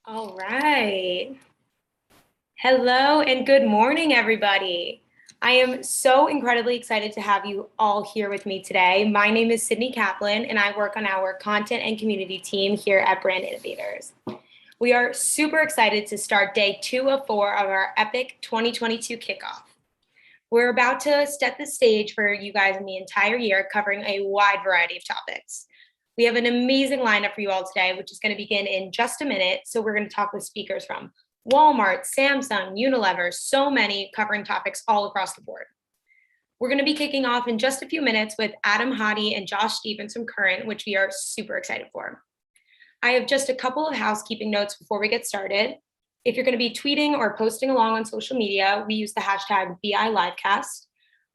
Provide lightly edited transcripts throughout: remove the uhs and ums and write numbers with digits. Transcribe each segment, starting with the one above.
All right. Hello and good morning, everybody. I am so incredibly excited to have you all here with me today. My name is Sydney Kaplan, and I work on our content and community team here at Brand Innovators. We are super excited to start day 2 of 4 of our epic 2022 kickoff. We're about to set the stage for you guys in the entire year, covering a wide variety of topics. We have an amazing lineup for you all today, which is going to begin in just a minute. So we're going to talk with speakers from Walmart, Samsung, Unilever, so many, covering topics all across the board. We're going to be kicking off in just a few minutes with Adam Hadi and Josh Stevens from Current, which we are super excited for. I have just a couple of housekeeping notes before we get started. If you're going to be tweeting or posting along on social media, we use the hashtag BILivecast.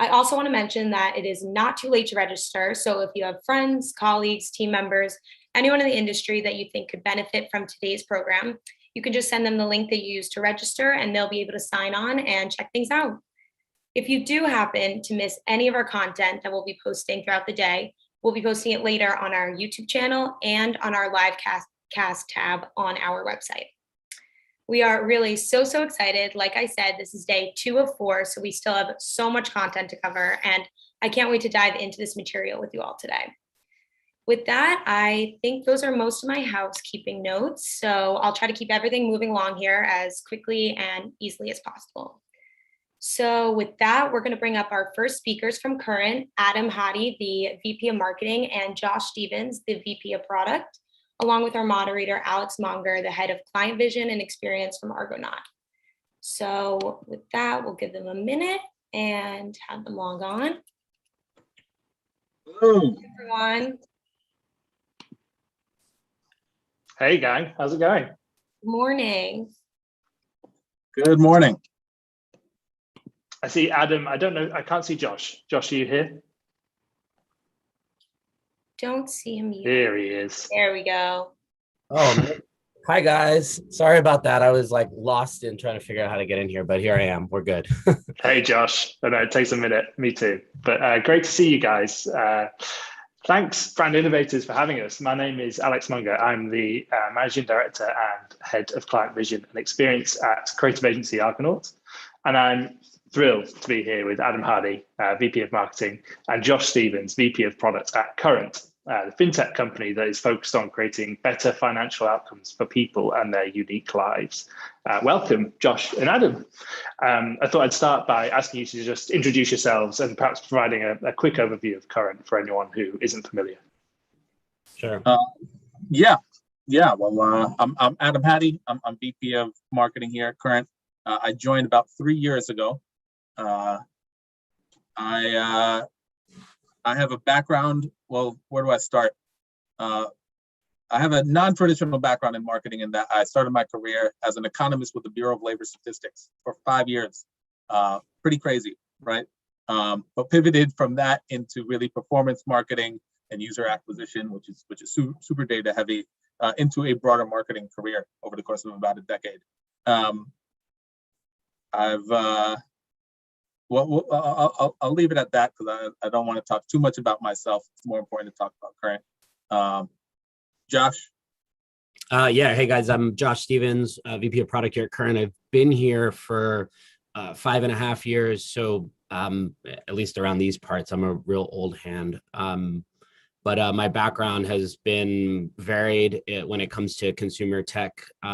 I also want to mention that it is not too late to register. So if you have friends, colleagues, team members, anyone in the industry that you think could benefit from today's program, you can just send them the link that you used to register and they'll be able to sign on and check things out. If you do happen to miss any of our content that we'll be posting throughout the day, we'll be posting it later on our YouTube channel and on our live cast tab on our website. We are really so excited. Like I said, this is day 2 of 4, so we still have so much content to cover, and I can't wait to dive into this material with you all today. With that, I think those are most of my housekeeping notes, so I'll try to keep everything moving along here as quickly and easily as possible. So with that, we're going to bring up our first speakers from Current, Adam Hadi, the VP of Marketing, and Josh Stevens, the VP of Product, along with our moderator, Alex Monger, the head of Client Vision and Experience from Argonaut. So with that, we'll give them a minute and have them log on. Hello. Hey, everyone. Hey, gang. How's it going? Good morning. Good morning. I see Adam. I don't know. I can't see Josh. Josh, are you here? Don't see him yet. There he is. There we go. Oh, hi guys. Sorry about that. I was like lost in trying to figure out how to get in here, but here I am. We're good. Hey, Josh. I know it takes a minute. Me too. But great to see you guys. Thanks, Brand Innovators, for having us. My name is Alex Munger. I'm the Managing Director and Head of Client Vision and Experience at creative agency Argonaut. And I'm thrilled to be here with Adam Hadi, VP of Marketing, and Josh Stevens, VP of Product at Current, the fintech company that is focused on creating better financial outcomes for people and their unique lives. Welcome, Josh and Adam. I thought I'd start by asking you to just introduce yourselves and perhaps providing a quick overview of Current for anyone who isn't familiar. Sure. Yeah. Well, I'm Adam Hadi. I'm VP of Marketing here at Current. I joined about 3 years ago. I have a background. Well, where do I start? I have a non-traditional background in marketing in that I started my career as an economist with the Bureau of Labor Statistics for 5 years. Pretty crazy, right? But pivoted from that into really performance marketing and user acquisition, which is super data heavy, into a broader marketing career over the course of about a decade. I'll leave it at that because I don't want to talk too much about myself. It's more important to talk about Current. Josh? Yeah, hey guys, I'm Josh Stevens, VP of Product here at Current. I've been here for 5.5 years, so at least around these parts, I'm a real old hand. But my background has been varied when it comes to consumer tech,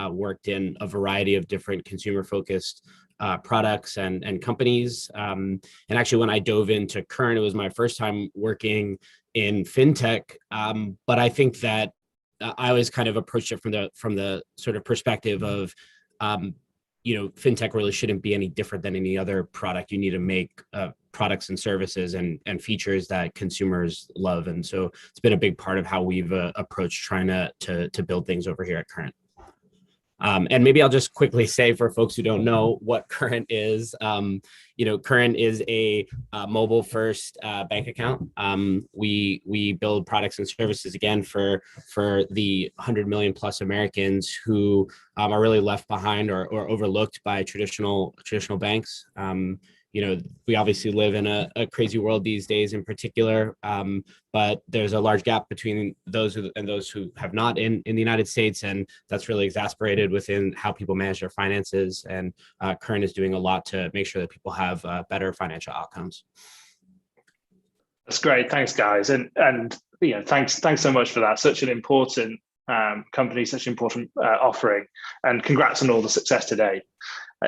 worked in a variety of different consumer-focused products and companies. And actually, when I dove into Current, it was my first time working in fintech. But I think that I always kind of approached it from the sort of perspective of, fintech really shouldn't be any different than any other product. You need to make products and services and features that consumers love. And so it's been a big part of how we've approached trying to build things over here at Current. And maybe I'll just quickly say for folks who don't know what Current is, Current is a mobile-first bank account. We build products and services again for the 100 million plus Americans who are really left behind or overlooked by traditional banks. we obviously live in a crazy world these days in particular, but there's a large gap between those who have not in the United States, and that's really exasperated within how people manage their finances. And Current is doing a lot to make sure that people have better financial outcomes. That's great. Thanks, guys. And thanks so much for that. Such an important company, such an important offering, and congrats on all the success today.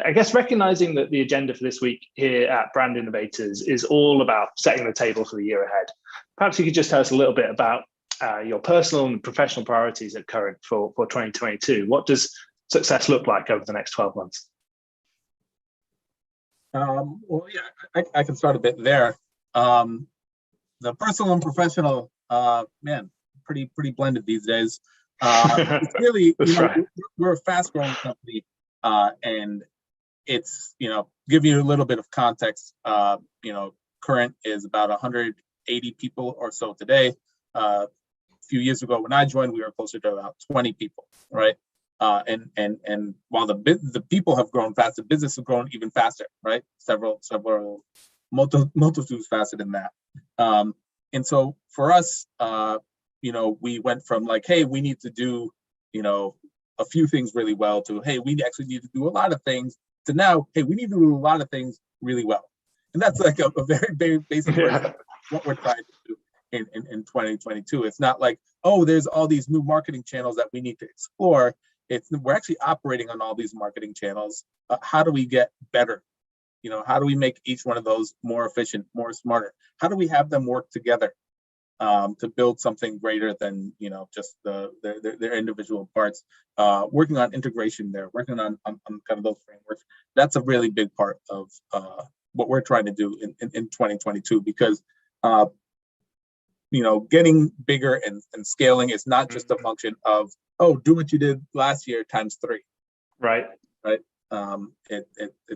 I guess recognizing that the agenda for this week here at Brand Innovators is all about setting the table for the year ahead. Perhaps you could just tell us a little bit about your personal and professional priorities at Current for 2022. What does success look like over the next 12 months? Well, yeah, I can start a bit there. The personal and professional, man, pretty blended these days. It's really, right. We're a fast-growing company, and it's, give you a little bit of context. Current is about 180 people or so today. A few years ago, when I joined, we were closer to about 20 people, right? And while the people have grown fast, the business has grown even faster, right? Several multitudes faster than that. And so for us, we went from like, hey, we need to do, a few things really well, to, hey, we actually need to do a lot of things, to now, hey, we need to do a lot of things really well. And that's like a very, very basic version of what we're trying to do in 2022. It's not like, oh, there's all these new marketing channels that we need to explore. We're actually operating on all these marketing channels. How do we get better? How do we make each one of those more efficient, more smarter? How do we have them work together to build something greater than just their individual parts? Working on integration there, working on kind of those frameworks. That's a really big part of what we're trying to do in 2022, because getting bigger and scaling is not just a function of, oh, do what you did last year times 3. Right.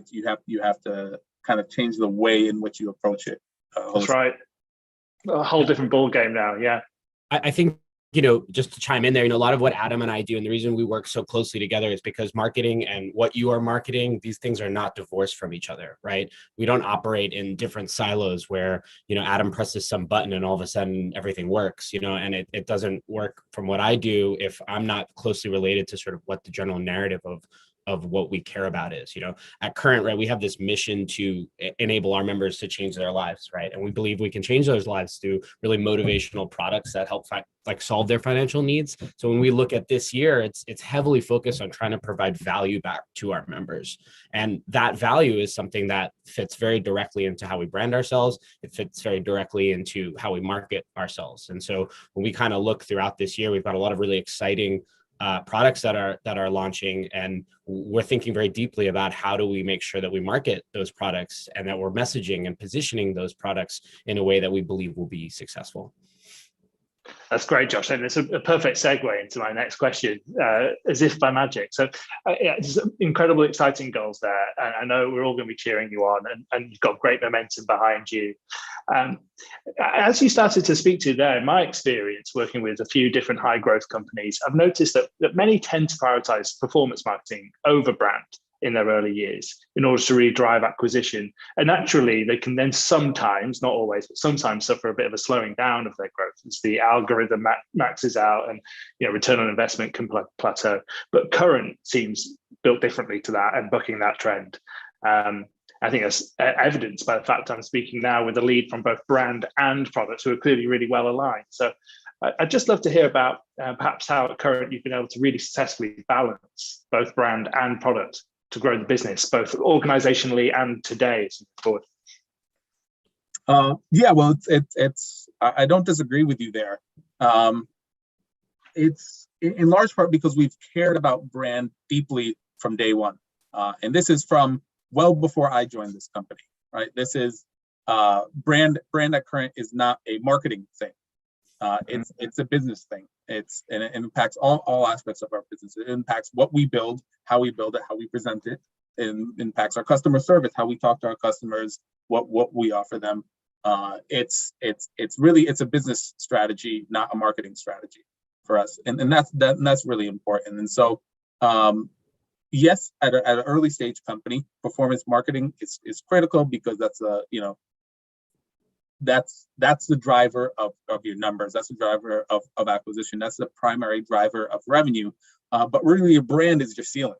You have to kind of change the way in which you approach it. That's right. A whole different ball game now. Yeah. I think, just to chime in there, a lot of what Adam and I do, and the reason we work so closely together, is because marketing and what you are marketing, these things are not divorced from each other, right? We don't operate in different silos where, Adam presses some button and all of a sudden everything works, and it doesn't work from what I do if I'm not closely related to sort of what the general narrative of what we care about is. At Current, right, we have this mission to enable our members to change their lives, right? And we believe we can change those lives through really motivational products that help solve their financial needs. So when we look at this year, it's heavily focused on trying to provide value back to our members. And that value is something that fits very directly into how we brand ourselves. It fits very directly into how we market ourselves. And so when we kind of look throughout this year, we've got a lot of really exciting products that are launching, and we're thinking very deeply about how do we make sure that we market those products and that we're messaging and positioning those products in a way that we believe will be successful. That's great, Josh. And it's a perfect segue into my next question, as if by magic. So just incredibly exciting goals there. And I know we're all going to be cheering you on, and you've got great momentum behind you. As you started to speak to there, in my experience working with a few different high growth companies, I've noticed that many tend to prioritize performance marketing over brand in their early years in order to really drive acquisition. And naturally, they can then sometimes, not always, but sometimes suffer a bit of a slowing down of their growth as the algorithm maxes out and return on investment can plateau. But Current seems built differently to that and bucking that trend. I think that's evidenced by the fact I'm speaking now with a lead from both brand and products who are clearly really well aligned. So I'd just love to hear about perhaps how at Current you've been able to really successfully balance both brand and product to grow the business, both organizationally and today as we move forward. Yeah, well, it's I don't disagree with you there. It's in large part because we've cared about brand deeply from day one. And this is from well before I joined this company, right? This is brand at Current is not a marketing thing. It's a business thing. And it impacts all aspects of our business. It impacts what we build, how we build it, how we present it. It impacts our customer service, how we talk to our customers, what we offer them. It's a business strategy, not a marketing strategy for us, and that's really important. And so, yes, at an early stage company, performance marketing is critical because that's that's the driver of your numbers. That's the driver of acquisition. That's the primary driver of revenue. But really, your brand is your ceiling.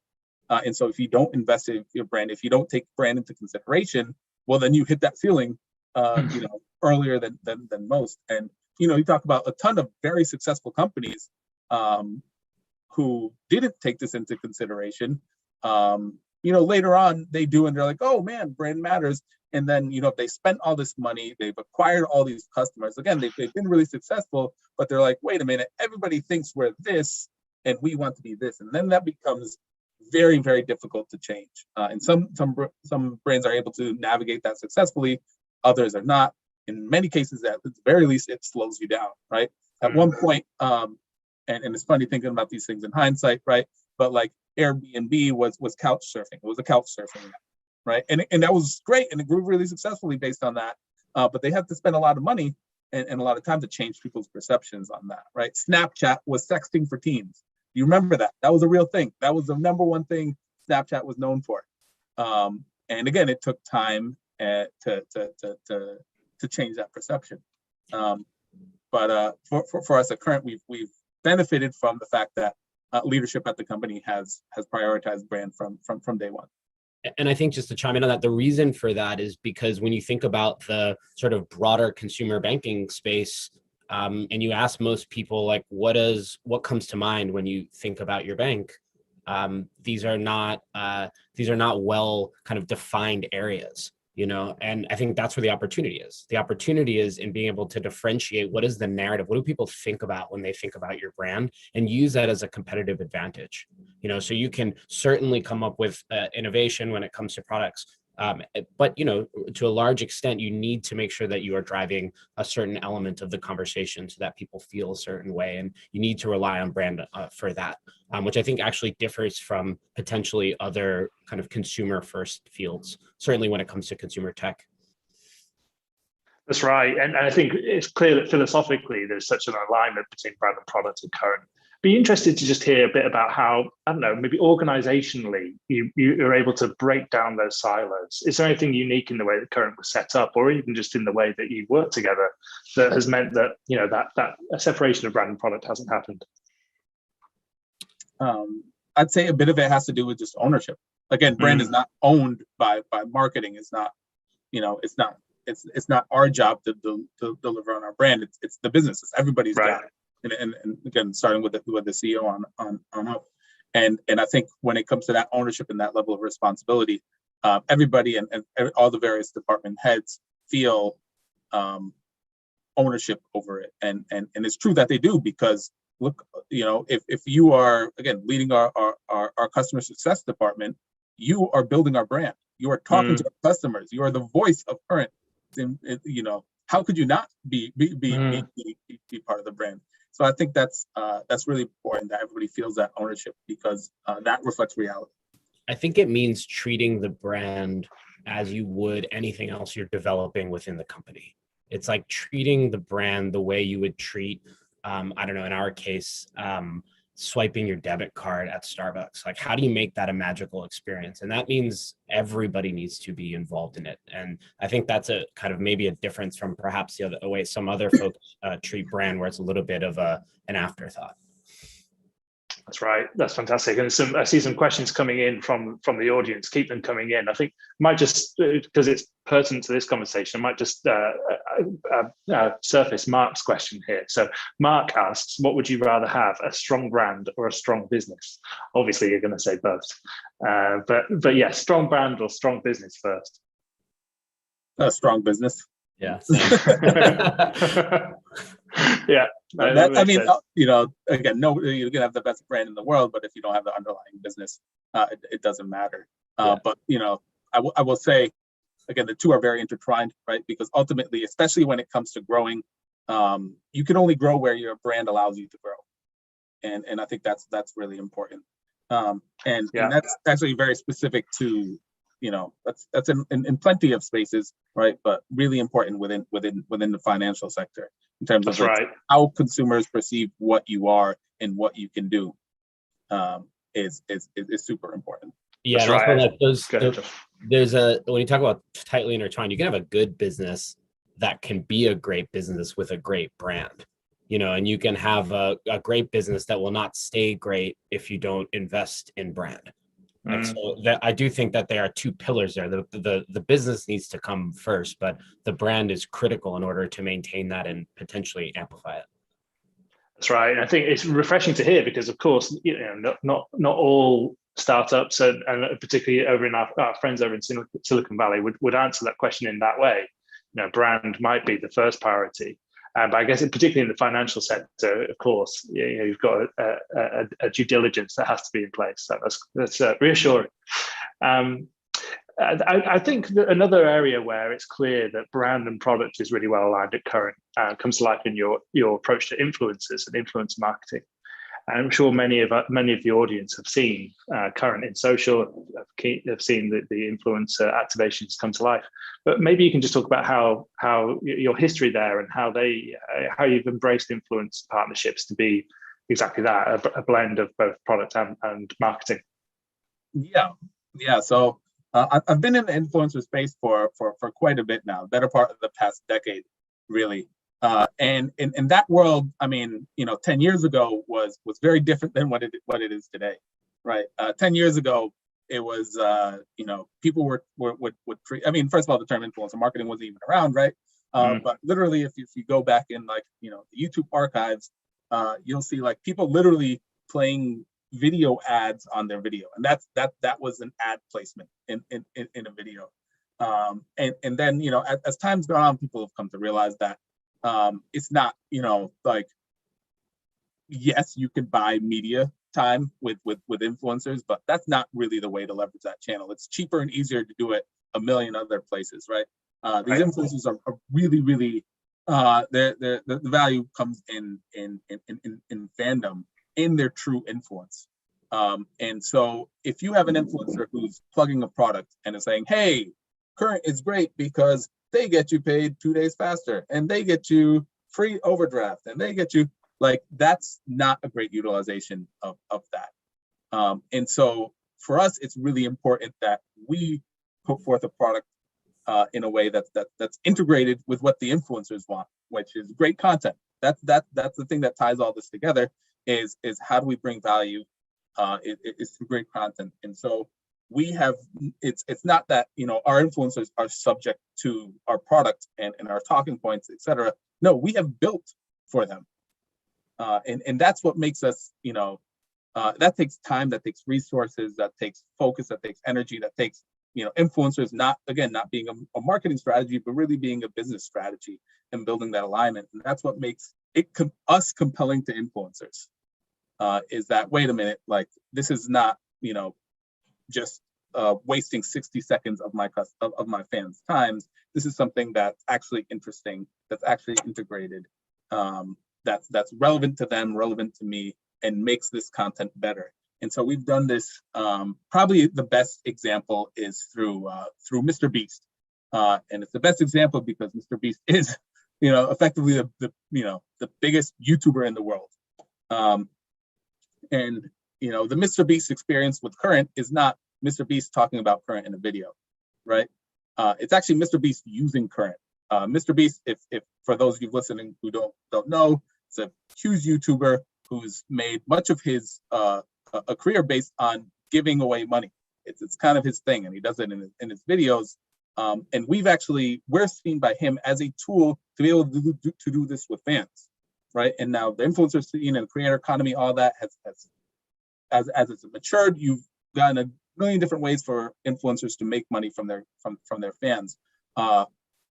And so if you don't invest in your brand, if you don't take brand into consideration, well, then you hit that ceiling, earlier than most. And, you talk about a ton of very successful companies who didn't take this into consideration. Later on they do, and they're like, oh man, brand matters. And then, they spent all this money, they've acquired all these customers. Again, they've been really successful, but they're like, wait a minute, everybody thinks we're this and we want to be this. And then that becomes very, very difficult to change. And some brands are able to navigate that successfully, others are not. In many cases, at the very least, it slows you down, right? At one point, and it's funny thinking about these things in hindsight, right? But like Airbnb was couch surfing. It was a couch surfing app, right? And that was great, and it grew really successfully based on that. But they have to spend a lot of money and a lot of time to change people's perceptions on that, right? Snapchat was sexting for teens. You remember that? That was a real thing. That was the number one thing Snapchat was known for. And again, it took time to change that perception. But for us at Current, we've benefited from the fact that leadership at the company has prioritized brand from day one. And I think, just to chime in on that, the reason for that is because when you think about the sort of broader consumer banking space, and you ask most people, like, what comes to mind when you think about your bank? These are not well kind of defined areas, and I think that's where the opportunity is. The opportunity is in being able to differentiate what is the narrative, what do people think about when they think about your brand, and use that as a competitive advantage. So you can certainly come up with innovation when it comes to products. But to a large extent, you need to make sure that you are driving a certain element of the conversation so that people feel a certain way, and you need to rely on brand for that, which I think actually differs from potentially other kind of consumer first fields, certainly when it comes to consumer tech. That's right. And I think it's clear that philosophically there's such an alignment between brand and product and Current. Be interested to just hear a bit about how, I don't know, maybe organizationally you're able to break down those silos. Is there anything unique in the way that Current was set up, or even just in the way that you work together, that has meant that that a separation of brand and product hasn't happened? I'd say a bit of it has to do with just ownership. Again, brand is not owned by marketing. It's not, it's not our job to deliver on our brand. It's the business. It's everybody's job. And again, starting with the CEO on up. And I think when it comes to that ownership and that level of responsibility, everybody and all the various department heads feel ownership over it. And it's true that they do, because look, if you are, again, leading our customer success department, you are building our brand. You are talking to our customers. You are the voice of Current. How could you not be part of the brand? So I think that's really important, that everybody feels that ownership, because that reflects reality. I think it means treating the brand as you would anything else you're developing within the company. It's like treating the brand the way you would treat, I don't know, in our case, swiping your debit card at Starbucks. Like, how do you make that a magical experience? And that means everybody needs to be involved in it. And I think that's a kind of maybe a difference from perhaps the way some other folks treat brand, where it's a little bit of an afterthought. That's right. That's fantastic. And I see some questions coming in from the audience. Keep them coming in. I think might just, because it's pertinent to this conversation, I might just surface Mark's question here. So Mark asks, what would you rather have, a strong brand or a strong business? Obviously, you're going to say both. But yeah, strong brand or strong business first? A strong business. Yeah. Yeah. Again, no, you can have the best brand in the world, but if you don't have the underlying business, it doesn't matter. But I will say, again, the two are very intertwined, right? Because ultimately, especially when it comes to growing, you can only grow where your brand allows you to grow, and I think that's really important. And that's actually very specific to, that's in plenty of spaces, right? But really important within the financial sector, in terms of how consumers perceive what you are and what you can do. is super important. Yeah, That's and also right. like Go ahead, Jeff. there's when you talk about tightly intertwined, you can have a good business that can be a great business with a great brand, and you can have a great business that will not stay great if you don't invest in brand. And so that I do think that there are two pillars there. The business needs to come first, but the brand is critical in order to maintain that and potentially amplify it. That's right. I think it's refreshing to hear because, of course, not all startups and particularly over in our friends over in Silicon Valley would answer that question in that way. Brand might be the first priority, but I guess particularly in the financial sector, of course, you've got a due diligence that has to be in place. So that's reassuring. I think that another area where it's clear that brand and product is really well aligned at Current comes to life in your approach to influencers and influencer marketing. And I'm sure many of the audience have seen Current in social, have seen the influencer activations come to life. But maybe you can just talk about how your history there and how you've embraced influence partnerships to be exactly that, a blend of both product and marketing. Yeah. So I've been in the influencer space for quite a bit now, better part of the past decade, really. And in that world, I mean, 10 years ago was very different than what it is today, right? 10 years ago, it was, people would treat. I mean, first of all, the term influencer marketing wasn't even around, right? But literally, if you go back in the YouTube archives, you'll see people literally playing video ads on their video, and that was an ad placement in a video. And then as time's gone on, people have come to realize that it's not yes, you can buy media time with influencers, but that's not really the way to leverage that channel. It's cheaper and easier to do it a million other places, right? These influencers are really the value comes in fandom, in their true influence. And so if you have an influencer who's plugging a product and is saying, hey, Current is great because they get you paid 2 days faster and they get you free overdraft and they get you, that's not a great utilization of that. And so for us, it's really important that we put forth a product in a way that's integrated with what the influencers want, which is great content. That's the thing that ties all this together is how do we bring value? It's through great content. And so we have, it's not that, our influencers are subject to our product and our talking points, et cetera. No, we have built for them. And that's what makes us, that takes time, that takes resources, that takes focus, that takes energy, that takes, influencers not being a marketing strategy, but really being a business strategy and building that alignment. And that's what makes it us compelling to influencers. Is that, wait a minute, this is not, just wasting 60 seconds of my fans' times. This is something that's actually interesting, that's actually integrated, that's relevant to them, relevant to me, and makes this content better. And so we've done this. Probably the best example is through Mr. Beast, and it's the best example because Mr. Beast is, effectively the biggest YouTuber in the world. And the Mr. Beast experience with Current is not Mr. Beast talking about Current in a video, right? It's actually Mr. Beast using Current. Mr. Beast, if for those of you listening who don't know, it's a huge YouTuber who's made much of his a career based on giving away money. It's kind of his thing, and he does it in his videos. And we're seen by him as a tool to be able to do this with fans, right? And now the influencer scene and creator economy, all that as it's matured, you've gotten a million different ways for influencers to make money from their fans.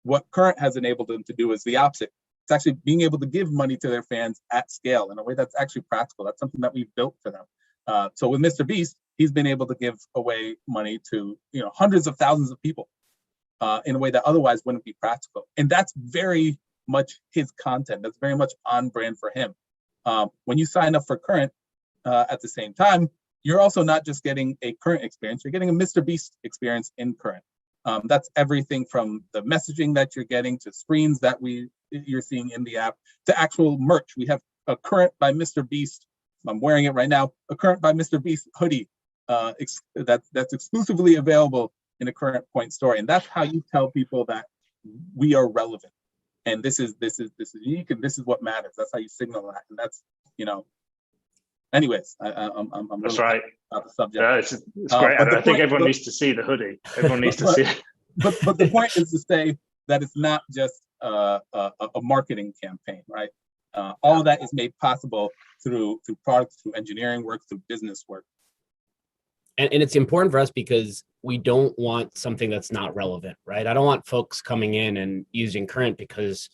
What Current has enabled them to do is the opposite. It's actually being able to give money to their fans at scale in a way that's actually practical. That's something that we've built for them. So with Mr. Beast, he's been able to give away money to hundreds of thousands of people in a way that otherwise wouldn't be practical. And that's very much his content. That's very much on brand for him. When you sign up for Current, at the same time, you're also not just getting a Current experience, you're getting a Mr. Beast experience in Current. That's everything from the messaging that you're getting to screens that you're seeing in the app to actual merch. We have a Current by Mr. Beast I'm wearing it right now, a Current by Mr. Beast hoodie that's exclusively available in a Current Point store. And that's how you tell people that we are relevant. And this is unique, and this is what matters. That's how you signal that. And that's, anyways, I'm That's really right. about the subject. Yeah, it's great. And I think everyone needs to see the hoodie. Everyone needs to see it. But the point is to say that it's not just a marketing campaign, right? All of that is made possible through products, through engineering work, through business work. And it's important for us because we don't want something that's not relevant, right? I don't want folks coming in and using Current because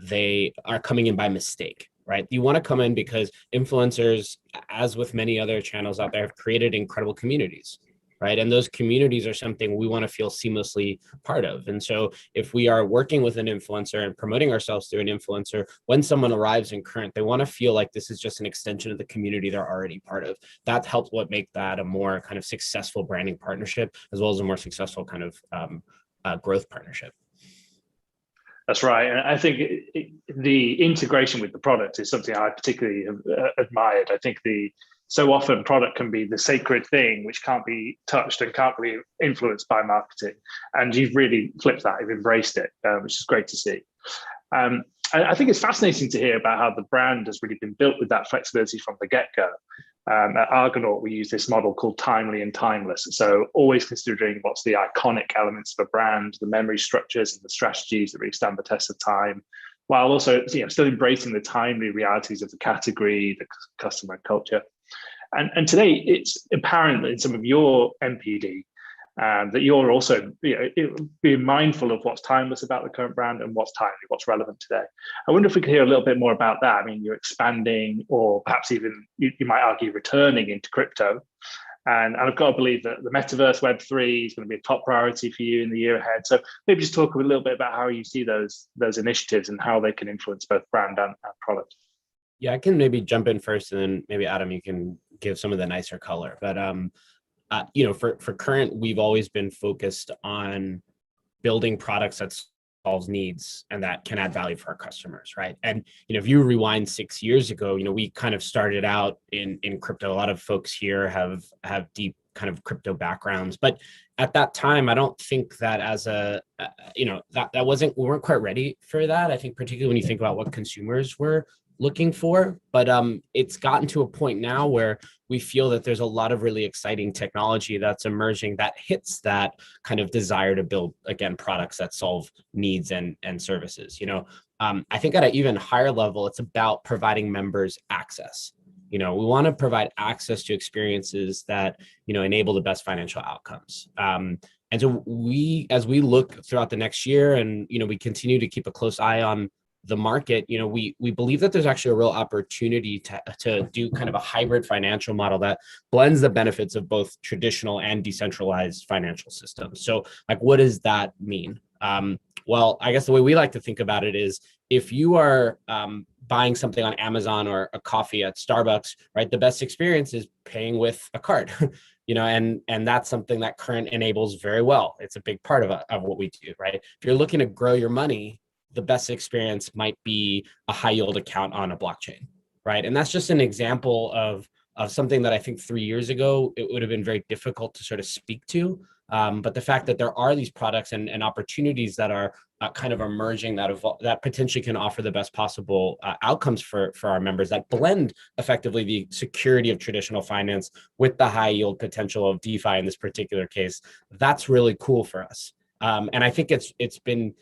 they are coming in by mistake, right? You want to come in because influencers, as with many other channels out there, have created incredible communities, right? And those communities are something we want to feel seamlessly part of. And so if we are working with an influencer and promoting ourselves through an influencer, when someone arrives in Current, they want to feel like this is just an extension of the community they're already part of. That helps what make that a more kind of successful branding partnership, as well as a more successful kind of growth partnership. That's right. And I think the integration with the product is something I particularly have admired. I think so often product can be the sacred thing which can't be touched and can't be influenced by marketing. And you've really flipped that, you've embraced it, which is great to see. I think it's fascinating to hear about how the brand has really been built with that flexibility from the get-go. At Argonaut, we use this model called timely and timeless. So always considering what's the iconic elements of a brand, the memory structures and the strategies that really stand the test of time, while also still embracing the timely realities of the category, the customer culture. And today, it's apparent in some of your MPD that you're also being mindful of what's timeless about the current brand and what's timely, what's relevant today. I wonder if we could hear a little bit more about that. I mean, you're expanding, or perhaps even you might argue returning into crypto. And I've got to believe that the metaverse, Web3 is going to be a top priority for you in the year ahead. So maybe just talk a little bit about how you see those initiatives and how they can influence both brand and product. Yeah, I can maybe jump in first, and then maybe Adam, you can give some of the nicer color. But for Current, we've always been focused on building products that solves needs and that can add value for our customers, right? And if you rewind 6 years ago, we kind of started out in crypto. A lot of folks here have deep kind of crypto backgrounds, but at that time, I don't think that as we weren't quite ready for that. I think particularly when you think about what consumers were looking for, but it's gotten to a point now where we feel that there's a lot of really exciting technology that's emerging that hits that kind of desire to build, again, products that solve needs and services. I think at an even higher level, it's about providing members access. We want to provide access to experiences that enable the best financial outcomes. And so as we look throughout the next year, and we continue to keep a close eye on the market, we believe that there's actually a real opportunity to do kind of a hybrid financial model that blends the benefits of both traditional and decentralized financial systems. So, what does that mean? Well, I guess the way we like to think about it is, if you are buying something on Amazon or a coffee at Starbucks, right, the best experience is paying with a card. And that's something that Current enables very well. It's a big part of what we do, right? If you're looking to grow your money, the best experience might be a high yield account on a blockchain, right? And that's just an example of something that I think 3 years ago, it would have been very difficult to sort of speak to. But the fact that there are these products and opportunities that are kind of emerging that potentially can offer the best possible outcomes for our members, that blend effectively the security of traditional finance with the high yield potential of DeFi in this particular case, that's really cool for us. And I think it's been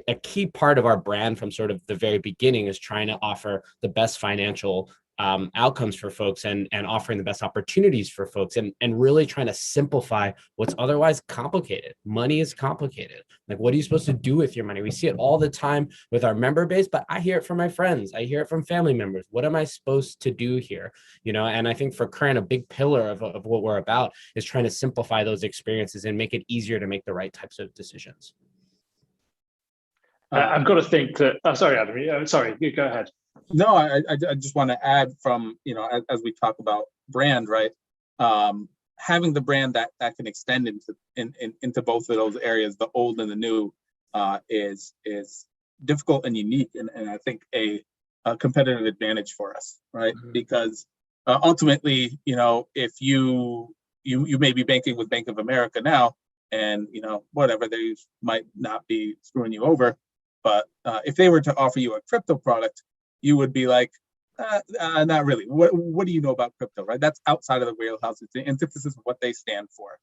a key part of our brand from sort of the very beginning, is trying to offer the best financial outcomes for folks and offering the best opportunities for folks, and really trying to simplify what's otherwise complicated. Money is complicated. What are you supposed to do with your money? We see it all the time with our member base, but I hear it from my friends. I hear it from family members. What am I supposed to do here? And I think for Current, a big pillar of what we're about is trying to simplify those experiences and make it easier to make the right types of decisions. I've got to think that. Oh, sorry, Adam. Sorry, you go ahead. No, I just want to add from as we talk about brand, right? Having the brand that can extend into both of those areas, the old and the new, is difficult and unique, and I think a competitive advantage for us, right? Mm-hmm. Because ultimately, if you may be banking with Bank of America now, and whatever, they might not be screwing you over, but if they were to offer you a crypto product, you would be like, not really. What do you know about crypto, right? That's outside of the wheelhouse. It's the antithesis of what they stand for.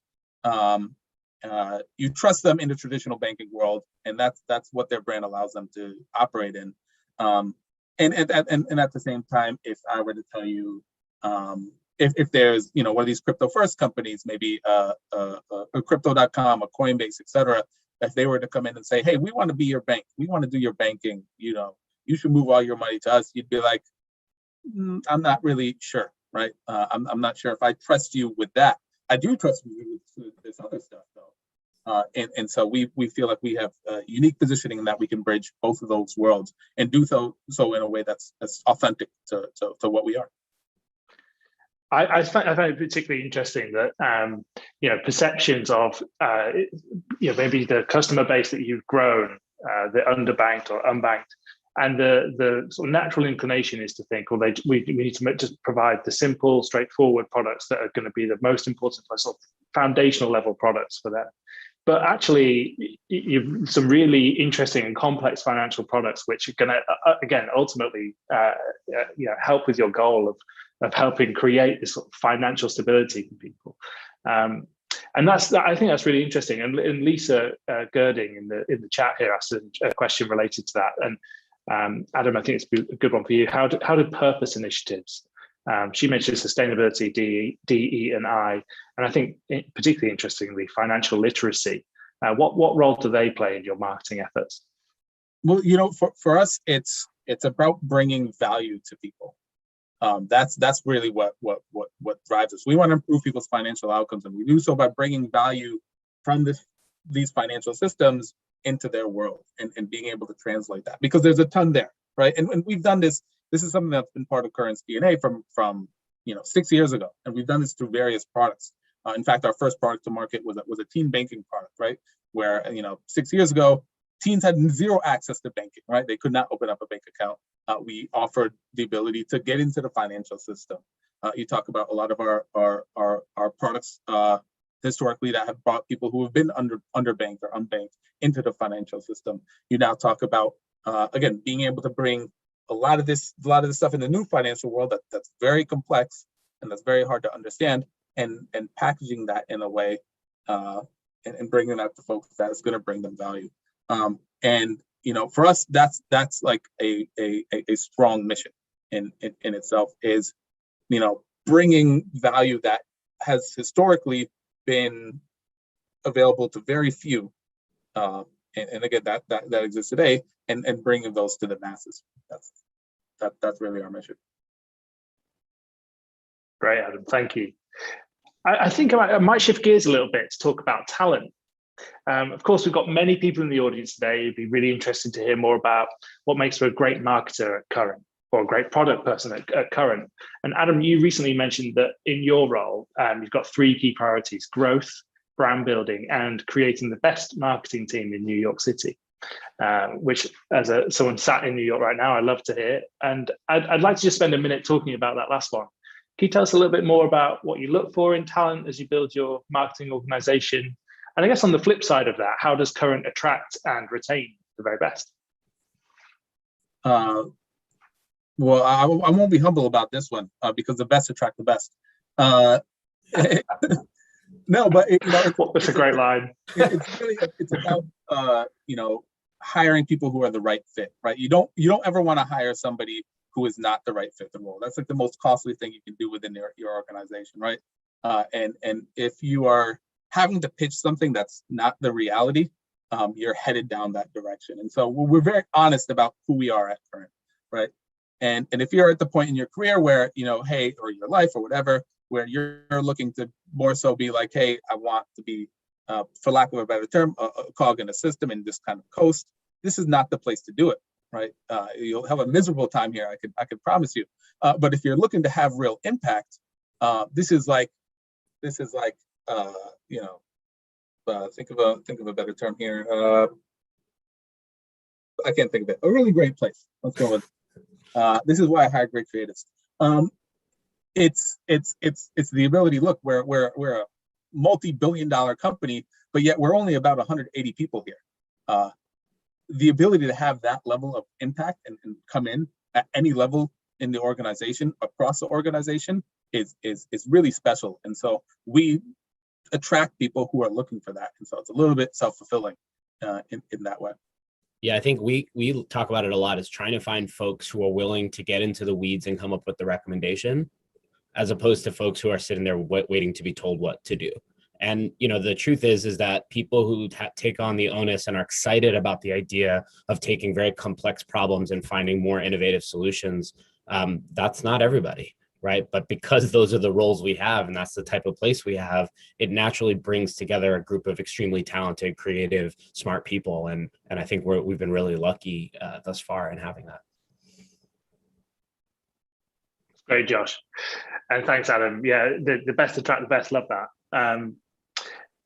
You trust them in the traditional banking world, and that's what their brand allows them to operate in. And at the same time, if I were to tell you, if there's one of these crypto first companies, maybe a crypto.com, a Coinbase, etc., if they were to come in and say, hey, we want to be your bank, we want to do your banking, you should move all your money to us, you'd be like, I'm not really sure, right? I'm not sure if I trust you with that. I do trust you with this other stuff, though. And so we feel like we have unique positioning in that we can bridge both of those worlds and do so in a way that's authentic to what we are. I find it particularly interesting that perceptions of maybe the customer base that you've grown, the underbanked or unbanked, and the sort of natural inclination is to think, well, we need to just provide the simple, straightforward products that are going to be the most important, sort of foundational level products for them. But actually, you've some really interesting and complex financial products, which are going to, again, ultimately, help with your goal of helping create this sort of financial stability for people. And I think that's really interesting. And Lisa Girding in the chat here asked a question related to that. And Adam, I think it's a good one for you. How do purpose initiatives? She mentioned sustainability, D, E, and I, and I think particularly interestingly, financial literacy. What role do they play in your marketing efforts? Well, for us, it's about bringing value to people. That's really what drives us. We want to improve people's financial outcomes, and we do so by bringing value from these financial systems into their world and being able to translate that, because there's a ton there, right? And we've done this. This is something that's been part of Current's DNA from 6 years ago, and we've done this through various products. In fact, our first product to market was a teen banking product, right? Where 6 years ago, teens had zero access to banking, right? They could not open up a bank account. We offered the ability to get into the financial system. You talk about a lot of our products historically that have brought people who have been underbanked or unbanked into the financial system. You now talk about again being able to bring a lot of this stuff in the new financial world that's very complex and that's very hard to understand, and packaging that in a way and bringing that to folks that is going to bring them value. And for us, that's like a strong mission in itself, is bringing value that has historically been available to very few, and again that exists today, and bringing those to the masses. That's really our mission. Great, Adam. Thank you. I think I might shift gears a little bit to talk about talent. Of course, we've got many people in the audience today who'd be really interested to hear more about what makes for a great marketer at Current, or a great product person at Current. And Adam, you recently mentioned that in your role, you've got 3 key priorities: growth, brand building, and creating the best marketing team in New York City, which as someone sat in New York right now, I love to hear. And I'd like to just spend a minute talking about that last one. Can you tell us a little bit more about what you look for in talent as you build your marketing organization? And I guess on the flip side of that, how does Current attract and retain the very best? Well, I won't be humble about this one because the best attract the best. No, but that's a great line. It's about hiring people who are the right fit, right? You don't ever want to hire somebody who is not the right fit for the role. That's like the most costly thing you can do within your organization, right? And if you are having to pitch something that's not the reality, you're headed down that direction. And so we're very honest about who we are at Current, right? And if you're at the point in your career where, hey, or your life or whatever, where you're looking to more so be like, hey, I want to be, for lack of a better term, a cog in a system and just kind of coast, this is not the place to do it, right? You'll have a miserable time here, I could promise you. But if you're looking to have real impact, this is like think of a better term here. I can't think of it. A really great place. Let's go with. This is why I hire great creatives. it's the ability. Look, we're a multi-billion-dollar company, but yet we're only about 180 people here. The ability to have that level of impact and come in at any level in the organization, across the organization, is really special. And so we attract people who are looking for that. And so it's a little bit self-fulfilling in that way. Yeah, I think we talk about it a lot, is trying to find folks who are willing to get into the weeds and come up with the recommendation, as opposed to folks who are sitting there waiting to be told what to do. And the truth is that people who take on the onus and are excited about the idea of taking very complex problems and finding more innovative solutions, that's not everybody, right? But because those are the roles we have, and that's the type of place we have, it naturally brings together a group of extremely talented, creative, smart people. And I think we've been really lucky thus far in having that. Great, Josh. And thanks, Adam. Yeah, the best attract the best. Love that.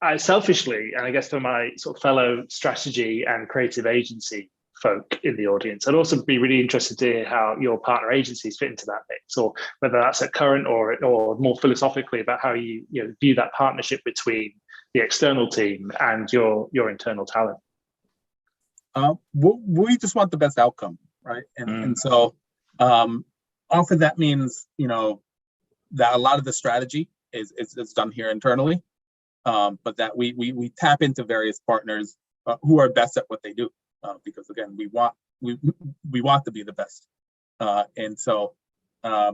I selfishly, and I guess for my sort of fellow strategy and creative agency folk in the audience, I'd also be really interested to hear how your partner agencies fit into that mix, or whether that's at Current or more philosophically about how you view that partnership between the external team and your internal talent. We just want the best outcome, right? And so often that means that a lot of the strategy is done here internally, but that we tap into various partners who are best at what they do, because again, we want to be the best, and so I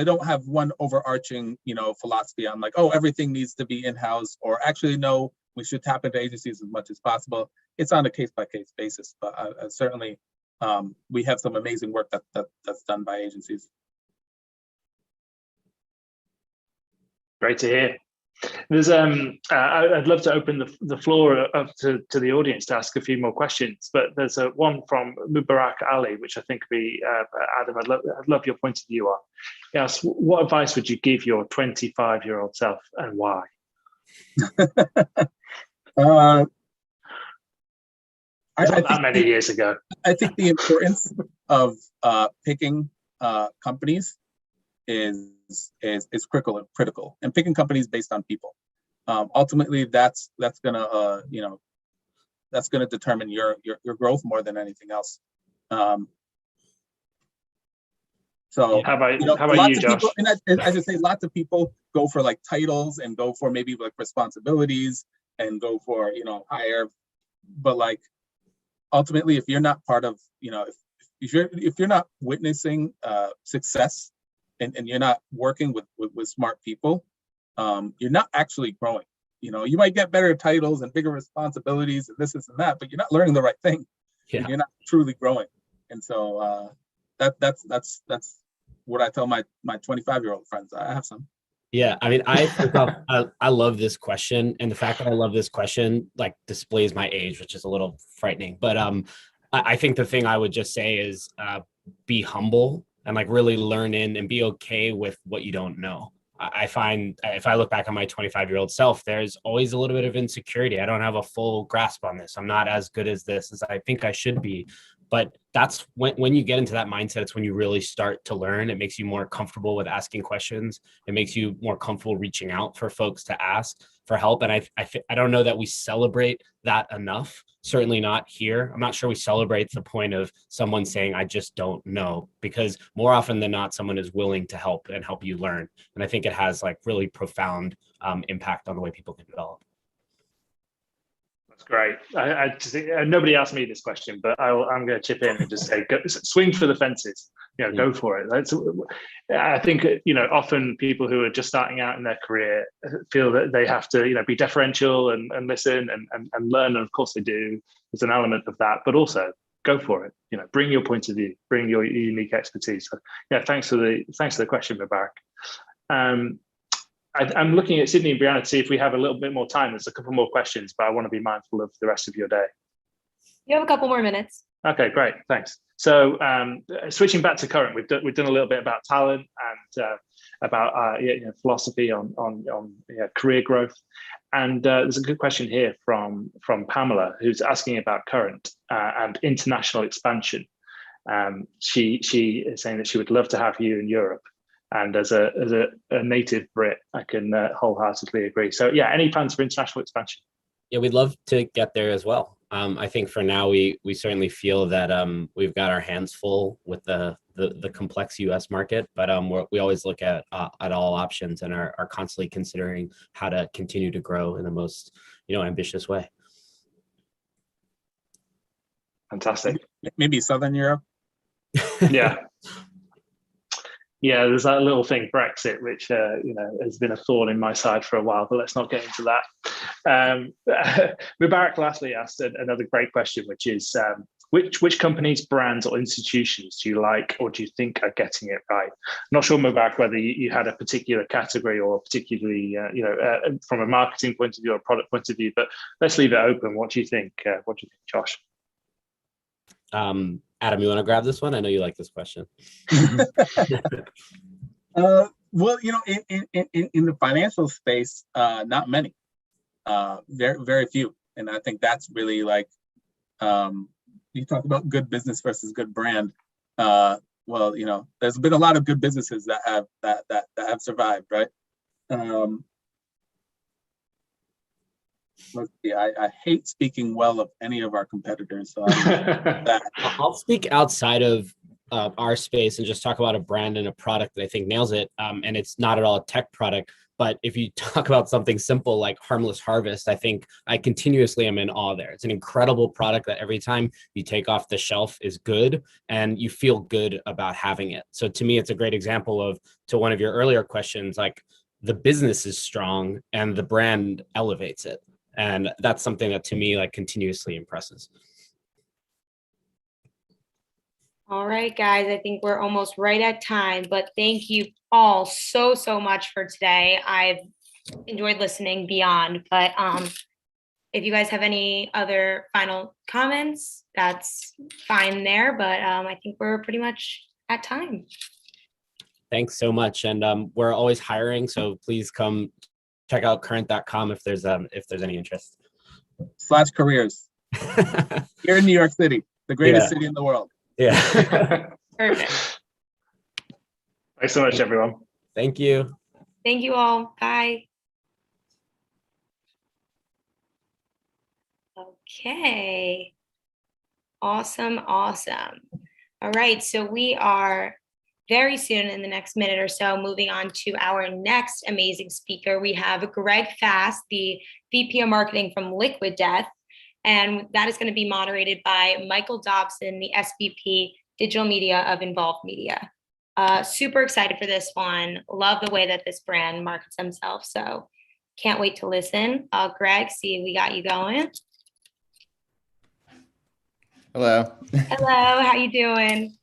don't have one overarching philosophy on like, oh, everything needs to be in-house, or actually no, we should tap into agencies as much as possible. It's on a case-by-case basis, but certainly we have some amazing work that's done by agencies. Great to hear. There's I'd love to open the floor up to the audience to ask a few more questions, but there's one from Mubarak Ali, which I think would be Adam. I'd love your point of view on. Yes, what advice would you give your 25-year-old self, and why? Not that many years ago. I think the importance of picking companies is critical, and picking companies based on people. Ultimately, that's gonna determine your growth more than anything else. So how about you, Josh? People, and I just say lots of people go for like titles and go for maybe like responsibilities and go for higher, but like ultimately, if you're not part of if you're not witnessing success, and you're not working with smart people, you're not actually growing. You might get better titles and bigger responsibilities and this and that, but you're not learning the right thing. Yeah. And you're not truly growing. And so that's what I tell my 25-year-old friends. I have some. Yeah, I mean, I love this question, and the fact that I love this question like displays my age, which is a little frightening. But I think the thing I would just say is be humble and like really learn in and be okay with what you don't know. I find if I look back on my 25-year-old self, there's always a little bit of insecurity. I don't have a full grasp on this. I'm not as good as this as I think I should be. But that's when you get into that mindset, it's when you really start to learn. It makes you more comfortable with asking questions. It makes you more comfortable reaching out for folks to ask for help. And I don't know that we celebrate that enough. Certainly not here. I'm not sure we celebrate the point of someone saying, I just don't know, because more often than not, someone is willing to help and help you learn. And I think it has like really profound impact on the way people can develop. That's great. I just think, nobody asked me this question, but I'm going to chip in and just say, swing for the fences. Go for it. I think often people who are just starting out in their career feel that they have to be deferential and listen and learn, and of course they do. There's an element of that, but also go for it. Bring your point of view, bring your unique expertise. So, thanks for the question, Mubarak. I'm looking at Sydney and Brianna to see if we have a little bit more time. There's a couple more questions, but I want to be mindful of the rest of your day. You have a couple more minutes. Okay, great, thanks. So switching back to Current, we've done a little bit about talent and about philosophy on career growth. And there's a good question here from Pamela, who's asking about Current and international expansion. She is saying that she would love to have you in Europe. And as a native Brit, I can wholeheartedly agree. So yeah, any plans for international expansion? Yeah, we'd love to get there as well. I think for now, we certainly feel that we've got our hands full with the complex U.S. market, but we always look at all options and are constantly considering how to continue to grow in the most ambitious way. Fantastic. Maybe Southern Europe. Yeah. Yeah, there's that little thing, Brexit, which has been a thorn in my side for a while, but let's not get into that. Mubarak lastly asked another great question, which is which companies, brands, or institutions do you like or do you think are getting it right? I'm not sure, Mubarak, whether you had a particular category or particularly from a marketing point of view or a product point of view, but let's leave it open. What do you think? What do you think, Josh? Adam, you want to grab this one? I know you like this question. Well, in the financial space, not many, very, very few. And I think that's really like, you talk about good business versus good brand. Well, there's been a lot of good businesses that have survived, right? Let's see. I hate speaking well of any of our competitors. So I'll speak outside of our space and just talk about a brand and a product that I think nails it. And it's not at all a tech product, but if you talk about something simple like Harmless Harvest, I think I continuously am in awe there. It's an incredible product that every time you take off the shelf is good and you feel good about having it. So to me, it's a great example of, to one of your earlier questions, like the business is strong and the brand elevates it. And that's something that to me like continuously impresses. All right, guys, I think we're almost right at time, but thank you all so much for today. I've enjoyed listening beyond, but if you guys have any other final comments, that's fine there, but I think we're pretty much at time. Thanks so much. And we're always hiring, so please come check out current.com if there's any interest. /careers. Here in New York City, the greatest city in the world. Yeah. Perfect. Thanks so much, everyone. Thank you. Thank you all. Bye. Okay. Awesome. All right. So we are very soon, in the next minute or so, moving on to our next amazing speaker. We have Greg Fast, the VP of Marketing from Liquid Death, and that is going to be moderated by Michael Dobson, the SVP Digital Media of Involved Media. Super excited for this one. Love the way that this brand markets themselves, so can't wait to listen. Greg, see, we got you going. Hello. Hello, how you doing?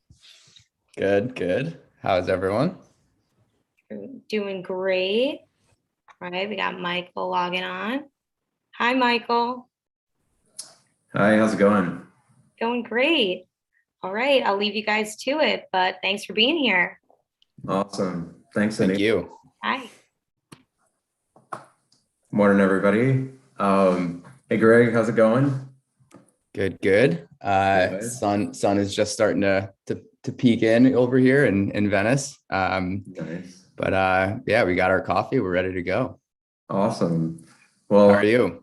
Good. How's everyone? Doing great. All right, we got Michael logging on. Hi, Michael. Hi, how's it going? Going great. All right, I'll leave you guys to it, but thanks for being here. Awesome. Thanks, Thank Cindy. you. Hi. Morning, everybody. Hey, Greg, how's it going? Good. Good. Sun is just starting to peek in over here in Venice. Nice. But yeah, we got our coffee. We're ready to go. Awesome. Well, How are you?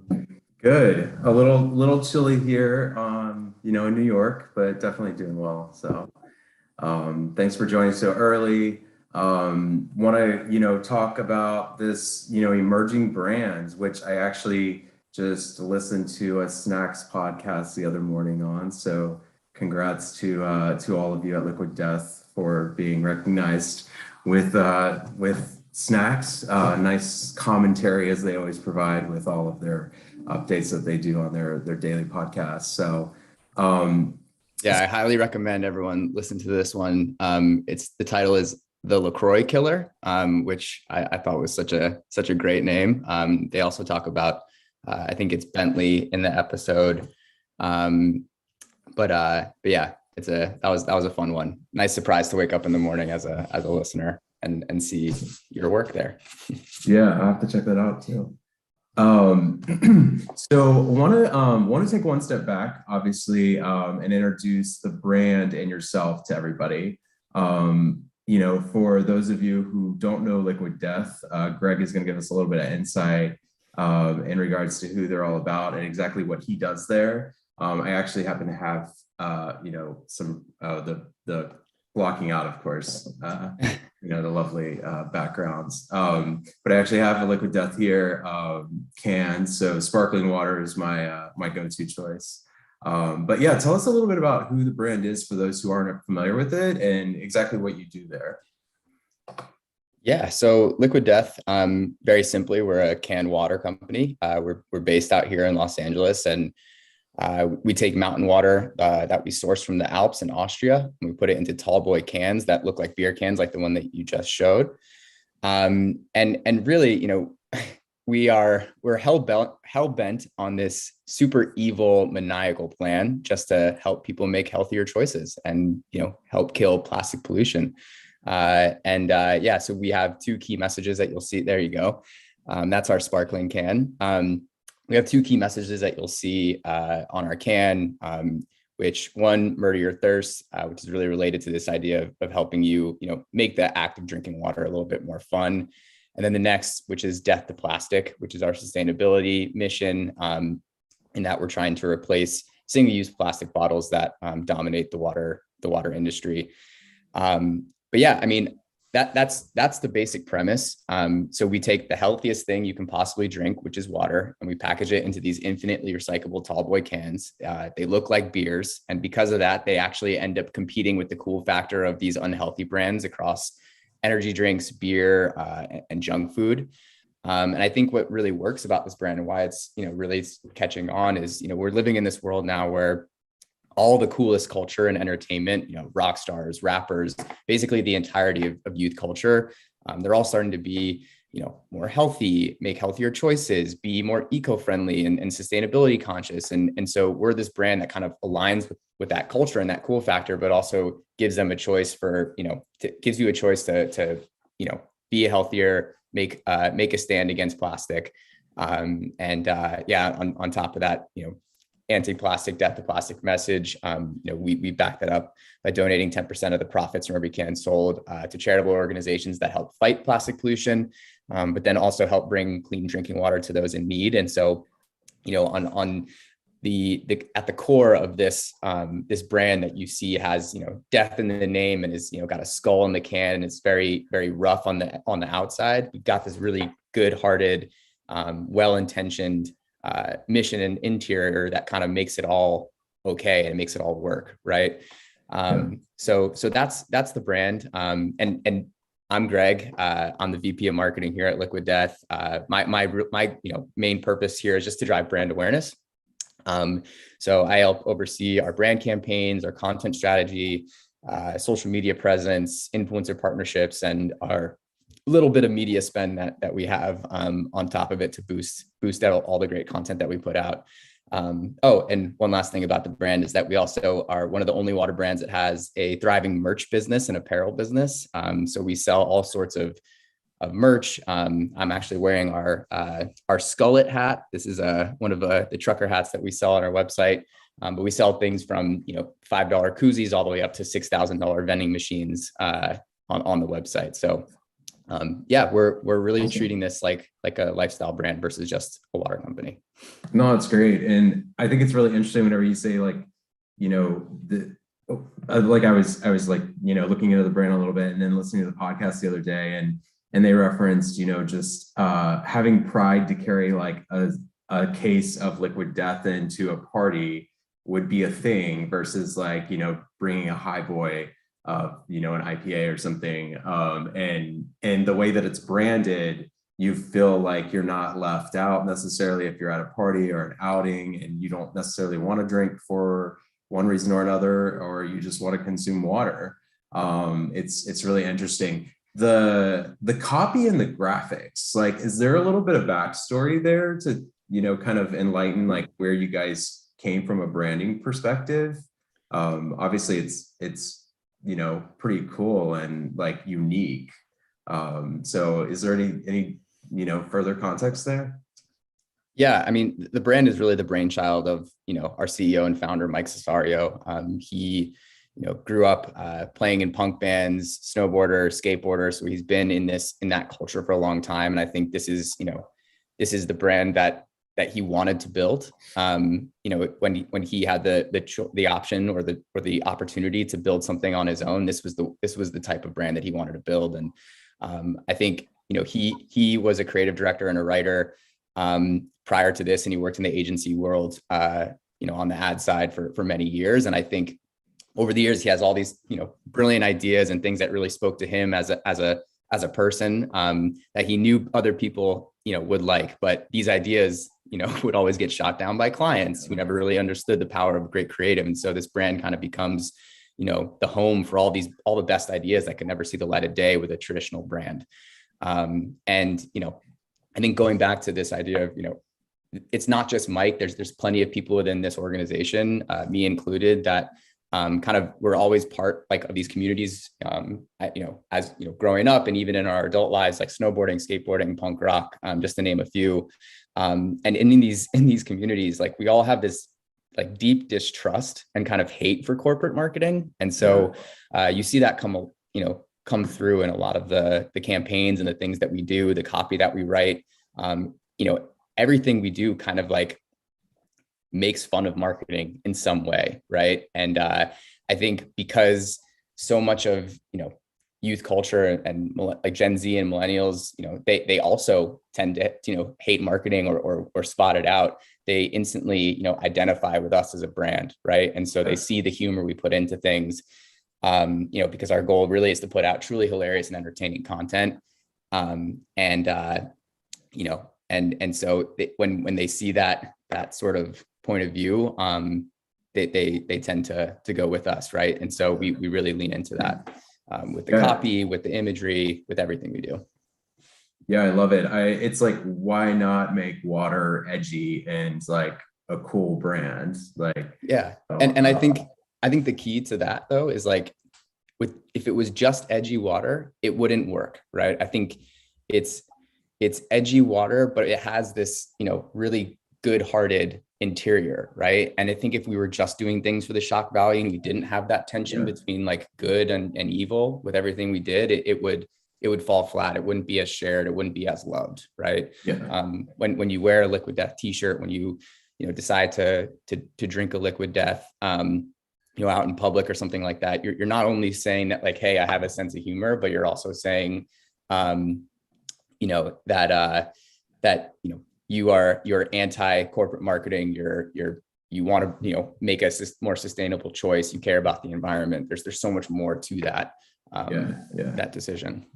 Good. A little chilly here, in New York, but definitely doing well. So, thanks for joining so early. Want to, talk about this, emerging brands, which I actually just listened to a snacks podcast the other morning on. So congrats to all of you at Liquid Death for being recognized with snacks. Nice commentary as they always provide with all of their updates that they do on their daily podcasts. So yeah, I highly recommend everyone listen to this one. The title is The LaCroix Killer, which I thought was such a great name. They also talk about I think it's Bentley in the episode. But yeah, that was a fun one. Nice surprise to wake up in the morning as a listener and see your work there. Yeah, I have to check that out too. So want to take one step back, obviously, and introduce the brand and yourself to everybody. for those of you who don't know Liquid Death, Greg is going to give us a little bit of insight in regards to who they're all about and exactly what he does there. I actually happen to have, some the blocking out, of course, the lovely backgrounds. But I actually have a Liquid Death here can, so sparkling water is my go-to choice. But yeah, tell us a little bit about who the brand is for those who aren't familiar with it and exactly what you do there. Yeah, so Liquid Death, very simply, we're a canned water company. We're based out here in Los Angeles, and we take mountain water that we source from the Alps in Austria, and we put it into tall boy cans that look like beer cans, like the one that you just showed. And really, we're hell bent on this super evil maniacal plan just to help people make healthier choices and help kill plastic pollution. So we have two key messages that you'll see. There you go. That's our sparkling can. We have two key messages that you'll see on our can, which one, murder your thirst, which is really related to this idea of helping you, make the act of drinking water a little bit more fun. And then the next, which is death to plastic, which is our sustainability mission, in that we're trying to replace single-use plastic bottles that dominate the water industry. But yeah, I mean, that's the basic premise. So we take the healthiest thing you can possibly drink, which is water, and we package it into these infinitely recyclable tall boy cans. They look like beers, and because of that, they actually end up competing with the cool factor of these unhealthy brands across energy drinks, beer, and junk food. And I think what really works about this brand and why it's really catching on is we're living in this world now where all the coolest culture and entertainment, rock stars, rappers, basically the entirety of youth culture, they're all starting to be, more healthy, make healthier choices, be more eco-friendly and sustainability conscious. And so we're this brand that kind of aligns with that culture and that cool factor, but also gives them a choice gives you a choice to be healthier, make a stand against plastic. On top of that, anti-plastic, death to plastic message. We back that up by donating 10% of the profits from every can sold to charitable organizations that help fight plastic pollution, but then also help bring clean drinking water to those in need. And so, on the at the core of this brand that you see has death in the name and is got a skull in the can, and it's very, very rough on the outside. We've got this really good-hearted, well-intentioned mission and interior that kind of makes it all okay and makes it all work, right? So that's the brand. And I'm Greg. I'm the VP of marketing here at Liquid Death. My main purpose here is just to drive brand awareness. So I help oversee our brand campaigns, our content strategy, social media presence, influencer partnerships, and our little bit of media spend that we have on top of it to boost out all the great content that we put out. And one last thing about the brand is that we also are one of the only water brands that has a thriving merch business and apparel business. So we sell all sorts of merch. I'm actually wearing our Skullet hat. This is one of the trucker hats that we sell on our website. But we sell things from $5 koozies all the way up to $6,000 vending machines on the website. So we're really treating this like a lifestyle brand versus just a water company. No, it's great. And I think it's really interesting whenever you say I was looking into the brand a little bit and then listening to the podcast the other day and they referenced, just having pride to carry a case of Liquid Death into a party would be a thing versus bringing a high boy, an IPA or something. And the way that it's branded, you feel like you're not left out necessarily if you're at a party or an outing and you don't necessarily want to drink for one reason or another, or you just want to consume water. It's really interesting. The copy and the graphics, is there a little bit of backstory there to, kind of enlighten where you guys came from a branding perspective? Obviously it's pretty cool and unique. So is there any further context there? Yeah, I mean, the brand is really the brainchild of, our CEO and founder, Mike Cesario. He grew up playing in punk bands, snowboarder, skateboarder. So he's been in that culture for a long time. And I think this is the brand that he wanted to build. When he had the option or the opportunity to build something on his own, this was the type of brand that he wanted to build. And I think he was a creative director and a writer prior to this, and he worked in the agency world, on the ad side for many years. And I think over the years, he has all these, brilliant ideas and things that really spoke to him as a person, that he knew other people, would like, but these ideas, would always get shot down by clients who never really understood the power of great creative. And so this brand kind of becomes, the home for all the best ideas that could never see the light of day with a traditional brand. And, I think going back to this idea of, it's not just Mike, there's plenty of people within this organization, me included, that we're always part of these communities, as growing up, and even in our adult lives, like snowboarding, skateboarding, punk rock, just to name a few. And in these communities, we all have this deep distrust and kind of hate for corporate marketing. And so you see that come through in a lot of the campaigns and the things that we do, the copy that we write. Everything we do kind of makes fun of marketing in some way, right? And I think because so much of youth culture and Gen Z and millennials, they also tend to hate marketing or spot it out. They instantly identify with us as a brand, right? And so they see the humor we put into things, because our goal really is to put out truly hilarious and entertaining content, and so when they see that sort of point of view, they tend to go with us, right? And so we really lean into that with the copy, with the imagery, with everything we do. Yeah, I love it. It's why not make water edgy and a cool brand? And I think the key to that though is if it was just edgy water, it wouldn't work, right? I think it's edgy water, but it has this, really good-hearted interior, right? And I think if we were just doing things for the shock value and we didn't have that tension between good and evil with everything we did, it would fall flat. It wouldn't be as shared. It wouldn't be as loved, right? Yeah. When you wear a Liquid Death t-shirt, when you decide to drink a Liquid Death, out in public or something like that, you're not only saying that hey, I have a sense of humor, but you're also saying, you're anti-corporate marketing. You want to make a more sustainable choice. You care about the environment. There's so much more to that. That decision.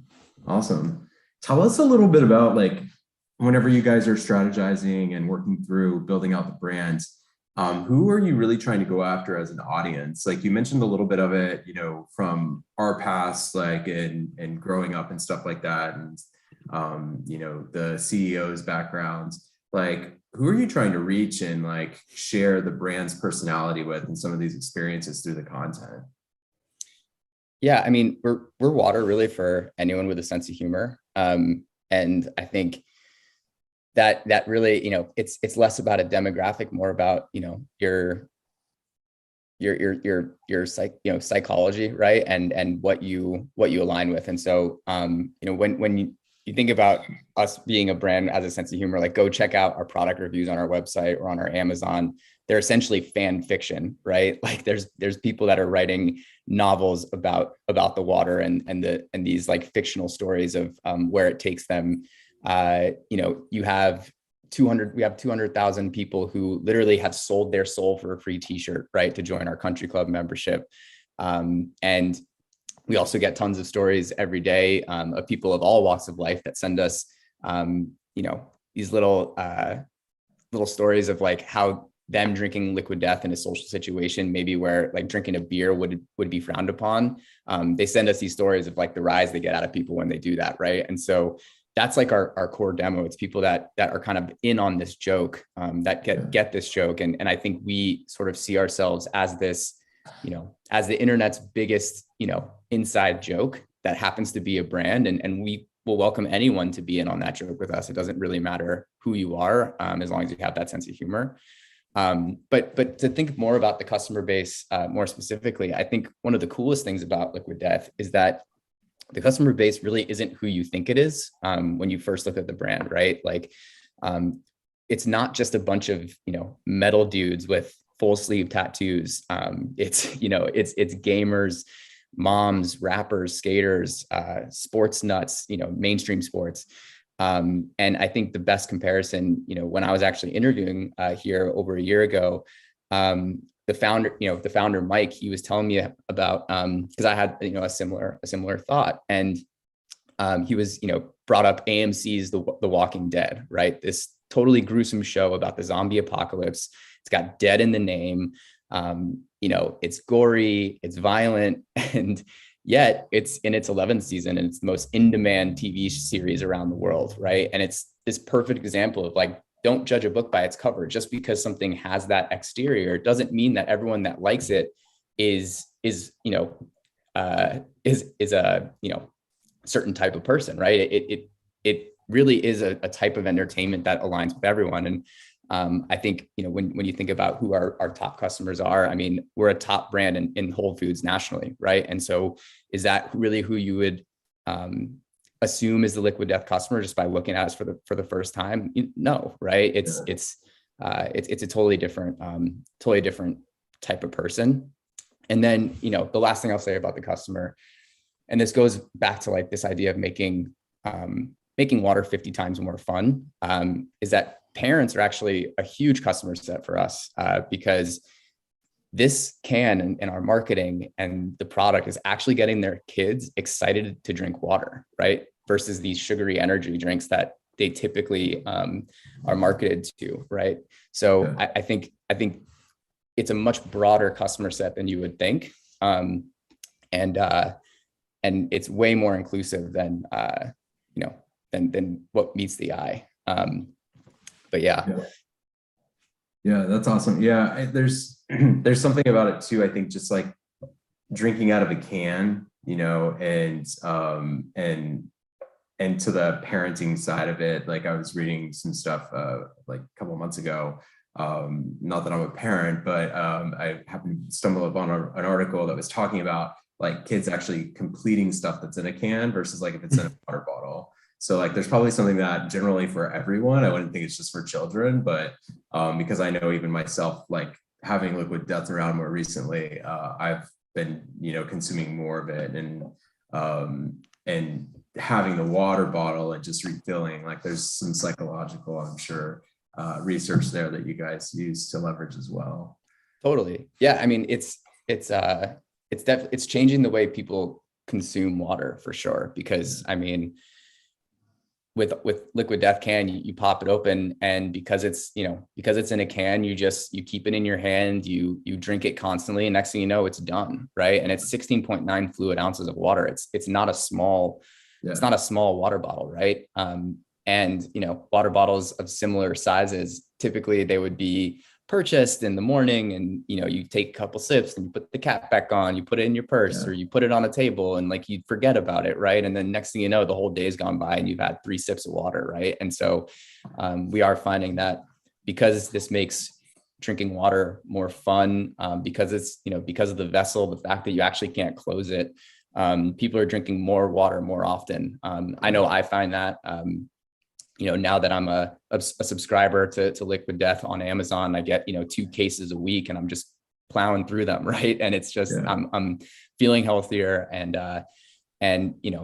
Awesome. Tell us a little bit about whenever you guys are strategizing and working through building out the brands, who are you really trying to go after as an audience? You mentioned a little bit of it, from our past, and growing up and stuff like that. And, the CEO's backgrounds, who are you trying to reach and share the brand's personality with and some of these experiences through the content? Yeah, I mean, we're water really for anyone with a sense of humor. And I think that really, it's less about a demographic, more about, your psychology, right? And what you align with. And so, when you think about us being a brand as a sense of humor, go check out our product reviews on our website or on our Amazon. They're essentially fan fiction, right? There's people that are writing novels about the water and these fictional stories of where it takes them. We have 200,000 people who literally have sold their soul for a free t-shirt, right, to join our country club membership. And we also get tons of stories every day of people of all walks of life that send us, these little stories of how them drinking Liquid Death in a social situation, maybe where drinking a beer would be frowned upon. They send us these stories of the rise they get out of people when they do that, right? And so that's our core demo. It's people that are kind of in on this joke, that get this joke. And I think we sort of see ourselves as this, as the internet's biggest, inside joke that happens to be a brand. And we will welcome anyone to be in on that joke with us. It doesn't really matter who you are, as long as you have that sense of humor. But to think more about the customer base more specifically, I think one of the coolest things about Liquid Death is that the customer base really isn't who you think it is when you first look at the brand, right? Like, it's not just a bunch of, metal dudes with full sleeve tattoos. It's gamers, moms, rappers, skaters, sports nuts, mainstream sports. And I think the best comparison, when I was actually interviewing here over a year ago, the founder, Mike, he was telling me about, because I had, a similar thought. And he was, brought up AMC's The Walking Dead, right? This totally gruesome show about the zombie apocalypse. It's got dead in the name. It's gory, it's violent, and yet it's in its 11th season, and it's the most in-demand TV series around the world, right? And it's this perfect example of like, don't judge a book by its cover. Just because something has that exterior doesn't mean that everyone that likes it is a certain type of person, right? It really is a type of entertainment that aligns with everyone. And I think, when you think about who our top customers are, I mean, we're a top brand in Whole Foods nationally, right? And so is that really who you would assume is the Liquid Death customer just by looking at us for the first time? No, right? It's a totally different type of person. And then, the last thing I'll say about the customer, and this goes back to like this idea of making water 50 times more fun, is that parents are actually a huge customer set for us, because this can, in our marketing and the product, is actually getting their kids excited to drink water, right? Versus these sugary energy drinks that they typically are marketed to, right? So yeah. I think it's a much broader customer set than you would think, and it's way more inclusive than than what meets the eye. But yeah, that's awesome. Yeah, there's something about it too. I think just like drinking out of a can, and to the parenting side of it. Like I was reading some stuff like a couple of months ago. Not that I'm a parent, but I happened to stumble upon an article that was talking about like kids actually completing stuff that's in a can versus like if it's in a water bottle. So like, there's probably something that generally for everyone. I wouldn't think it's just for children, but because I know even myself, like having Liquid Death around more recently, I've been, consuming more of it, and having the water bottle and just refilling, like there's some psychological, I'm sure, research there that you guys use to leverage as well. Totally. Yeah. I mean, it's changing the way people consume water for sure. Because I mean, with Liquid Death can, you pop it open, and because it's in a can, you keep it in your hand, you drink it constantly, and next thing you know, it's done, right? And it's 16.9 fluid ounces of water. It's not a small water bottle, right? And water bottles of similar sizes, typically they would be purchased in the morning, and you take a couple sips and you put the cap back on, you put it in your purse, or you put it on a table, and like you forget about it, right? And then next thing you know, the whole day's gone by and you've had 3 sips of water, right? And so we are finding that because this makes drinking water more fun, because it's because of the vessel, the fact that you actually can't close it, people are drinking more water more often. I know I find that now that I'm a subscriber to Liquid Death on Amazon, I get 2 cases a week, and I'm just plowing through them, right? And it's just I'm feeling healthier and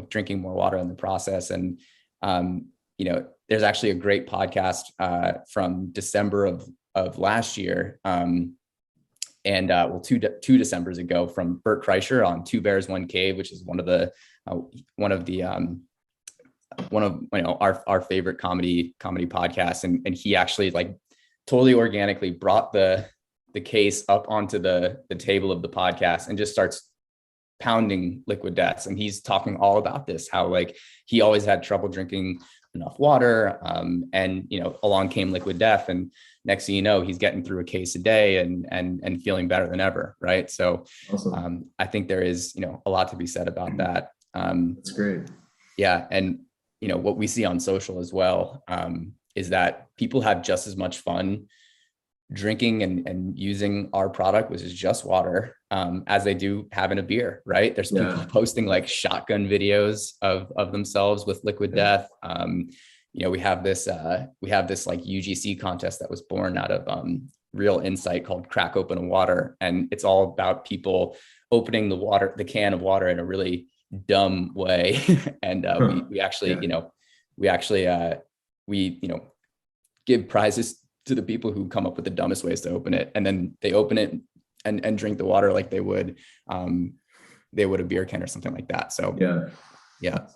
drinking more water in the process. And there's actually a great podcast from December of last year, and 2 Decembers ago, from Bert Kreischer on Two Bears One Cave, which is one of our favorite comedy podcasts, and he actually like totally organically brought the case up onto the table of the podcast and just starts pounding Liquid Deaths, and he's talking all about this, how like he always had trouble drinking enough water, and along came Liquid Death, and next thing you know, he's getting through a case a day and feeling better than ever, right? So awesome. I think there is a lot to be said about that. That's great. Yeah, and what we see on social as well, is that people have just as much fun drinking and using our product, which is just water, as they do having a beer, right? There's people posting like shotgun videos of themselves with liquid death. We have this like UGC contest that was born out of real insight called Crack Open a Water. And it's all about people opening the can of water in a really dumb way. And we actually give prizes to the people who come up with the dumbest ways to open it. And then they open it and drink the water like they would a beer can or something like that. So yeah.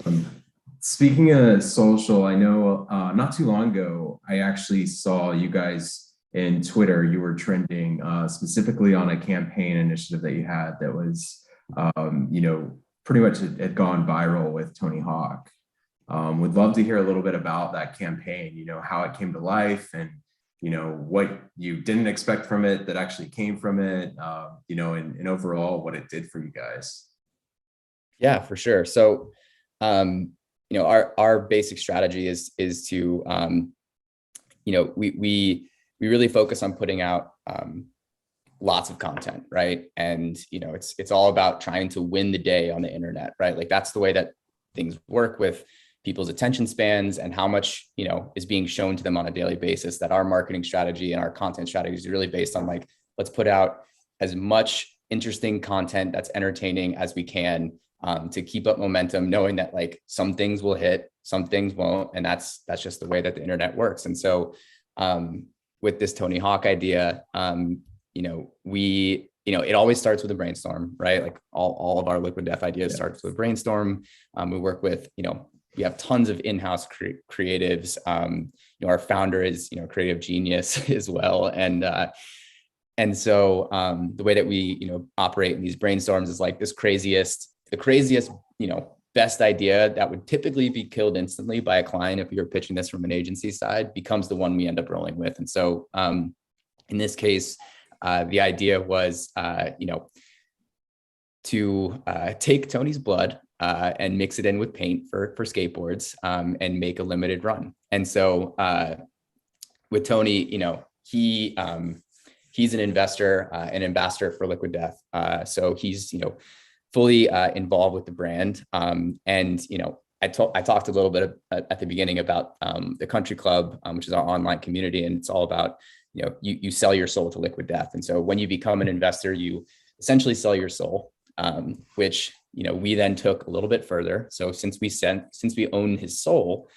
Speaking of social, I know not too long ago, I actually saw you guys in Twitter, you were trending specifically on a campaign initiative that you had that was, pretty much had gone viral with Tony Hawk. Would love to hear a little bit about that campaign, how it came to life and, what you didn't expect from it that actually came from it, and overall what it did for you guys. Yeah, for sure. So, our basic strategy is to, we really focus on putting out lots of content, right? And it's all about trying to win the day on the internet, right? Like that's the way that things work with people's attention spans and how much is being shown to them on a daily basis. That our marketing strategy and our content strategy is really based on like, let's put out as much interesting content that's entertaining as we can, to keep up momentum, knowing that like some things will hit, some things won't, and that's just the way that the internet works. And so with this Tony Hawk idea, it always starts with a brainstorm, right? Like all of our liquid death ideas starts with a brainstorm. We work with, we have tons of in-house creatives. Our founder is, creative genius as well. And so the way that we, operate in these brainstorms is like the craziest, best idea that would typically be killed instantly by a client if you're pitching this from an agency side becomes the one we end up rolling with. And so in this case, the idea was, to take Tony's blood and mix it in with paint for skateboards and make a limited run. And so with Tony, he's an investor, an ambassador for Liquid Death. So he's, fully involved with the brand. And, I talked a little bit at the beginning about the Country Club, which is our online community. And it's all about, you sell your soul to Liquid Death. And so when you become an investor, you essentially sell your soul, which, we then took a little bit further. So since we own his soul,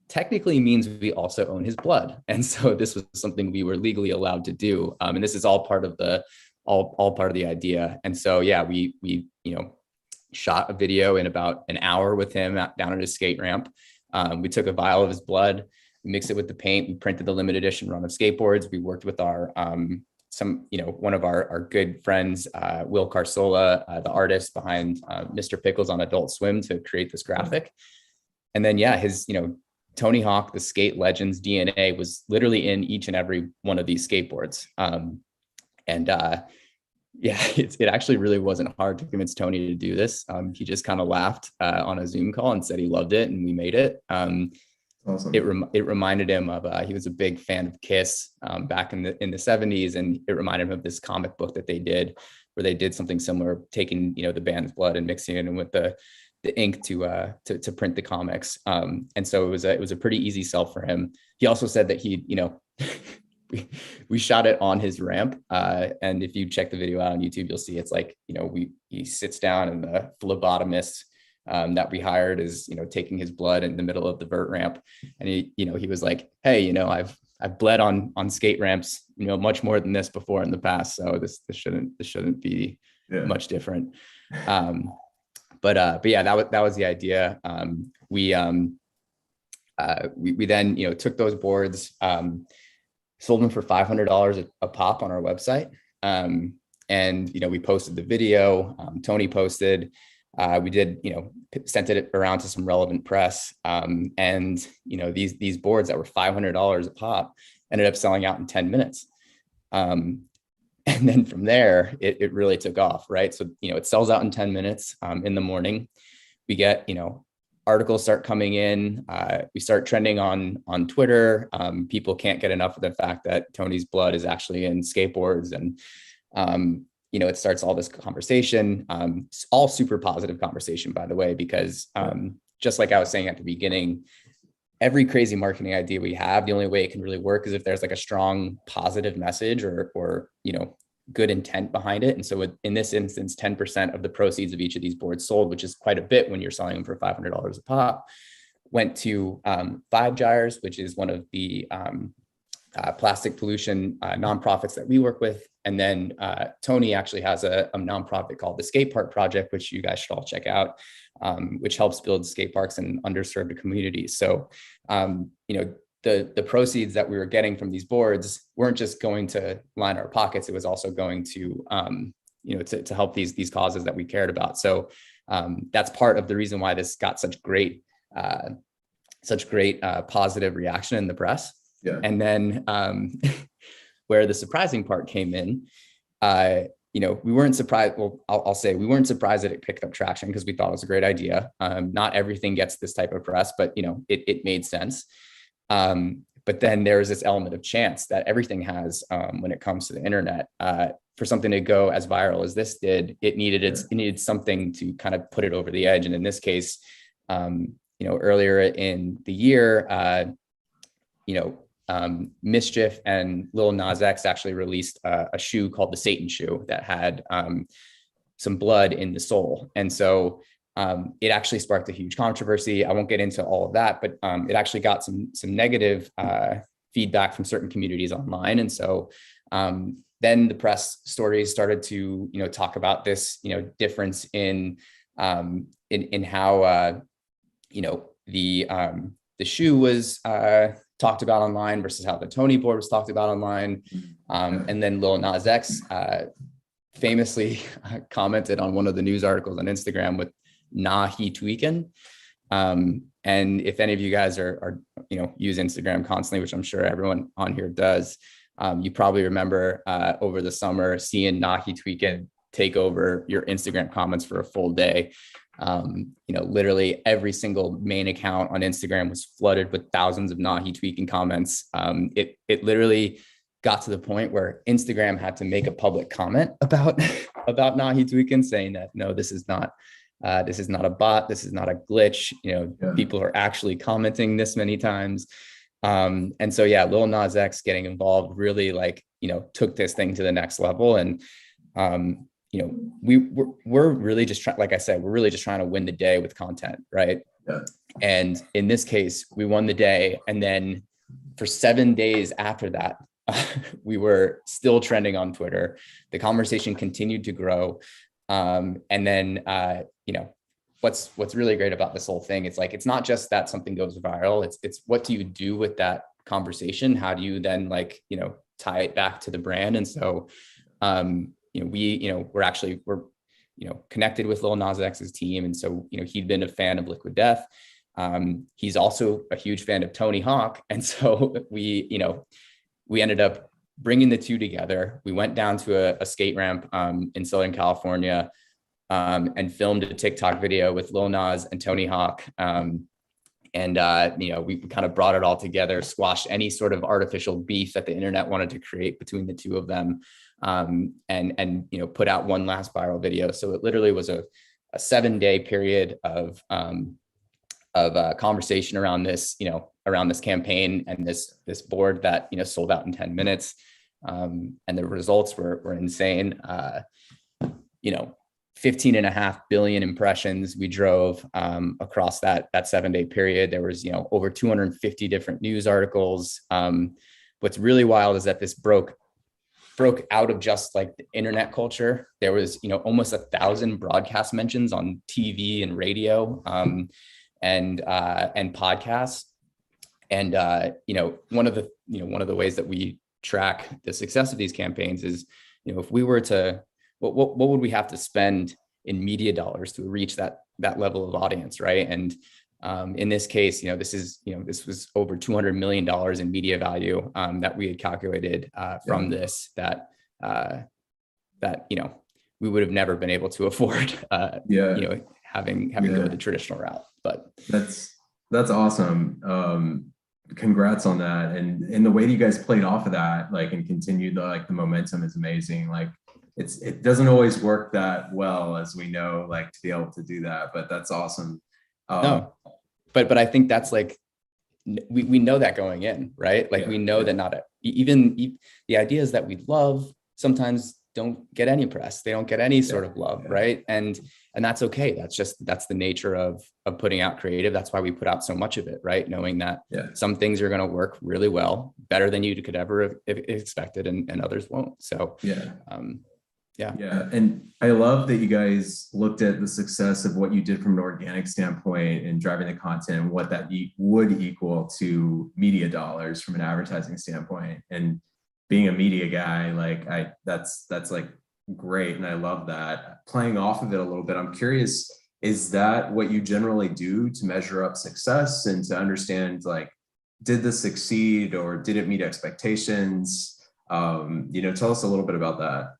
technically means we also own his blood. And so this was something we were legally allowed to do. And this is all part of all part of the idea. And so, yeah, we shot a video in about an hour with him down at his skate ramp. We took a vial of his blood, we mixed it with the paint, we printed the limited edition run of skateboards. We worked with our, one of our good friends, Will Carsola, the artist behind Mr. Pickles on Adult Swim, to create this graphic. And then, yeah, his, Tony Hawk, the skate legend's DNA was literally in each and every one of these skateboards. It actually really wasn't hard to convince Tony to do this. He just kind of laughed on a Zoom call and said he loved it, and we made it. Awesome. It reminded him of he was a big fan of Kiss back in the 70s, and it reminded him of this comic book that they did, where they did something similar, taking the band's blood and mixing it in with the ink to print the comics. And so it was a pretty easy sell for him. He also said that he we shot it on his ramp, and if you check the video out on YouTube, you'll see it's like he sits down, and the phlebotomist that we hired is taking his blood in the middle of the vert ramp, and he was like, hey, I've bled on skate ramps much more than this before in the past, so this shouldn't be much different. But yeah, that was the idea. We then took those boards, sold them for $500 a pop on our website. And, we posted the video, Tony posted, we did, sent it around to some relevant press. And, these boards that were $500 a pop ended up selling out in 10 minutes. And then from there, it really took off, right? So, it sells out in 10 minutes in the morning. We get, articles start coming in. We start trending on Twitter. People can't get enough of the fact that Tony's blood is actually in skateboards, and it starts all this conversation. It's all super positive conversation, by the way, because just like I was saying at the beginning, every crazy marketing idea we have, the only way it can really work is if there's like a strong positive message or good intent behind it. And so in this instance, 10% of the proceeds of each of these boards sold, which is quite a bit when you're selling them for $500 a pop, went to Five Gyres, which is one of the plastic pollution nonprofits that we work with. And then Tony actually has a nonprofit called the Skate Park Project, which you guys should all check out, which helps build skate parks in underserved communities. So, the proceeds that we were getting from these boards weren't just going to line our pockets. It was also going to, to help these causes that we cared about. So that's part of the reason why this got such great positive reaction in the press. Yeah. And then where the surprising part came in, we weren't surprised. Well, I'll say we weren't surprised that it picked up traction because we thought it was a great idea. Not everything gets this type of press, but it made sense. But then there's this element of chance that everything has when it comes to the internet. For something to go as viral as this did, it needed something to kind of put it over the edge. And in this case, earlier in the year, Mischief and Lil Nas X actually released a shoe called the Satan shoe that had some blood in the sole. And so it actually sparked a huge controversy. I won't get into all of that, but it actually got some negative feedback from certain communities online. And so then the press stories started to, talk about this, difference in how, the shoe was talked about online versus how the Tony board was talked about online. And then Lil Nas X famously commented on one of the news articles on Instagram with "Nah, he tweaking." And if any of you guys are use Instagram constantly, which I'm sure everyone on here does, you probably remember over the summer seeing "Nah, he tweaking" take over your Instagram comments for a full day. Literally every single main account on Instagram was flooded with thousands of "Nah, he tweaking" comments. It literally got to the point where Instagram had to make a public comment about "Nah, he tweaking," saying that no, this is not a bot, this is not a glitch. People are actually commenting this many times. And so Lil Nas X getting involved really took this thing to the next level. And we're really just trying, like I said, we're really just trying to win the day with content, right? Yeah. And in this case, we won the day. And then for 7 days after that, we were still trending on Twitter. The conversation continued to grow. And then, what's really great about this whole thing, it's not just that something goes viral. It's what do you do with that conversation? How do you then tie it back to the brand? And so, we're connected with Lil Nas X's team. And so, he'd been a fan of Liquid Death. He's also a huge fan of Tony Hawk. And so we ended up bringing the two together. We went down to a skate ramp in Southern California and filmed a TikTok video with Lil Nas and Tony Hawk. We kind of brought it all together, squashed any sort of artificial beef that the internet wanted to create between the two of them, and put out one last viral video. So it literally was a 7-day period of conversation around this, around this campaign and this board that sold out in 10 minutes. And the results were insane. 15.5 billion impressions we drove across that 7-day period. There was over 250 different news articles. What's really wild is that this broke out of just the internet culture. There was almost 1,000 broadcast mentions on TV and radio and podcasts. And one of the ways that we track the success of these campaigns is if we were to what would we have to spend in media dollars to reach that level of audience, right? And in this case, this was over $200 million in media value that we had calculated from this that we would have never been able to afford. having go the traditional route. But that's awesome. Congrats on that. And the way that you guys played off of that, like, and continued the momentum is amazing. Like, it doesn't always work that well, as we know, like, to be able to do that, but that's awesome. No, but I think that's like, we know that going in, right? Like, we know that not even the ideas that we love sometimes don't get any press. They don't get any sort of love, right? And that's okay. That's the nature of putting out creative. That's why we put out so much of it, right? Knowing that some things are going to work really well, better than you could ever have expected, and others won't. So yeah. And I love that you guys looked at the success of what you did from an organic standpoint and driving the content and what that would equal to media dollars from an advertising standpoint. And being a media guy, like, that's like great. And I love that. Playing off of it a little bit, I'm curious, is that what you generally do to measure up success and to understand, like, did this succeed or did it meet expectations? Tell us a little bit about that.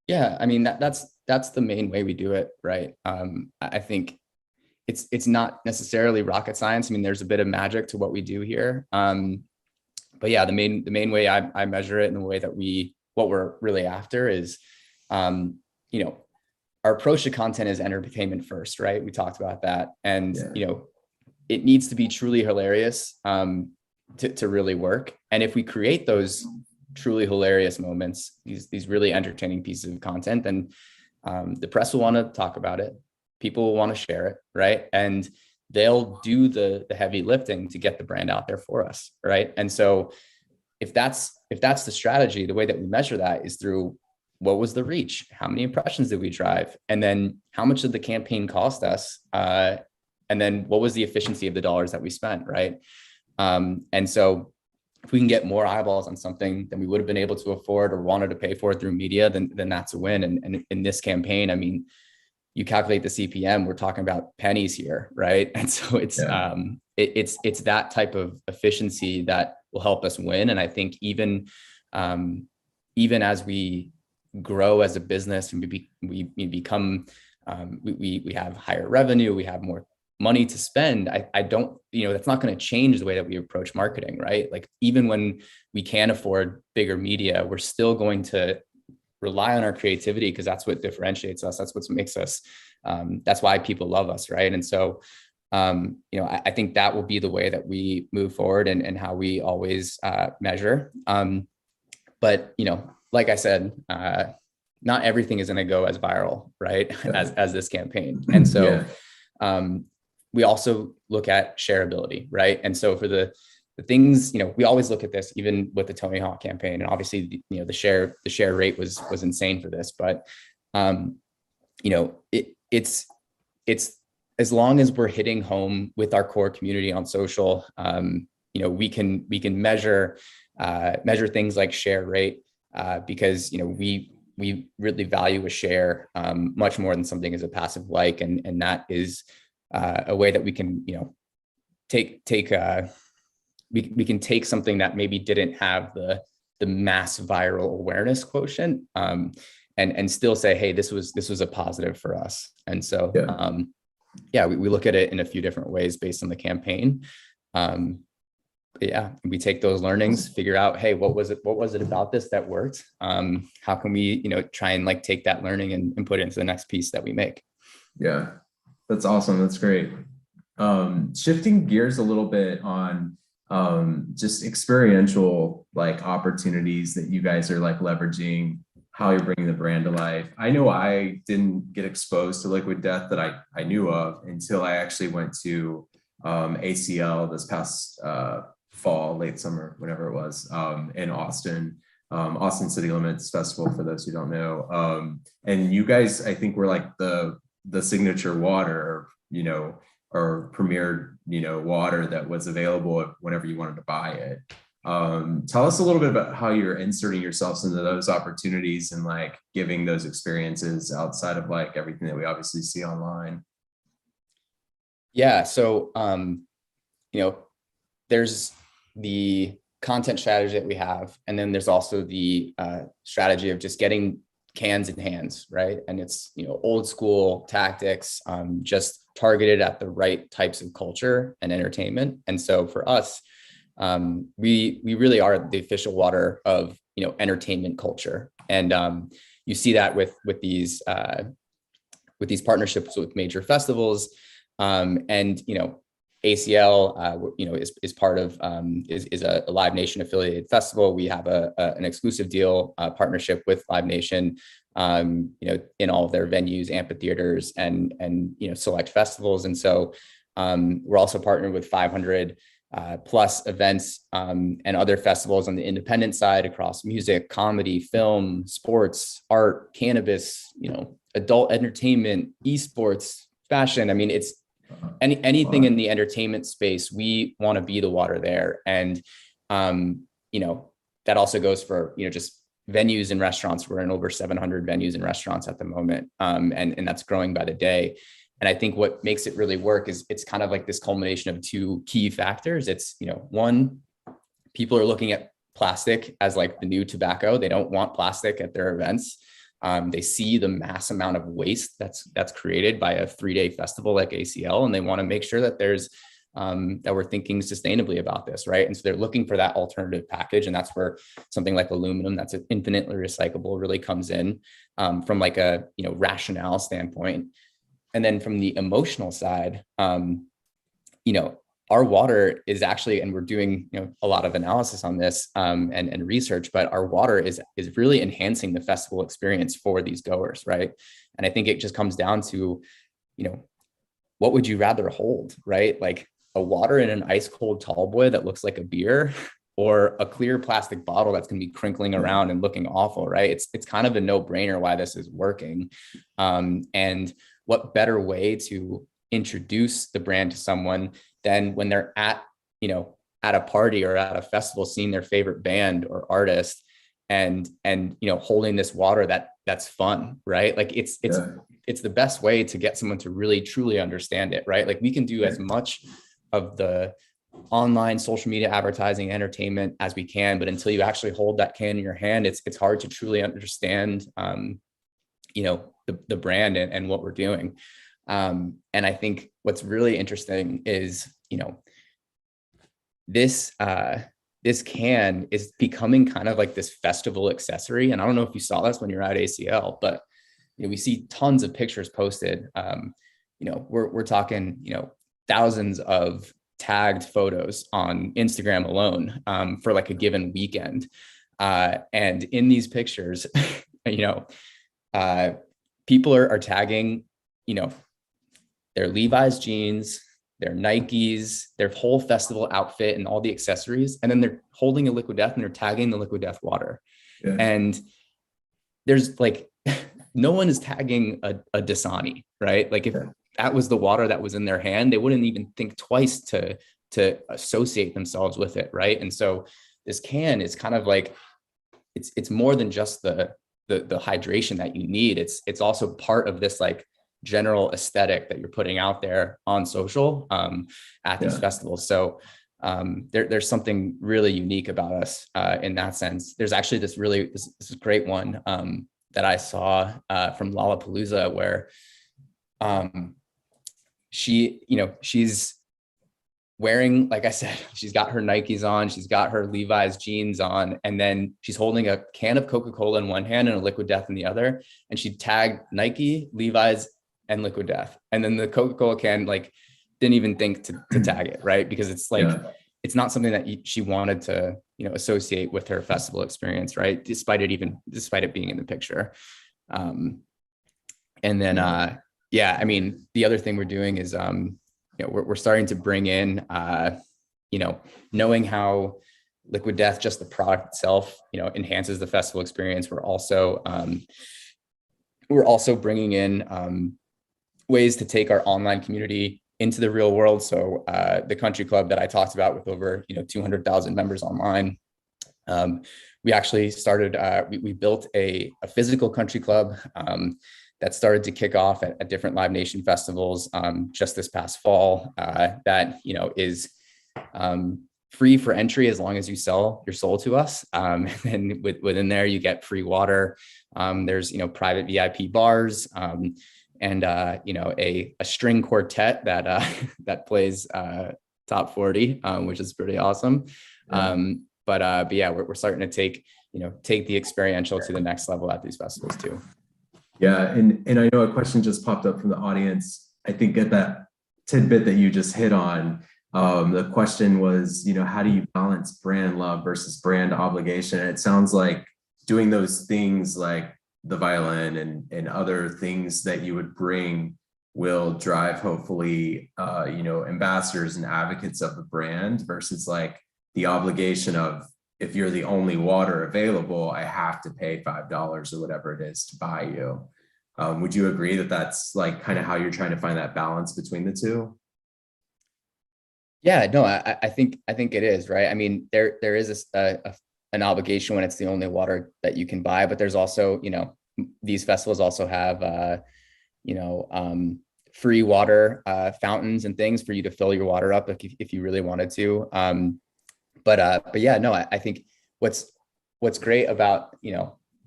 Yeah, I mean, that's the main way we do it, right? I think it's not necessarily rocket science. I mean, there's a bit of magic to what we do here. But yeah, the main way I measure it, and the way that what we're really after is, our approach to content is entertainment first, right? We talked about that, and it needs to be truly hilarious to really work. And if we create those truly hilarious moments, these really entertaining pieces of content, then the press will want to talk about it. People will want to share it, right? And they'll do the heavy lifting to get the brand out there for us, right? And so if that's the strategy, the way that we measure that is through, what was the reach? How many impressions did we drive? And then how much did the campaign cost us? And then what was the efficiency of the dollars that we spent, right? And so if we can get more eyeballs on something than we would have been able to afford or wanted to pay for through media, then that's a win. And in this campaign, I mean, you calculate the CPM, we're talking about pennies here, right? And so it's that type of efficiency that will help us win. And I think even as we grow as a business and we become we have higher revenue, we have more money to spend, I don't, that's not going to change the way that we approach marketing, right? Like, even when we can afford bigger media, we're still going to rely on our creativity, because that's what differentiates us. That's what makes us, that's why people love us, right? And so, I think that will be the way that we move forward, and how we always measure. But, like I said, not everything is going to go as viral, right? as this campaign. And so, we also look at shareability, right? And so for the things, we always look at this, even with the Tony Hawk campaign, and obviously, the share rate was insane for this, but it's as long as we're hitting home with our core community on social, we can measure things like share rate, because we really value a share much more than something as a passive like, and that is a way that we can we can take something that maybe didn't have the mass viral awareness quotient, and still say, hey, this was a positive for us. And so we look at it in a few different ways based on the campaign. We take those learnings, figure out, hey, what was it about this that worked? How can we try and take that learning and put it into the next piece that we make? Yeah, that's awesome. That's great. Shifting gears a little bit on just experiential opportunities that you guys are leveraging, how you're bringing the brand to life. I know I didn't get exposed to Liquid Death that I knew of until I actually went to ACL this past fall, late summer, whenever it was, in Austin. Austin City Limits Festival, for those who don't know. And you guys, I think, were the signature water, or premier, water that was available whenever you wanted to buy it. Tell us a little bit about how you're inserting yourselves into those opportunities and giving those experiences outside of everything that we obviously see online. Yeah. So, there's the content strategy that we have, and then there's also the strategy of just getting cans in hands, right? And it's, old school tactics, just targeted at the right types of culture and entertainment. And so for us, we really are the official water of, entertainment culture. And you see that with these partnerships with major festivals, and ACL, is part of is a Live Nation affiliated festival. We have an exclusive deal partnership with Live Nation, in all of their venues, amphitheaters, and select festivals. And so we're also partnered with 500 plus events and other festivals on the independent side across music, comedy, film, sports, art, cannabis, adult entertainment, esports, fashion. I mean, it's anything in the entertainment space. We want to be the water there. And, that also goes for, just venues and restaurants. We're in over 700 venues and restaurants at the moment. And that's growing by the day. And I think what makes it really work is it's kind of like this culmination of two key factors. It's, one, people are looking at plastic as like the new tobacco. They don't want plastic at their events. They see the mass amount of waste that's created by a 3-day festival like ACL, and they want to make sure that that we're thinking sustainably about this, right? And so they're looking for that alternative package, and that's where something like aluminum that's infinitely recyclable really comes in, from like a rationale standpoint. And then from the emotional side, our water is actually, and we're doing a lot of analysis on this and research, but our water is really enhancing the festival experience for these goers, right? And I think it just comes down to, what would you rather hold, right? Like a water in an ice cold tall boy that looks like a beer, or a clear plastic bottle that's going to be crinkling around and looking awful, right? It's kind of a no-brainer why this is working. And what better way to introduce the brand to someone than when they're at a party or at a festival, seeing their favorite band or artist, and holding this water that's fun, right? Like it's the best way to get someone to really truly understand it, right? Like we can do as much of the online social media advertising entertainment as we can, but until you actually hold that can in your hand, it's hard to truly understand the brand and what we're doing. And I think what's really interesting is this can is becoming kind of like this festival accessory. And I don't know if you saw this when you're at ACL, but we see tons of pictures posted. We're talking thousands of tagged photos on Instagram alone for like a given weekend. And in these pictures, people are tagging, their Levi's jeans, their Nikes, their whole festival outfit and all the accessories. And then they're holding a Liquid Death and they're tagging the Liquid Death water. Yeah. And there's like, no one is tagging a Dasani, right? Like if that was the water that was in their hand, they wouldn't even think twice to associate themselves with it, right? And so this can is kind of like, it's more than just the hydration that you need. It's also part of this like general aesthetic that you're putting out there on social at these festivals. So there's something really unique about us in that sense. There's actually this great one that I saw from Lollapalooza where she's wearing, like I said, she's got her Nikes on, she's got her Levi's jeans on, and then she's holding a can of Coca-Cola in one hand and a Liquid Death in the other. And she tagged Nike, Levi's, and Liquid Death. And then the Coca-Cola can didn't even think to tag it, right? Because it's like, it's not something that she wanted to, associate with her festival experience, right? Despite it being in the picture. And then, I mean, the other thing we're doing is, we're starting to bring in, knowing how Liquid Death, just the product itself, enhances the festival experience. We're also bringing in ways to take our online community into the real world. So the country club that I talked about with over 200,000 members online, we actually started, we built a physical country club that started to kick off at different Live Nation festivals just this past fall. That is free for entry as long as you sell your soul to us. And then within there, you get free water. There's, private VIP bars, and a string quartet that that plays top 40, which is pretty awesome. Yeah. But yeah, we're starting to take the experiential to the next level at these festivals too. Yeah, and I know a question just popped up from the audience. I think at that tidbit that you just hit on, the question was, how do you balance brand love versus brand obligation? And it sounds like doing those things like the violin and other things that you would bring will drive hopefully ambassadors and advocates of the brand versus like the obligation of, if you're the only water available, I have to pay $5 or whatever it is to buy you. Would you agree that that's like kind of how you're trying to find that balance between the two? Yeah, no, I think it is, right. I mean, there is an obligation when it's the only water that you can buy, but there's also, these festivals also have, free water fountains and things for you to fill your water up if you really wanted to. But yeah, no, I think what's great about,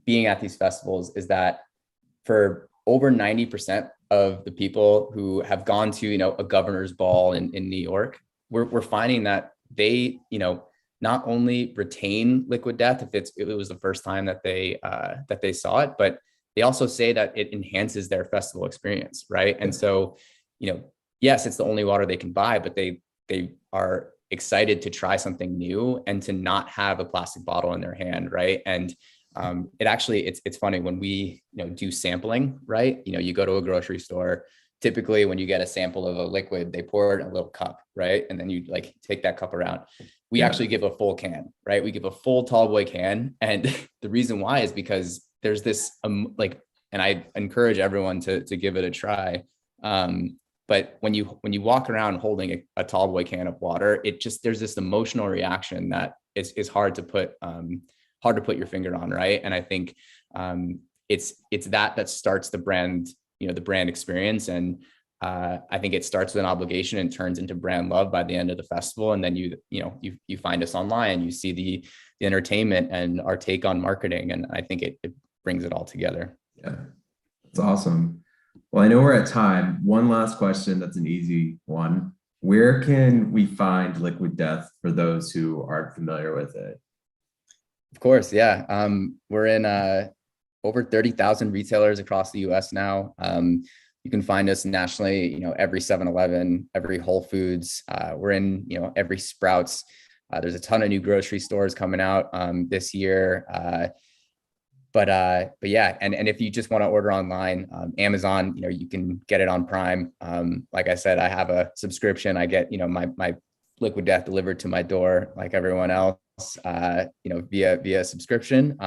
being at these festivals is that for over 90% of the people who have gone to, a governor's ball in New York, we're finding that they, not only retain liquid death if it was the first time that they saw it, but they also say that it enhances their festival experience, right? And so, yes, it's the only water they can buy, but they are excited to try something new and to not have a plastic bottle in their hand, right? And it's funny when we do sampling, right? You go to a grocery store. Typically, when you get a sample of a liquid, they pour it in a little cup, right? And then you like take that cup around. We actually give a full can, right? We give a full tall boy can, and the reason why is because there's this and I encourage everyone to give it a try. But when you walk around holding a tall boy can of water, there's this emotional reaction that is hard to put your finger on, right? And I think it's that starts the brand, the brand experience. And I think it starts with an obligation and turns into brand love by the end of the festival. And then you find us online, you see the entertainment and our take on marketing. And I think it brings it all together. Yeah, that's awesome. Well, I know we're at time. One last question. That's an easy one. Where can we find Liquid Death for those who aren't familiar with it? Of course. Yeah. We're in over 30,000 retailers across the US now. You can find us nationally, every 7-Eleven, every Whole Foods. We're in, every Sprouts. There's a ton of new grocery stores coming out this year. But yeah, and if you just want to order online, Amazon, you can get it on Prime. Like I said, I have a subscription. I get, my Liquid Death delivered to my door like everyone else, via subscription.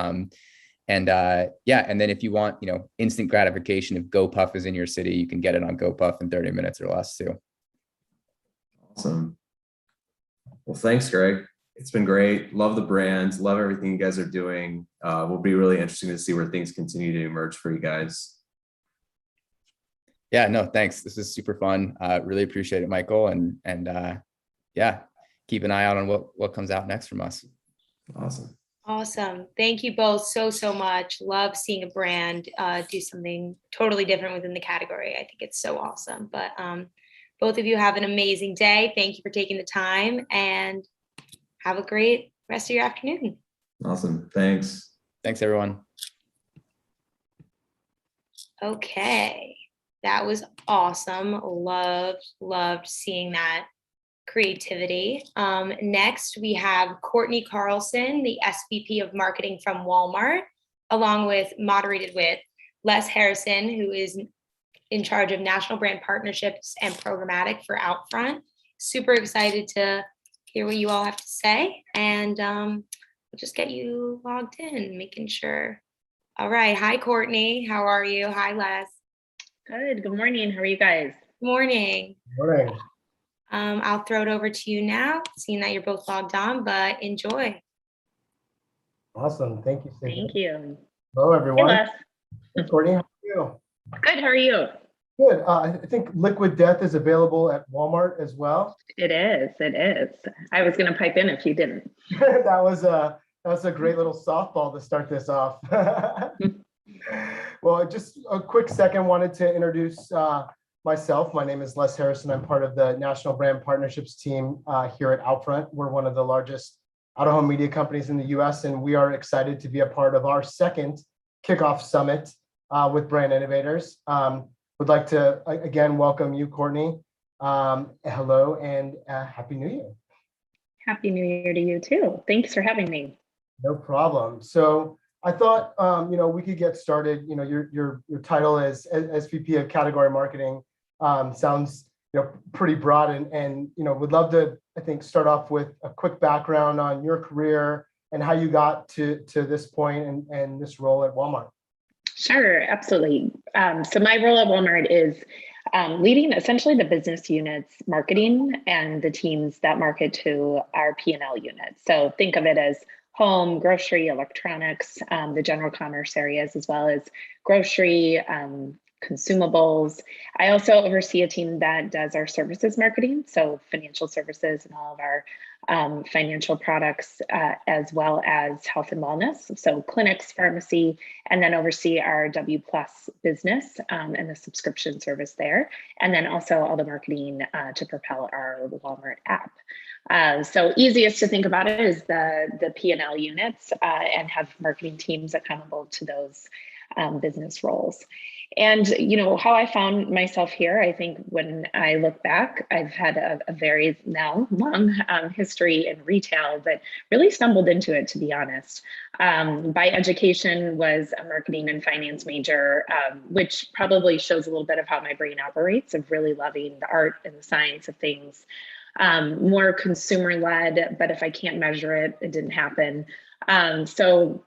Yeah, and then if you want, instant gratification, if GoPuff is in your city, you can get it on GoPuff in 30 minutes or less too. Awesome. Well, thanks, Greg. It's been great. Love the brand. Love everything you guys are doing. Will be really interesting to see where things continue to emerge for you guys. Yeah, no, thanks. This is super fun. Really appreciate it, Michael. And yeah, keep an eye out on what comes out next from us. Awesome. Awesome. Thank you both so much. Love seeing a brand do something totally different within the category. I think it's so awesome. But both of you have an amazing day. Thank you for taking the time and have a great rest of your afternoon. Awesome. Thanks. Thanks, everyone. Okay. That was awesome. Loved seeing that creativity. Next, we have Courtney Carlson, the SVP of Marketing from Walmart, along with moderated with Les Harrison, who is in charge of National Brand Partnerships and Programmatic for Outfront. Super excited to hear what you all have to say, and we'll just get you logged in, making sure. All right. Hi, Courtney. How are you? Hi, Les. Good. Good morning. How are you guys? Morning. Morning. I'll throw it over to you now, seeing that you're both logged on, but enjoy. Awesome. Thank you, Sydney. Thank you. Hello, everyone. Hey, Les. Hey, Courtney, how are you? Good. How are you? Good. I think Liquid Death is available at Walmart as well. It is. It is. I was going to pipe in if you didn't. That was a great little softball to start this off. Well, just a quick second, wanted to introduce myself. My name is Les Harrison. I'm part of the National Brand Partnerships team here at Outfront. We're one of the largest out-of-home media companies in the US, and we are excited to be a part of our second kickoff summit with Brand Innovators. Would like to again welcome you, Courtney. Hello and Happy New Year. Happy New Year to you too. Thanks for having me. No problem. So I thought we could get started. Your title as SVP of Category Marketing sounds pretty broad, and would love to, I think, start off with a quick background on your career and how you got to this point and this role at Walmart. Sure, absolutely. So my role at Walmart is leading essentially the business units marketing and the teams that market to our P&L units. So think of it as home, grocery, electronics, the general commerce areas, as well as grocery, consumables. I also oversee a team that does our services marketing, so financial services and all of our financial products, as well as health and wellness, so clinics, pharmacy, and then oversee our W Plus business and the subscription service there, and then also all the marketing to propel our Walmart app. So easiest to think about it is the P&L units and have marketing teams accountable to those business roles. And how I found myself here, I think when I look back, I've had a very now long history in retail, but really stumbled into it, to be honest. By education was a marketing and finance major, which probably shows a little bit of how my brain operates, of really loving the art and the science of things. More consumer led, but if I can't measure it, it didn't happen. So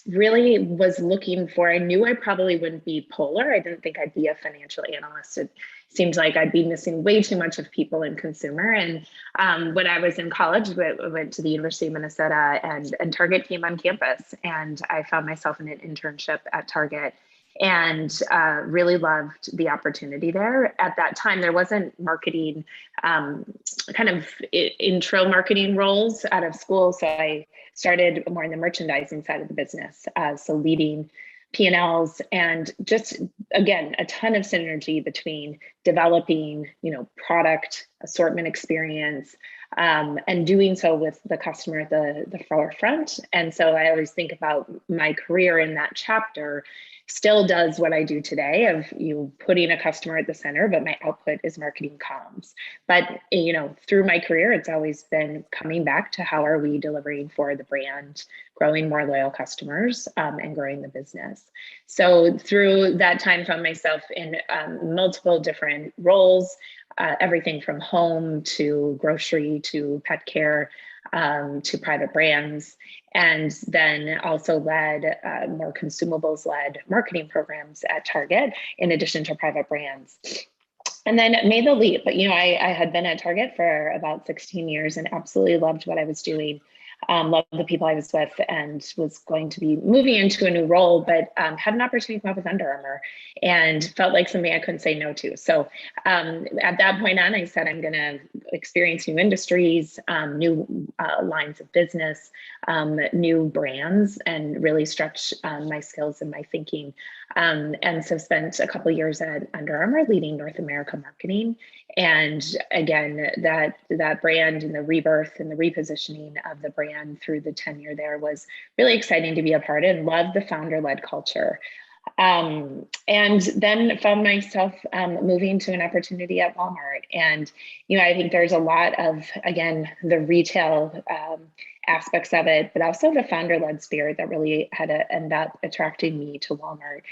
really was looking for, I knew I probably wouldn't be polar. I didn't think I'd be a financial analyst. It seemed like I'd be missing way too much of people in consumer. And when I was in college, I went to the University of Minnesota and Target came on campus. And I found myself in an internship at Target and really loved the opportunity there. At that time, there wasn't marketing, kind of intro marketing roles out of school. So I started more in the merchandising side of the business. So leading P&Ls and just, again, a ton of synergy between developing, product assortment experience, and doing so with the customer at the forefront. And so I always think about my career in that chapter still does what I do today of putting a customer at the center, but my output is marketing comms. But through my career, it's always been coming back to how are we delivering for the brand, growing more loyal customers, and growing the business. So through that time, found myself in multiple different roles, everything from home to grocery to pet care, to private brands, and then also led more consumables-led marketing programs at Target, in addition to private brands. And then made the leap. But I had been at Target for about 16 years and absolutely loved what I was doing. Loved the people I was with, and was going to be moving into a new role, but had an opportunity to come up with Under Armour and felt like something I couldn't say no to. So at that point on, I said, I'm going to experience new industries, new lines of business, new brands, and really stretch my skills and my thinking. And so spent a couple of years at Under Armour leading North America marketing. And again, that brand and the rebirth and the repositioning of the brand through the tenure there was really exciting to be a part of, and loved the founder-led culture. And then found myself moving to an opportunity at Walmart. And, I think there's a lot of, again, the retail aspects of it, but also the founder-led spirit that really had to end up attracting me to Walmart.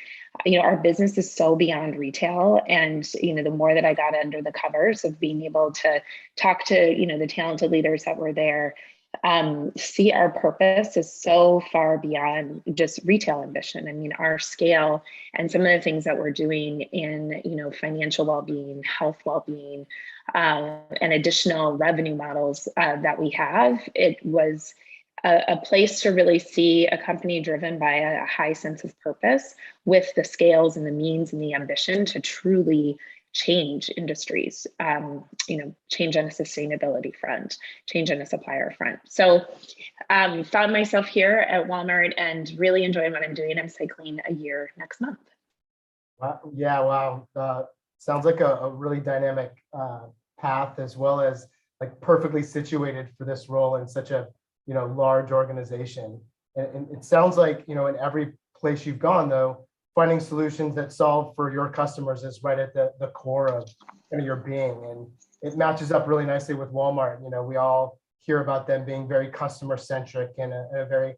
Our business is so beyond retail. And, the more that I got under the covers of being able to talk to, the talented leaders that were there, see our purpose is so far beyond just retail ambition. I mean, our scale and some of the things that we're doing in, financial well-being, health well-being, and additional revenue models that we have, it was a place to really see a company driven by a high sense of purpose, with the scales and the means and the ambition to truly change industries, change on a sustainability front, change on a supplier front. So found myself here at Walmart and really enjoying what I'm doing. I'm cycling a year next month. Wow. Yeah, wow. Sounds like a really dynamic path, as well as like perfectly situated for this role in such a large organization. And it sounds like in every place you've gone, though, finding solutions that solve for your customers is right at the core of your being. And it matches up really nicely with Walmart. We all hear about them being very customer centric and a very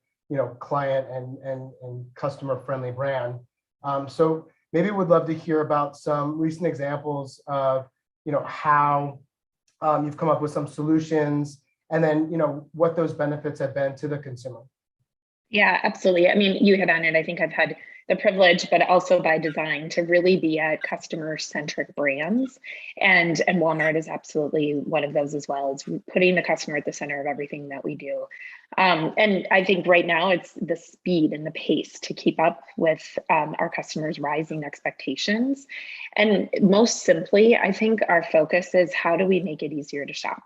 client and customer friendly brand. So maybe would love to hear about some recent examples of how you've come up with some solutions, and then what those benefits have been to the consumer. Yeah, absolutely. I mean, you hit on it. I think I've had the privilege, but also by design, to really be at customer-centric brands. And Walmart is absolutely one of those as well. It's putting the customer at the center of everything that we do. And I think right now it's the speed and the pace to keep up with our customers' rising expectations. And most simply, I think our focus is, how do we make it easier to shop?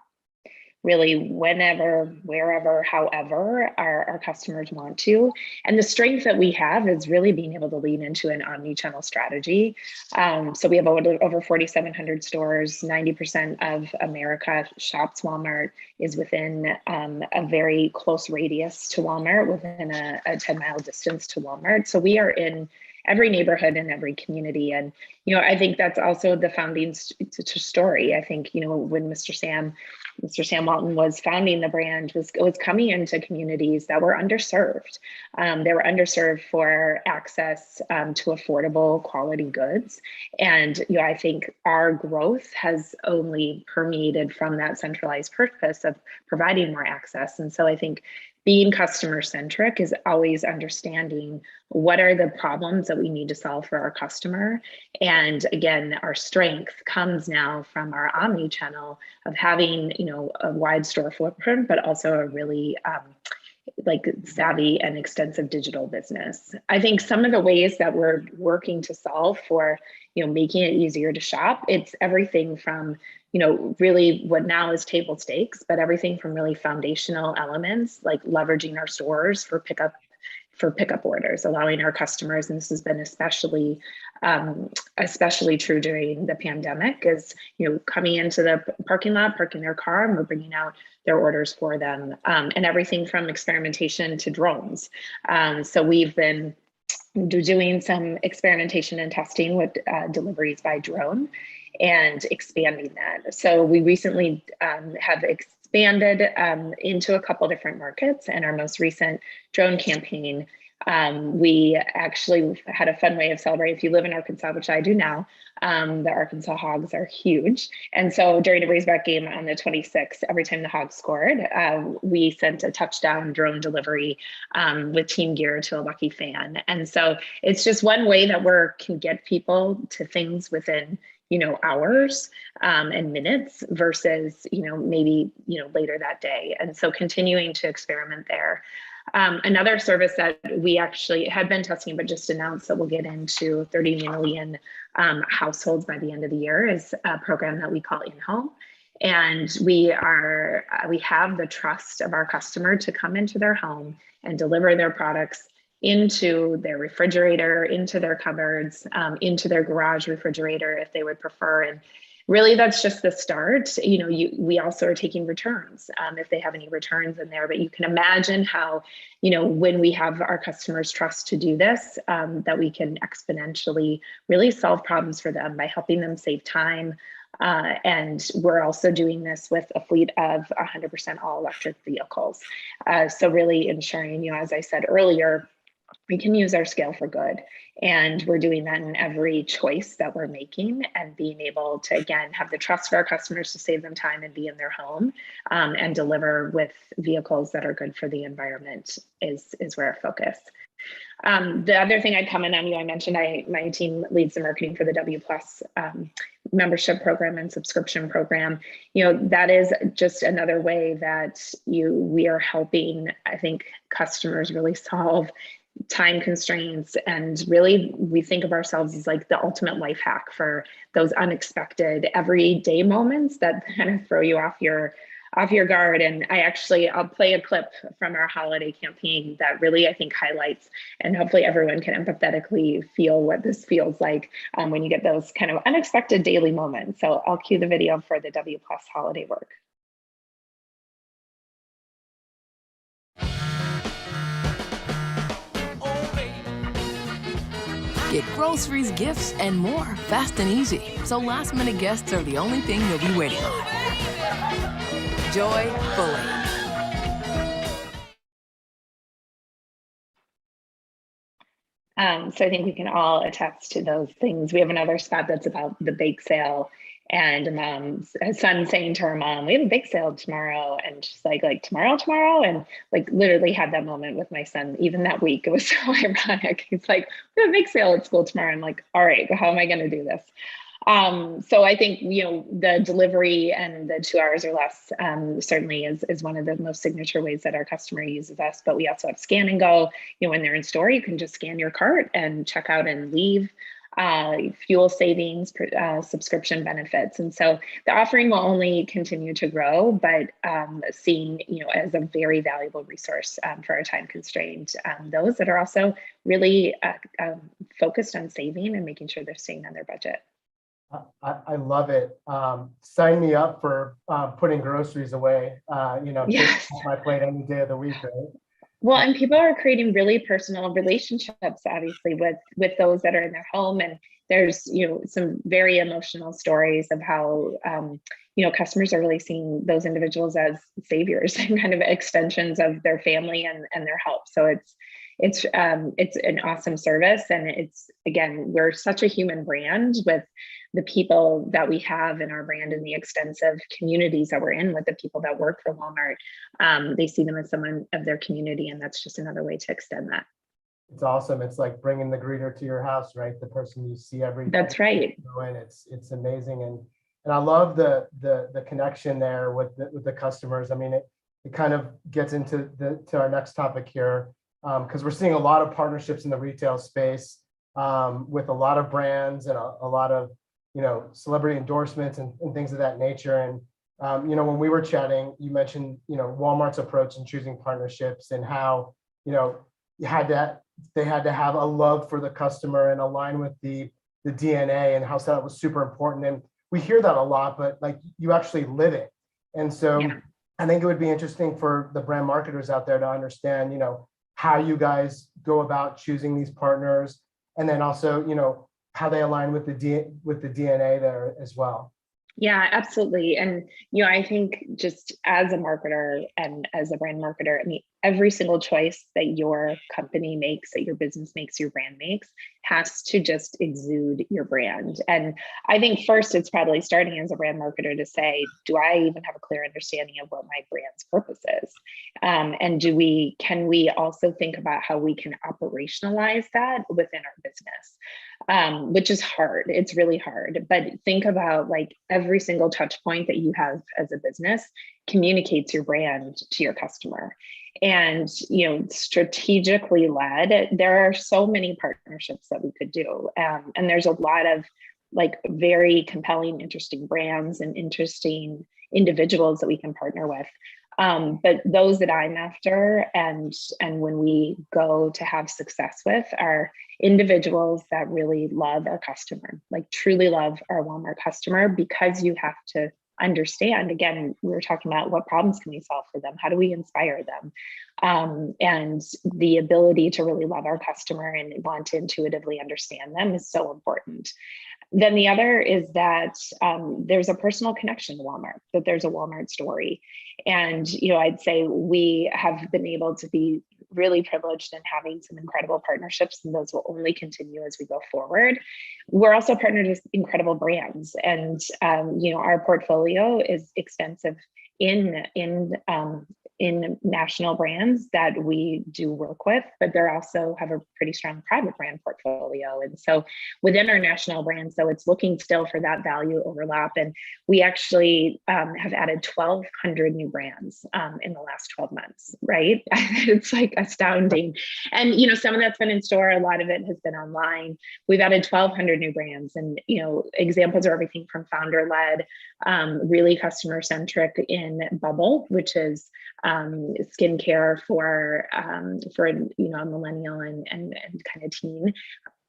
Really, whenever, wherever, however our customers want to. And the strength that we have is really being able to lean into an omni-channel strategy. So we have over 4,700 stores. 90% of America shops Walmart, is within a very close radius to Walmart, within a 10-mile distance to Walmart. So we are in every neighborhood and every community. And, I think that's also the founding story. I think, when Mr. Sam Walton was founding the brand, was coming into communities that were underserved. They were underserved for access to affordable quality goods. And, I think our growth has only permeated from that centralized purpose of providing more access. And so I think being customer centric is always understanding what are the problems that we need to solve for our customer. And again, our strength comes now from our omni-channel of having, a wide store footprint, but also a really savvy and extensive digital business. I think some of the ways that we're working to solve for, making it easier to shop, it's everything from, really what now is table stakes, but everything from really foundational elements, like leveraging our stores for pickup orders, allowing our customers, and this has been especially true during the pandemic, is coming into the parking lot, parking their car, and we're bringing out their orders for them, and everything from experimentation to drones. So we've been doing some experimentation and testing with deliveries by drone and expanding that. So we recently have expanded into a couple different markets, and our most recent drone campaign, we actually had a fun way of celebrating. If you live in Arkansas, which I do now, the Arkansas Hogs are huge. And so during a Razorback game on the 26th, every time the Hogs scored, we sent a touchdown drone delivery with team gear to a lucky fan. And so it's just one way that we can get people to things within hours and minutes versus, maybe, later that day. And so continuing to experiment there. Another service that we actually had been testing, but just announced that we'll get into 30 million households by the end of the year, is a program that we call In-Home. And we have the trust of our customer to come into their home and deliver their products into their refrigerator, into their cupboards, into their garage refrigerator if they would prefer. And really, that's just the start. We also are taking returns if they have any returns in there. But you can imagine how, when we have our customers' trust to do this, that we can exponentially really solve problems for them by helping them save time. And we're also doing this with a fleet of 100% all electric vehicles. So really ensuring, as I said earlier, we can use our scale for good. And we're doing that in every choice that we're making, and being able to, again, have the trust for our customers to save them time and be in their home, and deliver with vehicles that are good for the environment is where our focus. The other thing I'd comment on, I mentioned my team leads the marketing for the W Plus membership program and subscription program, that is just another way that we are helping, I think, customers really solve time constraints. And really, we think of ourselves as like the ultimate life hack for those unexpected everyday moments that kind of throw you off your guard. And I'll play a clip from our holiday campaign that really, I think, highlights, and hopefully everyone can empathetically feel what this feels like when you get those kind of unexpected daily moments. So I'll cue the video for the W Plus holiday work. Get groceries, gifts, and more fast and easy. So last minute guests are the only thing you'll be waiting on. Joyfully. So I think we can all attest to those things. We have another spot that's about the bake sale, and a son saying to her mom, "We have a bake sale tomorrow," and she's like tomorrow, and like literally had that moment with my son even that week. It was so ironic. He's like, "We have a bake sale at school tomorrow." I'm like, "All right, how am I going to do this?" So I think, the delivery and the 2 hours or less certainly is one of the most signature ways that our customer uses us. But we also have scan and go. When they're in store, you can just scan your cart and check out and leave. Fuel savings, subscription benefits. And so the offering will only continue to grow, but seeing, as a very valuable resource for our time constrained, those that are also really focused on saving and making sure they're staying on their budget. I love it. Sign me up for putting groceries away, Yes. my plate any day of the week, right? Well, and people are creating really personal relationships, obviously, with those that are in their home. And there's, some very emotional stories of how, customers are really seeing those individuals as saviors and kind of extensions of their family and their help. So it's an awesome service. And again, we're such a human brand with the people that we have in our brand and the extensive communities that we're in with the people that work for Walmart. They see them as someone of their community, and that's just another way to extend that. It's awesome. It's like bringing the greeter to your house, right? The person you see every day. That's right. And it's amazing. And I love the connection there with the customers. I mean, it kind of gets into to our next topic here, because we're seeing a lot of partnerships in the retail space with a lot of brands and a lot of celebrity endorsements and things of that nature. And when we were chatting, you mentioned Walmart's approach in choosing partnerships and how they had to have a love for the customer and align with the DNA, and how that was super important. And we hear that a lot, but like you actually live it. And so yeah. I think it would be interesting for the brand marketers out there to understand how you guys go about choosing these partners, and then also how they align with the DNA there as well. Yeah, absolutely. And, I think just as a marketer and as a brand marketer, I mean, every single choice that your company makes, that your business makes, your brand makes, has to just exude your brand. And I think first, it's probably starting as a brand marketer to say, do I even have a clear understanding of what my brand's purpose is? And can we also think about how we can operationalize that within our business? Which is hard. It's really hard. But think about like every single touch point that you have as a business communicates your brand to your customer. And, strategically led, there are so many partnerships that we could do. And there's a lot of like very compelling, interesting brands and interesting individuals that we can partner with. But those that I'm after and when we go to have success with are individuals that really love our customer, like truly love our Walmart customer, because you have to understand, again, we were talking about what problems can we solve for them? How do we inspire them? And the ability to really love our customer and want to intuitively understand them is so important. Then the other is that there's a personal connection to Walmart, that there's a Walmart story. And, I'd say we have been able to be really privileged in having some incredible partnerships, and those will only continue as we go forward. We're also partnered with incredible brands, and, our portfolio is extensive in in national brands that we do work with, but they also have a pretty strong private brand portfolio. And so within our national brands, so it's looking still for that value overlap. And we actually have added 1,200 new brands in the last 12 months, right? It's like astounding. And, you know, some of that's been in store, a lot of it has been online. We've added 1,200 new brands, and, you know, examples are everything from founder-led, really customer-centric in Bubble, which is skincare for you know, a millennial and kind of teen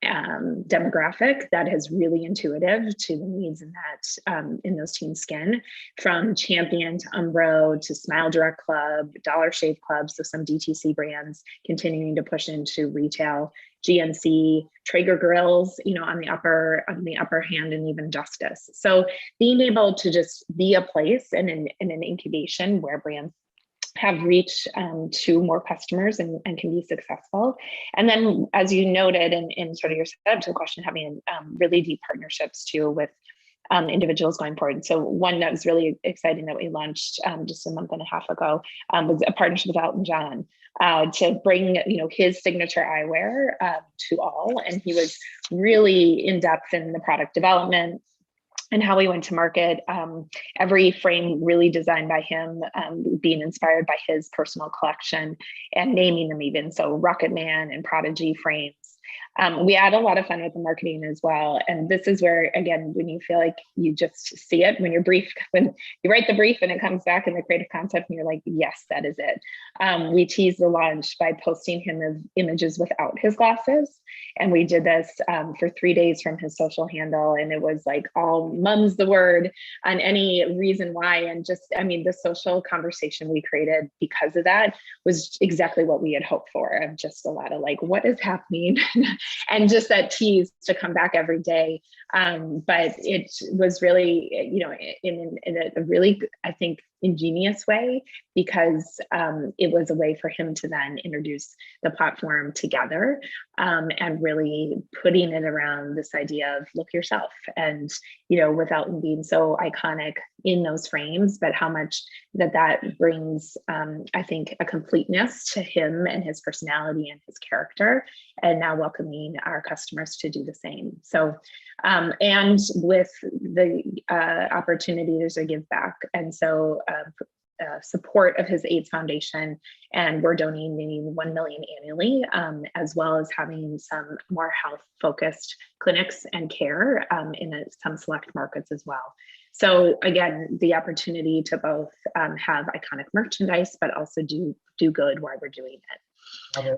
demographic that is really intuitive to the needs in that in those teen skin, from Champion to Umbro to Smile Direct Club, Dollar Shave Club, so some DTC brands continuing to push into retail, GNC, Traeger grills, you know, on the upper hand, and even Justice. So being able to just be a place and in an incubation where brands have reach to more customers and can be successful. And then, as you noted in sort of your setup to the question, having really deep partnerships too with individuals going forward. So one that was really exciting that we launched just a month and a half ago was a partnership with Elton John to bring, you know, his signature eyewear to all. And he was really in depth in the product development and how we went to market. Every frame really designed by him, being inspired by his personal collection and naming them even. So Rocket Man and Prodigy frames. We had a lot of fun with the marketing as well. And this is where, again, when you feel like you just see it, when you write the brief and it comes back in the creative concept and you're like, yes, that is it. We teased the launch by posting him of images without his glasses. And we did this for 3 days from his social handle. And it was like all mum's the word on any reason why. And just, I mean, the social conversation we created because of that was exactly what we had hoped for, of just a lot of like, what is happening? And just that tease to come back every day. But it was really, you know, in a really, I think, ingenious way, because it was a way for him to then introduce the platform together and really putting it around this idea of look yourself. And, you know, without being so iconic in those frames, but how much that brings, I think, a completeness to him and his personality and his character, and now welcoming our customers to do the same. So, and with the opportunity, there's a give back. And so support of his AIDS Foundation, and we're donating 1 million annually, as well as having some more health focused clinics and care in some select markets as well. So again, the opportunity to both have iconic merchandise, but also do good while we're doing it.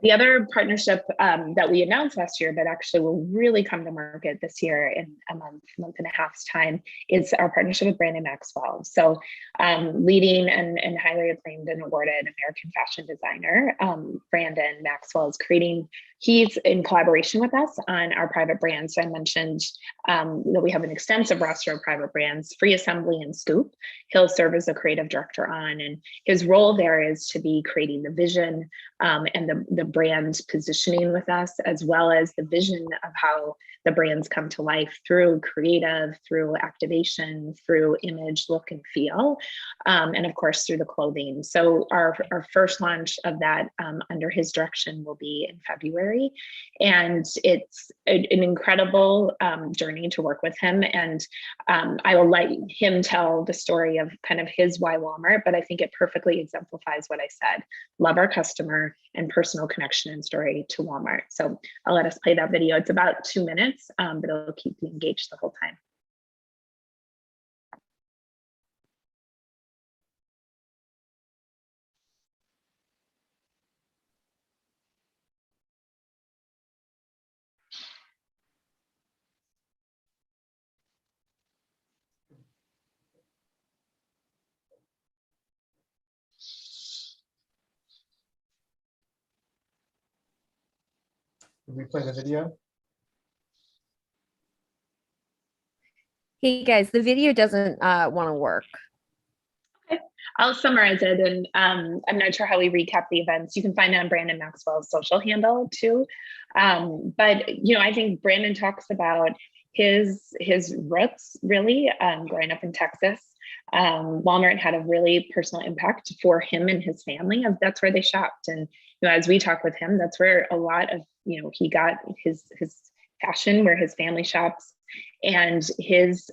The other partnership that we announced last year, but actually will really come to market this year in a month and a half's time, is our partnership with Brandon Maxwell. So leading and highly acclaimed and awarded American fashion designer, Brandon Maxwell is he's in collaboration with us on our private brands. So I mentioned that we have an extensive roster of private brands, Free Assembly and Scoop. He'll serve as a creative director on, and his role there is to be creating the vision and the brand positioning with us, as well as the vision of how the brands come to life through creative, through activation, through image, look and feel, and of course through the clothing. So our first launch of that under his direction will be in February, and it's an incredible journey to work with him. And I will let him tell the story of kind of his why Walmart, but I think it perfectly exemplifies what I said: love our customer and personal connection and story to Walmart. So I'll let us play that video. It's about 2 minutes, but it'll keep you engaged the whole time. Did we play the video? Hey guys, the video doesn't want to work. Okay, I'll summarize it, and I'm not sure how we recap the events. You can find it on Brandon Maxwell's social handle too. But you know, I think Brandon talks about his roots really growing up in Texas, Walmart had a really personal impact for him and his family. That's where they shopped. And as we talk with him, that's where a lot of, he got his fashion, where his family shops, and his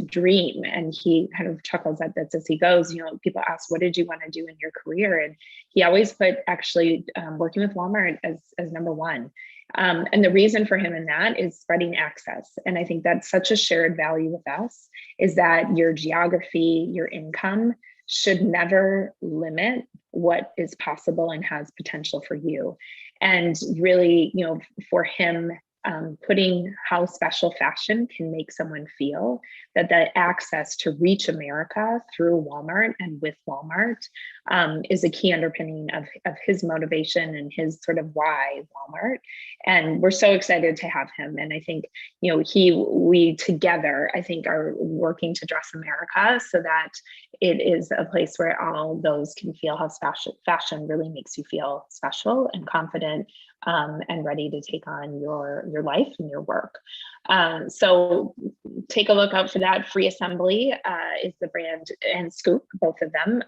dream. And he kind of chuckles at this as he goes. People ask, what did you want to do in your career? And he always put actually working with Walmart as number one. And the reason for him in that is spreading access. And I think that's such a shared value with us, is that your geography, your income should never limit what is possible and has potential for you. And really, for him, putting how special fashion can make someone feel, that access to reach America through Walmart and with Walmart is a key underpinning of his motivation and his sort of why Walmart. And we're so excited to have him. And I think, we together, I think, are working to dress America so that it is a place where all those can feel how fashion really makes you feel special and confident, and ready to take on your life and your work. So take a look out for that. Free Assembly is the brand, and Scoop, both of them.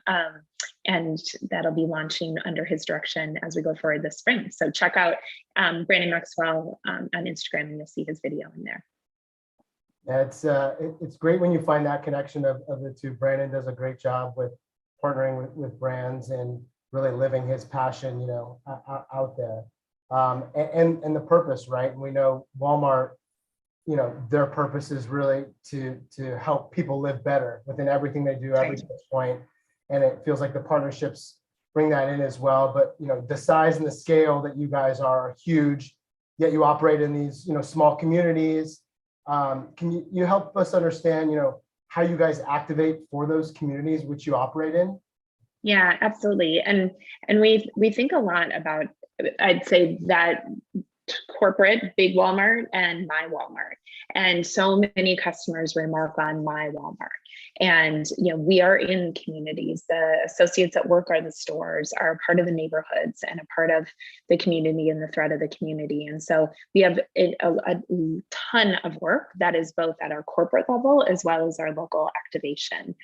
And that'll be launching under his direction as we go forward this spring. So check out Brandon Maxwell on Instagram, and you'll see his video in there. Yeah, it's great when you find that connection of the two. Brandon does a great job with partnering with brands and really living his passion, out there. And the purpose, right? And we know Walmart, their purpose is really to help people live better within everything they do, every touch point. And it feels like the partnerships bring that in as well. But, the size and the scale that you guys are huge, yet you operate in these, small communities. Can you help us understand, how you guys activate for those communities which you operate in? Yeah, absolutely. And we think a lot about, I'd say, that corporate big Walmart and my Walmart. And so many customers remark on my Walmart. And, we are in communities. The associates that work are the stores, are part of the neighborhoods and a part of the community and the thread of the community. And so we have a ton of work that is both at our corporate level as well as our local activation.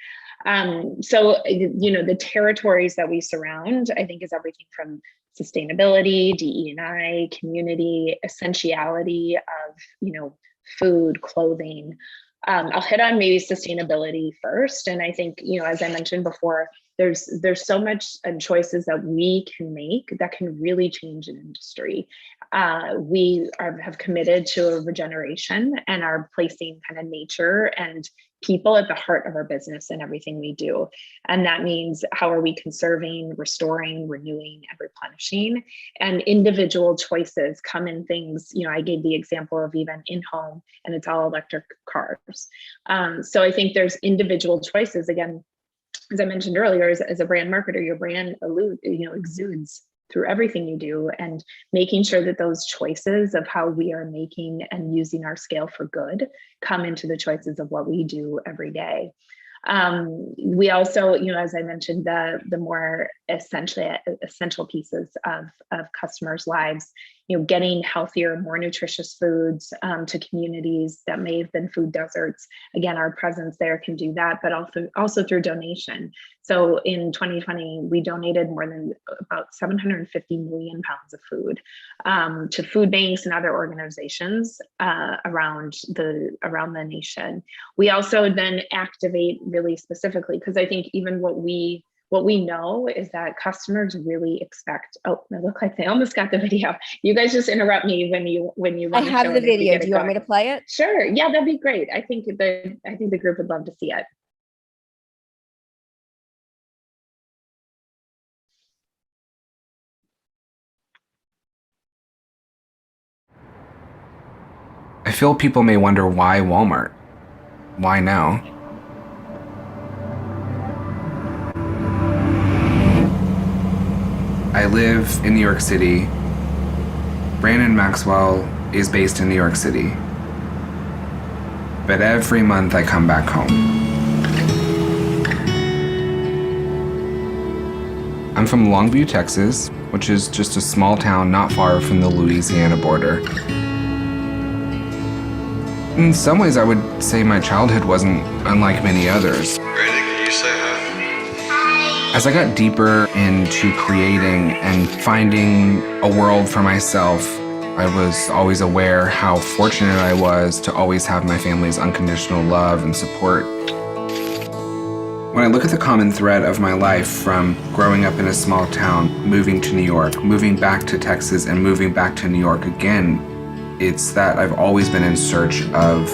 So, the territories that we surround, I think, is everything from sustainability, DE&I, community, essentiality of, food, clothing. I'll hit on maybe sustainability first. And I think, as I mentioned before, there's so much choices that we can make that can really change an industry. We have committed to a regeneration and are placing kind of nature and people at the heart of our business and everything we do. And that means, how are we conserving, restoring, renewing, and replenishing? And individual choices come in things, I gave the example of even in-home, and it's all electric cars. So I think there's individual choices. Again, as I mentioned earlier, as a brand marketer, your brand exudes through everything you do, and making sure that those choices of how we are making and using our scale for good come into the choices of what we do every day. We also, as I mentioned, the more essential pieces of customers' lives, getting healthier, more nutritious foods to communities that may have been food deserts. Again, our presence there can do that, but also through donation. So in 2020, we donated more than about 750 million pounds of food to food banks and other organizations around the nation. We also then activate really specifically, because I think even what we know is that customers really expect. Oh, they look like they almost got the video. You guys just interrupt me when you I have the video. Do you want me to play it? Sure. Yeah, that'd be great. I think the group would love to see it. I feel people may wonder, why Walmart? Why now? I live in New York City. Brandon Maxwell is based in New York City. But every month I come back home. I'm from Longview, Texas, which is just a small town not far from the Louisiana border. In some ways, I would say my childhood wasn't unlike many others. Ready? Can you say hi? As I got deeper into creating and finding a world for myself, I was always aware how fortunate I was to always have my family's unconditional love and support. When I look at the common thread of my life from growing up in a small town, moving to New York, moving back to Texas, and moving back to New York again, it's that I've always been in search of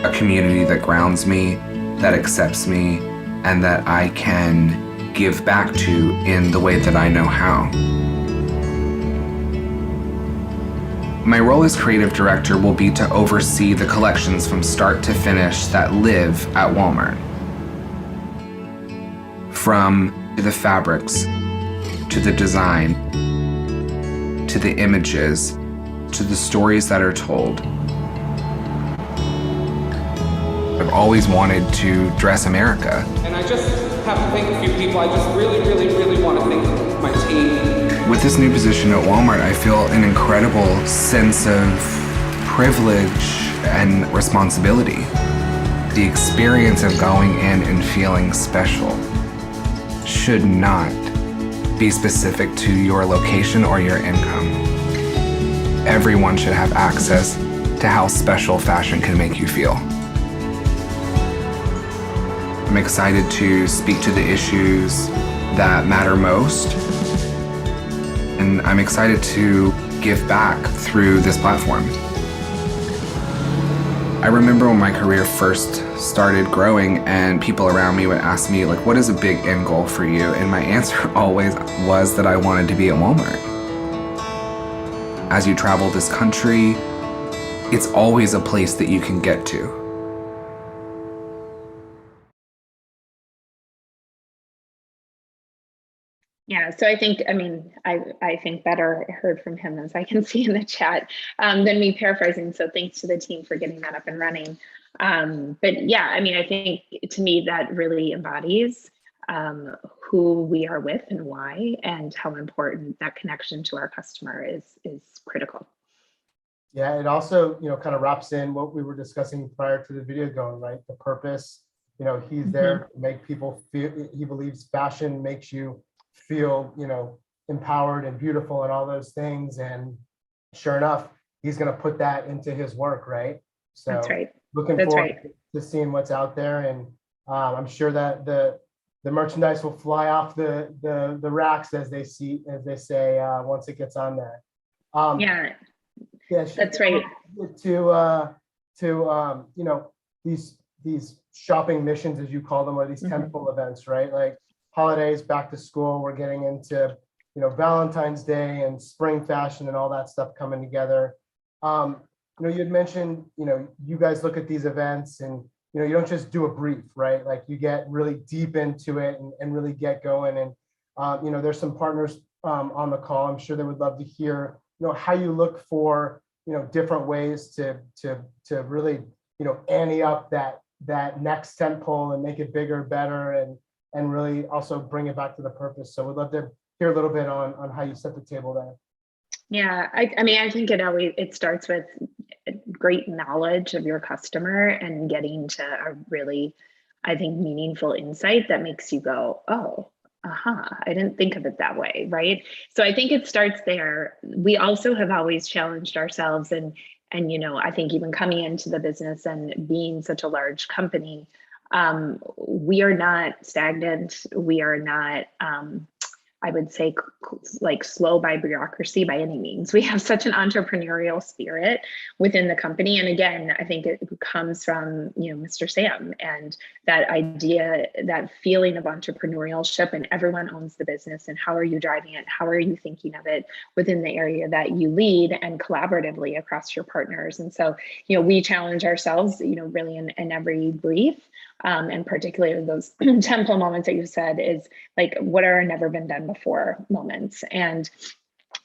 a community that grounds me, that accepts me, and that I can give back to in the way that I know how. My role as creative director will be to oversee the collections from start to finish that live at Walmart. From the fabrics, to the design, to the images, to the stories that are told. I've always wanted to dress America. And I just have to thank a few people. I just really want to thank my team. With this new position at Walmart, I feel an incredible sense of privilege and responsibility. The experience of going in and feeling special should not be specific to your location or your income. Everyone should have access to how special fashion can make you feel. I'm excited to speak to the issues that matter most, and I'm excited to give back through this platform. I remember when my career first started growing and people around me would ask me, like, what is a big end goal for you? And my answer always was that I wanted to be at Walmart. As you travel this country, it's always a place that you can get to. Yeah, so I think, I think better heard from him, as I can see in the chat, than me paraphrasing. So thanks to the team for getting that up and running. But yeah, I think to me that really embodies who we are with and why, and how important that connection to our customer is critical. Yeah, it also, kind of wraps in what we were discussing prior to the video going, right? The purpose, he's there to make people feel, he believes fashion makes you feel, empowered and beautiful and all those things. And sure enough, he's going to put that into his work, right? So that's right. Looking forward to seeing what's out there. And I'm sure that the merchandise will fly off the racks, as they say, once it gets on there. Yeah, that's right. To these shopping missions, as you call them, or these tentpole events, right? Like holidays, back to school, we're getting into Valentine's Day and spring fashion and all that stuff coming together. You had mentioned, you guys look at these events and you don't just do a brief, right? Like you get really deep into it and really get going. And there's some partners on the call. I'm sure they would love to hear how you look for different ways to really ante up that next tentpole and make it bigger, better, and really also bring it back to the purpose. So we'd love to hear a little bit on how you set the table there. Yeah, I think it starts with great knowledge of your customer and getting to a really, I think, meaningful insight that makes you go, oh, I didn't think of it that way, right? So I think it starts there. We also have always challenged ourselves, and I think even coming into the business and being such a large company, we are not stagnant. We are not, I would say, like slow by bureaucracy by any means. We have such an entrepreneurial spirit within the company. And again, I think it comes from, Mr. Sam, and that idea, that feeling of entrepreneurship, and everyone owns the business, and how are you driving it? How are you thinking of it within the area that you lead, and collaboratively across your partners? And so, we challenge ourselves, really in every brief. And particularly those temple moments that you said, is like, what are never been done before moments. And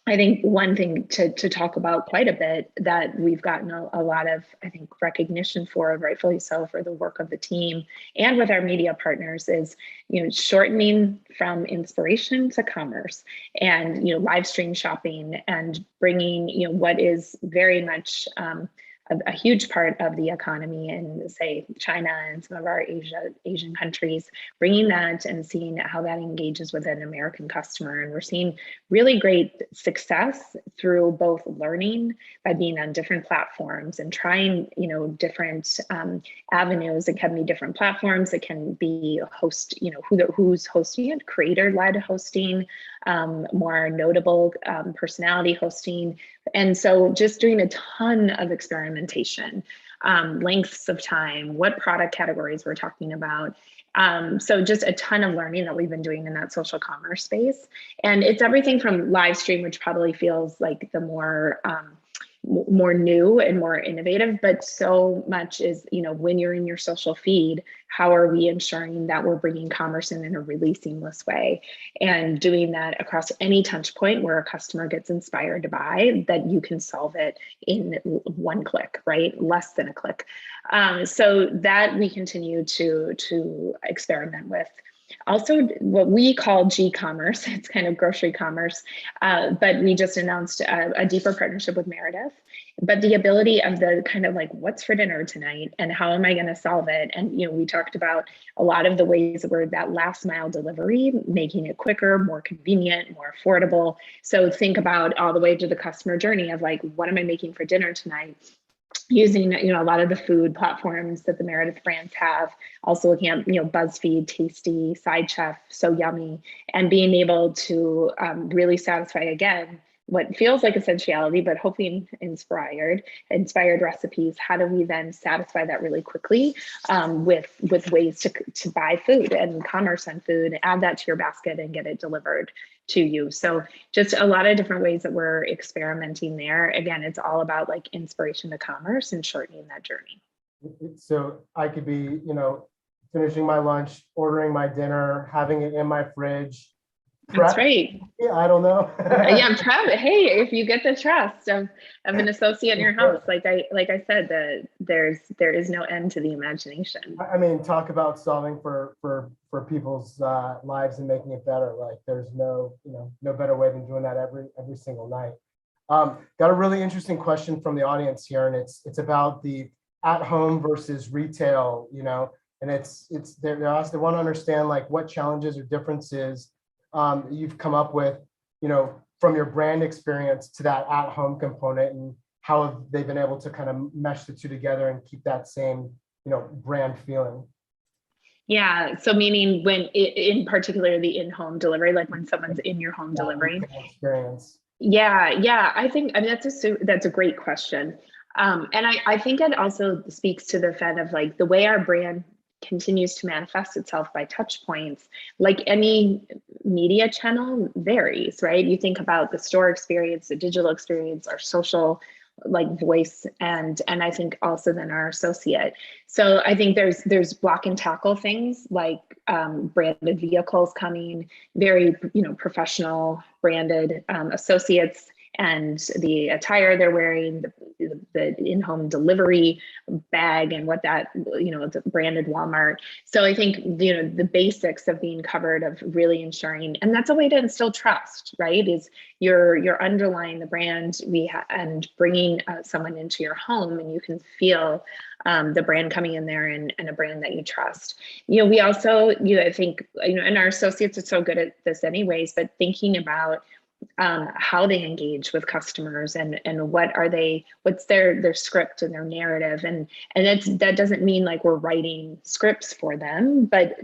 I think one thing to talk about quite a bit that we've gotten a lot of, I think, recognition for, rightfully so, for the work of the team and with our media partners is, shortening from inspiration to commerce, and, live stream shopping, and bringing, what is very much a huge part of the economy in, say, China and some of our Asian countries, bringing that and seeing how that engages with an American customer. And we're seeing really great success through both learning by being on different platforms and trying, different avenues. It can be different platforms. It can be who's hosting it, creator-led hosting, more notable personality hosting. And so just doing a ton of experimentation, lengths of time, what product categories we're talking about. So just a ton of learning that we've been doing in that social commerce space. And it's everything from live stream, which probably feels like the more new and more innovative, but so much is, when you're in your social feed, how are we ensuring that we're bringing commerce in a really seamless way, and doing that across any touch point where a customer gets inspired to buy, that you can solve it in one click, right? Less than a click. So that we continue to experiment with. Also, what we call G-commerce, it's kind of grocery commerce, but we just announced a deeper partnership with Meredith. But the ability of the kind of like, what's for dinner tonight and how am I going to solve it? And, we talked about a lot of the ways where that last mile delivery, making it quicker, more convenient, more affordable. So think about all the way to the customer journey of like, what am I making for dinner tonight? Using a lot of the food platforms that the Meredith brands have, also looking at BuzzFeed, Tasty, Side Chef, So Yummy, and being able to really satisfy again what feels like essentiality, but hopefully inspired recipes. How do we then satisfy that really quickly with ways to buy food and commerce on food, add that to your basket and get it delivered to you? So just a lot of different ways that we're experimenting there. Again, it's all about like inspiration to commerce and shortening that journey. So I could be, finishing my lunch, ordering my dinner, having it in my fridge. That's right. Yeah, I don't know. Yeah, I'm proud. Hey, if you get the trust of an associate in your house, like I said, there is no end to the imagination. I mean, talk about solving for people's lives and making it better. Like, there's no better way than doing that every single night. Got a really interesting question from the audience here, and it's about the at home versus retail. And it's they want to understand like what challenges or differences you've come up with, from your brand experience to that at-home component, and how have they been able to kind of mesh the two together and keep that same, brand feeling? Yeah, so meaning when, in particular, the in-home delivery, like when someone's in your home delivering. Experience. Yeah, I think that's a great question. And I think it also speaks to the fact of like the way our brand continues to manifest itself by touch points. Like any media channel varies, right? You think about the store experience, the digital experience, our social like voice, and I think also then our associate. So I think there's block and tackle things like branded vehicles coming, very professional branded associates, and the attire they're wearing, the in-home delivery bag, and what that, the branded Walmart. So I think, the basics of being covered, of really ensuring, and that's a way to instill trust, right? Is you're underlying the brand and bringing someone into your home, and you can feel the brand coming in there, and a brand that you trust. We also, I think, and our associates are so good at this anyways, but thinking about how they engage with customers, and what's their script and their narrative, and that doesn't mean like we're writing scripts for them, but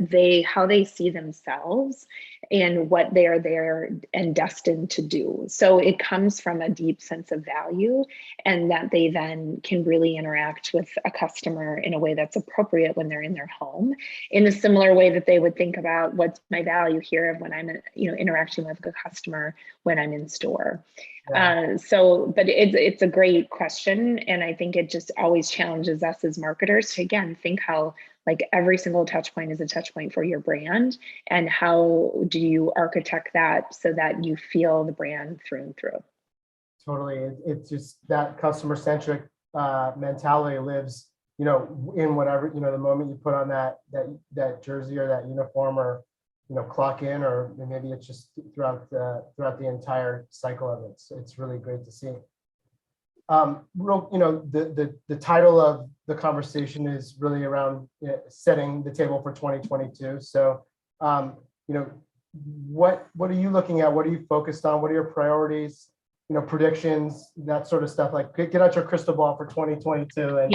how they see themselves and what they are there and destined to do. So it comes from a deep sense of value, and that they then can really interact with a customer in a way that's appropriate when they're in their home, in a similar way that they would think about what's my value here of when I'm interacting with a customer when I'm in store. Yeah. But it's a great question, and I think it just always challenges us as marketers to again think how like every single touch point is a touch point for your brand, and how do you architect that so that you feel the brand through and through. Totally. It's just that customer centric mentality lives, in whatever, the moment you put on that jersey or that uniform, or clock in, or maybe it's just throughout the entire cycle of it. So it's really great to see. The title of the conversation is really around setting the table for 2022. So, what are you looking at? What are you focused on? What are your priorities? Predictions, that sort of stuff. Like, get out your crystal ball for 2022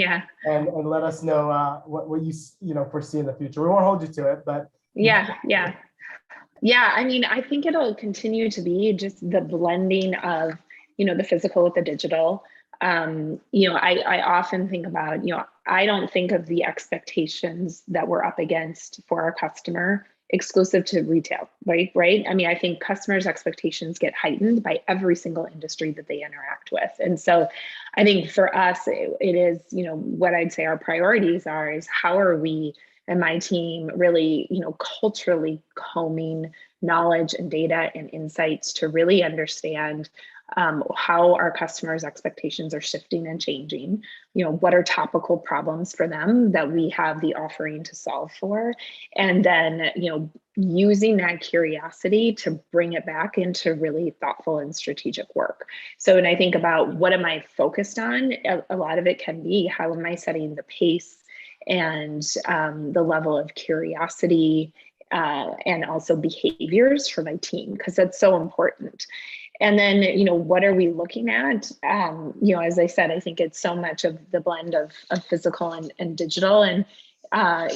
and let us know what you foresee in the future. We won't hold you to it, but yeah. I mean, I think it'll continue to be just the blending of the physical with the digital. I often think about, I don't think of the expectations that we're up against for our customer exclusive to retail, right? I mean, I think customers' expectations get heightened by every single industry that they interact with. And so I think for us, it is, what I'd say our priorities is how are we and my team really, culturally combing knowledge and data and insights to really understand how our customers' expectations are shifting and changing, what are topical problems for them that we have the offering to solve for, and then, using that curiosity to bring it back into really thoughtful and strategic work. So when I think about what am I focused on, a lot of it can be how am I setting the pace and the level of curiosity and also behaviors for my team, because that's so important. And then, what are we looking at? As I said, I think it's so much of the blend of physical and digital. And,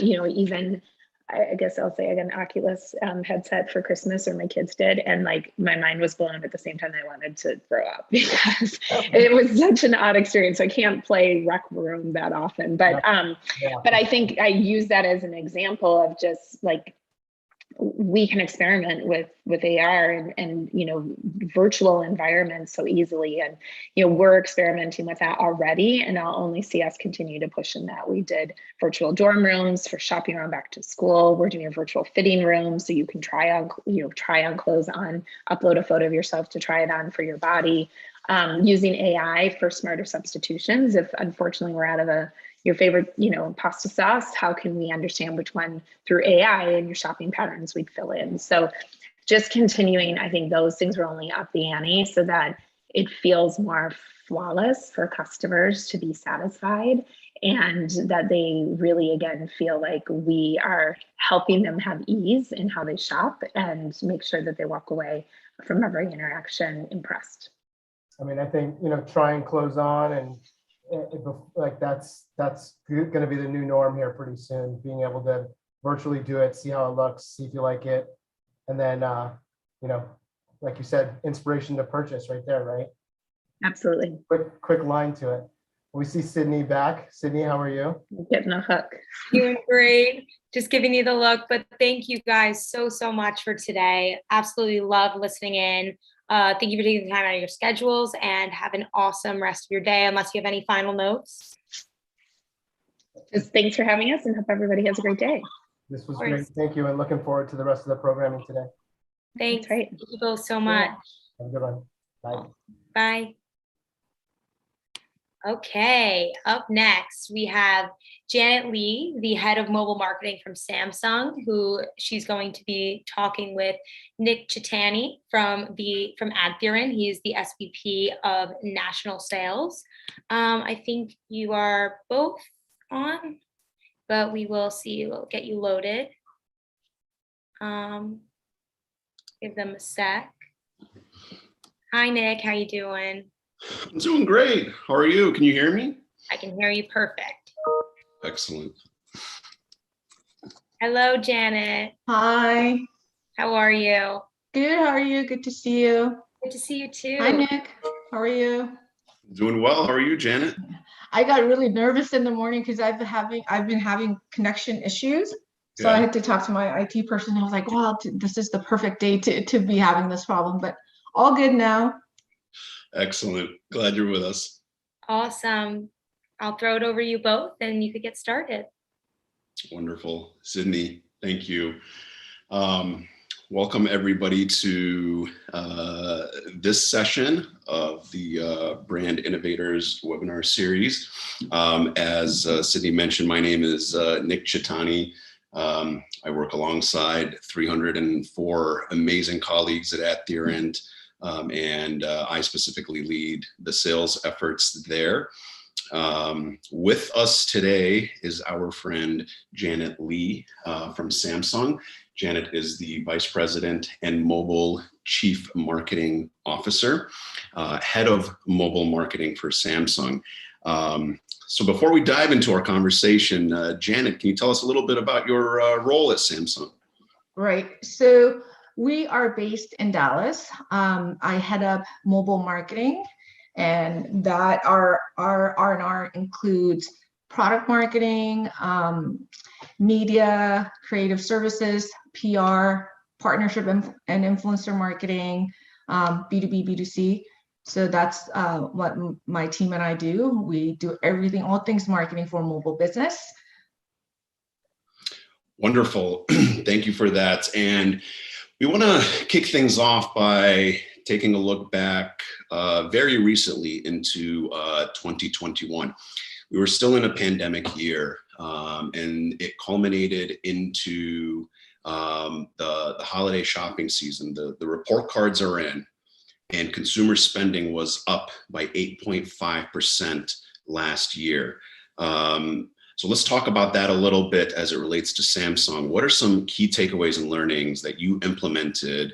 even, I guess I'll say I got an Oculus headset for Christmas, or my kids did. And like my mind was blown at the same time I wanted to throw up because it was such an odd experience. I can't play Rec Room that often, but I think I use that as an example of just like, we can experiment with AR and virtual environments so easily, and we're experimenting with that already, and I'll only see us continue to push in that. We did virtual dorm rooms for shopping around back to school. We're doing a virtual fitting room so you can try on clothes on, upload a photo of yourself to try it on for your body. Using AI for smarter substitutions. If unfortunately we're out of your favorite, pasta sauce, how can we understand which one through AI and your shopping patterns we'd fill in? So just continuing, I think those things will only up the ante so that it feels more flawless for customers to be satisfied, and that they really, again, feel like we are helping them have ease in how they shop and make sure that they walk away from every interaction impressed. I mean, I think, trying clothes on and like that's going to be the new norm here pretty soon, being able to virtually do it, see how it looks, see if you like it. And then, like you said, inspiration to purchase right there, right? Absolutely. Quick line to it. We see Sydney back. Sydney, how are you? Getting a hook. Doing great. Just giving you the look, but thank you guys so much for today. Absolutely love listening in. Thank you for taking the time out of your schedules, and have an awesome rest of your day, unless you have any final notes. Just thanks for having us, and hope everybody has a great day. This was great. Thank you, and looking forward to the rest of the programming today. Thanks. Right. Thank you both so much. Have a good one. Bye. Bye. Okay, up next, we have Janet Lee, the head of mobile marketing from Samsung, who she's going to be talking with Nick Chitani from AdTheorent. He is the SVP of National Sales. I think you are both on, but we will see. We'll get you loaded. Give them a sec. Hi, Nick. How you doing? I'm doing great. How are you? Can you hear me? I can hear you perfect. Excellent. Hello, Janet. Hi. How are you? Good. How are you? Good to see you. Good to see you too. Hi, Nick. How are you? Doing well. How are you, Janet? I got really nervous in the morning because I've been having connection issues. So I had to talk to my IT person. I was like, well, this is the perfect day to be having this problem, but all good now. Excellent. Glad you're with us. Awesome. I'll throw it over to you both and you could get started. Wonderful. Sydney, thank you. Welcome everybody to this session of the Brand Innovators webinar series. As Sydney mentioned, my name is Nick Chitani. I work alongside 304 amazing colleagues at AdTheorent. and I specifically lead the sales efforts there. With us today is our friend Janet Lee from Samsung. Janet is the Vice President and Mobile Chief Marketing Officer, Head of Mobile Marketing for Samsung. So before we dive into our conversation, Janet, can you tell us a little bit about your role at Samsung? Right. So we are based in Dallas. I head up mobile marketing, and that our R&R includes product marketing, media, creative services, PR, partnership and influencer marketing, B2B, B2C. So that's what my team and I do. We do everything, all things marketing for mobile business. Wonderful. Thank you for that. And we want to kick things off by taking a look back very recently into 2021. We were still in a pandemic year, and it culminated into the holiday shopping season. The report cards are in, and consumer spending was up by 8.5% last year. So let's talk about that a little bit as it relates to Samsung. What are some key takeaways and learnings that you implemented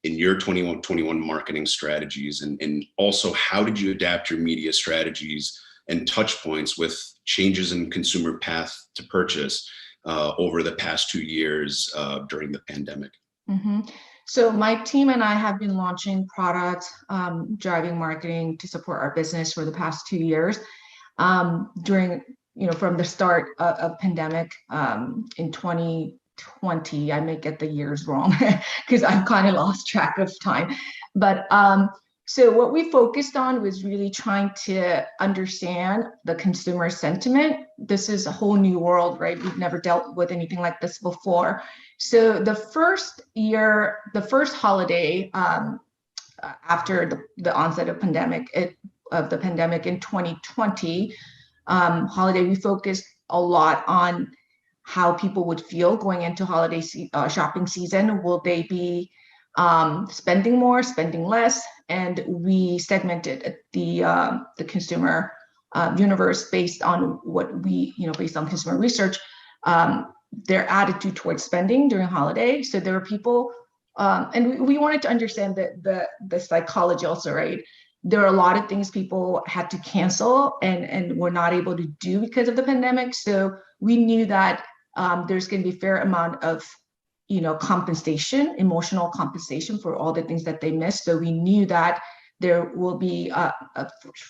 in your 2021 marketing strategies? And also, how did you adapt your media strategies and touch points with changes in consumer path to purchase over the past 2 years during the pandemic? Mm-hmm. So my team and I have been launching products, driving marketing to support our business for the past 2 years. During, from the start of pandemic in 2020, I may get the years wrong because I've kind of lost track of time. But so what we focused on was really trying to understand the consumer sentiment. This is a whole new world, right? We've never dealt with anything like this before. So the first holiday after the onset of the pandemic in 2020 holiday, we focused a lot on how people would feel going into holiday shopping season. Will they be spending more, spending less? And we segmented the consumer universe based on based on consumer research, their attitude towards spending during holiday. So there were people, and we wanted to understand the psychology also, right? There are a lot of things people had to cancel and were not able to do because of the pandemic. So we knew that there's going to be a fair amount of compensation, emotional compensation for all the things that they missed. So we knew that there will be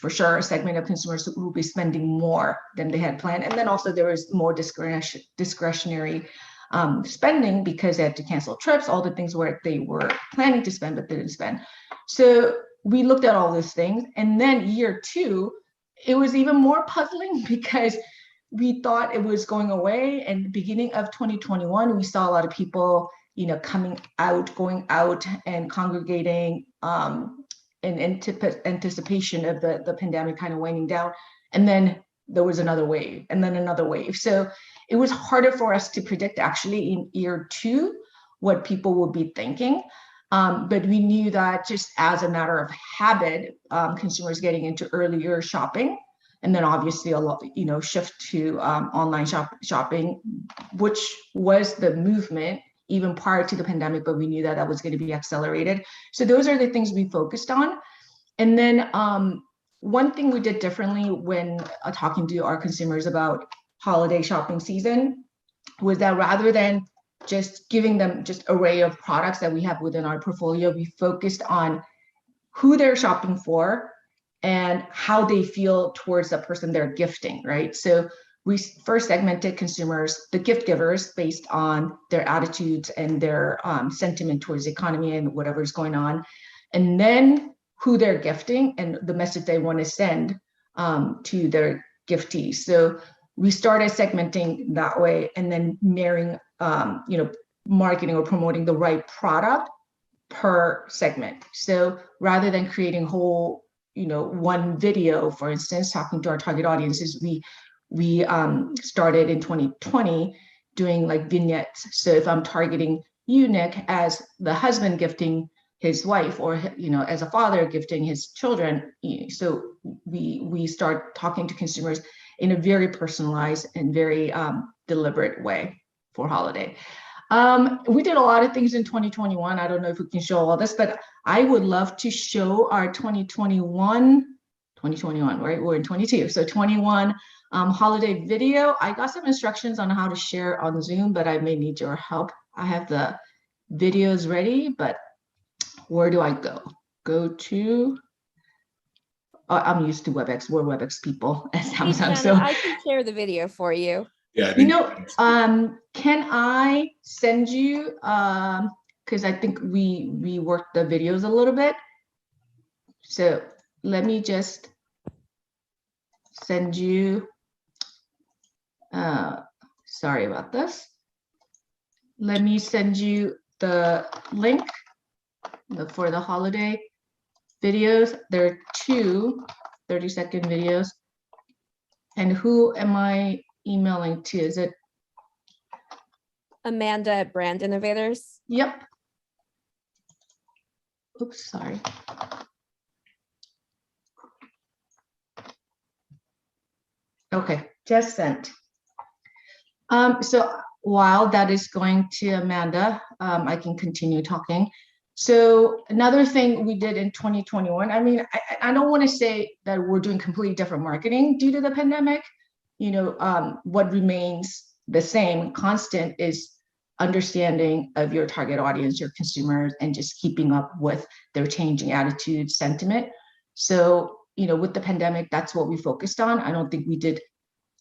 for sure a segment of consumers who will be spending more than they had planned. And then also there was more discretionary spending because they had to cancel trips, all the things where they were planning to spend but didn't spend. So we looked at all these things. And then year two, it was even more puzzling because we thought it was going away. And beginning of 2021, we saw a lot of people, going out and congregating in anticipation of the pandemic kind of waning down. And then there was another wave and then another wave. So it was harder for us to predict actually in year two what people would be thinking. But we knew that just as a matter of habit, consumers getting into earlier shopping, and then obviously a lot, shift to online shopping, which was the movement even prior to the pandemic, but we knew that that was going to be accelerated. So those are the things we focused on. And then one thing we did differently when talking to our consumers about holiday shopping season was that rather than just giving them just array of products that we have within our portfolio, we focused on who they're shopping for and how they feel towards the person they're gifting, right? So we first segmented consumers, the gift givers, based on their attitudes and their sentiment towards the economy and whatever is going on, and then who they're gifting and the message they want to send to their giftees. So we started segmenting that way and then marrying, marketing or promoting the right product per segment. So rather than creating whole, one video, for instance, talking to our target audiences, we started in 2020 doing like vignettes. So if I'm targeting you, Nick, as the husband gifting his wife, or as a father gifting his children. So we start talking to consumers in a very personalized and very deliberate way for holiday. We did a lot of things in 2021. I don't know if we can show all this, but I would love to show our 2021, right? We're in 22, so 21 holiday video. I got some instructions on how to share on Zoom, but I may need your help. I have the videos ready, but where do I go? Go to, I'm used to WebEx. We're WebEx people at Samsung. So I can share the video for you. Yeah. Can I send you, because I think we worked the videos a little bit. So let me just send you, sorry about this. Let me send you the link for the holiday videos. There are 2 30-second videos. And who am I emailing to? Is it Amanda at Brand Innovators? Yep. Oops, sorry. Okay, just sent. So while that is going to Amanda, I can continue talking. So another thing we did in 2021, I mean, I don't want to say that we're doing completely different marketing due to the pandemic. What remains the same constant is understanding of your target audience, your consumers, and just keeping up with their changing attitude, sentiment. So, with the pandemic, that's what we focused on. I don't think we did,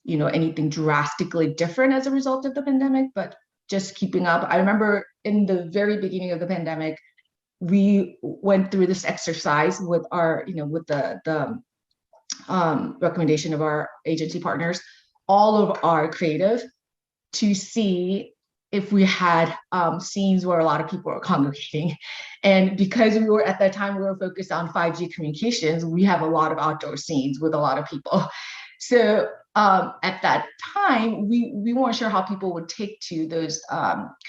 anything drastically different as a result of the pandemic, but just keeping up. I remember in the very beginning of the pandemic, we went through this exercise with our, with the recommendation of our agency partners, all of our creative, to see if we had scenes where a lot of people were congregating. And because we were at that time, we were focused on 5G communications, we have a lot of outdoor scenes with a lot of people. So at that time, we weren't sure how people would take to those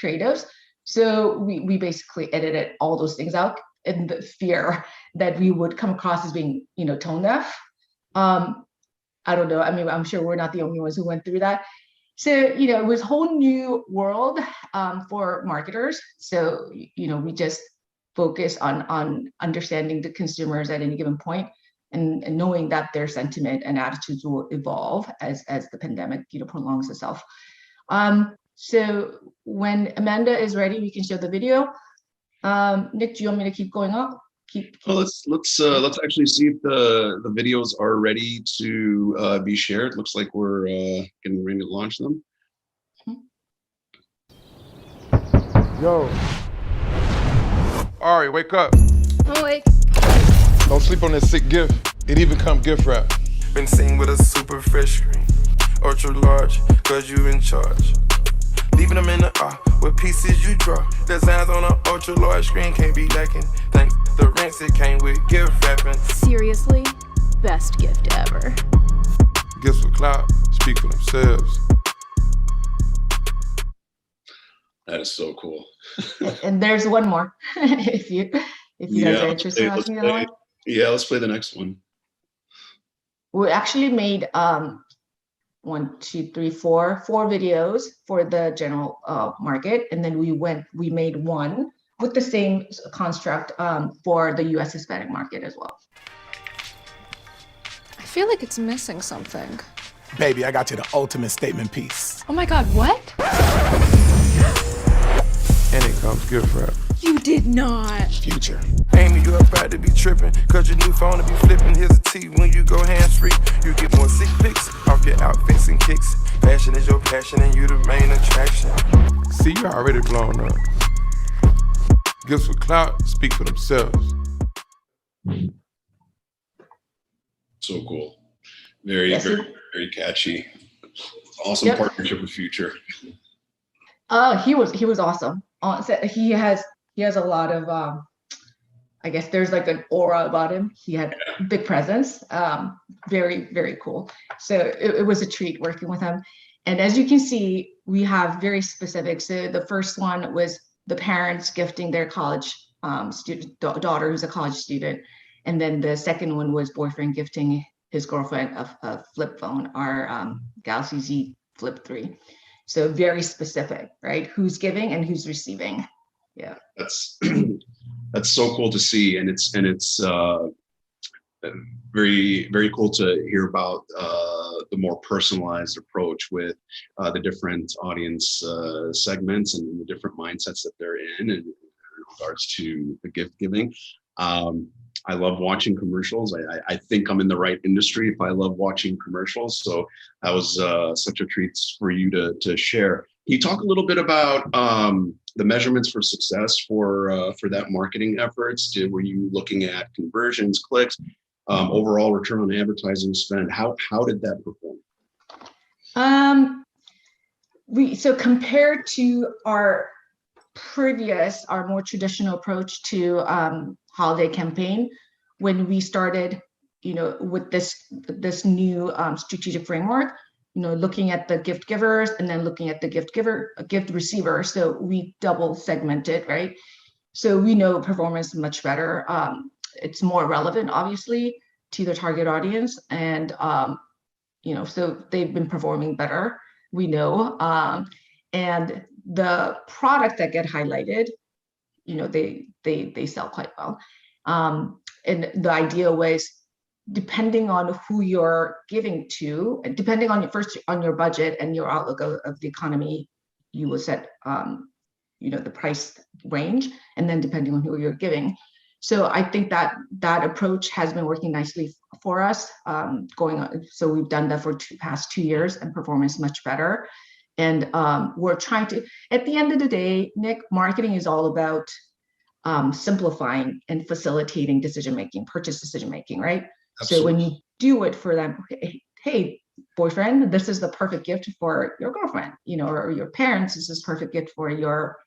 creatives. So we basically edited all those things out in the fear that we would come across as being, tone deaf. I don't know. I mean, I'm sure we're not the only ones who went through that. So, it was a whole new world for marketers. So, we just focus on understanding the consumers at any given point, and knowing that their sentiment and attitudes will evolve as the pandemic, prolongs itself. So when Amanda is ready, we can show the video. Nick, do you want me to keep going up? Well, let's actually see if the videos are ready to be shared. Looks like we're getting ready to launch them. Yo. Ari, wake up. I'm awake. Don't sleep on this sick gift. It even come gift wrap. Been seen with a super fresh screen, ultra large, cause you in charge. Leaving them in the with pieces you draw. Designs on an ultra large screen can't be lacking. Thanks the rinse, it came with gift wrapping. Seriously, best gift ever. Gifts with clout speak for themselves. That is so cool. And there's one more, if you guys are interested in watching that one. Yeah, let's play the next one. We actually made 4 videos for the general market, and then we made one with the same construct for the US Hispanic market as well. I feel like it's missing something. Baby, I got you the ultimate statement piece. Oh my God, what? And it comes gift wrap. You did not. Future. Amy, you about to be tripping, cause your new phone to be flipping. Here's a T when you go hands-free. You get more sick pics off your outfits and kicks. Fashion is your passion and you the main attraction. See, you already blown up. Gifts with clout speak for themselves. So cool. Very, Yes, very, very catchy. Awesome partnership with Future. He was awesome. So he has a lot of I guess there's like an aura about him. He had big presence. Very, very cool. So it was a treat working with him. And as you can see, we have very specific. So the first one was the parents gifting their college daughter who's a college student. And then the second one was boyfriend gifting his girlfriend a flip phone, our Galaxy Z Flip 3. So very specific, right? Who's giving and who's receiving. Yeah. That's that's so cool to see, and it's very, very cool to hear about the more personalized approach with the different audience segments and the different mindsets that they're in regards to the gift giving. I love watching commercials. I think I'm in the right industry if I love watching commercials. So that was such a treat for you to share. Can you talk a little bit about the measurements for success for that marketing efforts? Were you looking at conversions, clicks, overall return on advertising spend? How did that perform? So compared to our more traditional approach to holiday campaign, when we started, with this new strategic framework, looking at the gift givers and then looking at the gift receiver. So we double segmented, right? So we know performance much better. It's more relevant, obviously, to the target audience, and so they've been performing better. We know, and the product that get highlighted, they sell quite well. And the idea was, depending on who you're giving to, and depending on your budget and your outlook of the economy, you will set the price range, and then depending on who you're giving. So I think that approach has been working nicely for us going on. So we've done that for past 2 years, and performance much better. And we're trying to, at the end of the day, Nick, marketing is all about simplifying and facilitating purchase decision-making, right? Absolutely. So when you do it for them, hey, boyfriend, this is the perfect gift for your girlfriend, or your parents, this is perfect gift for your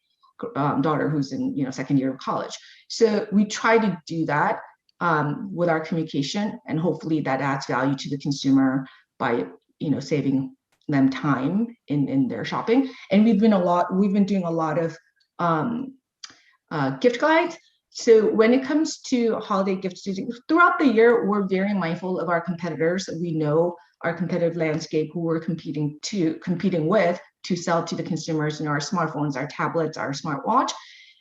daughter who's in, second year of college. So we try to do that with our communication, and hopefully that adds value to the consumer by, saving them time in their shopping. And we've been doing a lot of gift guides. So when it comes to holiday gift season, throughout the year, we're very mindful of our competitors. We know our competitive landscape, who we're competing with to sell to the consumers, our smartphones, our tablets, our smartwatch.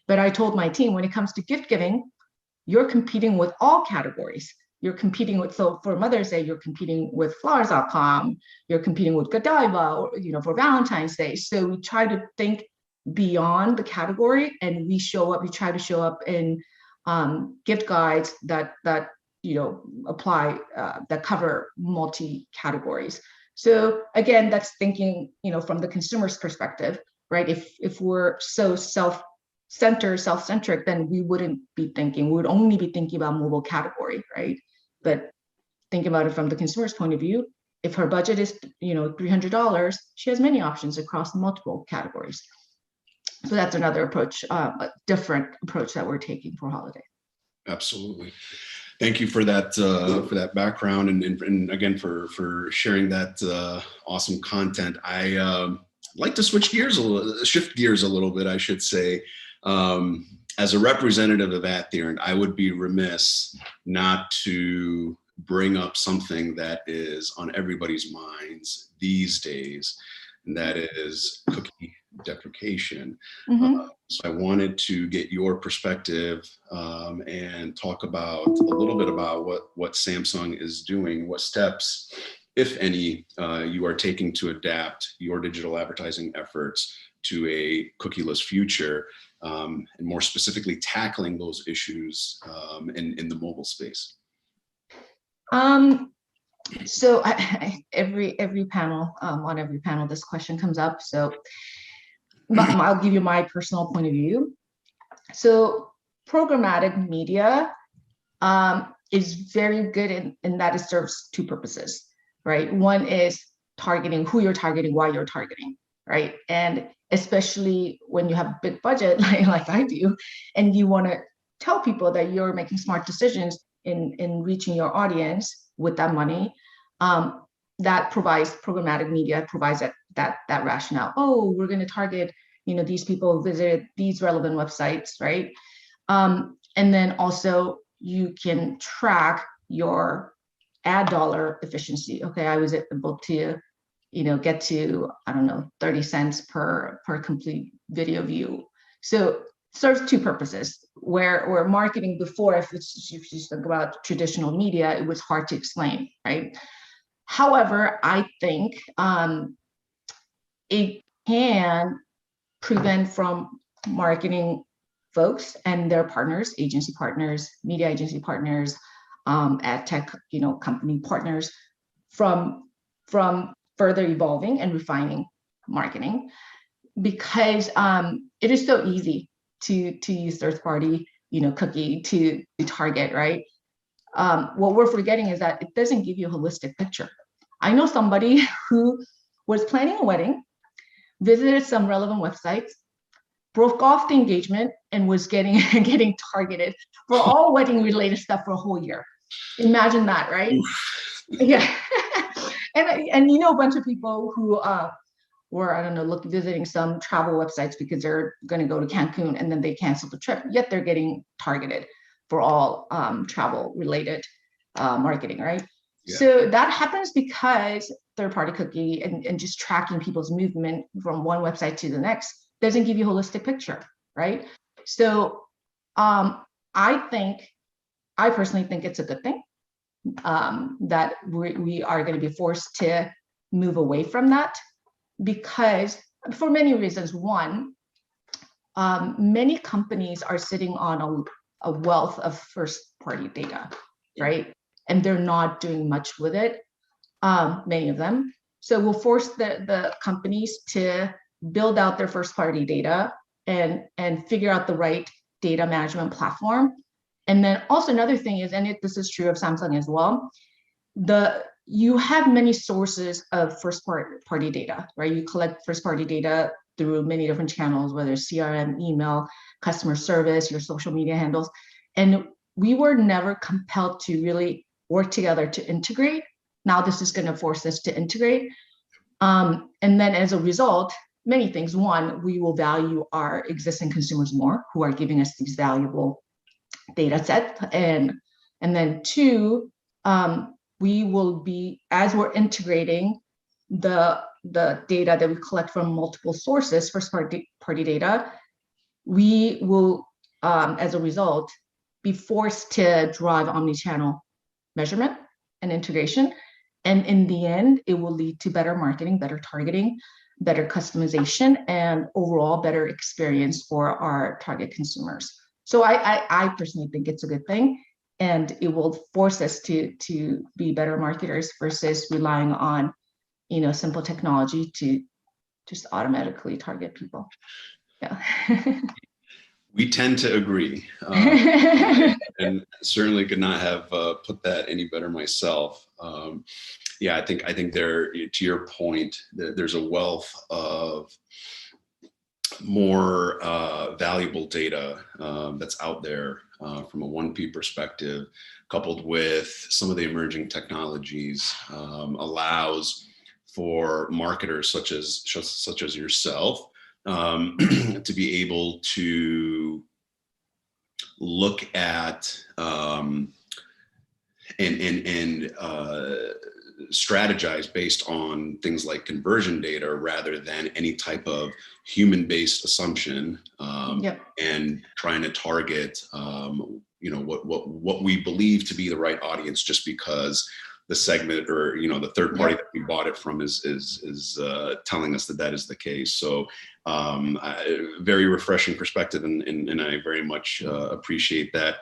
But I told my team, when it comes to gift giving, you're competing with all categories. You're competing with, so for Mother's Day, you're competing with flowers.com, you're competing with Godiva, or, for Valentine's Day. So we try to think beyond the category, and we try to show up in gift guides that apply, that cover multi categories. So again, that's thinking, from the consumer's perspective, right? If we're so self-centric, then we would only be thinking about mobile category, right? But think about it from the consumer's point of view. If her budget is, $300, she has many options across multiple categories. So that's another approach, a different approach that we're taking for holiday. Absolutely. Thank you for that background, and again for sharing that awesome content. I like to shift gears a little bit, I should say. As a representative of Adherent, I would be remiss not to bring up something that is on everybody's minds these days, and that is cookie deprecation. Mm-hmm. So I wanted to get your perspective and talk a little bit about what Samsung is doing, what steps, if any, you are taking to adapt your digital advertising efforts to a cookieless future, and more specifically tackling those issues in the mobile space. So every panel, on every panel, this question comes up. So I'll give you my personal point of view. So programmatic media is very good in that it serves two purposes, right? One is targeting who you're targeting, why you're targeting, right? And especially when you have a big budget like I do, and you want to tell people that you're making smart decisions in reaching your audience with that money, that programmatic media provides that rationale. Oh, we're going to target, these people who visited these relevant websites, right? And then also you can track your ad dollar efficiency. Okay, I was able to, get to, I don't know, 30 cents per complete video view. So serves two purposes. Where marketing before, if you think about traditional media, it was hard to explain, right? However, I think it can prevent from marketing folks and their partners, agency partners, media agency partners, ad tech, company partners from further evolving and refining marketing, because it is so easy to use third party, cookie to target, right? What we're forgetting is that it doesn't give you a holistic picture. I know somebody who was planning a wedding, visited some relevant websites, broke off the engagement, and was getting targeted for all wedding related stuff for a whole year. Imagine that, right? Yeah. and a bunch of people who were, I don't know, visiting some travel websites because they're going to go to Cancun, and then they cancel the trip, yet they're getting targeted for all travel related marketing, right? Yeah. So that happens because third-party cookie and just tracking people's movement from one website to the next doesn't give you a holistic picture, right? So I personally think it's a good thing that we are going to be forced to move away from that, because for many reasons. One, many companies are sitting on a wealth of first-party data, right? And they're not doing much with it, many of them. So we'll force the companies to build out their first-party data and figure out the right data management platform. And then also another thing is, and this is true of Samsung as well, you have many sources of first-party data, right? You collect first-party data through many different channels, whether it's CRM, email, customer service, your social media handles. And we were never compelled to really work together to integrate. Now this is going to force us to integrate. And then as a result, many things. One, we will value our existing consumers more, who are giving us these valuable data sets. And then two, we will be, as we're integrating the data that we collect from multiple sources, first-party data, we will, as a result, be forced to drive omni-channel measurement and integration. And in the end, it will lead to better marketing, better targeting, better customization, and overall better experience for our target consumers. So I personally think it's a good thing, and it will force us to be better marketers versus relying on, simple technology to just automatically target people. Yeah. We tend to agree, and certainly could not have put that any better myself. Yeah, I think there, to your point, there's a wealth of more valuable data that's out there from a 1P perspective, coupled with some of the emerging technologies, allows for marketers such as yourself to be able to look at and strategize based on things like conversion data rather than any type of human-based assumption, and trying to target what we believe to be the right audience just because the segment or the third party that we bought it from is telling us that is the case. So very refreshing perspective, and I very much appreciate that.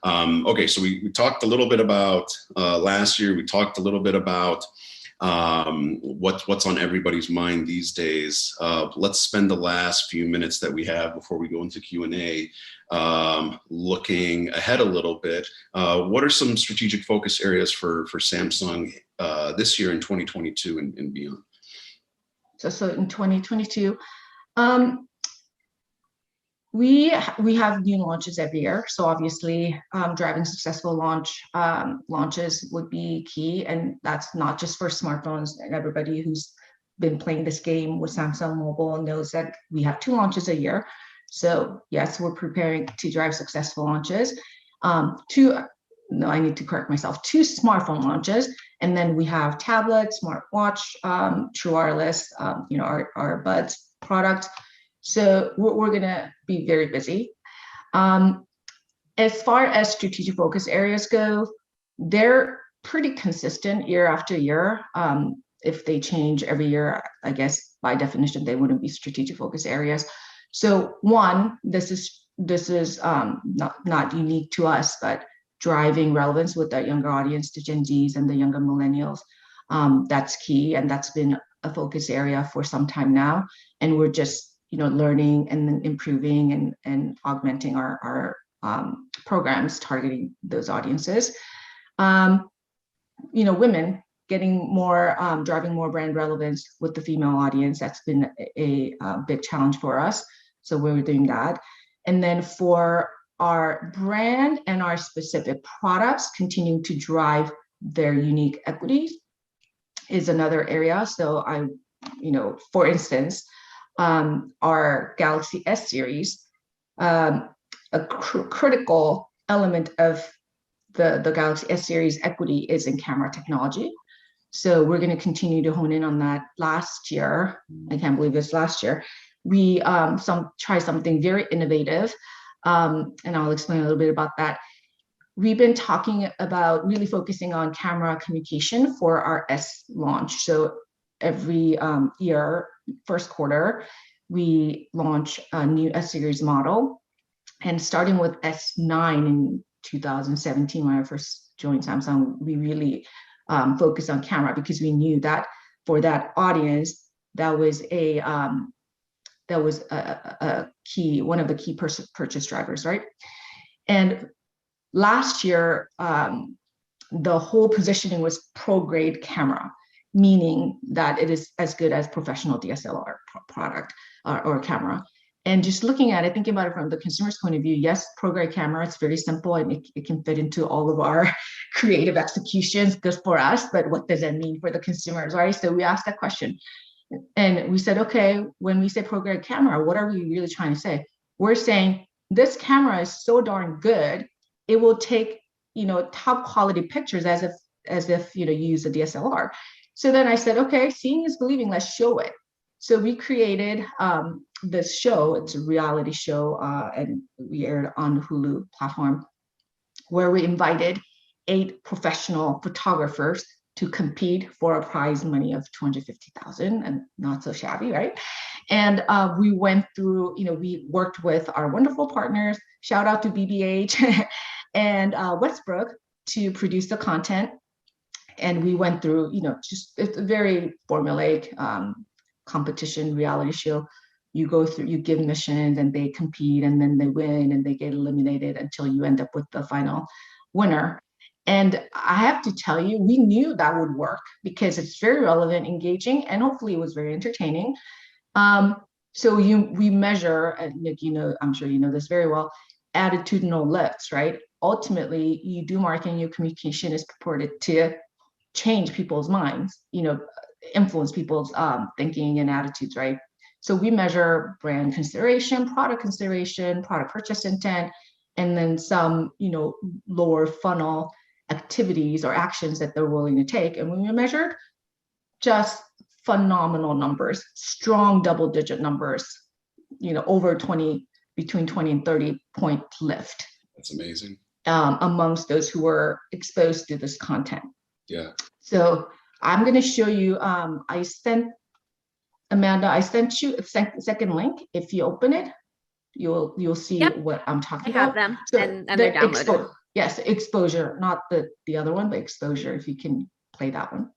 Okay, so we talked a little bit about last year. We talked a little bit about what's on everybody's mind these days. Let's spend the last few minutes that we have before we go into Q&A looking ahead a little bit. What are some strategic focus areas for Samsung this year in 2022 and beyond? So in 2022, we have new launches every year. So obviously, driving successful launches would be key, and that's not just for smartphones. And everybody who's been playing this game with Samsung Mobile knows that we have 2 launches a year. So yes, we're preparing to drive successful launches. I need to correct myself, 2 smartphone launches, and then we have tablet, smartwatch, true wireless, our Buds product. So we're gonna be very busy. As far as strategic focus areas go, they're pretty consistent year after year. If they change every year, I guess by definition, they wouldn't be strategic focus areas. So one, this is not unique to us, but driving relevance with that younger audience, the Gen Zs and the younger millennials. That's key, and that's been a focus area for some time now. And we're just learning and improving and augmenting our programs targeting those audiences. Women getting more, driving more brand relevance with the female audience. That's been a big challenge for us. So we're doing that. And then for our brand and our specific products, continuing to drive their unique equities is another area. So for instance, our Galaxy S series, a critical element of the Galaxy S series equity is in camera technology. So we're going to continue to hone in on that. Last year, I can't believe it's last year, we try something very innovative, and I'll explain a little bit about that. We've been talking about really focusing on camera communication for our S launch. So every year, first quarter, we launch a new S series model, and starting with S9 in 2017, when I first joined Samsung, we really focused on camera because we knew that for that audience, that was a key, one of the key purchase drivers, right? And last year, the whole positioning was pro-grade camera, meaning that it is as good as professional DSLR product or camera. And just looking at it, thinking about it from the consumer's point of view, yes, pro-grade camera, it's very simple and it can fit into all of our creative executions, good for us, but what does that mean for the consumers, right? So we asked that question. And we said, okay, when we say pro-grade camera, what are we really trying to say? We're saying this camera is so darn good, it will take, top quality pictures as if you use a DSLR. So then I said, okay, seeing is believing, let's show it. So we created this show. It's a reality show, and we aired on Hulu platform, where we invited 8 professional photographers to compete for a prize money of $250,000, and not so shabby, right? And we went through, we worked with our wonderful partners. Shout out to BBH and Westbrook to produce the content. And we went through, just it's a very formulaic competition reality show. You go through, you give missions and they compete and then they win and they get eliminated until you end up with the final winner. And I have to tell you, we knew that would work because it's very relevant, engaging, and hopefully it was very entertaining. So we measure, and Nick, I'm sure you know this very well, attitudinal lifts, right? Ultimately, you do marketing, your communication is purported to change people's minds, influence people's thinking and attitudes, right? So we measure brand consideration, product purchase intent, and then some, lower funnel activities or actions that they're willing to take. And when we measured, just phenomenal numbers, strong double-digit numbers, over 20, between 20 and 30 point lift. That's amazing. Amongst those who were exposed to this content. Yeah. So I'm going to show you, Amanda, I sent you a second link. If you open it, you'll see what I'm talking about. I have them, So and they're downloaded. Yes, exposure, not the other one, but exposure, if you can play that one.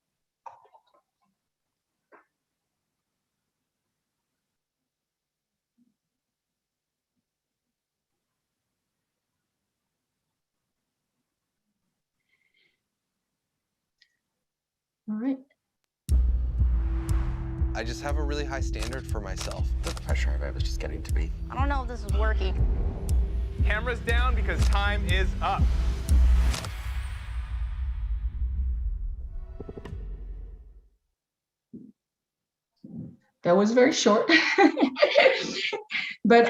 All right. I just have a really high standard for myself. The pressure I was just getting to me. I don't know if this is working. Cameras down because time is up. That was very short. But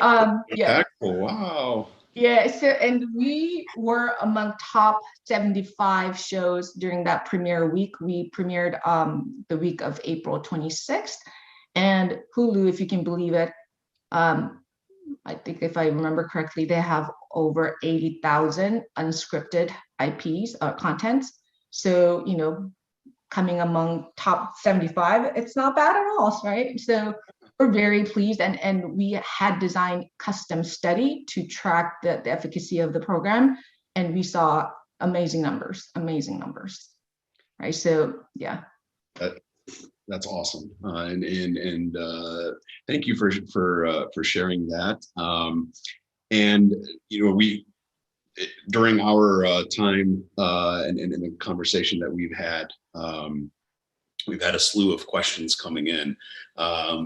yeah. Wow. Yeah, so and we were among top 75 shows during that premiere week. We premiered the week of April 26th, and Hulu, if you can believe it, I think if I remember correctly, they have over 80,000 unscripted IPs contents. So, you know, coming among top 75, it's not bad at all, right? So we're very pleased, and we had designed custom study to track the efficacy of the program, and we saw amazing numbers, right? So yeah. That's awesome, and thank you for sharing that. And you know, during our time and the conversation that we've had a slew of questions coming in.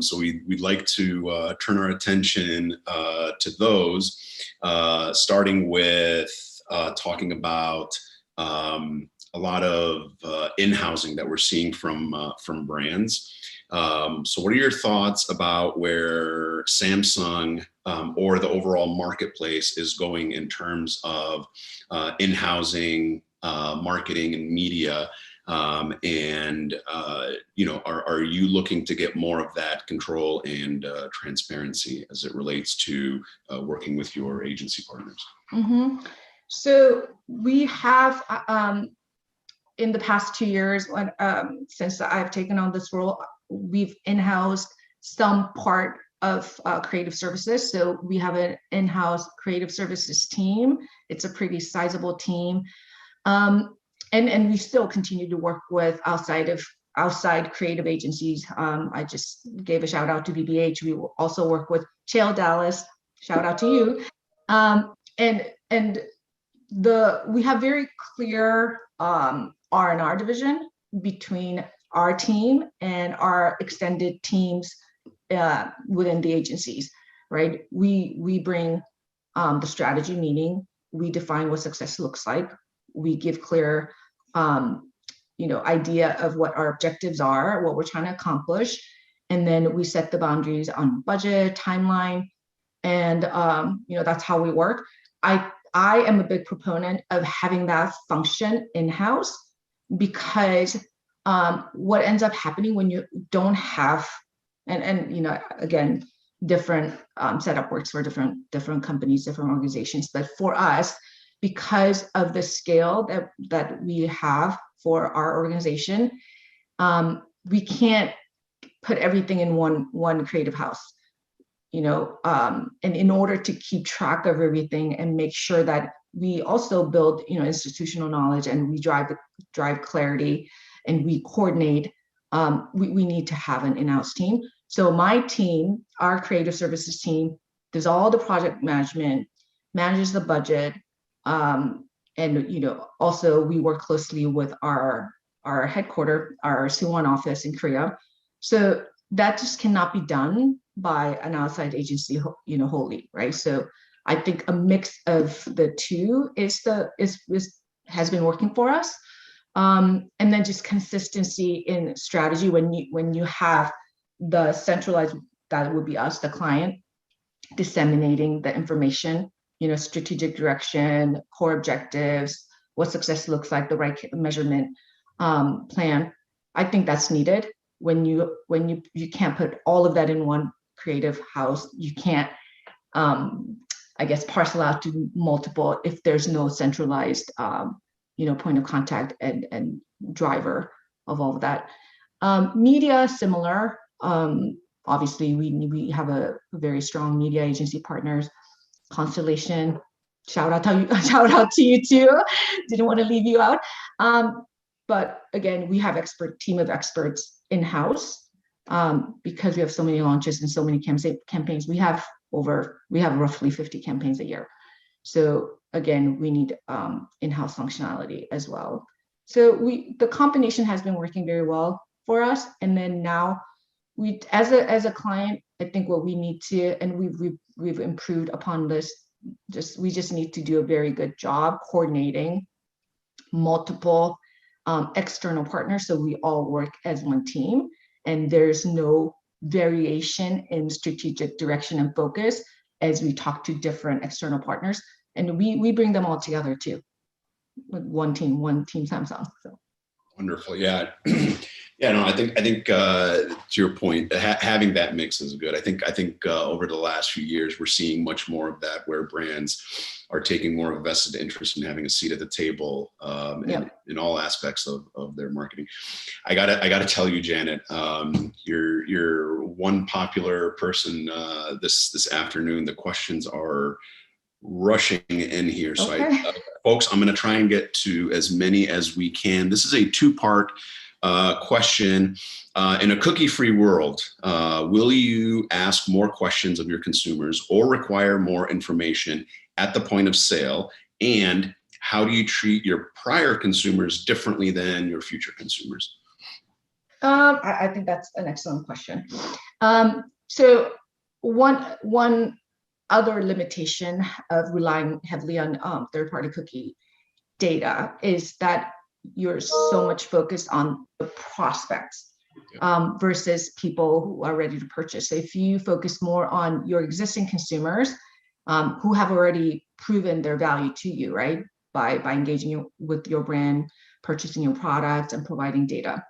So we'd like to turn our attention to those, starting with talking about a lot of in-housing that we're seeing from brands. So what are your thoughts about where Samsung or the overall marketplace is going in terms of in-housing, marketing and media? And you know, are you looking to get more of that control and transparency as it relates to working with your agency partners? Mm-hmm. So we have in the past 2 years, since I've taken on this role, we've in-housed some part of creative services. So we have an in-house creative services team. It's a pretty sizable team. And we still continue to work with outside creative agencies. I just gave a shout out to BBH. We will also work with Chael Dallas. Shout out to you. And we have very clear R&R division between our team and our extended teams within the agencies, right? We bring the strategy, meaning we define what success looks like. We give clear, idea of what our objectives are, what we're trying to accomplish, and then we set the boundaries on budget, timeline, and that's how we work. I am a big proponent of having that function in-house, because what ends up happening when you don't have, and again, different setup works for different companies, different organizations, but for us, because of the scale that we have for our organization, we can't put everything in one creative house, and in order to keep track of everything and make sure that we also build, institutional knowledge, and we drive clarity, and we coordinate, we need to have an in-house team. So my team, our creative services team, does all the project management, manages the budget, and also we work closely with our headquarters, our Suwon office in Korea. So that just cannot be done by an outside agency, wholly, right? So I think a mix of the two has been working for us, and then just consistency in strategy. When you have the centralized, that would be us, the client, disseminating the information, strategic direction, core objectives, what success looks like, the right measurement plan. I think that's needed. When you can't put all of that in one creative house, you can't, parcel out to multiple if there's no centralized, point of contact and driver of all of that. Media, similar. Obviously, we have a very strong media agency partners. Constellation, shout out to you too. Didn't want to leave you out. But again, we have team of experts in-house, because we have so many launches and so many campaigns. We have roughly 50 campaigns a year. So again, we need in-house functionality as well. So the combination has been working very well for us. And then now we, as a client, I think what we need to, and we've improved upon this, we just need to do a very good job coordinating multiple external partners, so we all work as one team, and there's no variation in strategic direction and focus as we talk to different external partners. And we bring them all together too, with one team Samsung. So. Wonderful. Yeah. Yeah, no, I think to your point, having that mix is good. I think over the last few years, we're seeing much more of that, where brands are taking more of a vested interest in having a seat at the table in all aspects of their marketing. I gotta tell you, Janet, you're one popular person this afternoon. The questions are rushing in here. So folks, I'm going to try and get to as many as we can. This is a two-part question. In a cookie-free world, will you ask more questions of your consumers or require more information at the point of sale? And how do you treat your prior consumers differently than your future consumers? I think that's an excellent question. So one other limitation of relying heavily on third-party cookie data is that you're so much focused on the prospects versus people who are ready to purchase. So if you focus more on your existing consumers who have already proven their value to you, right, by engaging with your brand, purchasing your product, and providing data.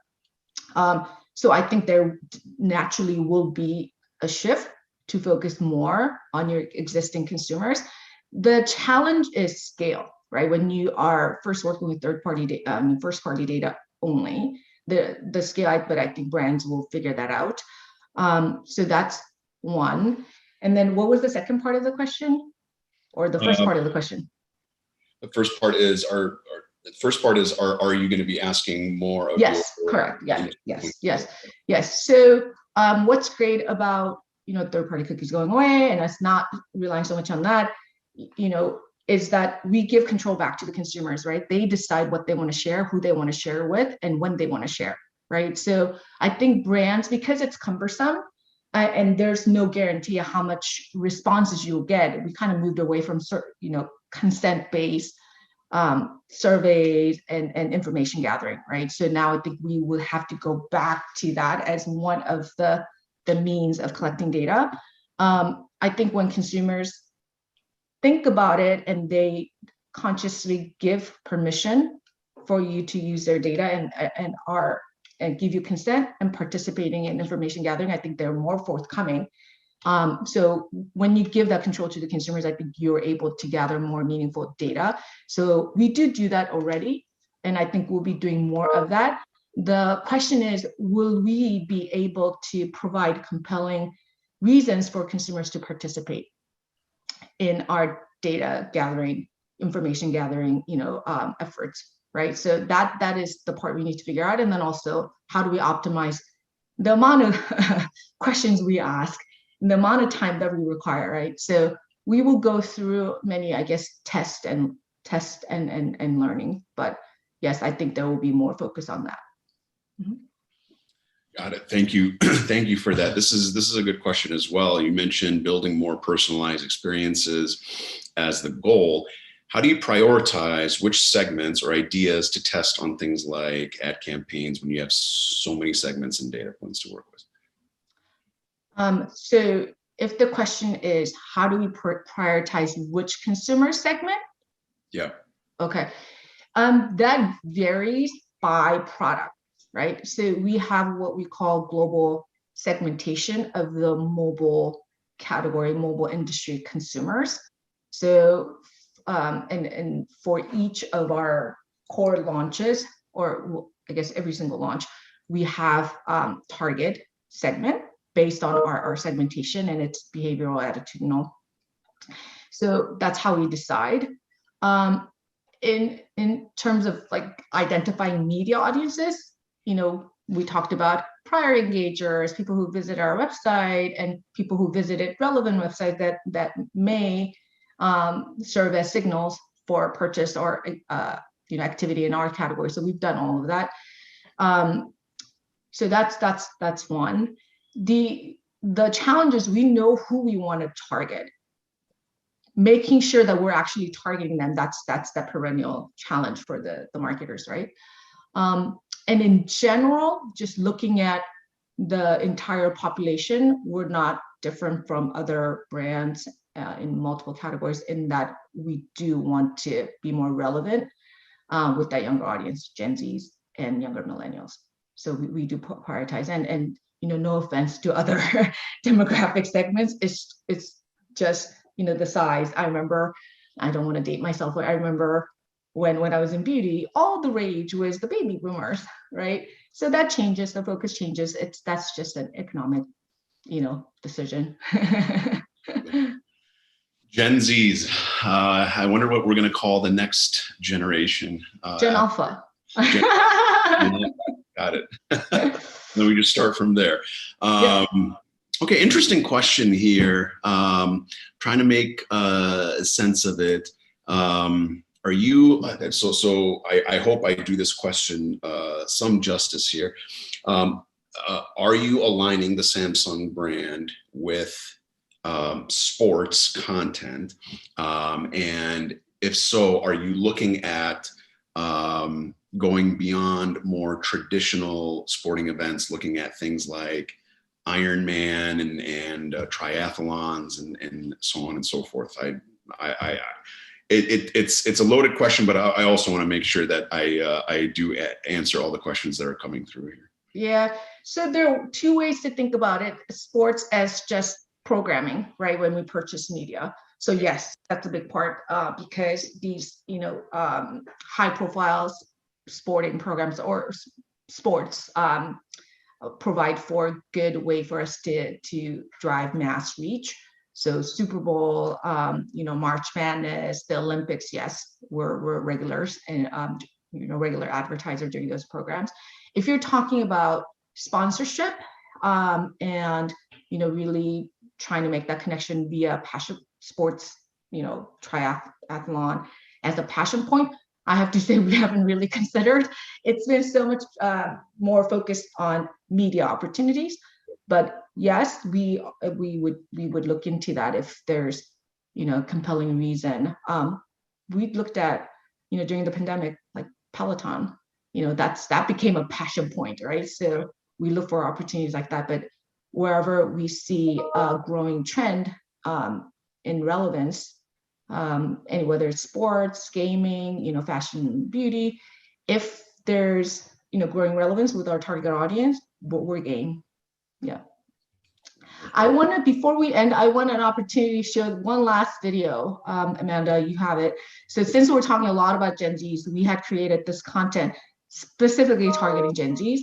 So I think there naturally will be a shift to focus more on your existing consumers. The challenge is scale, right? When you are first working with third-party data, first-party data only, the scale, but I think brands will figure that out. So that's one. And then what was the second part of the question, or the first part of the question? The first part is are you going to be asking more of correct. Yes. So what's great about third-party cookies going away and us not relying so much on that, is that we give control back to the consumers, right? They decide what they want to share, who they want to share with, and when they want to share, right? So I think brands, because it's cumbersome and there's no guarantee of how much responses you'll get, we kind of moved away from consent-based surveys and information gathering, right? So now I think we will have to go back to that as one of the means of collecting data. I think when consumers think about it and they consciously give permission for you to use their data and give you consent and participating in information gathering, I think they're more forthcoming. So when you give that control to the consumers, I think you're able to gather more meaningful data. So we do that already, and I think we'll be doing more of that. The question is, will we be able to provide compelling reasons for consumers to participate in our data gathering, information gathering, efforts, right? So that is the part we need to figure out. And then also, how do we optimize the amount of questions we ask, and the amount of time that we require, right? So we will go through many, I guess, test and learning. But yes, I think there will be more focus on that. Mm-hmm. Got it. Thank you. Thank you for that. This is a good question as well. You mentioned building more personalized experiences as the goal. How do you prioritize which segments or ideas to test on things like ad campaigns when you have so many segments and data points to work with? So if the question is, how do we prioritize which consumer segment? Yeah. Okay. That varies by product, right? So we have what we call global segmentation of the mobile category, mobile industry consumers. So, and for each of our core launches, or I guess every single launch, we have target segment based on our segmentation and its behavioral attitudinal. So that's how we decide. In terms of like identifying media audiences, we talked about prior engagers, people who visit our website, and people who visited relevant websites that may serve as signals for purchase or activity in our category. So we've done all of that. So that's one. The challenge is we know who we want to target. Making sure that we're actually targeting them, that's the perennial challenge for the marketers, right? And in general, just looking at the entire population, we're not different from other brands in multiple categories in that we do want to be more relevant with that younger audience, Gen Zs and younger millennials. So we do prioritize, and no offense to other demographic segments, it's just the size. I remember, I don't want to date myself, but I remember when I was in beauty, all the rage was the baby boomers, right? So that changes, the focus changes. That's just an economic, decision. Gen Zs. I wonder what we're going to call the next generation. Gen Alpha. Got it. Then we just start from there. Okay, interesting question here. Trying to make sense of it. Are you, so I hope I do this question some justice here. Are you aligning the Samsung brand with sports content? And if so, are you looking at going beyond more traditional sporting events, looking at things like Ironman and triathlons and so on and so forth? It's a loaded question, but I also want to make sure that I do answer all the questions that are coming through here. Yeah, so there are two ways to think about it. Sports as just programming, right? When we purchase media. So yes, that's a big part because these, high profile sporting programs or sports provide for a good way for us to drive mass reach. So Super Bowl, March Madness, the Olympics, yes, we're regulars and regular advertiser during those programs. If you're talking about sponsorship and really trying to make that connection via passion sports, triathlon as a passion point, I have to say we haven't really considered. It's been so much more focused on media opportunities. But yes, we would look into that if there's compelling reason. We looked at during the pandemic, like Peloton, that became a passion point, right? So we look for opportunities like that. But wherever we see a growing trend in relevance, and whether it's sports, gaming, fashion, beauty, if there's growing relevance with our target audience, we're game. Yeah. Before we end, I want an opportunity to show one last video. Amanda, you have it. So since we're talking a lot about Gen Zs, we had created this content specifically targeting Gen Zs.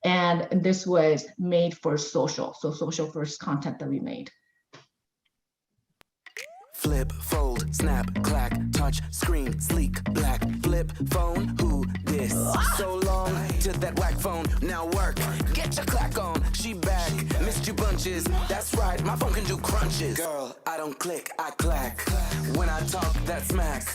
And this was made for social. So social first content that we made. Flip, fold, snap, clack, touch, screen, sleek, black, flip, phone, who this? So long to that whack phone, now work, get your clack on, she back, missed you bunches, that's right, my phone can do crunches. Girl, I don't click, I clack, when I talk that smack,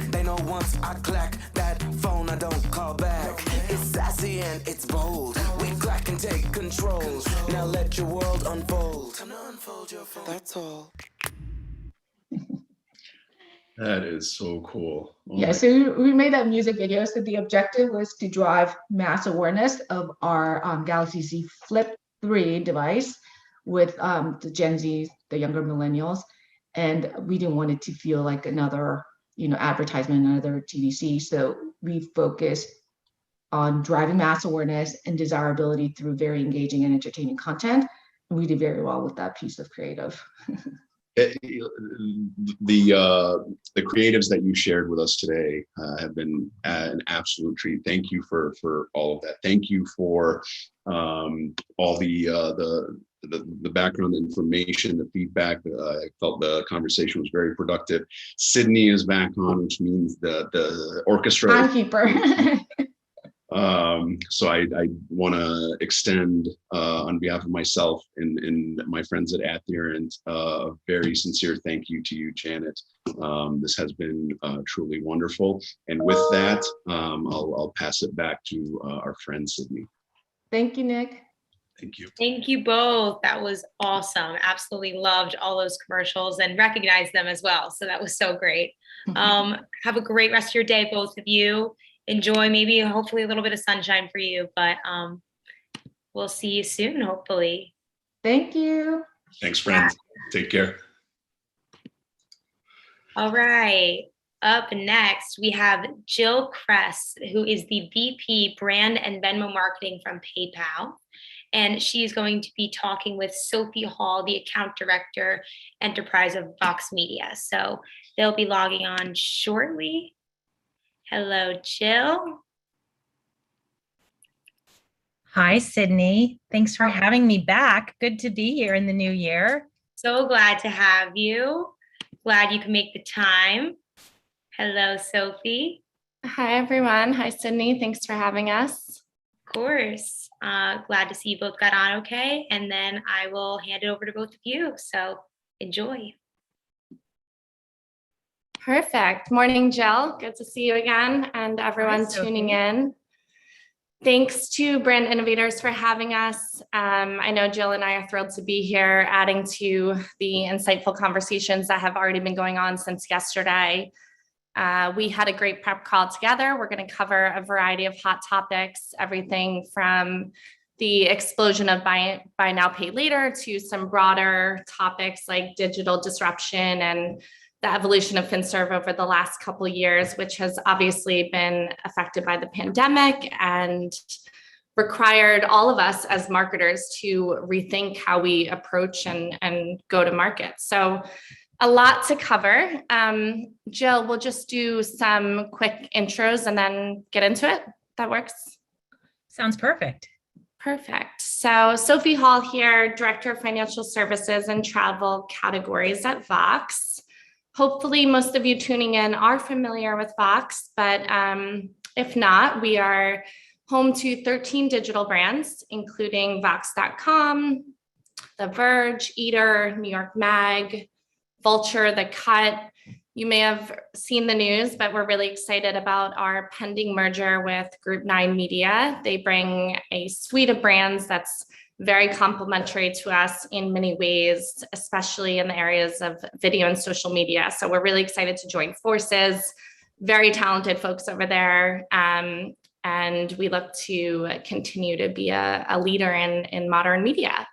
they know once I clack, that phone I don't call back. It's sassy and it's bold, we clack and take control, now let your world unfold. Time to unfold your phone, that's all. That is so cool. Yeah, so we made that music video. So the objective was to drive mass awareness of our Galaxy Z Flip 3 device with the Gen Z, the younger millennials. And we didn't want it to feel like another, advertisement, another TVC. So we focused on driving mass awareness and desirability through very engaging and entertaining content. And we did very well with that piece of creative. The creatives that you shared with us today have been an absolute treat. Thank you for all of that. Thank you for all the background information, the feedback. I felt the conversation was very productive. Sydney is back on, which means the orchestra. Timekeeper. So I want to extend on behalf of myself and my friends at Adherent a very sincere thank you to you, Janet. This has been truly wonderful. And with that, I'll pass it back to our friend Sydney. Thank you, Nick. Thank you. Thank you both. That was awesome. Absolutely loved all those commercials and recognized them as well. So that was so great. Have a great rest of your day, both of you. Enjoy maybe hopefully a little bit of sunshine for you, but we'll see you soon, hopefully. Thank you. Thanks, friends. Take care. All right. Up next, we have Jill Kress, who is the VP Brand and Venmo Marketing from PayPal. And she's going to be talking with Sophie Hall, the Account Director, Enterprise of Vox Media. So they'll be logging on shortly. Hello, Jill. Hi, Sydney. Thanks for having me back. Good to be here in the new year. So glad to have you. Glad you can make the time. Hello, Sophie. Hi, everyone. Hi, Sydney. Thanks for having us. Of course. Glad to see you both got on okay. And then I will hand it over to both of you. So enjoy. Perfect. Morning, Jill. Good to see you again and everyone tuning in. Thanks to Brand Innovators for having us. I know Jill and I are thrilled to be here, adding to the insightful conversations that have already been going on since yesterday. We had a great prep call together. We're going to cover a variety of hot topics, everything from the explosion of buy now, pay later to some broader topics like digital disruption and the evolution of FinServe over the last couple of years, which has obviously been affected by the pandemic and required all of us as marketers to rethink how we approach and go to market. So a lot to cover. Jill, we'll just do some quick intros and then get into it. That works? Sounds perfect. Perfect. So Sophie Hall here, Director of Financial Services and Travel Categories at Vox. Hopefully most of you tuning in are familiar with Vox, but if not, we are home to 13 digital brands, including Vox.com, The Verge, Eater, New York Mag, Vulture, The Cut. You may have seen the news, but we're really excited about our pending merger with Group 9 Media. They bring a suite of brands that's very complementary to us in many ways, especially in the areas of video and social media. So we're really excited to join forces. Very talented folks over there. And we look to continue to be a leader in modern media.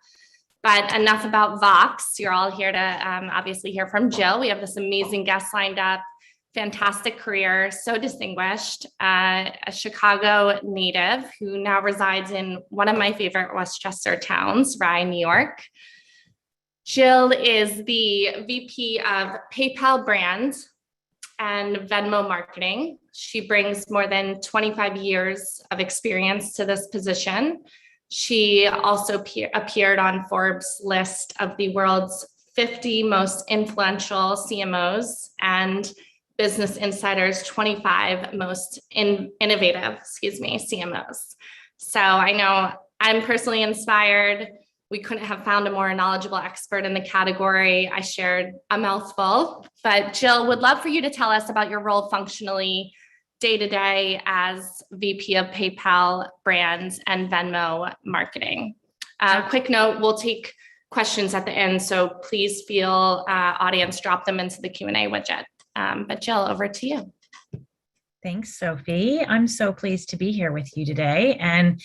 But enough about Vox. You're all here to obviously hear from Jill. We have this amazing guest lined up. Fantastic career, so distinguished, a Chicago native who now resides in one of my favorite Westchester towns, Rye, New York. Jill is the VP of PayPal Brand and Venmo Marketing. She brings more than 25 years of experience to this position. She also appeared on Forbes' list of the world's 50 most influential CMOs and Business Insider's 25 most innovative, CMOs. So I know I'm personally inspired. We couldn't have found a more knowledgeable expert in the category. I shared a mouthful, but Jill, would love for you to tell us about your role functionally day-to-day as VP of PayPal Brands and Venmo Marketing. Quick note, we'll take questions at the end, so please feel audience drop them into the Q&A widget. But Jill, over to you. Thanks, Sophie. I'm so pleased to be here with you today and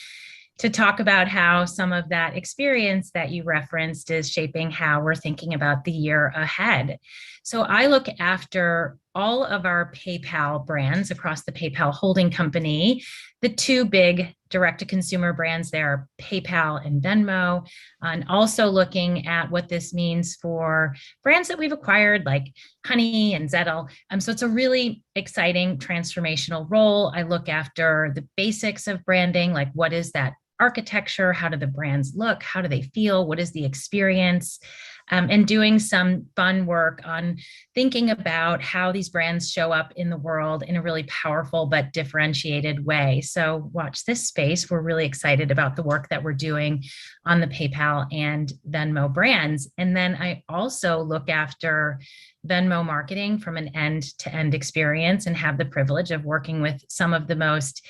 to talk about how some of that experience that you referenced is shaping how we're thinking about the year ahead. So I look after all of our PayPal brands across the PayPal holding company. The two big direct-to-consumer brands there are PayPal and Venmo, and also looking at what this means for brands that we've acquired like Honey and Zettel. So it's a really exciting transformational role. I look after the basics of branding, like what is that architecture? How do the brands look? How do they feel? What is the experience? And doing some fun work on thinking about how these brands show up in the world in a really powerful but differentiated way. So watch this space. We're really excited about the work that we're doing on the PayPal and Venmo brands. And then I also look after Venmo marketing from an end-to-end experience and have the privilege of working with some of the most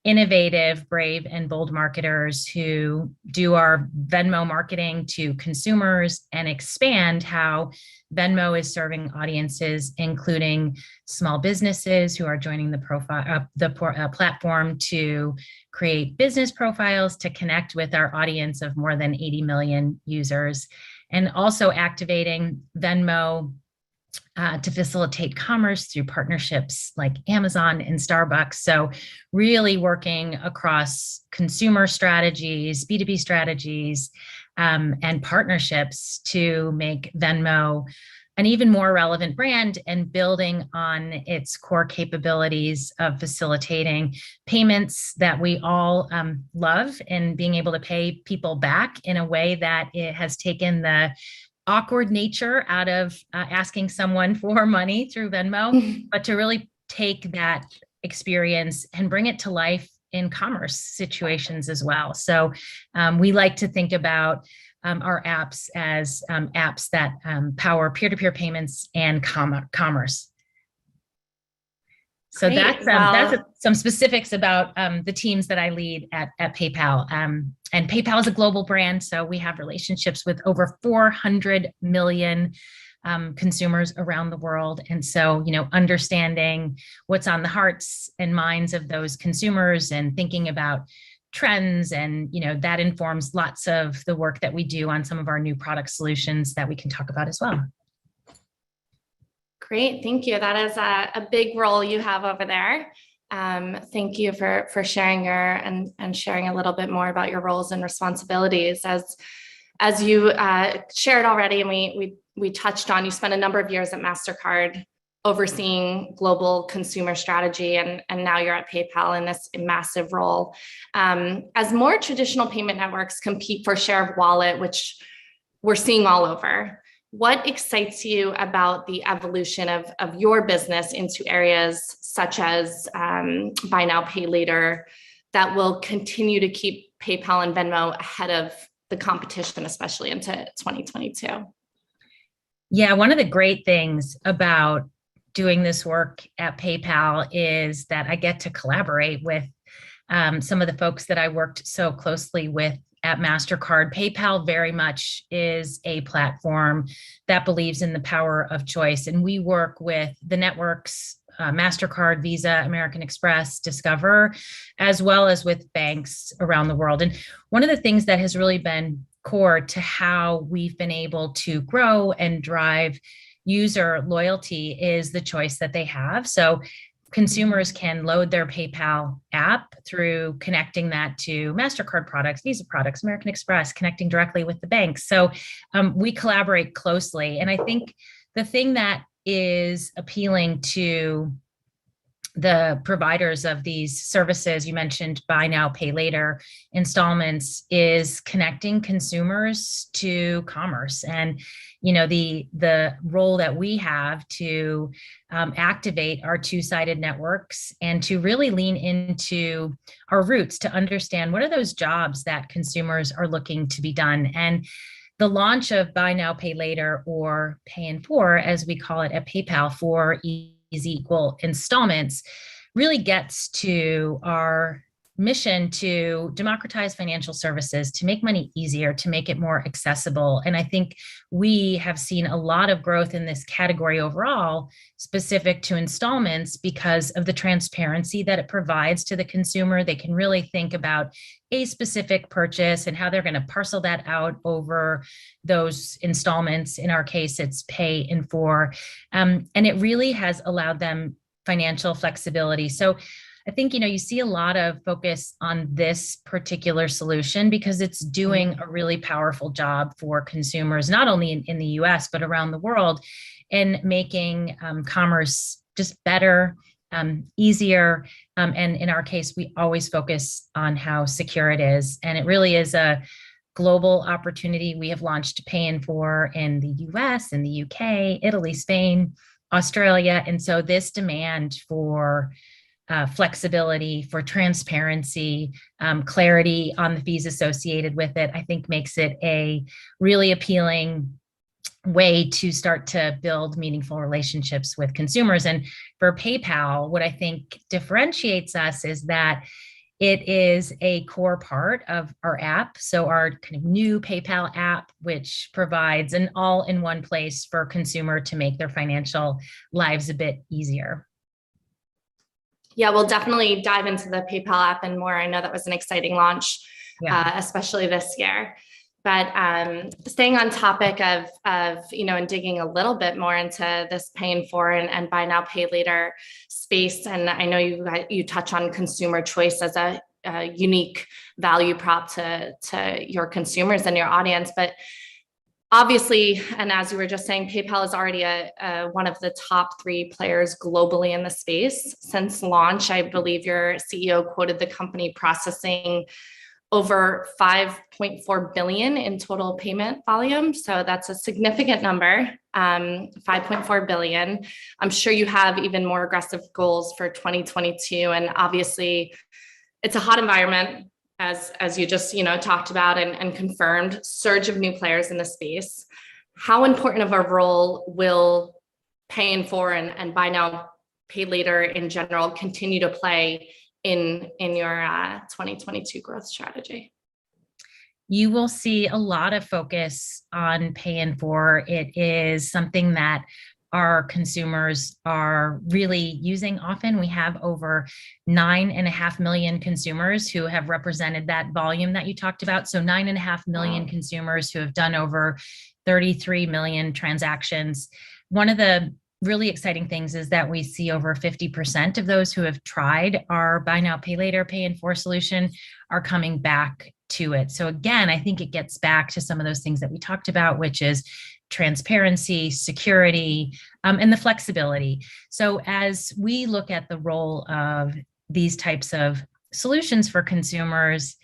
innovative, brave, and bold marketers who do our Venmo marketing to consumers and expand how Venmo is serving audiences, including small businesses who are joining the platform to create business profiles to connect with our audience of more than 80 million users, and also activating Venmo to facilitate commerce through partnerships like Amazon and Starbucks. So really working across consumer strategies, B2B strategies, and partnerships to make Venmo an even more relevant brand and building on its core capabilities of facilitating payments that we all love, and being able to pay people back in a way that it has taken the awkward nature out of asking someone for money through Venmo, but to really take that experience and bring it to life in commerce situations as well. So we like to think about our apps as apps that power peer-to-peer payments and commerce. So Great. that's some specifics about the teams that I lead at PayPal. And PayPal is a global brand, so we have relationships with over 400 million consumers around the world. And so, understanding what's on the hearts and minds of those consumers and thinking about trends, and that informs lots of the work that we do on some of our new product solutions that we can talk about as well. Great, thank you. That is a big role you have over there. Thank you for sharing and sharing a little bit more about your roles and responsibilities. As you shared already, and we touched on, you spent a number of years at MasterCard overseeing global consumer strategy, and now you're at PayPal in this massive role. As more traditional payment networks compete for share of wallet, which we're seeing all over, what excites you about the evolution of your business into areas such as buy now, pay later that will continue to keep PayPal and Venmo ahead of the competition, especially into 2022? Yeah, one of the great things about doing this work at PayPal is that I get to collaborate with some of the folks that I worked so closely with at MasterCard. PayPal very much is a platform that believes in the power of choice. And we work with the networks, MasterCard, Visa, American Express, Discover, as well as with banks around the world. And one of the things that has really been core to how we've been able to grow and drive user loyalty is the choice that they have. So consumers can load their PayPal app through connecting that to MasterCard products, Visa products, American Express, connecting directly with the banks. So we collaborate closely. And I think the thing that is appealing to the providers of these services, you mentioned buy now, pay later, installments, is connecting consumers to commerce. And the role that we have to activate our two-sided networks and to really lean into our roots to understand what are those jobs that consumers are looking to be done. And the launch of buy now, pay later, or pay in four, as we call it at PayPal, for equal installments, really gets to our mission to democratize financial services, to make money easier, to make it more accessible. And I think we have seen a lot of growth in this category overall, specific to installments, because of the transparency that it provides to the consumer. They can really think about a specific purchase and how they're going to parcel that out over those installments. In our case, it's pay in four. And it really has allowed them financial flexibility. So I think, you see a lot of focus on this particular solution because it's doing a really powerful job for consumers, not only in the US, but around the world, in making commerce just better, easier. And in our case, we always focus on how secure it is. And it really is a global opportunity. We have launched Pay in four in the US, in the UK, Italy, Spain, Australia. And so this demand for flexibility, for transparency, clarity on the fees associated with it, I think makes it a really appealing way to start to build meaningful relationships with consumers. And for PayPal, what I think differentiates us is that It is a core part of our app. So our kind of new PayPal app, which provides an all-in-one place for consumer to make their financial lives a bit easier. Yeah, we'll definitely dive into the PayPal app and more. I know that was an exciting launch, especially this year. But staying on topic of and digging a little bit more into this paying for and buy now, pay later space. And I know you touch on consumer choice as a unique value prop to your consumers and your audience. But obviously, and as you were just saying, PayPal is already one of the top 3 players globally in the space. Since launch, I believe your CEO quoted the company processing over 5.4 billion in total payment volume. So that's a significant number, 5.4 billion. I'm sure you have even more aggressive goals for 2022. And obviously it's a hot environment, as you just talked about and confirmed, surge of new players in the space. How important of a role will paying for and buy now, pay later in general continue to play in your 2022 growth strategy? You will see a lot of focus on paying for. It is something that our consumers are really using often. We have over 9.5 million consumers who have represented that volume that you talked about. So 9.5 million consumers who have done over 33 million transactions. One of the really exciting things is that we see over 50% of those who have tried our buy now, pay later, pay in 4 solution are coming back to it. So again, I think it gets back to some of those things that we talked about, which is transparency, security, and the flexibility. So as we look at the role of these types of solutions for consumers,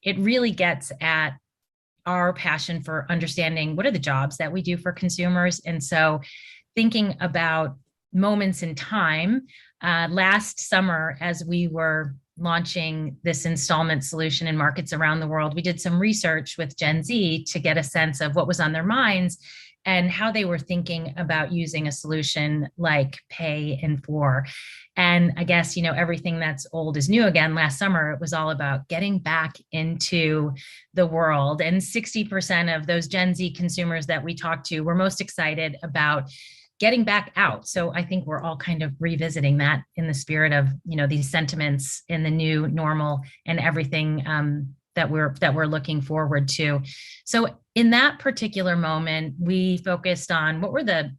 it really gets at our passion for understanding what are the jobs that we do for consumers. And so thinking about moments in time, last summer, as we were launching this installment solution in markets around the world, we did some research with Gen Z to get a sense of what was on their minds and how they were thinking about using a solution like Pay in 4. And I guess, everything that's old is new again. Last summer, it was all about getting back into the world. And 60% of those Gen Z consumers that we talked to were most excited about getting back out. So I think we're all kind of revisiting that in the spirit of, these sentiments in the new normal and everything that we're looking forward to. So in that particular moment, we focused on what were the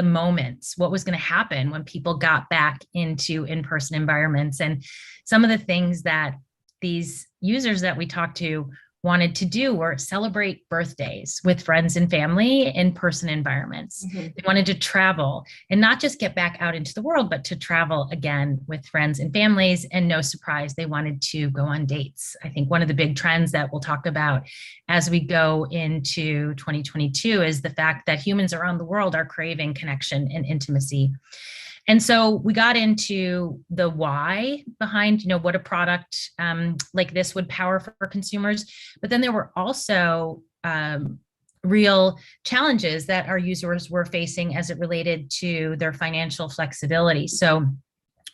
moments, what was going to happen when people got back into in-person environments. And some of the things that these users that we talked to wanted to do were celebrate birthdays with friends and family in person environments. Mm-hmm. They wanted to travel and not just get back out into the world, but to travel again with friends and families. And no surprise, they wanted to go on dates. I think one of the big trends that we'll talk about as we go into 2022 is the fact that humans around the world are craving connection and intimacy. And so we got into the why behind, what a product like this would power for consumers. But then there were also real challenges that our users were facing as it related to their financial flexibility. So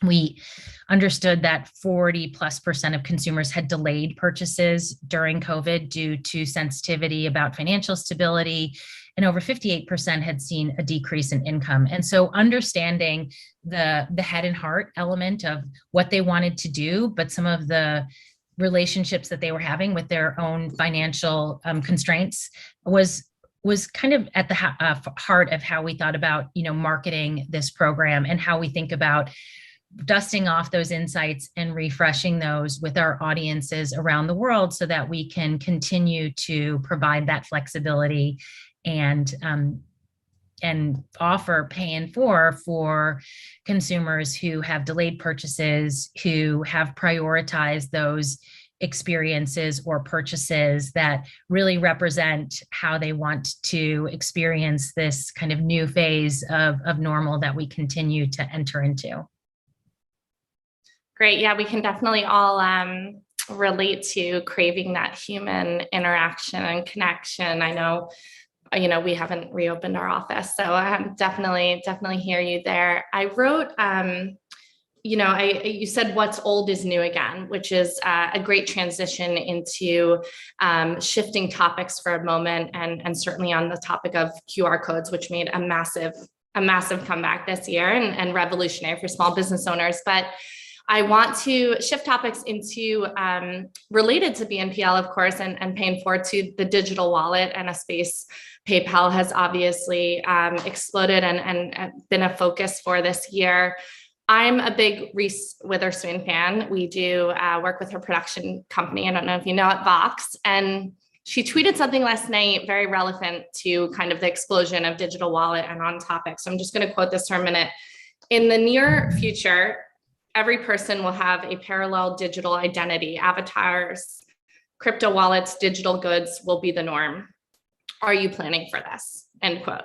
we understood that 40+% of consumers had delayed purchases during COVID due to sensitivity about financial stability, and over 58% had seen a decrease in income. And so understanding the head and heart element of what they wanted to do, but some of the relationships that they were having with their own financial constraints was kind of at the heart of how we thought about, marketing this program and how we think about dusting off those insights and refreshing those with our audiences around the world so that we can continue to provide that flexibility and offer Pay in 4 for consumers who have delayed purchases, who have prioritized those experiences or purchases that really represent how they want to experience this kind of new phase of normal that we continue to enter into. Great. Yeah, we can definitely all relate to craving that human interaction and connection. I know, we haven't reopened our office, so I definitely hear you there. I wrote you said what's old is new again, which is a great transition into shifting topics for a moment, and certainly on the topic of QR codes, which made a massive comeback this year and revolutionary for small business owners. But I want to shift topics into related to BNPL, of course, and paying forward to the digital wallet, and a space PayPal has obviously exploded and been a focus for this year. I'm a big Reese Witherspoon fan. We do work with her production company. I don't know if you know it, Vox. And she tweeted something last night very relevant to kind of the explosion of digital wallet and on topic. So I'm just going to quote this for a minute. In the near future, every person will have a parallel digital identity. Avatars, crypto wallets, digital goods will be the norm. Are you planning for this? End quote.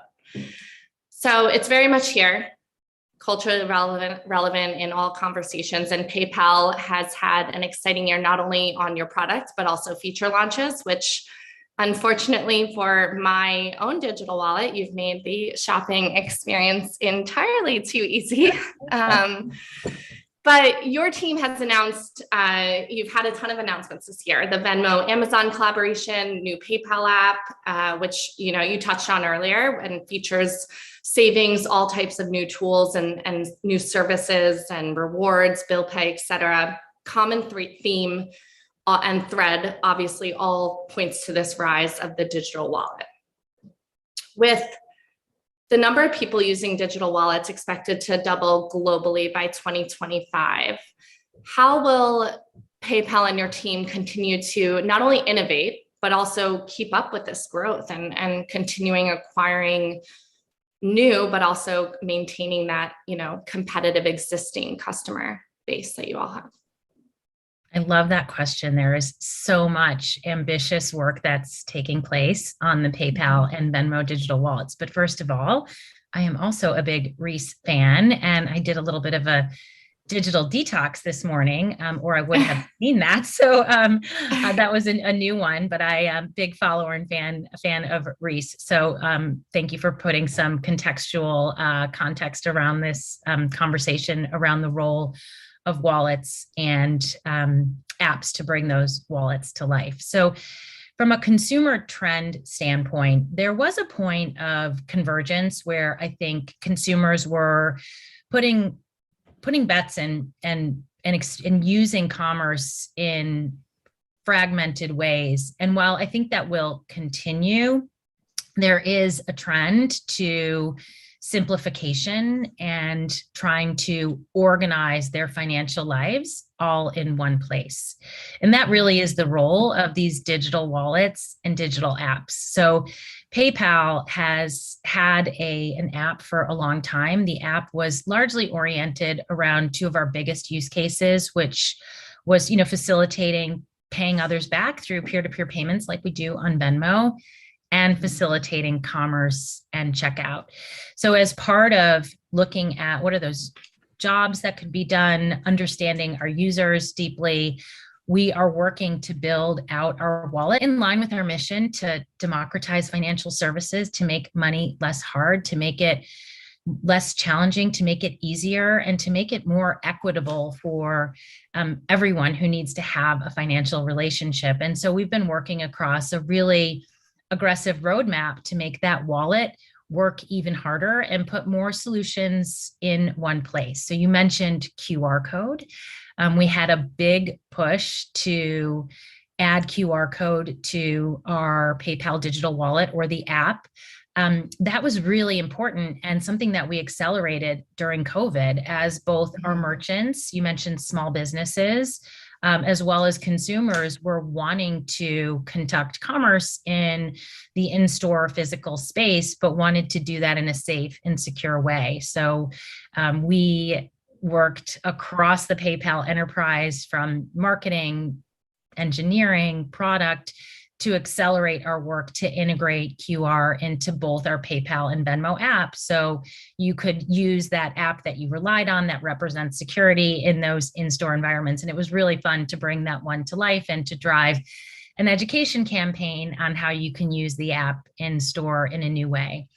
So it's very much here, culturally relevant in all conversations. And PayPal has had an exciting year, not only on your product, but also feature launches, which unfortunately for my own digital wallet, you've made the shopping experience entirely too easy. But your team has announced, you've had a ton of announcements this year, the Venmo Amazon collaboration, new PayPal app, which you touched on earlier, and features savings, all types of new tools and new services and rewards, bill pay, et cetera. Common theme and thread, obviously, all points to this rise of the digital wallet. With the number of people using digital wallets expected to double globally by 2025, how will PayPal and your team continue to not only innovate, but also keep up with this growth and continuing acquiring new, but also maintaining that, competitive existing customer base that you all have? I love that question. There is so much ambitious work that's taking place on the PayPal and Venmo digital wallets. But first of all, I am also a big Reese fan, and I did a little bit of a digital detox this morning, or I would have seen that. So that was a new one, but I am a big follower and fan of Reese. So thank you for putting some contextual context around this conversation around the role of wallets and apps to bring those wallets to life. So from a consumer trend standpoint, there was a point of convergence where I think consumers were putting bets and using commerce in fragmented ways. And while I think that will continue, there is a trend to simplification and trying to organize their financial lives all in one place. And that really is the role of these digital wallets and digital apps. So PayPal has had an app for a long time. The app was largely oriented around two of our biggest use cases, which was, facilitating paying others back through peer-to-peer payments like we do on Venmo, and facilitating commerce and checkout. So as part of looking at what are those jobs that could be done, understanding our users deeply, we are working to build out our wallet in line with our mission to democratize financial services, to make money less hard, to make it less challenging, to make it easier, and to make it more equitable for everyone who needs to have a financial relationship. And so we've been working across a really aggressive roadmap to make that wallet work even harder and put more solutions in one place. So you mentioned QR code. We had a big push to add QR code to our PayPal digital wallet or the app. That was really important and something that we accelerated during COVID as both our merchants, you mentioned small businesses, as well as consumers were wanting to conduct commerce in the in-store physical space, but wanted to do that in a safe and secure way. So we worked across the PayPal enterprise from marketing, engineering, product, to accelerate our work to integrate QR into both our PayPal and Venmo apps. So you could use that app that you relied on that represents security in those in-store environments. And it was really fun to bring that one to life and to drive an education campaign on how you can use the app in store in a new way.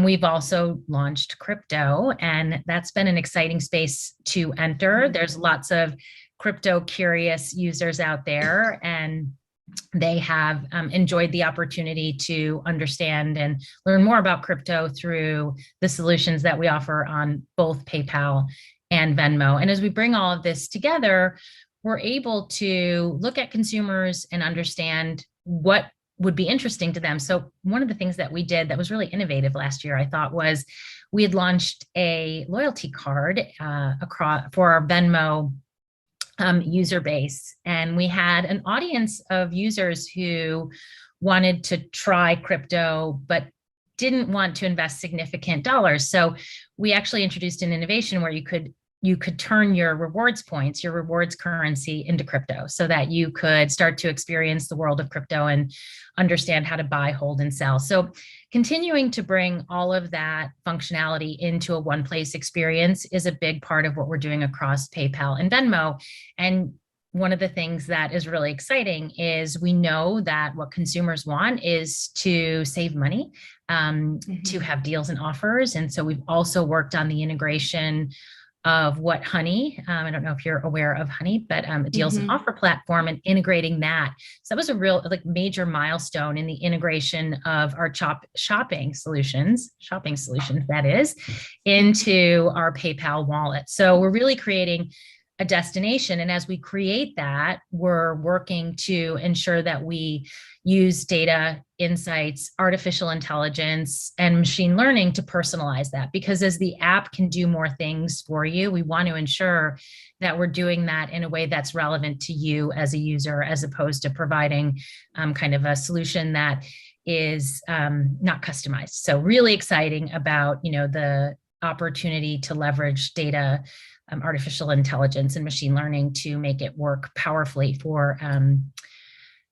We've also launched crypto, and that's been an exciting space to enter. There's lots of crypto curious users out there, and they have enjoyed the opportunity to understand and learn more about crypto through the solutions that we offer on both PayPal and Venmo. And as we bring all of this together, we're able to look at consumers and understand what would be interesting to them. So one of the things that we did that was really innovative last year, I thought, was we had launched a loyalty card for our Venmo user base. And we had an audience of users who wanted to try crypto, but didn't want to invest significant dollars. So we actually introduced an innovation where you could turn your rewards points, your rewards currency, into crypto, so that you could start to experience the world of crypto and understand how to buy, hold, and sell. So continuing to bring all of that functionality into a one-place experience is a big part of what we're doing across PayPal and Venmo. And one of the things that is really exciting is we know that what consumers want is to save money, to have deals and offers. And so we've also worked on the integration of what Honey, I don't know if you're aware of Honey, but a deals and offer platform, and integrating that. So that was a real major milestone in the integration of our shopping solutions, that is, into our PayPal wallet. So we're really creating a destination. And as we create that, we're working to ensure that we use data, insights, artificial intelligence, and machine learning to personalize that. Because as the app can do more things for you, we want to ensure that we're doing that in a way that's relevant to you as a user, as opposed to providing kind of a solution that is not customized. So really exciting about, the opportunity to leverage data, artificial intelligence, and machine learning to make it work powerfully for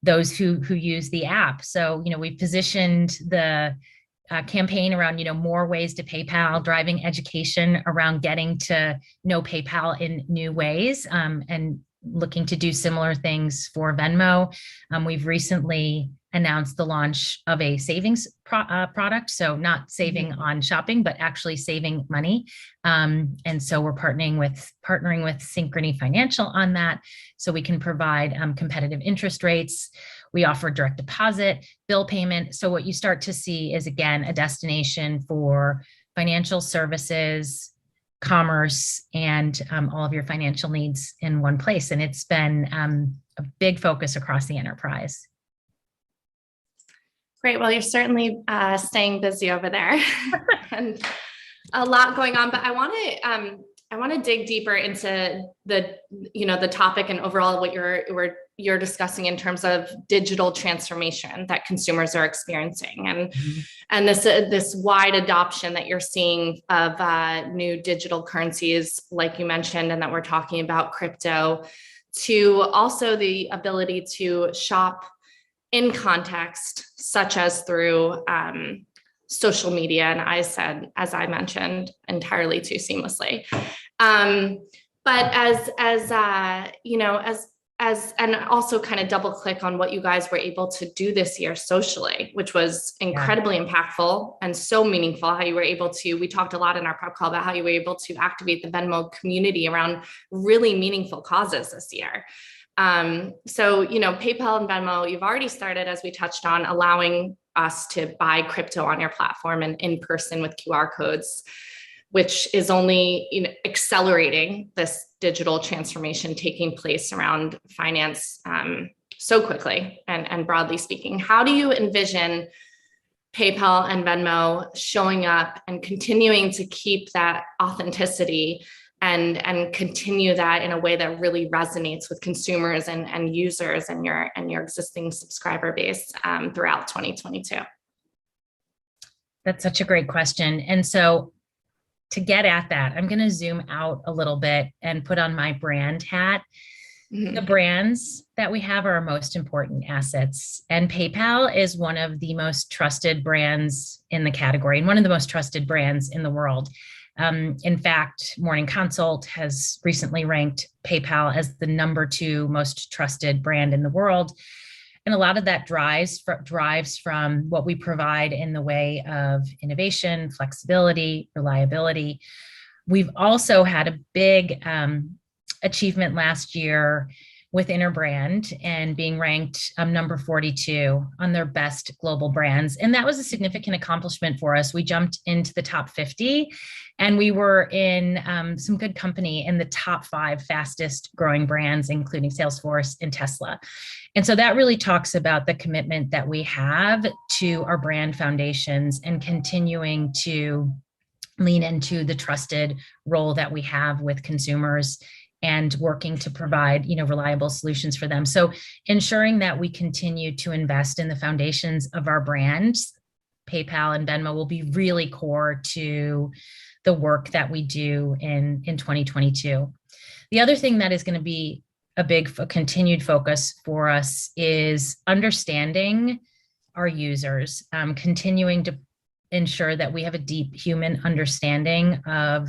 those who use the app. So, we've positioned the campaign around, more ways to PayPal, driving education around getting to know PayPal in new ways, and looking to do similar things for Venmo. We've recently announced the launch of a savings product. So not saving on shopping, but actually saving money. And so we're partnering with Synchrony Financial on that, so we can provide competitive interest rates. We offer direct deposit, bill payment. So what you start to see is, again, a destination for financial services, commerce, and all of your financial needs in one place. And it's been a big focus across the enterprise. Great. Well, you're certainly staying busy over there, and a lot going on. But I want to dig deeper into the topic and overall what you're discussing in terms of digital transformation that consumers are experiencing, and this wide adoption that you're seeing of new digital currencies, like you mentioned, and that we're talking about crypto, to also the ability to shop in context, such as through social media. And I said, as I mentioned, entirely too seamlessly. But and also kind of double click on what you guys were able to do this year socially, which was incredibly impactful and so meaningful. How you were able to, we talked a lot in our prep call about how you were able to activate the Venmo community around really meaningful causes this year. So, PayPal and Venmo, you've already started, as we touched on, allowing us to buy crypto on your platform and in person with QR codes, which is only accelerating this digital transformation taking place around finance so quickly and broadly speaking. How do you envision PayPal and Venmo showing up and continuing to keep that authenticity and continue that in a way that really resonates with consumers and users and your existing subscriber base throughout 2022? That's such a great question. And so to get at that, I'm going to zoom out a little bit and put on my brand hat. The brands that we have are our most important assets. And PayPal is one of the most trusted brands in the category and one of the most trusted brands in the world. In fact, Morning Consult has recently ranked PayPal as the #2 most trusted brand in the world. And a lot of that drives from what we provide in the way of innovation, flexibility, reliability. We've also had a big achievement last year with Interbrand and being ranked number 42 on their best global brands. And that was a significant accomplishment for us. We jumped into the top 50 and we were in some good company in the top 5 fastest growing brands, including Salesforce and Tesla. And so that really talks about the commitment that we have to our brand foundations and continuing to lean into the trusted role that we have with consumers and working to provide, reliable solutions for them. So ensuring that we continue to invest in the foundations of our brands, PayPal and Venmo, will be really core to the work that we do in 2022. The other thing that is going to be a big continued focus for us is understanding our users, continuing to ensure that we have a deep human understanding of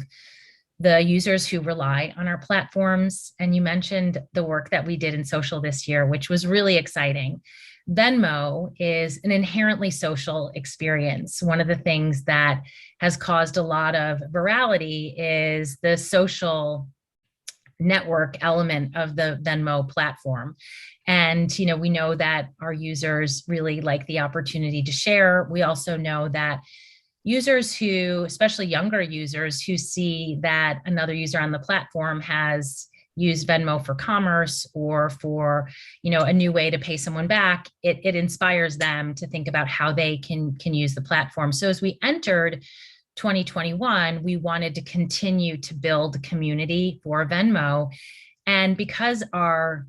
the users who rely on our platforms. And you mentioned the work that we did in social this year, which was really exciting. Venmo is an inherently social experience. One of the things that has caused a lot of virality is the social network element of the Venmo platform. And, we know that our users really like the opportunity to share. We also know that users who, especially younger users who see that another user on the platform has used Venmo for commerce or for, a new way to pay someone back, it inspires them to think about how they can use the platform. So as we entered 2021, we wanted to continue to build community for Venmo. And because our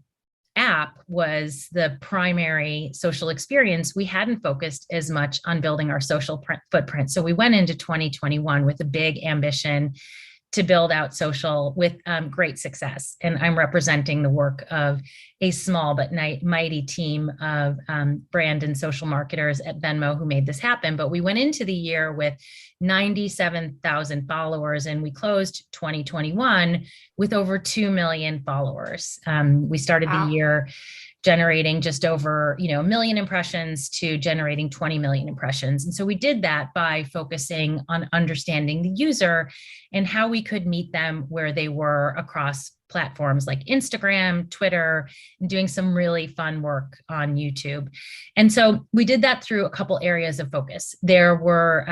app was the primary social experience, we hadn't focused as much on building our social footprint. So we went into 2021 with a big ambition to build out social with great success. And I'm representing the work of a small but mighty team of brand and social marketers at Venmo who made this happen. But we went into the year with 97,000 followers, and we closed 2021 with over 2 million followers. We started the year generating just over, 1 million impressions to generating 20 million impressions. And so we did that by focusing on understanding the user and how we could meet them where they were across platforms like Instagram, Twitter, and doing some really fun work on YouTube. And so we did that through a couple areas of focus. There were,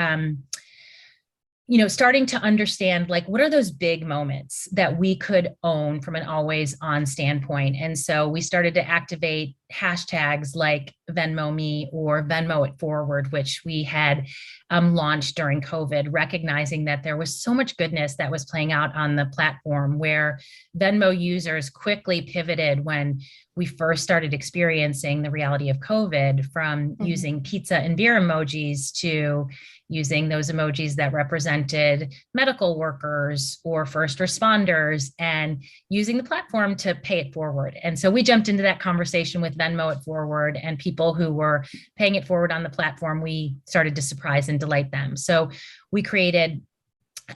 starting to understand, like, what are those big moments that we could own from an always on standpoint? And so we started to activate hashtags like Venmo Me or Venmo It Forward, which we had launched during COVID, recognizing that there was so much goodness that was playing out on the platform, where Venmo users quickly pivoted when we first started experiencing the reality of COVID, from using pizza and beer emojis to using those emojis that represented medical workers or first responders, and using the platform to pay it forward. And so we jumped into that conversation with Venmo It Forward, and people who were paying it forward on the platform, we started to surprise and delight them. So we created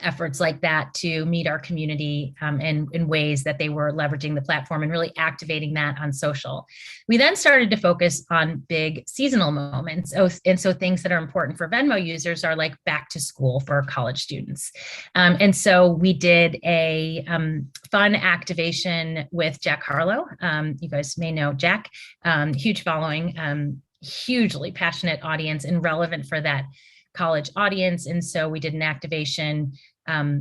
efforts like that to meet our community in ways that they were leveraging the platform and really activating that on social. We then started to focus on big seasonal moments. And so things that are important for Venmo users are like back to school for college students. And so we did a fun activation with Jack Harlow. You guys may know Jack, huge following, hugely passionate audience and relevant for that college audience. And so we did an activation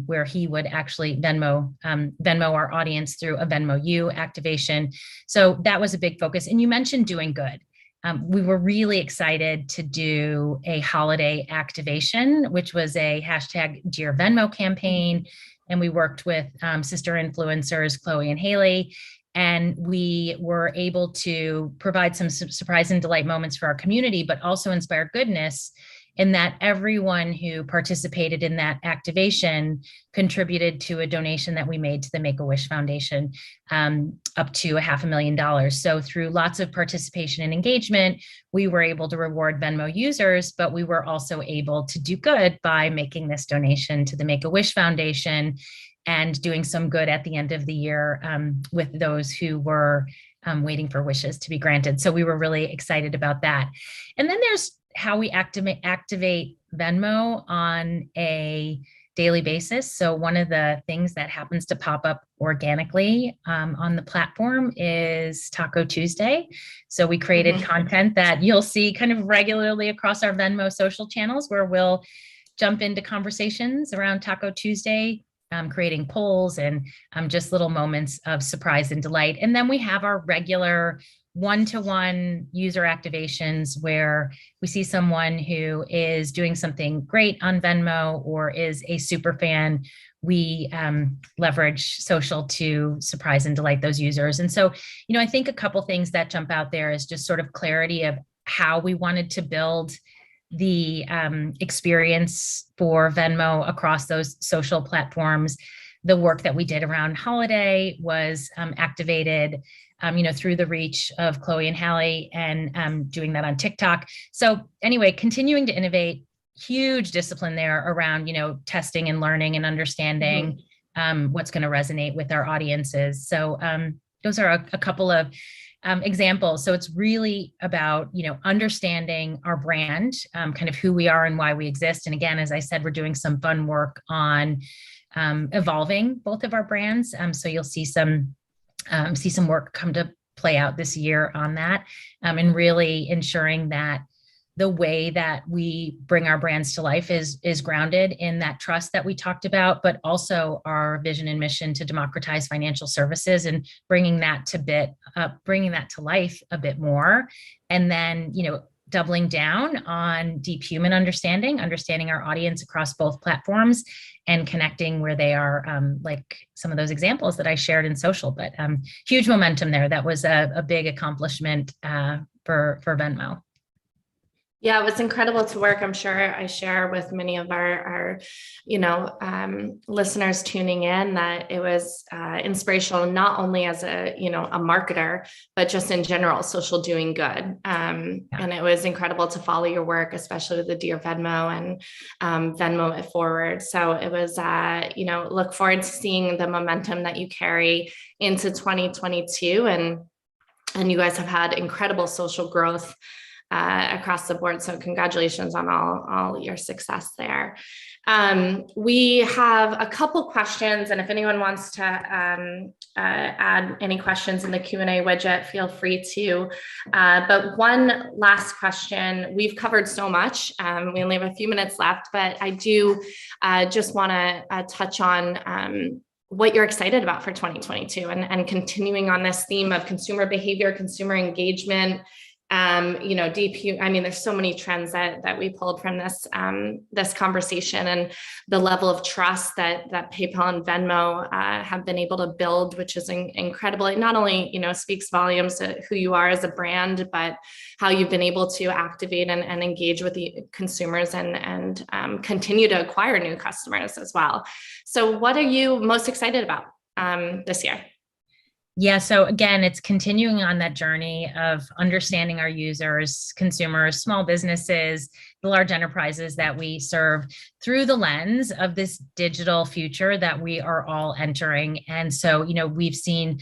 where he would actually Venmo our audience through a Venmo You activation. So that was a big focus. And you mentioned doing good. We were really excited to do a holiday activation, which was a hashtag Dear Venmo campaign. And we worked with sister influencers, Chloe and Haley. And we were able to provide some surprise and delight moments for our community, but also inspire goodness, in that everyone who participated in that activation contributed to a donation that we made to the Make-A-Wish Foundation, up to $500,000. So through lots of participation and engagement, we were able to reward Venmo users, but we were also able to do good by making this donation to the Make-A-Wish Foundation and doing some good at the end of the year with those who were waiting for wishes to be granted. So we were really excited about that. And then there's how we activate Venmo on a daily basis. So one of the things that happens to pop up organically on the platform is Taco Tuesday. So we created content that you'll see kind of regularly across our Venmo social channels, where we'll jump into conversations around Taco Tuesday, creating polls and just little moments of surprise and delight. And then we have our regular one-to-one user activations where we see someone who is doing something great on Venmo or is a super fan. We leverage social to surprise and delight those users. And so, I think a couple things that jump out there is just sort of clarity of how we wanted to build the experience for Venmo across those social platforms. The work that we did around holiday was activated through the reach of Chloe and Hallie, and doing that on TikTok. So anyway, continuing to innovate, huge discipline there around, testing and learning and understanding what's going to resonate with our audiences. So those are a couple of examples. So it's really about, understanding our brand, kind of who we are and why we exist. And again, as I said, we're doing some fun work on evolving both of our brands. So you'll see some work come to play out this year on that, and really ensuring that the way that we bring our brands to life is grounded in that trust that we talked about, but also our vision and mission to democratize financial services and bringing that to life a bit more. And then, doubling down on deep human understanding our audience across both platforms and connecting where they are, like some of those examples that I shared in social, but huge momentum there. That was a big accomplishment for Venmo. Yeah, it was incredible to work. I'm sure I share with many of our listeners tuning in that it was inspirational, not only as a marketer, but just in general, social doing good. And it was incredible to follow your work, especially with the Dear Venmo and Venmo It Forward. So it was, look forward to seeing the momentum that you carry into 2022. And you guys have had incredible social growth across the board. So congratulations on all your success there. We have a couple questions, and if anyone wants to add any questions in the Q&A widget, feel free to. But one last question. We've covered so much. We only have a few minutes left, but I do just want to touch on what you're excited about for 2022 and continuing on this theme of consumer behavior, consumer engagement, there's so many trends that we pulled from this conversation, and the level of trust that PayPal and Venmo have been able to build, which is incredible. It not only, speaks volumes to who you are as a brand, but how you've been able to activate and engage with the consumers and continue to acquire new customers as well. So what are you most excited about this year? Yeah. So again, it's continuing on that journey of understanding our users, consumers, small businesses, the large enterprises that we serve through the lens of this digital future that we are all entering. And so, we've seen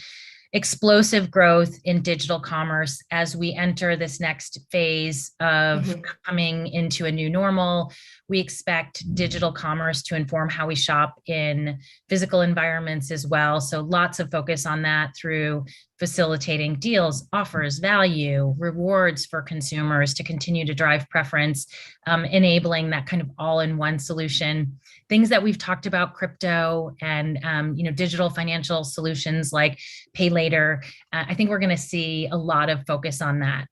explosive growth in digital commerce as we enter this next phase of coming into a new normal. We expect digital commerce to inform how we shop in physical environments as well. So lots of focus on that through facilitating deals, offers, value, rewards for consumers to continue to drive preference, enabling that kind of all-in-one solution. Things that we've talked about, crypto and digital financial solutions like Pay Later. I think we're going to see a lot of focus on that.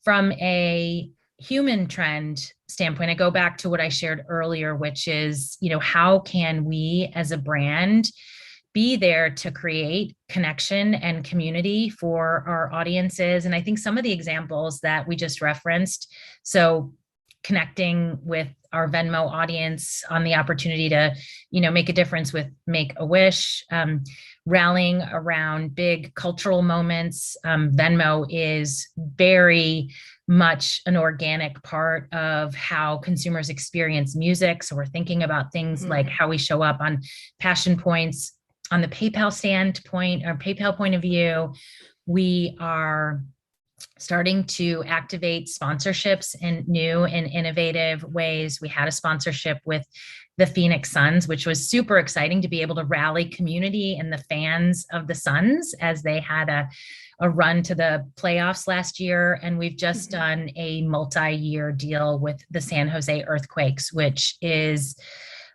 From a human trend standpoint, I go back to what I shared earlier, which is, how can we as a brand be there to create connection and community for our audiences? And I think some of the examples that we just referenced, so connecting with our Venmo audience on the opportunity to, make a difference with Make-A-Wish, rallying around big cultural moments. Venmo is very much an organic part of how consumers experience music. So we're thinking about things like how we show up on passion points on the PayPal standpoint or PayPal point of view, we are starting to activate sponsorships in new and innovative ways. We had a sponsorship with the Phoenix Suns, which was super exciting to be able to rally community and the fans of the Suns as they had a run to the playoffs last year. And we've just done a multi-year deal with the San Jose Earthquakes, which is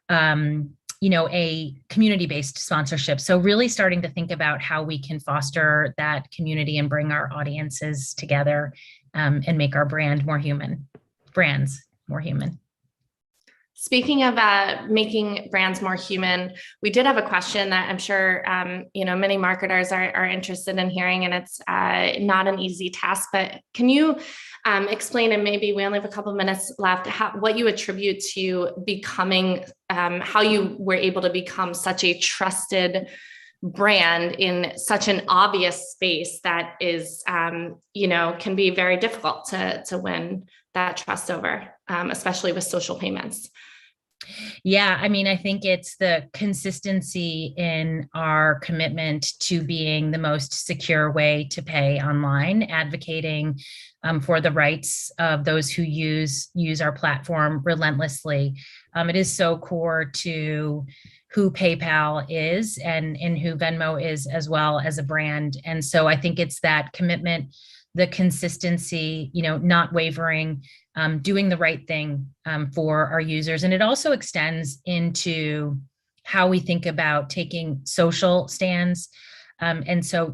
a community-based sponsorship. So really starting to think about how we can foster that community and bring our audiences together and make our brands more human. Speaking of making brands more human, we did have a question that I'm sure many marketers are interested in hearing, and it's not an easy task. But can you explain, and maybe we only have a couple of minutes left, what you attribute to becoming, how you were able to become such a trusted brand in such an obvious space that is, can be very difficult to win that trust over, especially with social payments? Yeah, I mean, I think it's the consistency in our commitment to being the most secure way to pay online, advocating for the rights of those who use our platform relentlessly. It is so core to who PayPal is and who Venmo is as well as a brand. And so I think it's that commitment, the consistency, not wavering, doing the right thing for our users. And it also extends into how we think about taking social stands. And so,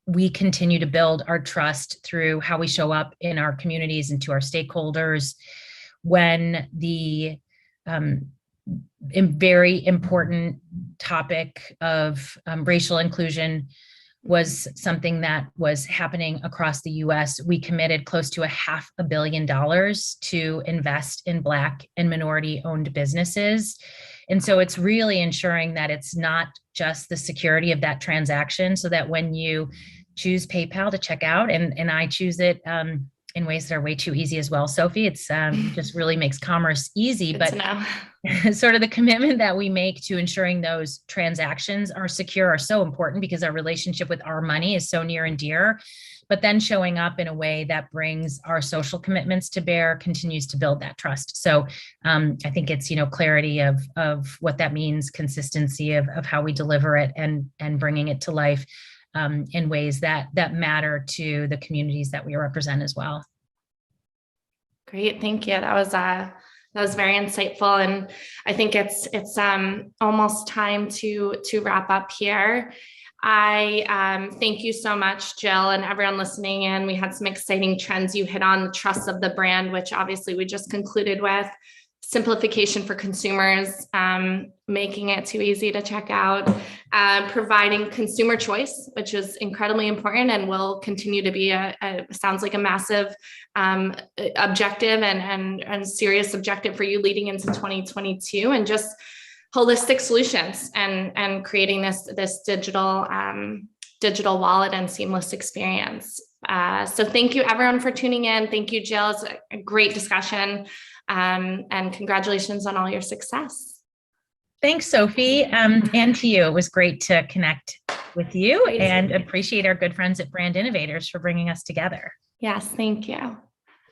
we continue to build our trust through how we show up in our communities and to our stakeholders. When the very important topic of racial inclusion was something that was happening across the US, we committed close to $500 million to invest in Black and minority-owned businesses. And so it's really ensuring that it's not just the security of that transaction, so that when you choose PayPal to check out, and I choose it in ways that are way too easy as well, Sophie, it's just really makes commerce easy. But sort of the commitment that we make to ensuring those transactions are secure are so important, because our relationship with our money is so near and dear. But then showing up in a way that brings our social commitments to bear continues to build that trust. So I think it's, clarity of what that means, consistency of how we deliver it, and bringing it to life in ways that matter to the communities that we represent as well. Great, thank you. That was very insightful, and I think it's almost time to wrap up here. I thank you so much, Jill, and everyone listening in. We had some exciting trends. You hit on the trust of the brand, which obviously we just concluded with. Simplification for consumers, making it too easy to check out, providing consumer choice, which is incredibly important and will continue to be sounds like a massive objective and serious objective for you leading into 2022, and just holistic solutions and creating this digital wallet and seamless experience. So thank you everyone for tuning in. Thank you, Jill. It's a great discussion. And congratulations on all your success. Thanks, Sophie. And to you, it was great to connect with you, and appreciate our good friends at Brand Innovators for bringing us together. Yes, thank you.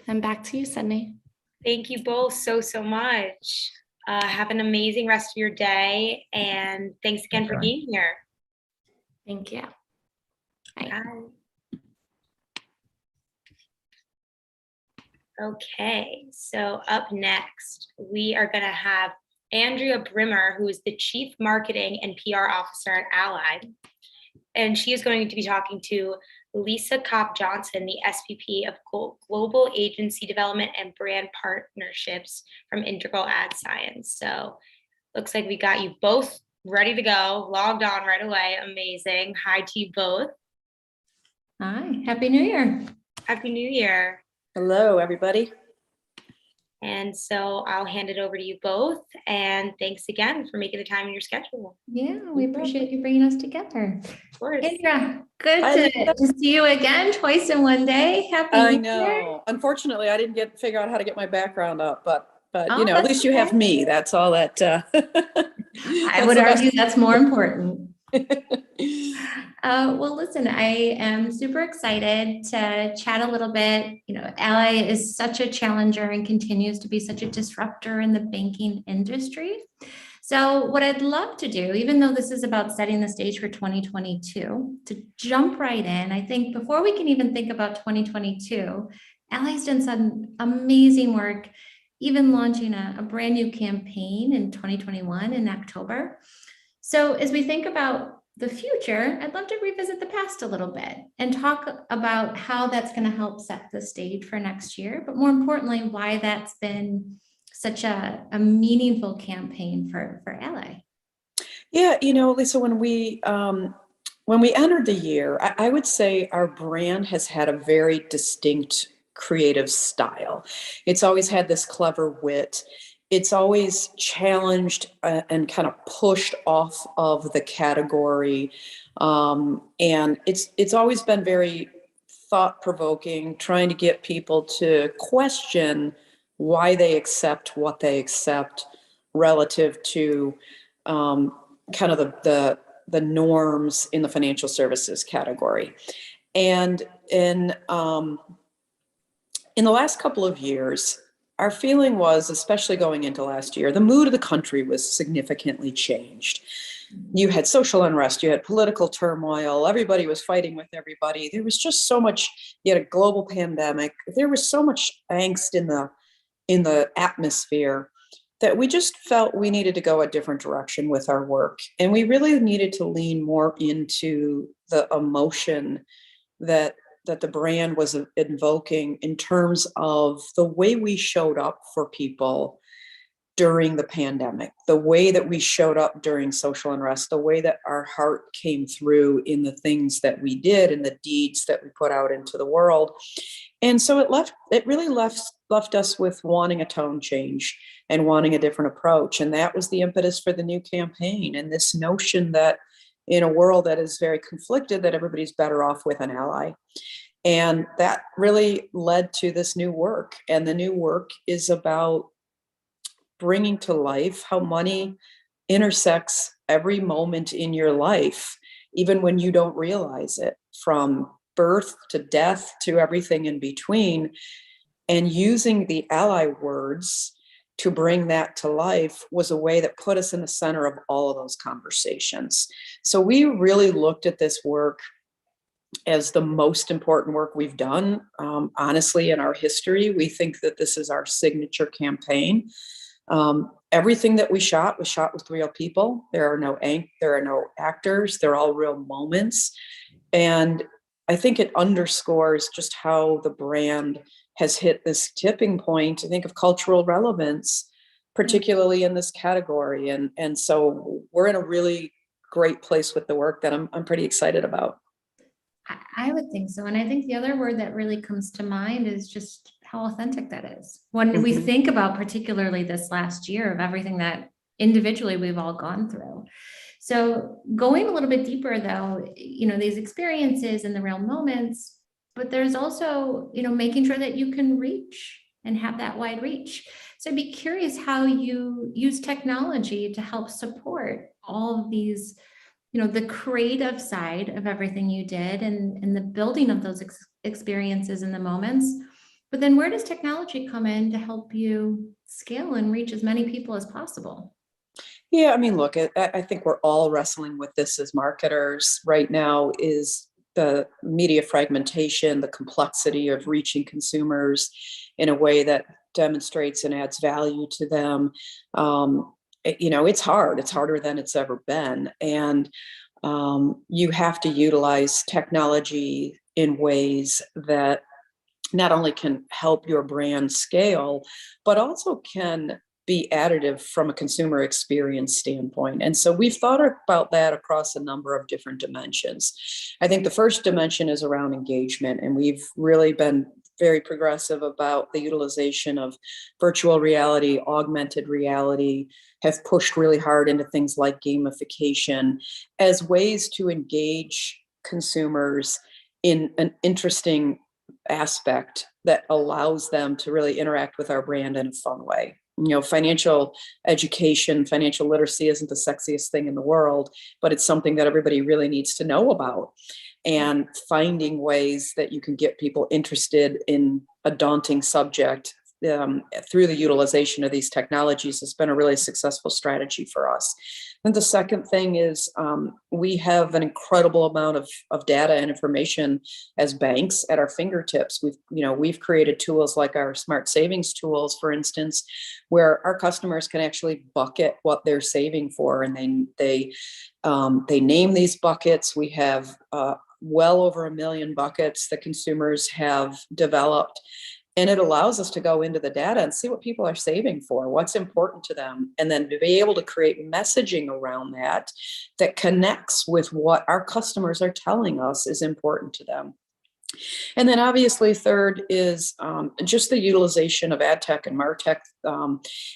And back to you, Sydney. Thank you both so much. Have an amazing rest of your day, and thanks again for being here. Thank you. Bye. Okay, so up next, we are going to have Andrea Brimmer, who is the Chief Marketing and PR Officer at Allied. And she is going to be talking to Lisa Kopp-Johnson, the SVP of Global Agency Development and Brand Partnerships from Integral Ad Science. So looks like we got you both ready to go, logged on right away. Amazing. Hi to you both. Hi, Happy New Year. Happy New Year. Hello, everybody. And so I'll hand it over to you both. And thanks again for making the time in your schedule. Yeah, we appreciate you bringing us together. Of course. Indra, good to see you again twice in one day. Happy New Year. Unfortunately, I didn't figure out how to get my background up, but at least you have me. That's all that. I would argue that's more important. Well, listen, I am super excited to chat a little bit. Ally is such a challenger and continues to be such a disruptor in the banking industry. So what I'd love to do, even though this is about setting the stage for 2022, to jump right in, I think before we can even think about 2022, Ally's done some amazing work, even launching a brand new campaign in 2021 in October. So as we think about the future, I'd love to revisit the past a little bit and talk about how that's going to help set the stage for next year, but more importantly, why that's been such a meaningful campaign for Ally. Yeah, Lisa, when we entered the year, I would say our brand has had a very distinct creative style. It's always had this clever wit. It's always challenged and kind of pushed off of the category. And it's always been very thought-provoking, trying to get people to question why they accept what they accept relative to kind of the norms in the financial services category. And in the last couple of years, our feeling was, especially going into last year, the mood of the country was significantly changed. You had social unrest, you had political turmoil, everybody was fighting with everybody. There was just so much, you had a global pandemic. There was so much angst in the atmosphere that we just felt we needed to go a different direction with our work. And we really needed to lean more into the emotion that the brand was invoking in terms of the way we showed up for people during the pandemic, the way that we showed up during social unrest, the way that our heart came through in the things that we did and the deeds that we put out into the world. And so it really left us with wanting a tone change and wanting a different approach. And that was the impetus for the new campaign, and this notion that in a world that is very conflicted, that everybody's better off with an ally. And that really led to this new work. And the new work is about bringing to life how money intersects every moment in your life, even when you don't realize it, from birth to death to everything in between. And using the ally words to bring that to life was a way that put us in the center of all of those conversations. So we really looked at this work as the most important work we've done, honestly, in our history. We think that this is our signature campaign. Everything that we shot was shot with real people. There are no actors. They're all real moments. And I think it underscores just how the brand has hit this tipping point, I think, of cultural relevance, particularly in this category. And so we're in a really great place with the work that I'm pretty excited about. I would think so. And I think the other word that really comes to mind is just how authentic that is. When we think about particularly this last year of everything that individually we've all gone through. So going a little bit deeper though, these experiences and the real moments, but there's also, making sure that you can reach and have that wide reach. So I'd be curious how you use technology to help support all of these, the creative side of everything you did and the building of those experiences and the moments. But then where does technology come in to help you scale and reach as many people as possible? Yeah, I mean, look, I think we're all wrestling with this as marketers right now, is the media fragmentation, the complexity of reaching consumers in a way that demonstrates and adds value to them. It's hard. It's harder than it's ever been. And you have to utilize technology in ways that not only can help your brand scale, but also can be additive from a consumer experience standpoint. And so we've thought about that across a number of different dimensions. I think the first dimension is around engagement, and we've really been very progressive about the utilization of virtual reality, augmented reality, have pushed really hard into things like gamification as ways to engage consumers in an interesting aspect that allows them to really interact with our brand in a fun way. financial education, financial literacy isn't the sexiest thing in the world, but it's something that everybody really needs to know about. And finding ways that you can get people interested in a daunting subject through the utilization of these technologies has been a really successful strategy for us. And the second thing is we have an incredible amount of data and information as banks at our fingertips. We've created tools like our smart savings tools, for instance, where our customers can actually bucket what they're saving for, and they name these buckets. We have well over 1 million buckets that consumers have developed. And it allows us to go into the data and see what people are saving for, what's important to them, and then to be able to create messaging around that that connects with what our customers are telling us is important to them. And then obviously third is just the utilization of ad tech and martech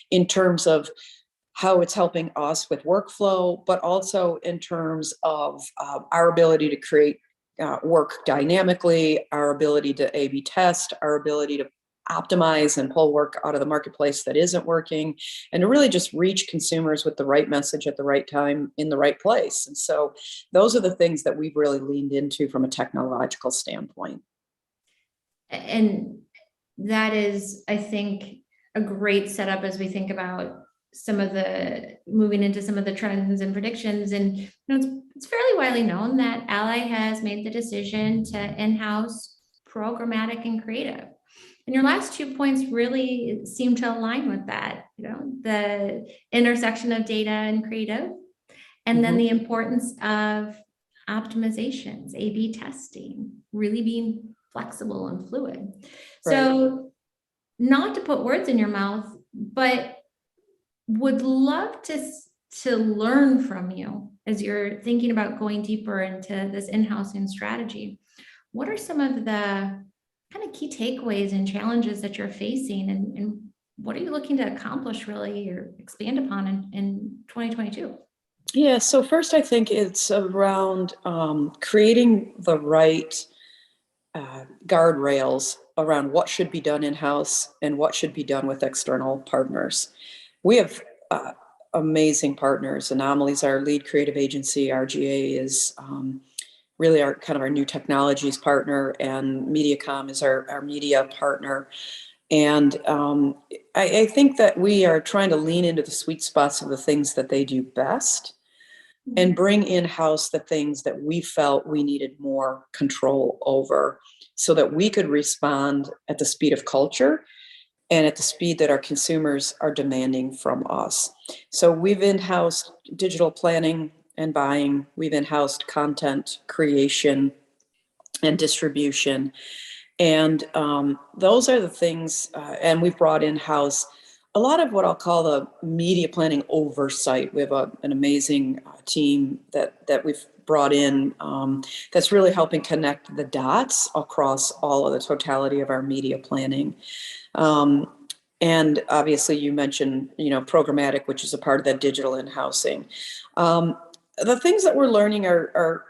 in terms of how it's helping us with workflow, but also in terms of our ability to create work dynamically, our ability to A/B test, our ability to optimize and pull work out of the marketplace that isn't working, and to really just reach consumers with the right message at the right time in the right place. And so those are the things that we've really leaned into from a technological standpoint. And that is, I think, a great setup as we think about some of the moving into some of the trends and predictions. And it's fairly widely known that Ally has made the decision to in-house programmatic and creative. And your last 2 points really seem to align with that, the intersection of data and creative, and then the importance of optimizations, A/B testing, really being flexible and fluid. Right. So not to put words in your mouth, but would love to learn from you as you're thinking about going deeper into this in-housing strategy. What are some of the kind of key takeaways and challenges that you're facing, and what are you looking to accomplish really or expand upon in 2022? Yeah, so first I think it's around creating the right guardrails around what should be done in-house and what should be done with external partners. We have amazing partners. Anomaly's our lead creative agency. RGA is really our kind of our new technologies partner, and MediaCom is our media partner. And I think that we are trying to lean into the sweet spots of the things that they do best and bring in-house the things that we felt we needed more control over so that we could respond at the speed of culture and at the speed that our consumers are demanding from us. So we've in-housed digital planning and buying. We've in-housed content creation and distribution. And those are the things, and we've brought in-house a lot of what I'll call the media planning oversight. We have an amazing team that we've brought in that's really helping connect the dots across all of the totality of our media planning. And obviously you mentioned, programmatic, which is a part of that digital in-housing. The things that we're learning are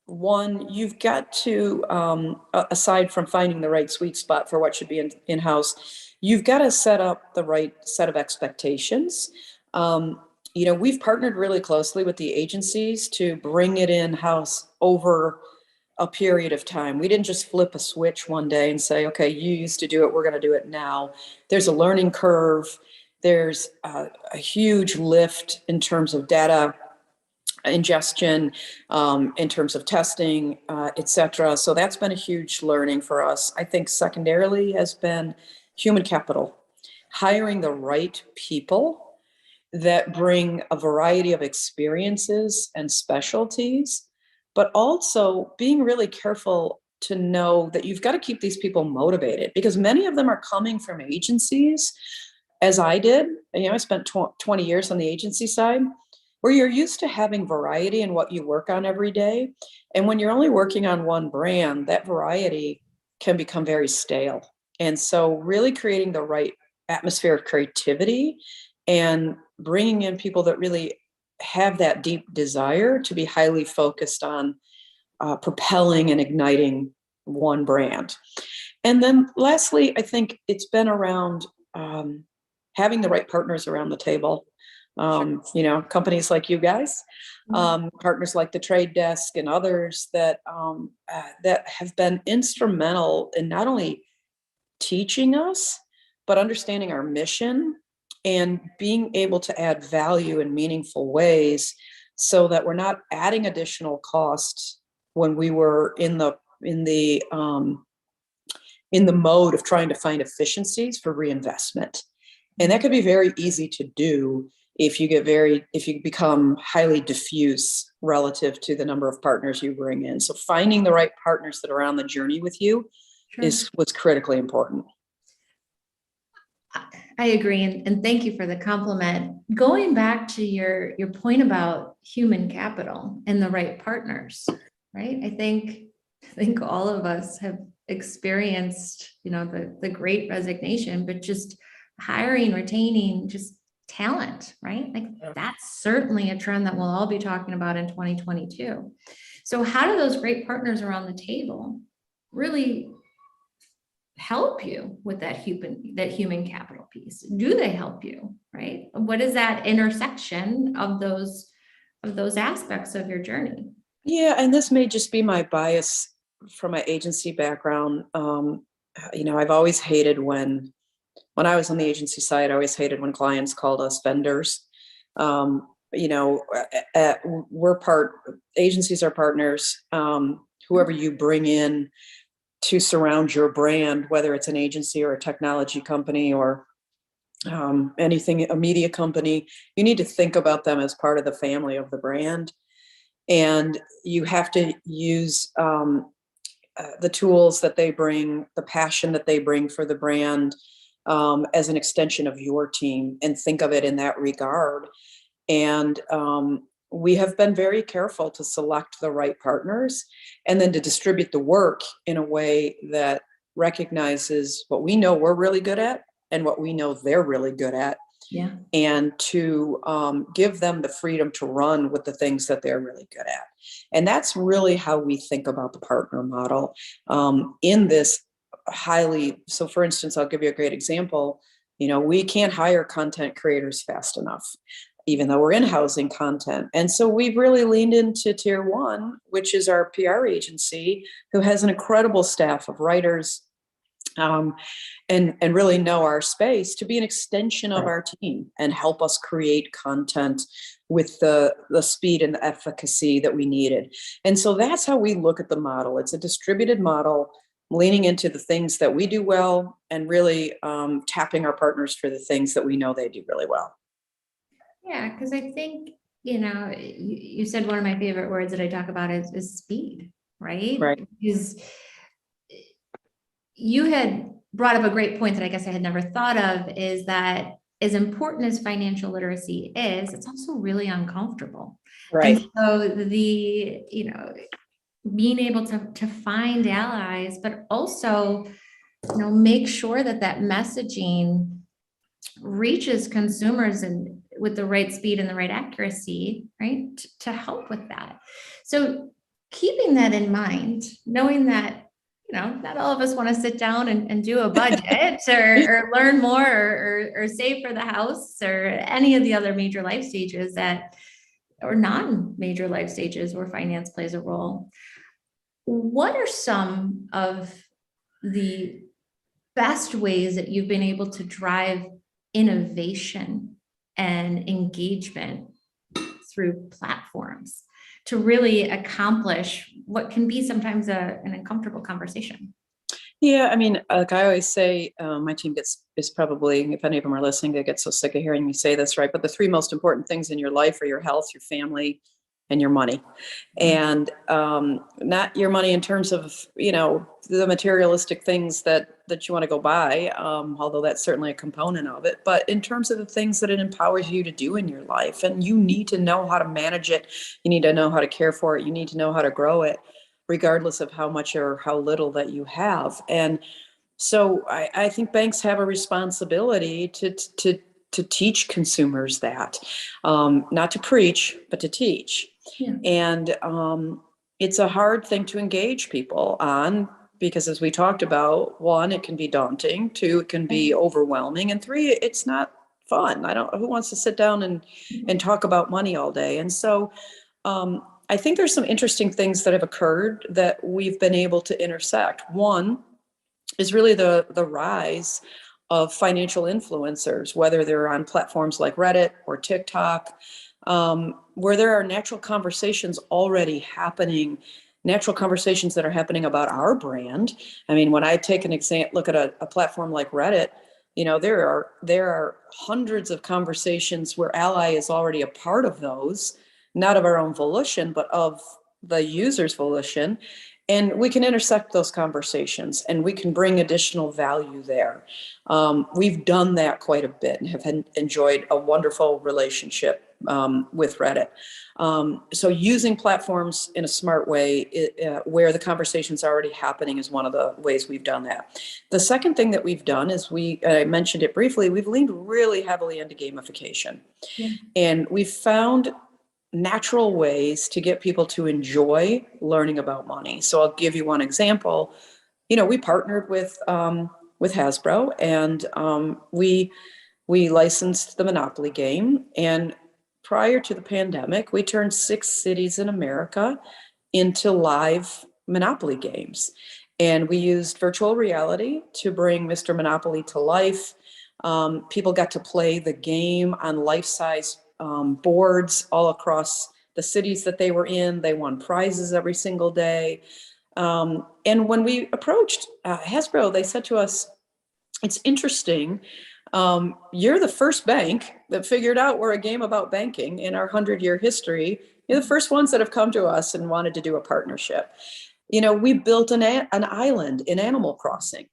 one, you've got to, aside from finding the right sweet spot for what should be in-house, you've got to set up the right set of expectations. We've partnered really closely with the agencies to bring it in-house over a period of time. We didn't just flip a switch one day and say, okay, you used to do it, we're going to do it now. There's a learning curve. There's a huge lift in terms of data ingestion, in terms of testing, et cetera. So that's been a huge learning for us. I think secondarily has been human capital, hiring the right people that bring a variety of experiences and specialties, but also being really careful to know that you've got to keep these people motivated, because many of them are coming from agencies, as I did. I spent 20 years on the agency side, where you're used to having variety in what you work on every day. And when you're only working on one brand, that variety can become very stale. And so really creating the right atmosphere of creativity and bringing in people that really have that deep desire to be highly focused on propelling and igniting one brand. And then lastly, I think it's been around having the right partners around the table. You know, companies like you guys, partners like the Trade Desk and others that that have been instrumental in not only teaching us, but understanding our mission and being able to add value in meaningful ways, so that we're not adding additional costs when we were in the mode of trying to find efficiencies for reinvestment. And that could be very easy to do if you become highly diffuse relative to the number of partners you bring in. So finding the right partners that are on the journey with you is what's critically important. I agree, and thank you for the compliment. Going back to your point about human capital and the right partners, right? I think all of us have experienced, you know, the great resignation, but just hiring, retaining, just talent, right? Like that's certainly a trend that we'll all be talking about in 2022. So how do those great partners around the table really help you with that human capital piece? Do they help you, right? What is that intersection of those aspects of your journey? Yeah, and this may just be my bias from my agency background. You know, I've always hated when I was on the agency side, I always hated when clients called us vendors. You know, agencies are partners. Whoever you bring in to surround your brand, whether it's an agency or a technology company or anything, a media company, you need to think about them as part of the family of the brand. And you have to use the tools that they bring, the passion that they bring for the brand, as an extension of your team, and think of it in that regard. And we have been very careful to select the right partners and then to distribute the work in a way that recognizes what we know we're really good at and what we know they're really good at. Yeah. And to give them the freedom to run with the things that they're really good at. And that's really how we think about the partner model in this so for instance, I'll give you a great example. You know, we can't hire content creators fast enough, even though we're in-housing content. And so we've really leaned into Tier 1, which is our PR agency, who has an incredible staff of writers and really know our space, to be an extension of our team and help us create content with the speed and the efficacy that we needed. And so that's how we look at the model. It's a distributed model, leaning into the things that we do well and really tapping our partners for the things that we know they do really well. Yeah, because I think, you know, you said one of my favorite words that I talk about is speed, right? Right. Because you had brought up a great point that I guess I had never thought of, is that as important as financial literacy is, it's also really uncomfortable. Right. And so you know, being able to find allies, but also, you know, make sure that messaging reaches consumers and with the right speed and the right accuracy, right, to help with that. So keeping that in mind, knowing that, you know, not all of us want to sit down and do a budget or learn more or save for the house or any of the other major life stages or non-major life stages where finance plays a role. What are some of the best ways that you've been able to drive innovation and engagement through platforms to really accomplish what can be sometimes an uncomfortable conversation? Yeah, I mean, like I always say, my team is probably, if any of them are listening, they get so sick of hearing me say this, right? But the 3 most important things in your life are your health, your family, and your money. And not your money in terms of, you know, the materialistic things that you want to go buy, although that's certainly a component of it, but in terms of the things that it empowers you to do in your life. And you need to know how to manage it. You need to know how to care for it. You need to know how to grow it, regardless of how much or how little that you have. And so I think banks have a responsibility to teach consumers that, not to preach, but to teach. Yeah. And it's a hard thing to engage people on, because as we talked about, 1, it can be daunting, 2, it can be overwhelming, and 3, it's not fun. Who wants to sit down and talk about money all day? And so I think there's some interesting things that have occurred that we've been able to intersect. One is really the rise of financial influencers, whether they're on platforms like Reddit or TikTok, where there are natural conversations already happening, natural conversations that are happening about our brand. I mean, when I take an example, look at a platform like Reddit, there are hundreds of conversations where Ally is already a part of those, not of our own volition, but of the user's volition. And we can intersect those conversations and we can bring additional value there. We've done that quite a bit and have enjoyed a wonderful relationship with Reddit. So using platforms in a smart way where the conversation's already happening is one of the ways we've done that. The second thing that we've done is I mentioned it briefly, we've leaned really heavily into gamification. Yeah. And we've found natural ways to get people to enjoy learning about money. So I'll give you one example. We partnered with Hasbro, and we licensed the Monopoly game. And prior to the pandemic, we turned 6 cities in America into live Monopoly games. And we used virtual reality to bring Mr. Monopoly to life. People got to play the game on life-size boards all across the cities that they were in. They won prizes every single day. And when we approached Hasbro, they said to us, it's interesting. You're the first bank that figured out we're a game about banking in our 100-year history. You're the first ones that have come to us and wanted to do a partnership. We built an island in Animal Crossing.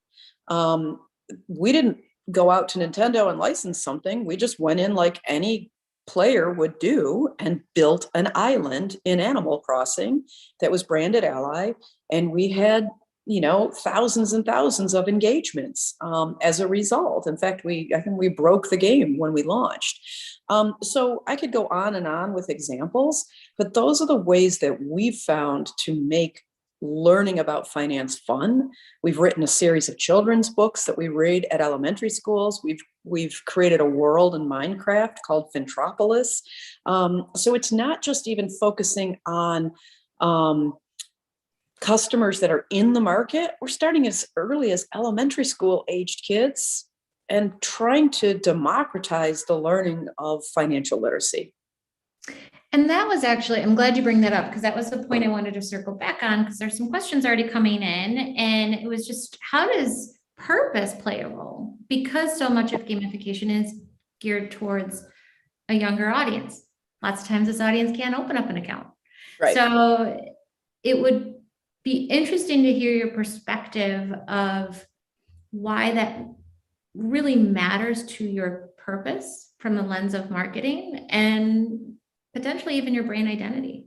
We didn't go out to Nintendo and license something. We just went in like any player would do and built an island in Animal Crossing that was branded Ally. And we had, thousands and thousands of engagements as a result. In fact, I think we broke the game when we launched. So I could go on and on with examples, but those are the ways that we've found to make learning about finance fun. We've written a series of children's books that we read at elementary schools. We've created a world in Minecraft called Fintropolis. So it's not just even focusing on customers that are in the market. We're starting as early as elementary school aged kids and trying to democratize the learning of financial literacy. And that was actually, I'm glad you bring that up, because that was the point I wanted to circle back on, because there's some questions already coming in, and it was just, how does purpose play a role? Because so much of gamification is geared towards a younger audience. Lots of times this audience can't open up an account. Right. So it would be interesting to hear your perspective of why that really matters to your purpose from the lens of marketing and potentially even your brand identity.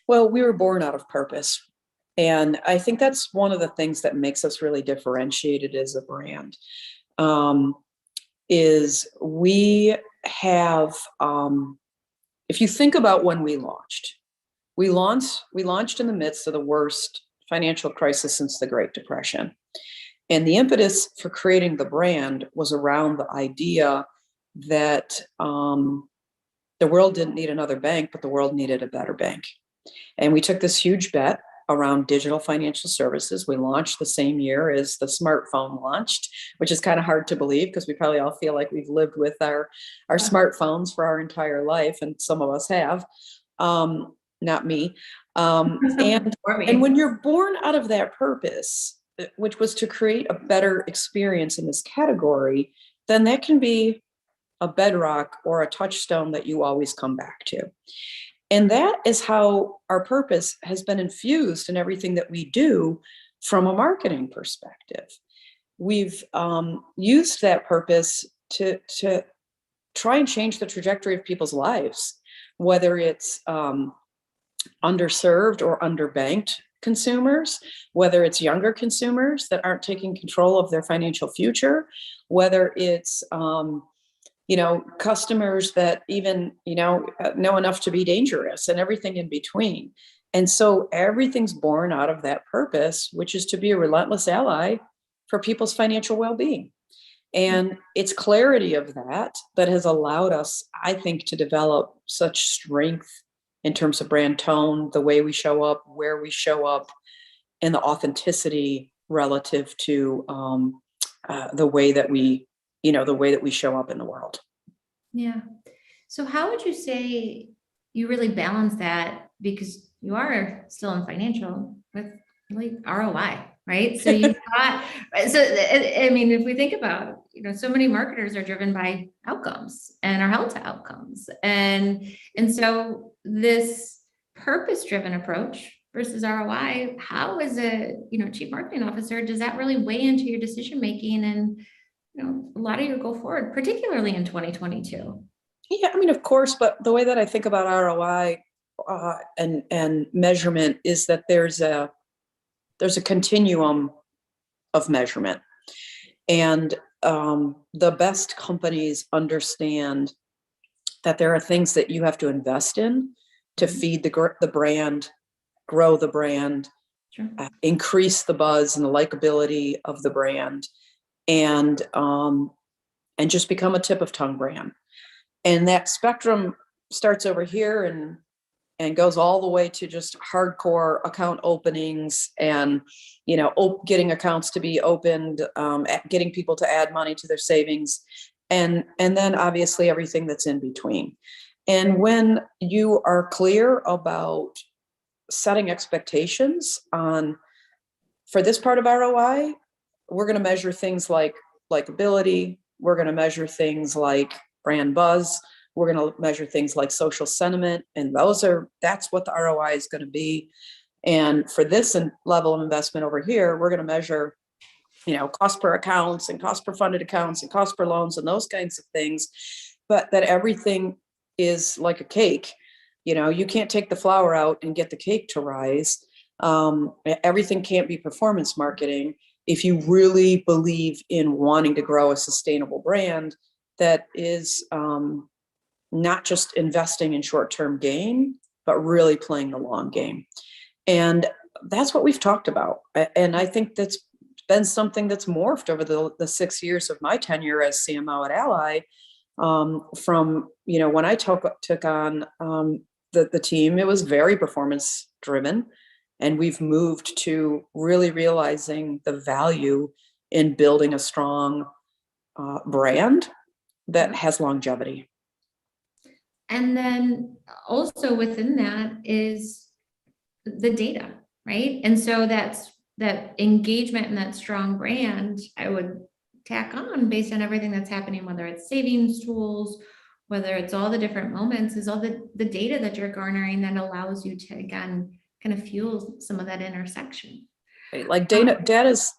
Well, we were born out of purpose. And I think that's one of the things that makes us really differentiated as a brand, is we have, if you think about when we launched in the midst of the worst financial crisis since the Great Depression. And the impetus for creating the brand was around the idea that the world didn't need another bank, but the world needed a better bank. And we took this huge bet around digital financial services. We launched the same year as the smartphone launched, which is kind of hard to believe because we probably all feel like we've lived with our smartphones for our entire life, and some of us have, not me. And when you're born out of that purpose, which was to create a better experience in this category, then that can be a bedrock or a touchstone that you always come back to. And that is how our purpose has been infused in everything that we do from a marketing perspective. We've used that purpose to try and change the trajectory of people's lives, whether it's underserved or underbanked consumers, whether it's younger consumers that aren't taking control of their financial future, whether it's customers that even, know enough to be dangerous, and everything in between. And so everything's born out of that purpose, which is to be a relentless ally for people's financial well-being. And it's clarity of that has allowed us, I think, to develop such strength in terms of brand tone, the way we show up, where we show up, and the authenticity relative to the way that we show up in the world. Yeah. So how would you say you really balance that? Because you are still in financial with like ROI, right? So you've got, I mean, if we think about, so many marketers are driven by outcomes and are held to outcomes. And so this purpose-driven approach versus ROI, how as a, chief marketing officer, does that really weigh into your decision-making and, a lot of your go forward, particularly in 2022? Yeah, I mean, of course, but the way that I think about ROI and measurement is that there's a continuum of measurement, and the best companies understand that there are things that you have to invest in to feed the brand, grow the brand, sure. Increase the buzz and the likability of the brand, and just become a tip of tongue brand. And that spectrum starts over here and goes all the way to just hardcore account openings and, getting accounts to be opened, getting people to add money to their savings, and then obviously everything that's in between. And when you are clear about setting expectations for this part of ROI, we're going to measure things like likability. We're going to measure things like brand buzz. We're going to measure things like social sentiment. And that's what the ROI is going to be. And for this level of investment over here, we're going to measure, cost per accounts and cost per funded accounts and cost per loans and those kinds of things. But that everything is like a cake. You can't take the flour out and get the cake to rise. Everything can't be performance marketing. If you really believe in wanting to grow a sustainable brand that is not just investing in short-term gain, but really playing the long game. And that's what we've talked about. And I think that's been something that's morphed over the 6 years of my tenure as CMO at Ally. From, when I took on the team, it was very performance driven. And we've moved to really realizing the value in building a strong brand that has longevity. And then also within that is the data, right? And so that engagement and that strong brand, I would tack on based on everything that's happening, whether it's savings tools, whether it's all the different moments, is all the data that you're garnering that allows you to, again, kind of fuel some of that intersection. Like data's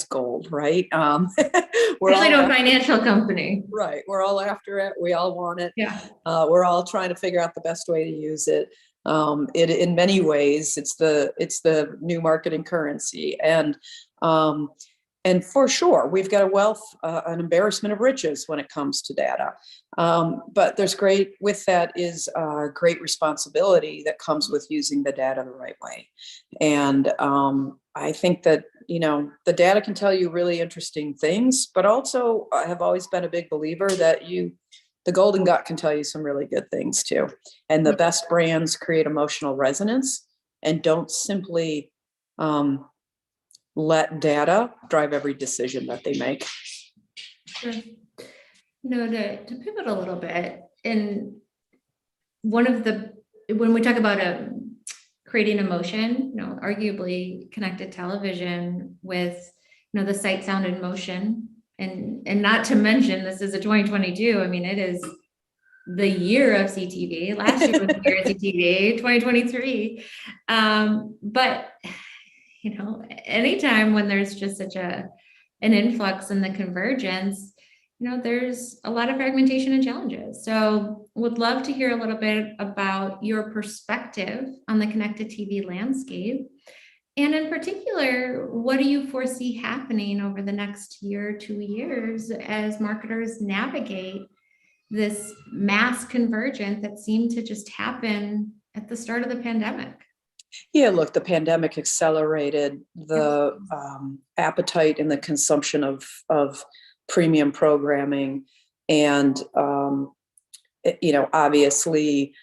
gold, right? Especially to a financial company. Right. We're all after it. We all want it. Yeah. We're all trying to figure out the best way to use it. In many ways, it's the new marketing currency. And for sure, we've got a wealth, an embarrassment of riches when it comes to data. But there's great responsibility that comes with using the data the right way. And I think that, the data can tell you really interesting things, but also I have always been a big believer that the golden gut can tell you some really good things too. And the best brands create emotional resonance and don't simply let data drive every decision that they make. Sure. To pivot a little bit, and when we talk about creating emotion, arguably connected television with, the sight, sound, and motion, and not to mention, this is a 2022. I mean, it is the year of CTV. Last year was the year of CTV, 2023. But anytime when there's just such an influx in the convergence, there's a lot of fragmentation and challenges. So would love to hear a little bit about your perspective on the connected TV landscape. And in particular, what do you foresee happening over the next year, 2 years as marketers navigate this mass convergence that seemed to just happen at the start of the pandemic? Yeah, look, the pandemic accelerated the appetite and the consumption of premium programming, and obviously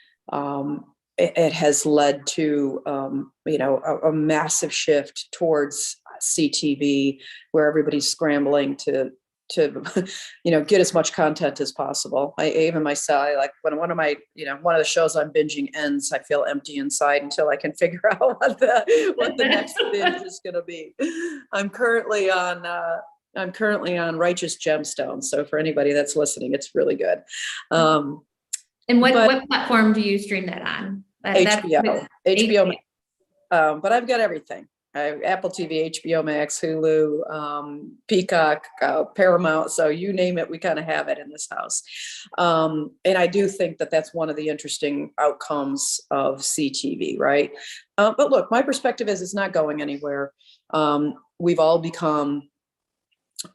it has led to a massive shift towards CTV, where everybody's scrambling to get as much content as possible. Even myself, like when one of the shows I'm binging ends, I feel empty inside until I can figure out what the next binge is going to be. I'm currently on Righteous Gemstones, so for anybody that's listening, it's really good. And what platform do you stream that on? HBO. But I've got everything. I have Apple TV, HBO Max, Hulu, Peacock, Paramount. So you name it, we kind of have it in this house. And I do think that that's one of the interesting outcomes of CTV, right? But look, my perspective is it's not going anywhere. We've all become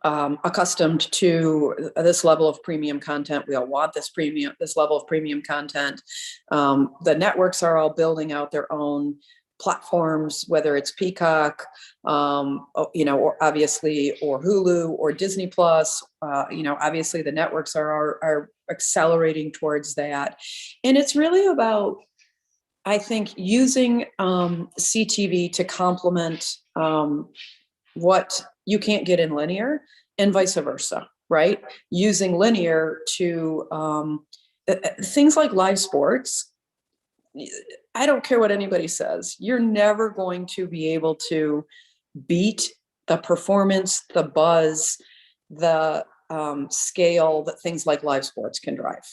accustomed to this level of premium content. We all want this level of premium content. The networks are all building out their own platforms, whether it's Peacock, or obviously, or Hulu or Disney Plus. Obviously the networks are accelerating towards that, and it's really about, I think, using CTV to complement what you can't get in linear, and vice versa, right? Using linear to things like live sports. I don't care what anybody says, you're never going to be able to beat the performance, the buzz, the scale that things like live sports can drive.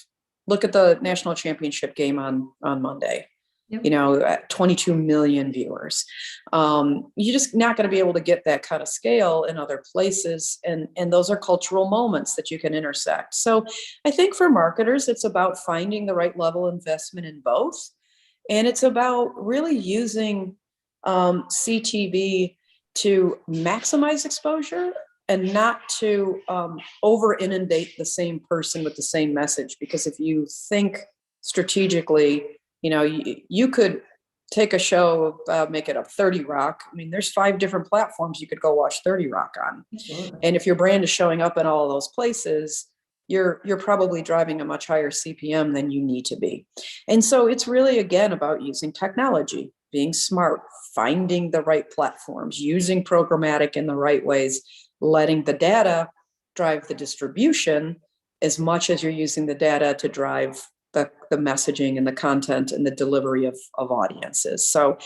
Look at the national championship game on Monday. Yep. 22 million viewers. You're just not going to be able to get that kind of scale in other places. And those are cultural moments that you can intersect. So I think for marketers, it's about finding the right level of investment in both. And it's about really using CTV to maximize exposure and not to over inundate the same person with the same message. Because if you think strategically, you could take a show, make it up 30 Rock. I mean, there's 5 different platforms you could go watch 30 Rock on. Sure. And if your brand is showing up in all of those places, you're probably driving a much higher CPM than you need to be. And so it's really, again, about using technology, being smart, finding the right platforms, using programmatic in the right ways, letting the data drive the distribution as much as you're using the data to drive the messaging and the content and the delivery of audiences. So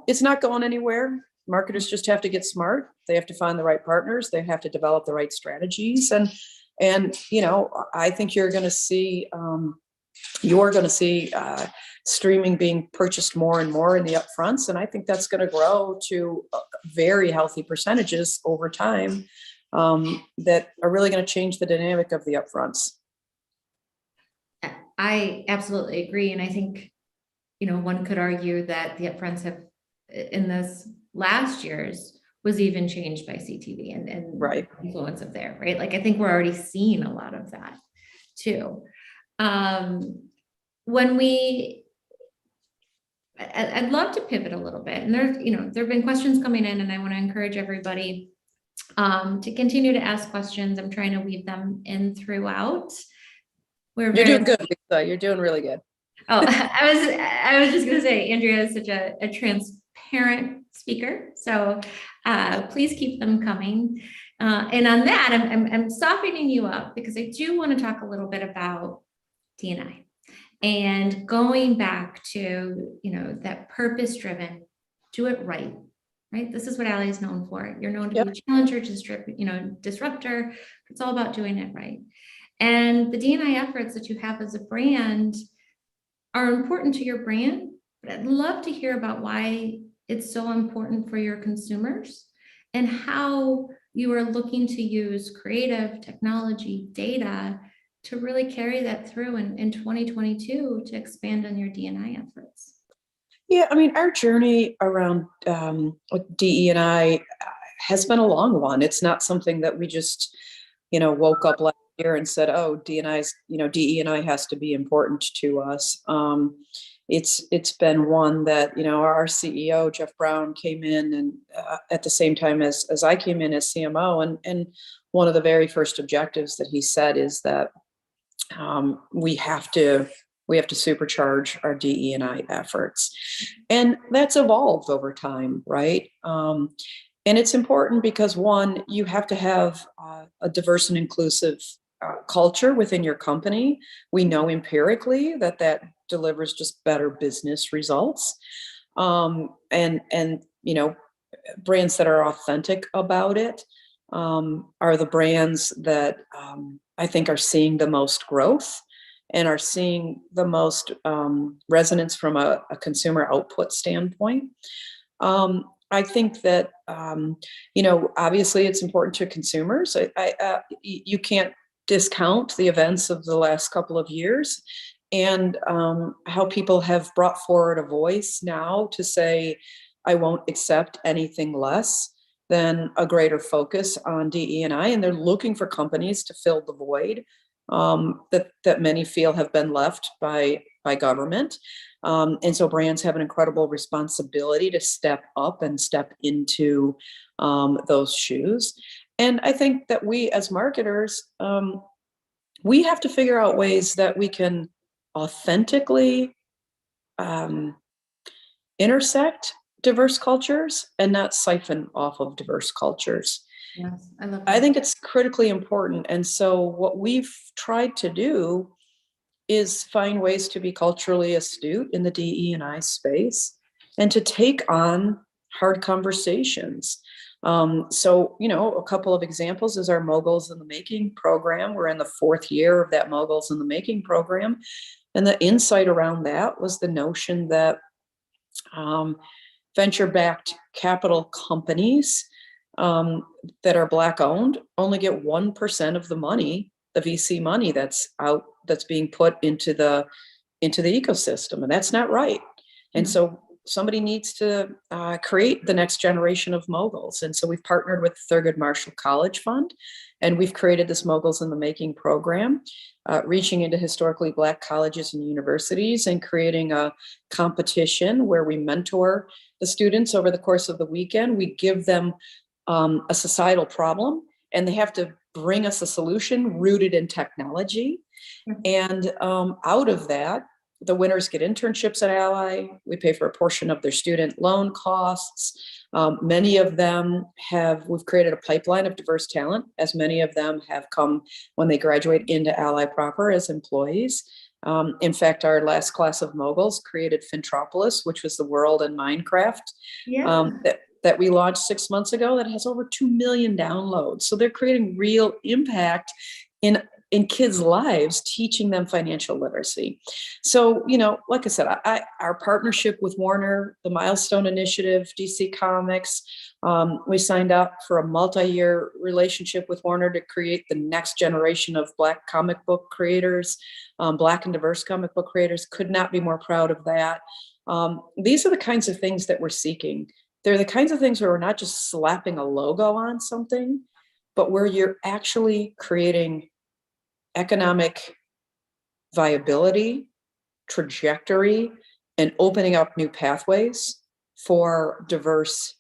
it's not going anywhere. Marketers just have to get smart. They have to find the right partners. They have to develop the right strategies. And I think you're going to see streaming being purchased more and more in the upfronts. And I think that's going to grow to very healthy percentages over time that are really going to change the dynamic of the upfronts. I absolutely agree. And I think, one could argue that the upfronts have, in this last year's, was even changed by CTV and right. influence of there, right? Like, I think we're already seeing a lot of that too. I'd love to pivot a little bit, and there have been questions coming in, and I want to encourage everybody to continue to ask questions. I'm trying to weave them in throughout. You're doing good, Lisa. You're doing really good. Oh, I was just going to say, Andrea is such a transparent speaker, so please keep them coming. And on that, I'm softening you up because I do want to talk a little bit about D&I and going back to that purpose-driven, do it right. Right. This is what Ally is known for. You're known to be a challenger, disruptor. It's all about doing it right. And the D&I efforts that you have as a brand are important to your brand, but I'd love to hear about why it's so important for your consumers and how you are looking to use creative technology data to really carry that through in 2022 to expand on your D&I efforts. Yeah, I mean, our journey around DE&I has been a long one. It's not something that we just, woke up last year and said, oh, DE&I has to be important to us. it's been one that, our CEO, Jeff Brown, came in and at the same time as I came in as CMO. And one of the very first objectives that he said is that we have to supercharge our DE&I efforts. And that's evolved over time, right? And it's important because, one, you have to have a diverse and inclusive culture within your company. We know empirically that delivers just better business results. And brands that are authentic about it are the brands that I think are seeing the most growth and are seeing the most resonance from a consumer output standpoint. I think that, obviously it's important to consumers. You can't discount the events of the last couple of years and how people have brought forward a voice now to say, I won't accept anything less than a greater focus on DE&I, and they're looking for companies to fill the void that many feel have been left by government. And so brands have an incredible responsibility to step up and step into those shoes. And I think that we as marketers, we have to figure out ways that we can authentically intersect diverse cultures and not siphon off of diverse cultures. Yes, I love that. I think it's critically important. And so what we've tried to do is find ways to be culturally astute in the DE&I space and to take on hard conversations. So, a couple of examples is our Moguls in the Making program. We're in the 4th year of that Moguls in the Making program. And the insight around that was the notion that venture-backed capital companies that are Black owned only get 1% of the money, the VC money that's being put into the ecosystem, and that's not right. And so somebody needs to create the next generation of moguls. And so we've partnered with the Thurgood Marshall College Fund, and we've created this Moguls in the Making program, reaching into historically Black colleges and universities and creating a competition where we mentor the students over the course of the weekend. We give them a societal problem, and they have to bring us a solution rooted in technology. And out of that, the winners get internships at Ally. We pay for a portion of their student loan costs. Many of them we've created a pipeline of diverse talent, as many of them have come when they graduate into Ally proper as employees. In fact, our last class of moguls created Fintropolis, which was the world in Minecraft. Yeah. That we launched 6 months ago that has over 2 million downloads. So they're creating real impact in kids' lives, teaching them financial literacy. So, like I said, our partnership with Warner, the Milestone Initiative, DC Comics, we signed up for a multi-year relationship with Warner to create the next generation of Black comic book creators, Black and diverse comic book creators. Could not be more proud of that. These are the kinds of things that we're seeking. They're the kinds of things where we're not just slapping a logo on something, but where you're actually creating economic viability, trajectory, and opening up new pathways for diverse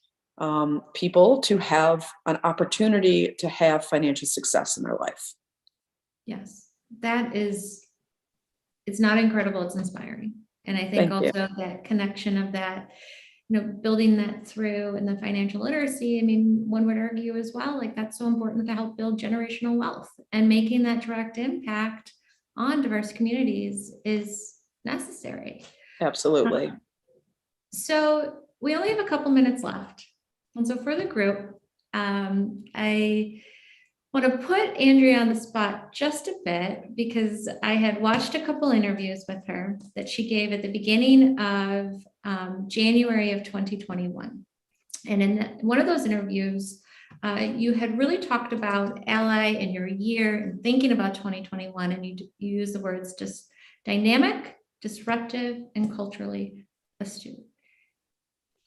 people to have an opportunity to have financial success in their life. Yes, it's not incredible, it's inspiring. And I think also that connection of that, building that through in the financial literacy, one would argue as well, that's so important to help build generational wealth, and making that direct impact on diverse communities is necessary. Absolutely. So we only have a couple minutes left. And so for the group, I want to put Andrea on the spot just a bit, because I had watched a couple interviews with her that she gave at the beginning of January of 2021. And in one of those interviews, you had really talked about Ally and your year and thinking about 2021, and you use the words just dynamic, disruptive, and culturally astute.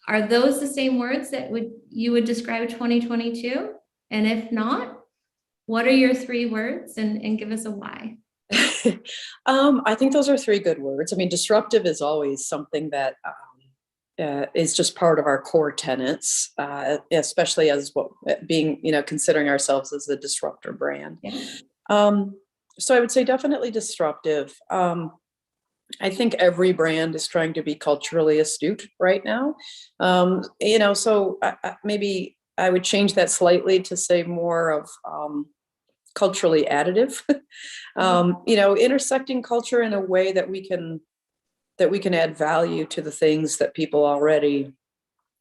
Are those the same words that you would describe 2022? And if not, what are your 3 words, and give us a why? I think those are three good words. I mean, disruptive is always something that is just part of our core tenets, especially as what being, considering ourselves as a disruptor brand. Yeah. So I would say definitely disruptive. I think every brand is trying to be culturally astute right now. So maybe I would change that slightly to say more of culturally additive, intersecting culture in a way that we can add value to the things that people already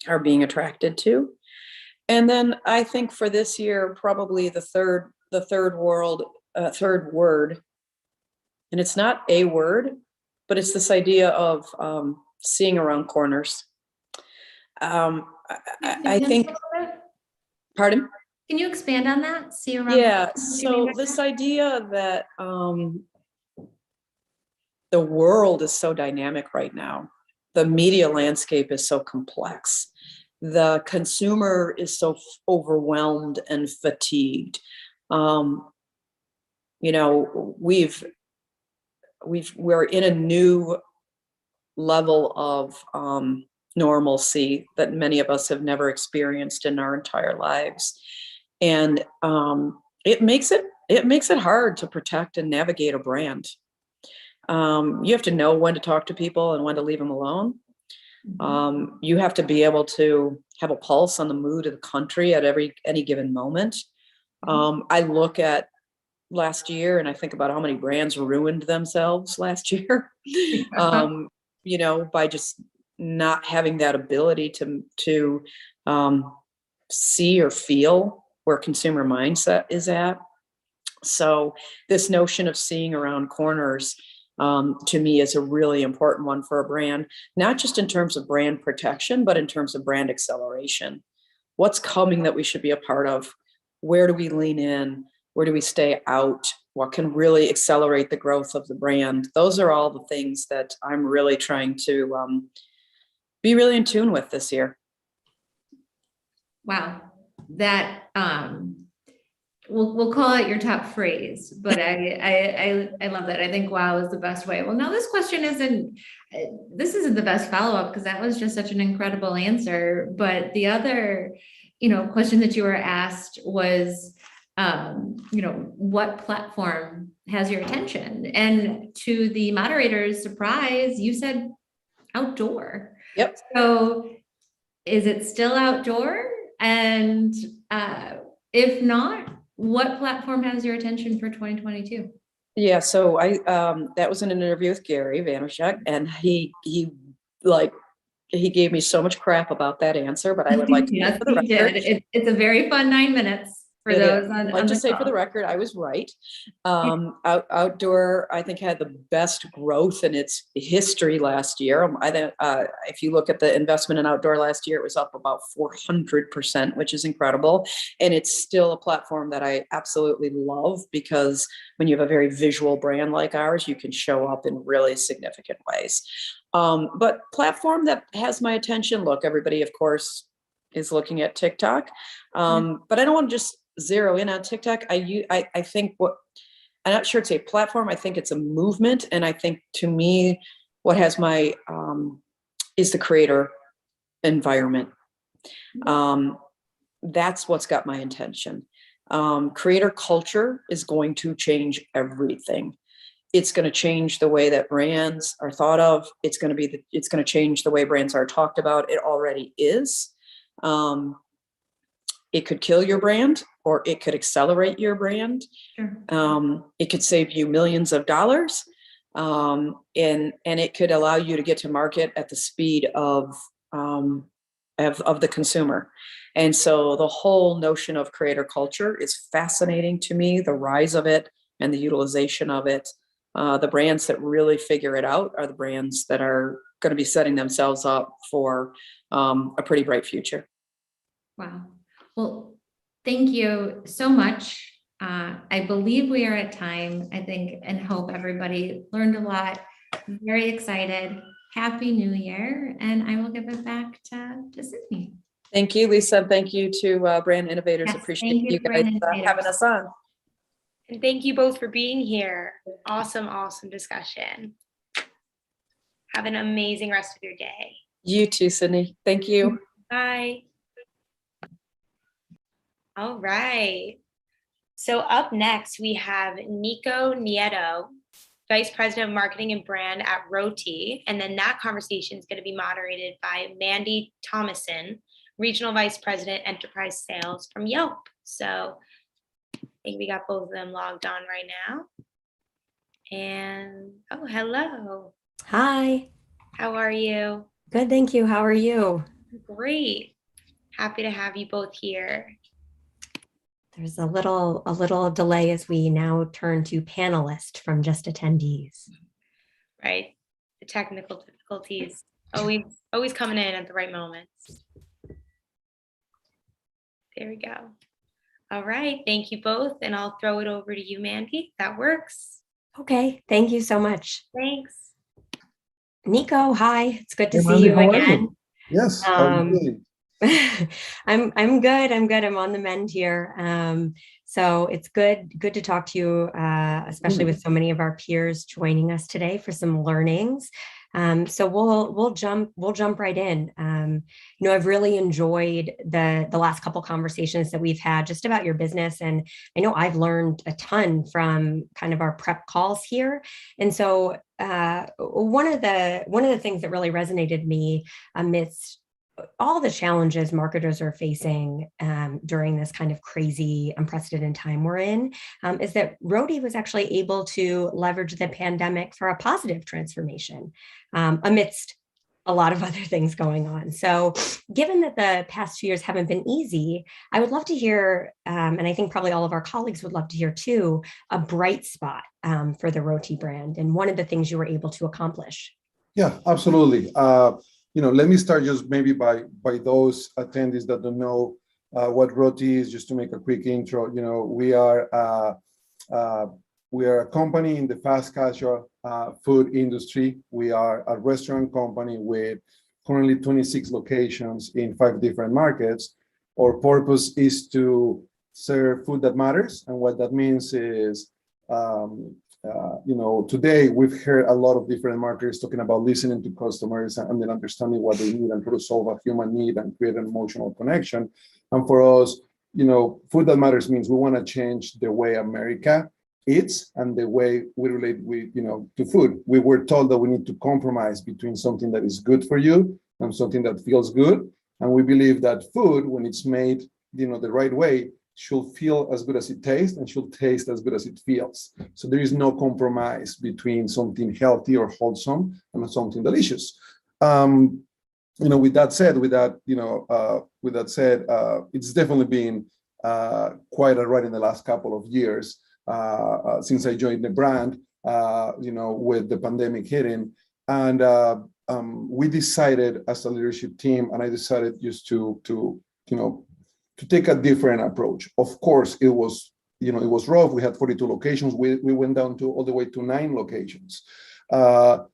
are being attracted to. And then I think for this year, probably the third word, and it's not a word, but it's this idea of seeing around corners. I think, pardon? Can you expand on that? See around. Yeah, so this idea that the world is so dynamic right now. The media landscape is so complex. The consumer is so overwhelmed and fatigued. We're in a new level of normalcy that many of us have never experienced in our entire lives. And it makes it hard to protect and navigate a brand. You have to know when to talk to people and when to leave them alone. You have to be able to have a pulse on the mood of the country at any given moment. I look at last year and I think about how many brands ruined themselves last year, by just not having that ability to see or feel where consumer mindset is at. So this notion of seeing around corners, to me, is a really important one for a brand, not just in terms of brand protection, but in terms of brand acceleration. What's coming that we should be a part of? Where do we lean in? Where do we stay out? What can really accelerate the growth of the brand? Those are all the things that I'm really trying to be really in tune with this year. Wow, that we'll call it your top phrase, but I love that. I think wow is the best way. Well, now this question isn't the best follow-up because that was just such an incredible answer. But the other, question that you were asked was, what platform has your attention? And to the moderator's surprise, you said outdoor. Yep. So is it still outdoor? And if not, what platform has your attention for 2022? Yeah, so that was in an interview with Gary Vaynerchuk, and he gave me so much crap about that anscer, but I would like to yes, for the he record, did. It's a very fun 9 minutes. For those on, I'd like to say for the record, I was right. Outdoor, I think, had the best growth in its history last year. If you look at the investment in outdoor last year, it was up about 400%, which is incredible. And it's still a platform that I absolutely love because when you have a very visual brand like ours, you can show up in really significant ways. But platform that has my attention, look, everybody, of course, is looking at TikTok. But I don't want to just zero in on TikTok. I think I'm not sure it's a platform. I think it's a movement. And I think to me, what has my, is the creator environment. That's what's got my attention. Creator culture is going to change everything. It's going to change the way that brands are thought of. It's going to change the way brands are talked about. It already is. It could kill your brand or it could accelerate your brand. Sure. It could save you millions of dollars. And it could allow you to get to market at the speed of the consumer. And so the whole notion of creator culture is fascinating to me, the rise of it and the utilization of it. The brands that really figure it out are the brands that are going to be setting themselves up for a pretty bright future. Wow. Well, thank you so much. I believe we are at time, I think, and hope everybody learned a lot. Very excited. Happy New Year. And I will give it back to Sydney. Thank you, Lisa. Thank you to Brand Innovators. Yes, Appreciate you guys having us on. And thank you both for being here. Awesome, awesome discussion. Have an amazing rest of your day. You too, Sydney. Thank you. Bye. All right. So up next, we have Nico Nieto, Vice President of Marketing and Brand at Roti. And then that conversation is going to be moderated by Mandy Thomason, Regional Vice President, Enterprise Sales from Yelp. So I think we got both of them logged on right now. And, oh, hello. Hi. How are you? Good, thank you. How are you? Great. Happy to have you both here. There's a little delay as we now turn to panelists from just attendees. Right. The technical difficulties always coming in at the right moments. There we go. All right. Thank you both. And I'll throw it over to you, Mandy. That works. Okay. Thank you so much. Thanks. Nico, hi. It's good to Hey, see Mandy, you how are again. you? Yes. How are you doing? I'm good. I'm on the mend here. So it's good to talk to you, especially with so many of our peers joining us today for some learnings. So we'll jump right in. I've really enjoyed the last couple conversations that we've had just about your business, and I know I've learned a ton from kind of our prep calls here. And so one of the things that really resonated me amidst all the challenges marketers are facing during this kind of crazy, unprecedented time we're in, is that Roti was actually able to leverage the pandemic for a positive transformation amidst a lot of other things going on. So given that the past 2 years haven't been easy, I would love to hear, and I think probably all of our colleagues would love to hear too, a bright spot for the Roti brand and one of the things you were able to accomplish. Yeah, absolutely. Let me start just maybe by those attendees that don't know what Roti is, just to make a quick intro. We are a company in the fast casual food industry. We are a restaurant company with currently 26 locations in 5 different markets. Our purpose is to serve food that matters, and what that means is today we've heard a lot of different marketers talking about listening to customers and then understanding what they need and how to solve a human need and create an emotional connection. And for us, food that matters means we want to change the way America eats and the way we relate to food. We were told that we need to compromise between something that is good for you and something that feels good. And we believe that food, when it's made, the right way, should feel as good as it tastes and should taste as good as it feels. So there is no compromise between something healthy or wholesome and something delicious. With that said, it's definitely been quite a ride in the last couple of years since I joined the brand, with the pandemic hitting. And we decided as a leadership team, and I decided just to take a different approach. Of course, it was rough. We had 42 locations. We went down to all the way to 9 locations. But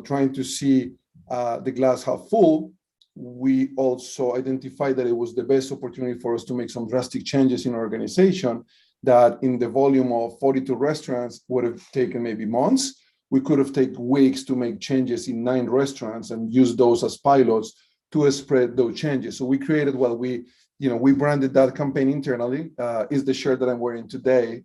trying to see the glass half full, we also identified that it was the best opportunity for us to make some drastic changes in our organization that in the volume of 42 restaurants would have taken maybe months. We could have taken weeks to make changes in 9 restaurants and use those as pilots to spread those changes. So we created we branded that campaign internally. Is the shirt that I'm wearing today.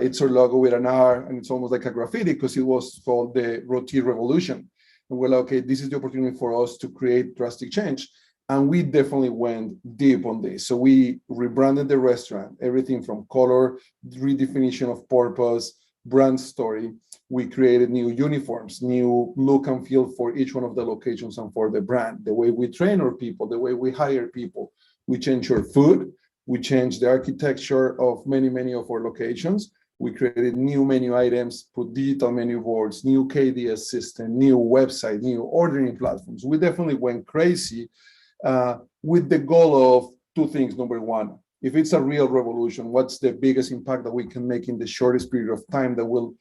It's our logo with an R, and it's almost like a graffiti because it was called the Roti Revolution. And we're like, okay, this is the opportunity for us to create drastic change. And we definitely went deep on this. So we rebranded the restaurant, everything from color, redefinition of purpose, brand story. We created new uniforms, new look and feel for each one of the locations and for the brand, the way we train our people, the way we hire people. We changed our food. We changed the architecture of many of our locations. We created new menu items, put digital menu boards, new KDS system, new website, new ordering platforms. We definitely went crazy with the goal of 2 things. Number one, if it's a real revolution, what's the biggest impact that we can make in the shortest period of time that will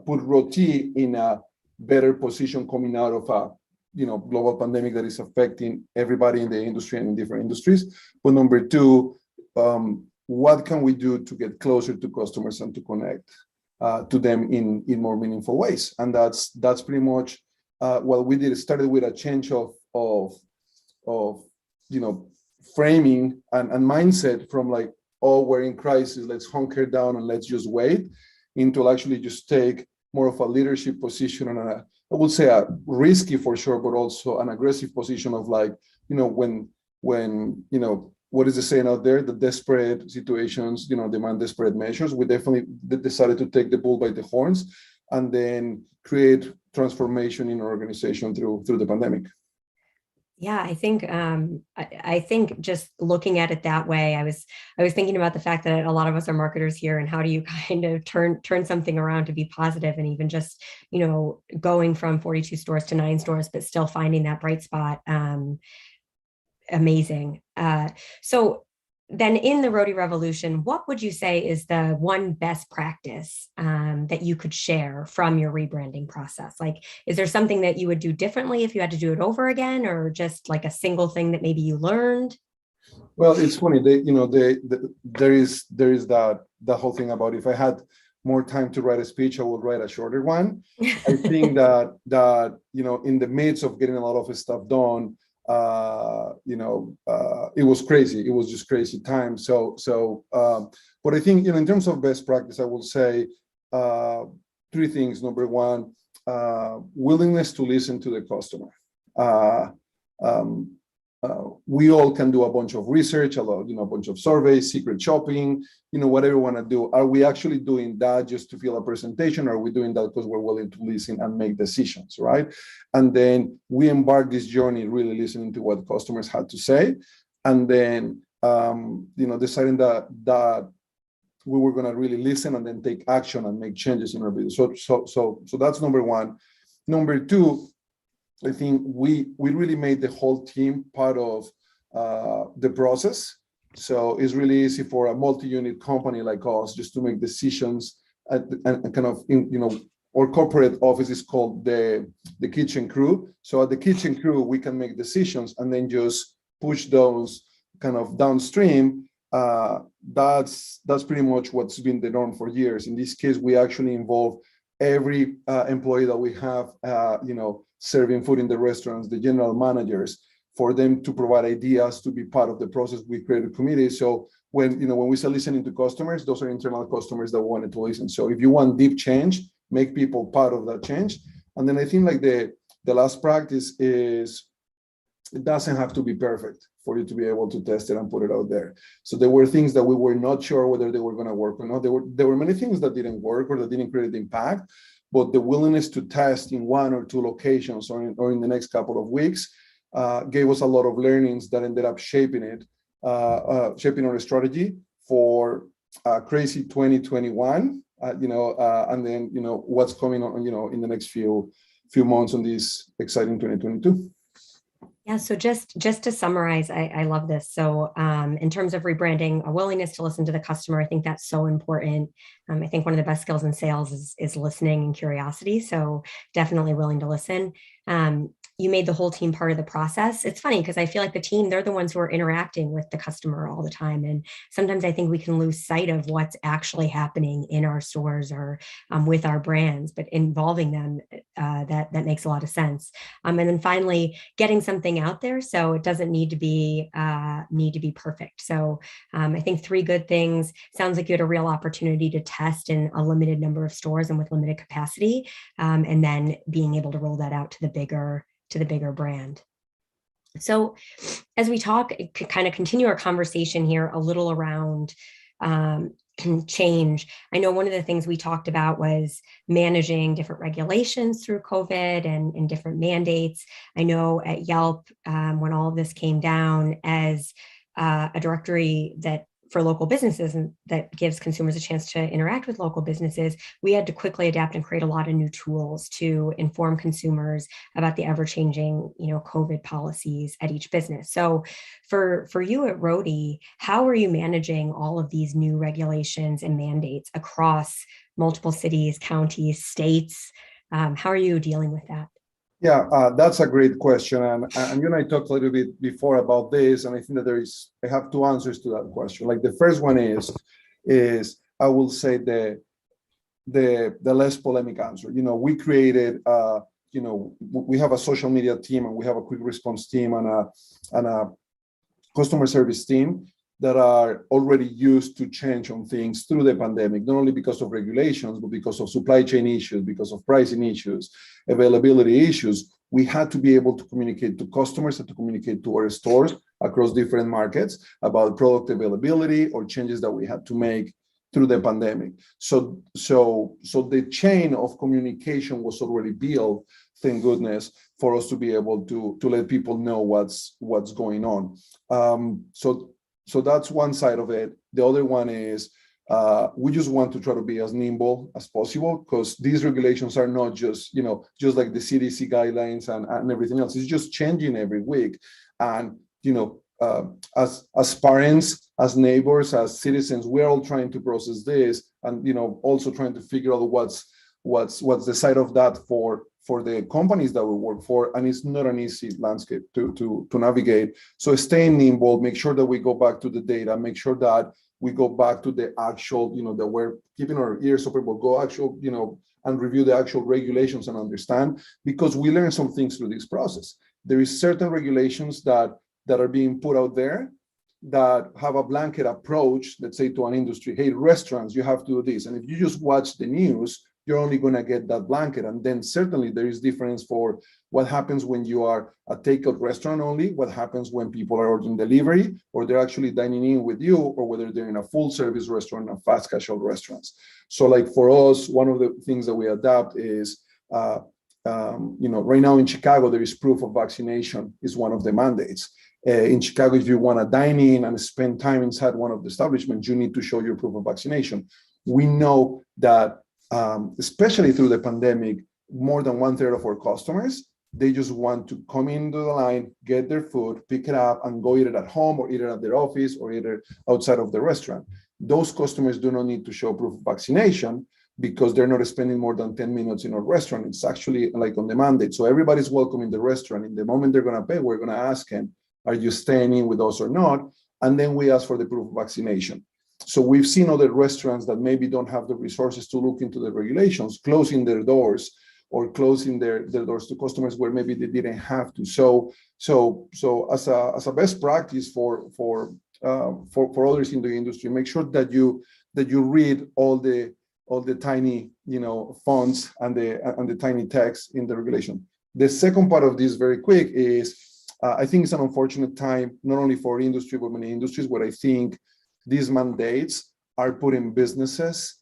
put Roti in a better position coming out of a global pandemic that is affecting everybody in the industry and in different industries. But number 2, what can we do to get closer to customers and to connect to them in more meaningful ways? And that's pretty much what we did. It started with a change of framing and mindset from like, oh, we're in crisis, let's hunker down and let's just wait, into actually just take more of a leadership position and I would say a risky for sure, but also an aggressive position of like, when what is the saying out there? The desperate situations, demand desperate measures. We definitely decided to take the bull by the horns and then create transformation in our organization through the pandemic. Yeah, I think just looking at it that way, I was thinking about the fact that a lot of us are marketers here, and how do you kind of turn something around to be positive, and even just going from 42 stores to 9 stores, but still finding that bright spot. Amazing. So then in the Roti revolution, what would you say is the one best practice that you could share from your rebranding process? Like, is there something that you would do differently if you had to do it over again, or just like a single thing that maybe you learned? Well, it's funny. There is that whole thing about if I had more time to write a speech, I would write a shorter one. I think that in the midst of getting a lot of stuff done, it was crazy. It was just crazy time. But I think, in terms of best practice, I will say 3 things. Number 1, willingness to listen to the customer. We all can do a bunch of research, a bunch of surveys, secret shopping, whatever we want to do. Are we actually doing that just to fill a presentation? Or are we doing that because we're willing to listen and make decisions, right? And then we embarked this journey really listening to what customers had to say. And then, deciding that we were going to really listen and then take action and make changes in our business. So that's number 1. Number 2, I think we really made the whole team part of the process. So it's really easy for a multi-unit company like us just to make decisions and kind of, our corporate office is called the kitchen crew. So at the kitchen crew, we can make decisions and then just push those kind of downstream. That's pretty much what's been the norm for years. In this case, we actually involve every employee that we have, serving food in the restaurants, the general managers, for them to provide ideas, to be part of the process. We created a committee. So when we start listening to customers, those are internal customers that wanted to listen. So if you want deep change, make people part of that change. And then I think like the last practice is, it doesn't have to be perfect for you to be able to test it and put it out there. So there were things that we were not sure whether they were going to work or not. There were many things that didn't work or that didn't create impact, but the willingness to test in 1 or 2 locations or in the next couple of weeks gave us a lot of learnings that ended up shaping our strategy for crazy 2021. And then what's coming on in the next few months on this exciting 2022. Yeah, so just to summarize, I love this. So in terms of rebranding, a willingness to listen to the customer, I think that's so important. I think one of the best skills in sales is listening and curiosity. So definitely willing to listen. You made the whole team part of the process. It's funny because I feel like the team, they're the ones who are interacting with the customer all the time. And sometimes I think we can lose sight of what's actually happening in our stores or with our brands, but involving them, that makes a lot of sense. And then finally, getting something out there. So it doesn't need to be perfect. So I think 3 good things. Sounds like you had a real opportunity to test in a limited number of stores and with limited capacity, and then being able to roll that out to the bigger brand. So as we talk, kind of continue our conversation here a little around change. I know one of the things we talked about was managing different regulations through COVID and different mandates. I know at Yelp, when all of this came down, as a directory that for local businesses and that gives consumers a chance to interact with local businesses, we had to quickly adapt and create a lot of new tools to inform consumers about the ever-changing, COVID policies at each business. So for you at Roti, how are you managing all of these new regulations and mandates across multiple cities, counties, states? How are you dealing with that? Yeah, that's a great question, and you and I talked a little bit before about this, and I think that I have two answers to that question. Like the first one is I will say the less polemic answer. We created, we have a social media team, and we have a quick response team, and a customer service team that are already used to change on things through the pandemic, not only because of regulations, but because of supply chain issues, because of pricing issues, availability issues. We had to be able to communicate to customers and to communicate to our stores across different markets about product availability or changes that we had to make through the pandemic. So the chain of communication was already built, thank goodness, for us to be able to let people know what's going on. So that's one side of it. The other one is we just want to try to be as nimble as possible, because these regulations are not just like the CDC guidelines and everything else. It's just changing every week. And as parents, as neighbors, as citizens, we're all trying to process this, and also trying to figure out what's the side of that for the companies that we work for, and it's not an easy landscape to navigate. So staying nimble, make sure that we go back to the data, make sure that we go back to the actual, that we're keeping our ears open, but go actual, and review the actual regulations and understand, because we learn some things through this process. There is certain regulations that are being put out there that have a blanket approach, let's say to an industry, hey, restaurants, you have to do this. And if you just watch the news, you're only going to get that blanket. And then certainly there is difference for what happens when you are a takeout restaurant only, what happens when people are ordering delivery, or they're actually dining in with you, or whether they're in a full service restaurant or fast casual restaurants. So like for us, one of the things that we adapt is, right now in Chicago, there is proof of vaccination is one of the mandates. In Chicago, if you want to dine in and spend time inside one of the establishments, you need to show your proof of vaccination. We know that especially through the pandemic, more than 1/3 of our customers, they just want to come into the line, get their food, pick it up, and go eat it at home, or eat it at their office, or eat it outside of the restaurant. Those customers do not need to show proof of vaccination, because they're not spending more than 10 minutes in our restaurant. It's actually like on the mandate. So everybody's welcome in the restaurant. In the moment they're going to pay, we're going to ask them, are you staying in with us or not? And then we ask for the proof of vaccination. So we've seen other restaurants that maybe don't have the resources to look into the regulations, closing their doors, or closing their doors to customers where maybe they didn't have to. So as a best practice for others in the industry, make sure that you read all the tiny fonts and the tiny text in the regulation. The second part of this, very quick, is I think it's an unfortunate time, not only for industry, but many industries, where I think these mandates are putting businesses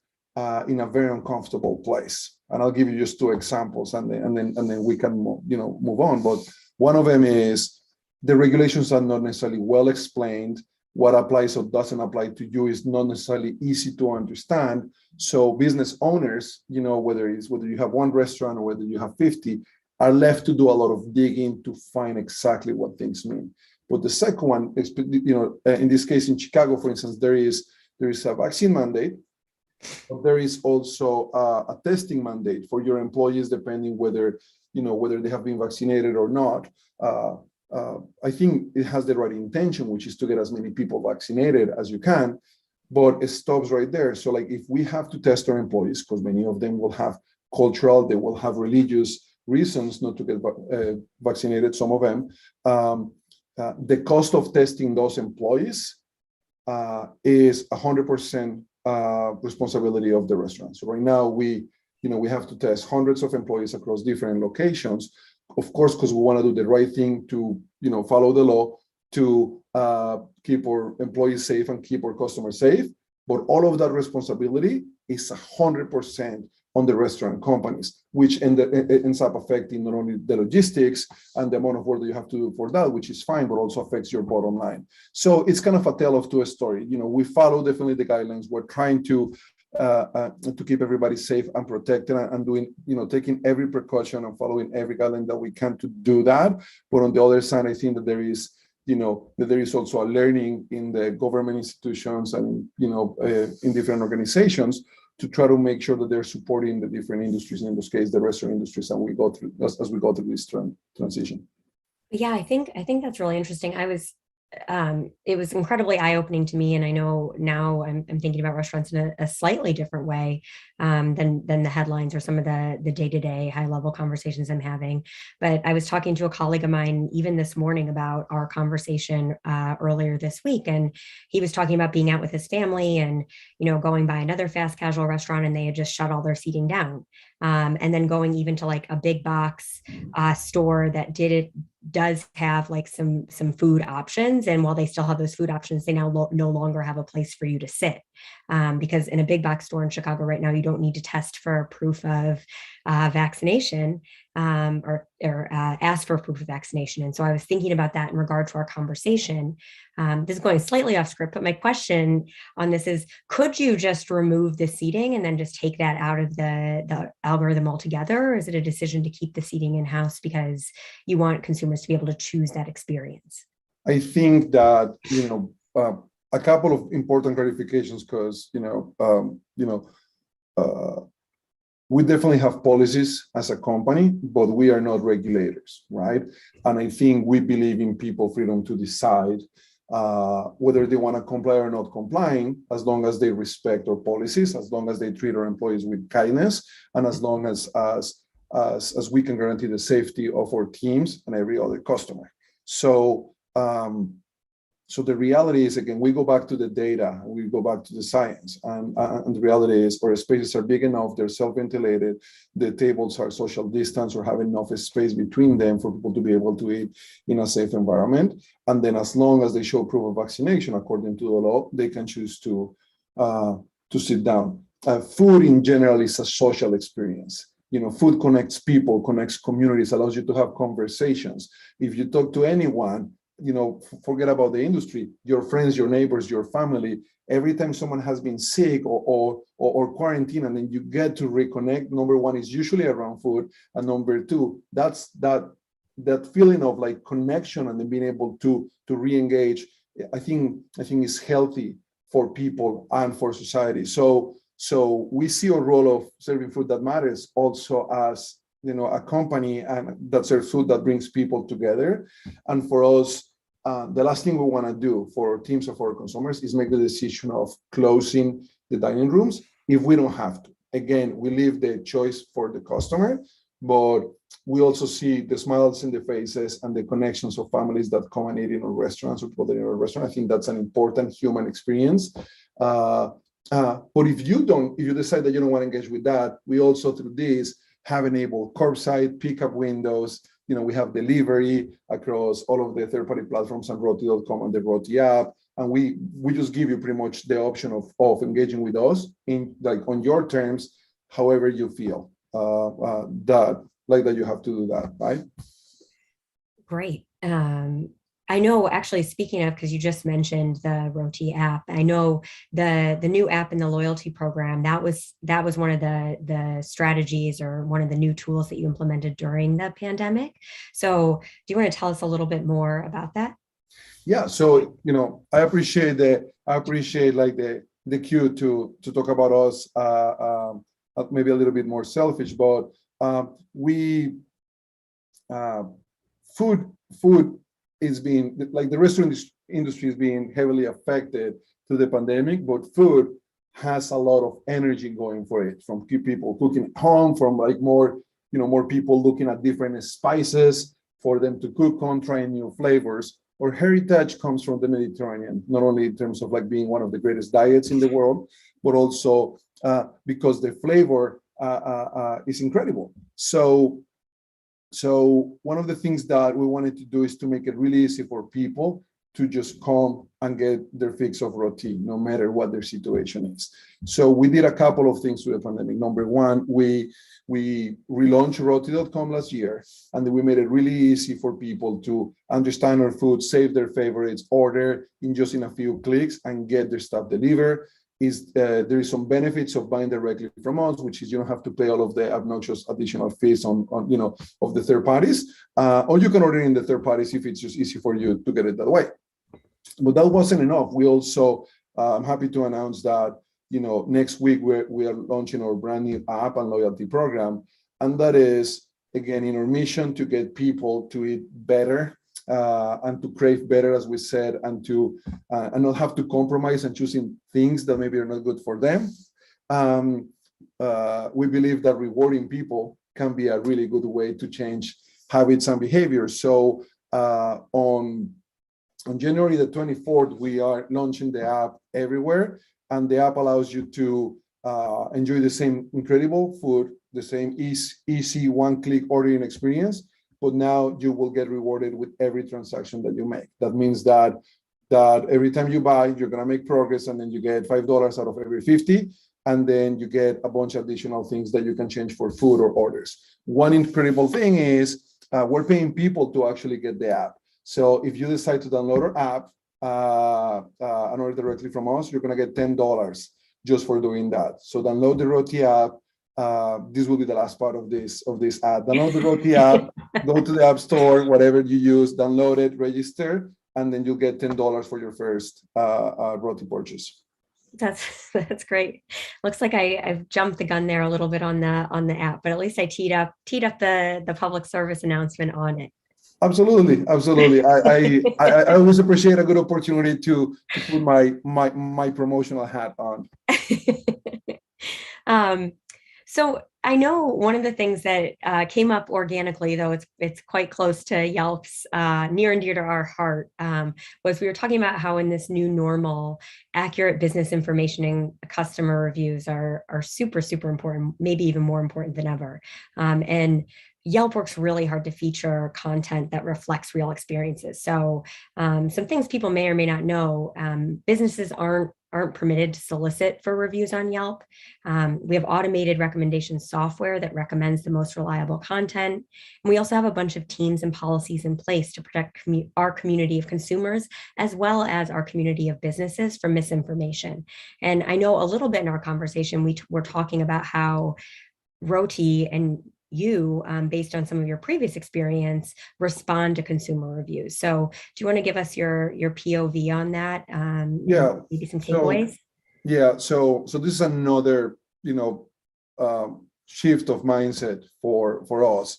in a very uncomfortable place. And I'll give you just two examples, and then we can move on. But one of them is the regulations are not necessarily well explained. What applies or doesn't apply to you is not necessarily easy to understand. So business owners, whether you have one restaurant or whether you have 50, are left to do a lot of digging to find exactly what things mean. But the second one is, in this case in Chicago, for instance, there is a vaccine mandate, but there is also a testing mandate for your employees, depending whether they have been vaccinated or not. I think it has the right intention, which is to get as many people vaccinated as you can, but it stops right there. So like if we have to test our employees, because many of them will have cultural, they will have religious reasons not to get vaccinated, some of them, the cost of testing those employees is 100% responsibility of the restaurant. So right now we have to test hundreds of employees across different locations, of course, because we want to do the right thing to follow the law, to keep our employees safe and keep our customers safe. But all of that responsibility is 100% on the restaurant companies, which ends up affecting not only the logistics and the amount of work that you have to do for that, which is fine, but also affects your bottom line. So it's kind of a tale of two stories. We follow definitely the guidelines. We're trying to keep everybody safe and protected, and doing, taking every precaution and following every guideline that we can to do that. But on the other side, I think that there is also a learning in the government institutions and in different organizations to try to make sure that they're supporting the different industries, in this case, the restaurant industries, and we go through as we go through this transition. Yeah, I think that's really interesting. It was incredibly eye-opening to me, and I know now I'm thinking about restaurants in a slightly different way than the headlines or some of the day-to-day high-level conversations I'm having. But I was talking to a colleague of mine even this morning about our conversation earlier this week, and he was talking about being out with his family and going by another fast casual restaurant, and they had just shut all their seating down, and then going even to like a big box store that does have like some food options, and while they still have those food options, they now no longer have a place for you to sit, because in a big box store in Chicago right now, you don't need to test for proof of vaccination or ask for proof of vaccination. And so I was thinking about that in regard to our conversation. This is going slightly off script, but my question on this is, could you just remove the seating and then just take that out of the algorithm altogether? Or is it a decision to keep the seating in-house because you want consumers to be able to choose that experience? I think that, a couple of important clarifications, because, we definitely have policies as a company, but we are not regulators, right? And I think we believe in people's freedom to decide whether they want to comply or not complying, as long as they respect our policies, as long as they treat our employees with kindness, and as long as we can guarantee the safety of our teams and every other customer. So the reality is, again, we go back to the data, we go back to the science, and the reality is our spaces are big enough, they're self-ventilated, the tables are social distance or have enough space between them for people to be able to eat in a safe environment. And then as long as they show proof of vaccination according to the law, they can choose to sit down. Food in general is a social experience. Food connects people, connects communities, allows you to have conversations. If you talk to anyone, forget about the industry, your friends, your neighbors, your family, every time someone has been sick or quarantined, and then you get to reconnect, number one is usually around food, and number two, that's that feeling of like connection and then being able to re-engage, I think is healthy for people and for society. So we see a role of serving food that matters also as a company and that serves food that brings people together. And for us, the last thing we want to do for teams of our consumers is make the decision of closing the dining rooms if we don't have to. Again, we leave the choice for the customer, but we also see the smiles in the faces and the connections of families that come and eat in our restaurants or people that are in our restaurant. I think that's an important human experience. But if you decide that you don't want to engage with that, we also through this have enabled curbside pickup windows. We have delivery across all of the third-party platforms and Roti.com and the Roti app. And we just give you pretty much the option of engaging with us in like on your terms, however you feel that you have to do that, right? Great. I know, actually, speaking of, because you just mentioned the Roti app, I know the new app in the loyalty program, that was one of the strategies or one of the new tools that you implemented during the pandemic. So do you want to tell us a little bit more about that? Yeah, so I appreciate like the cue to talk about us, maybe a little bit more selfish, but food is being, like the restaurant industry is being heavily affected through the pandemic, but food has a lot of energy going for it, from people cooking at home, from like more people looking at different spices for them to cook on, trying new flavors. Our heritage comes from the Mediterranean, not only in terms of like being one of the greatest diets in the world, but also because the flavor is incredible. So one of the things that we wanted to do is to make it really easy for people to just come and get their fix of Roti, no matter what their situation is. So we did a couple of things through the pandemic. Number one, we relaunched Roti.com last year, and then we made it really easy for people to understand our food, save their favorites, order in a few clicks, and get their stuff delivered. There is some benefits of buying directly from us, which is you don't have to pay all of the obnoxious additional fees on of the third parties, or you can order in the third parties if it's just easy for you to get it that way. But that wasn't enough. We also, I'm happy to announce that next week we are launching our brand new app and loyalty program. And that is, again, in our mission to get people to eat better and to crave better, as we said, and to and not have to compromise and choosing things that maybe are not good for them. We believe that rewarding people can be a really good way to change habits and behaviors. So on January the 24th, we are launching the app everywhere, and the app allows you to enjoy the same incredible food, the same easy one-click ordering experience, but now you will get rewarded with every transaction that you make. That means that every time you buy, you're gonna make progress, and then you get $5 out of every 50, and then you get a bunch of additional things that you can change for food or orders. One incredible thing is we're paying people to actually get the app. So if you decide to download our app and order directly from us, you're gonna get $10 just for doing that. So download the Roti app. This will be the last part of this ad. Download the Roti app, go to the App Store, whatever you use, download it, register, and then you'll get $10 for your first Roti purchase. That's great. Looks like I've jumped the gun there a little bit on the app, but at least I teed up the public service announcement on it. Absolutely. I always appreciate a good opportunity to put my promotional hat on. So I know one of the things that came up organically, though it's quite close to Yelp's near and dear to our heart, was we were talking about how in this new normal, accurate business information and customer reviews are super, super important, maybe even more important than ever. And Yelp works really hard to feature content that reflects real experiences. So some things people may or may not know, businesses aren't permitted to solicit for reviews on Yelp. We have automated recommendation software that recommends the most reliable content. And we also have a bunch of teams and policies in place to protect our community of consumers, as well as our community of businesses from misinformation. And I know a little bit in our conversation, we were talking about how Roti and you, based on some of your previous experience, respond to consumer reviews. So do you want to give us your POV on that? Yeah. Maybe some takeaways? So this is another, shift of mindset for us.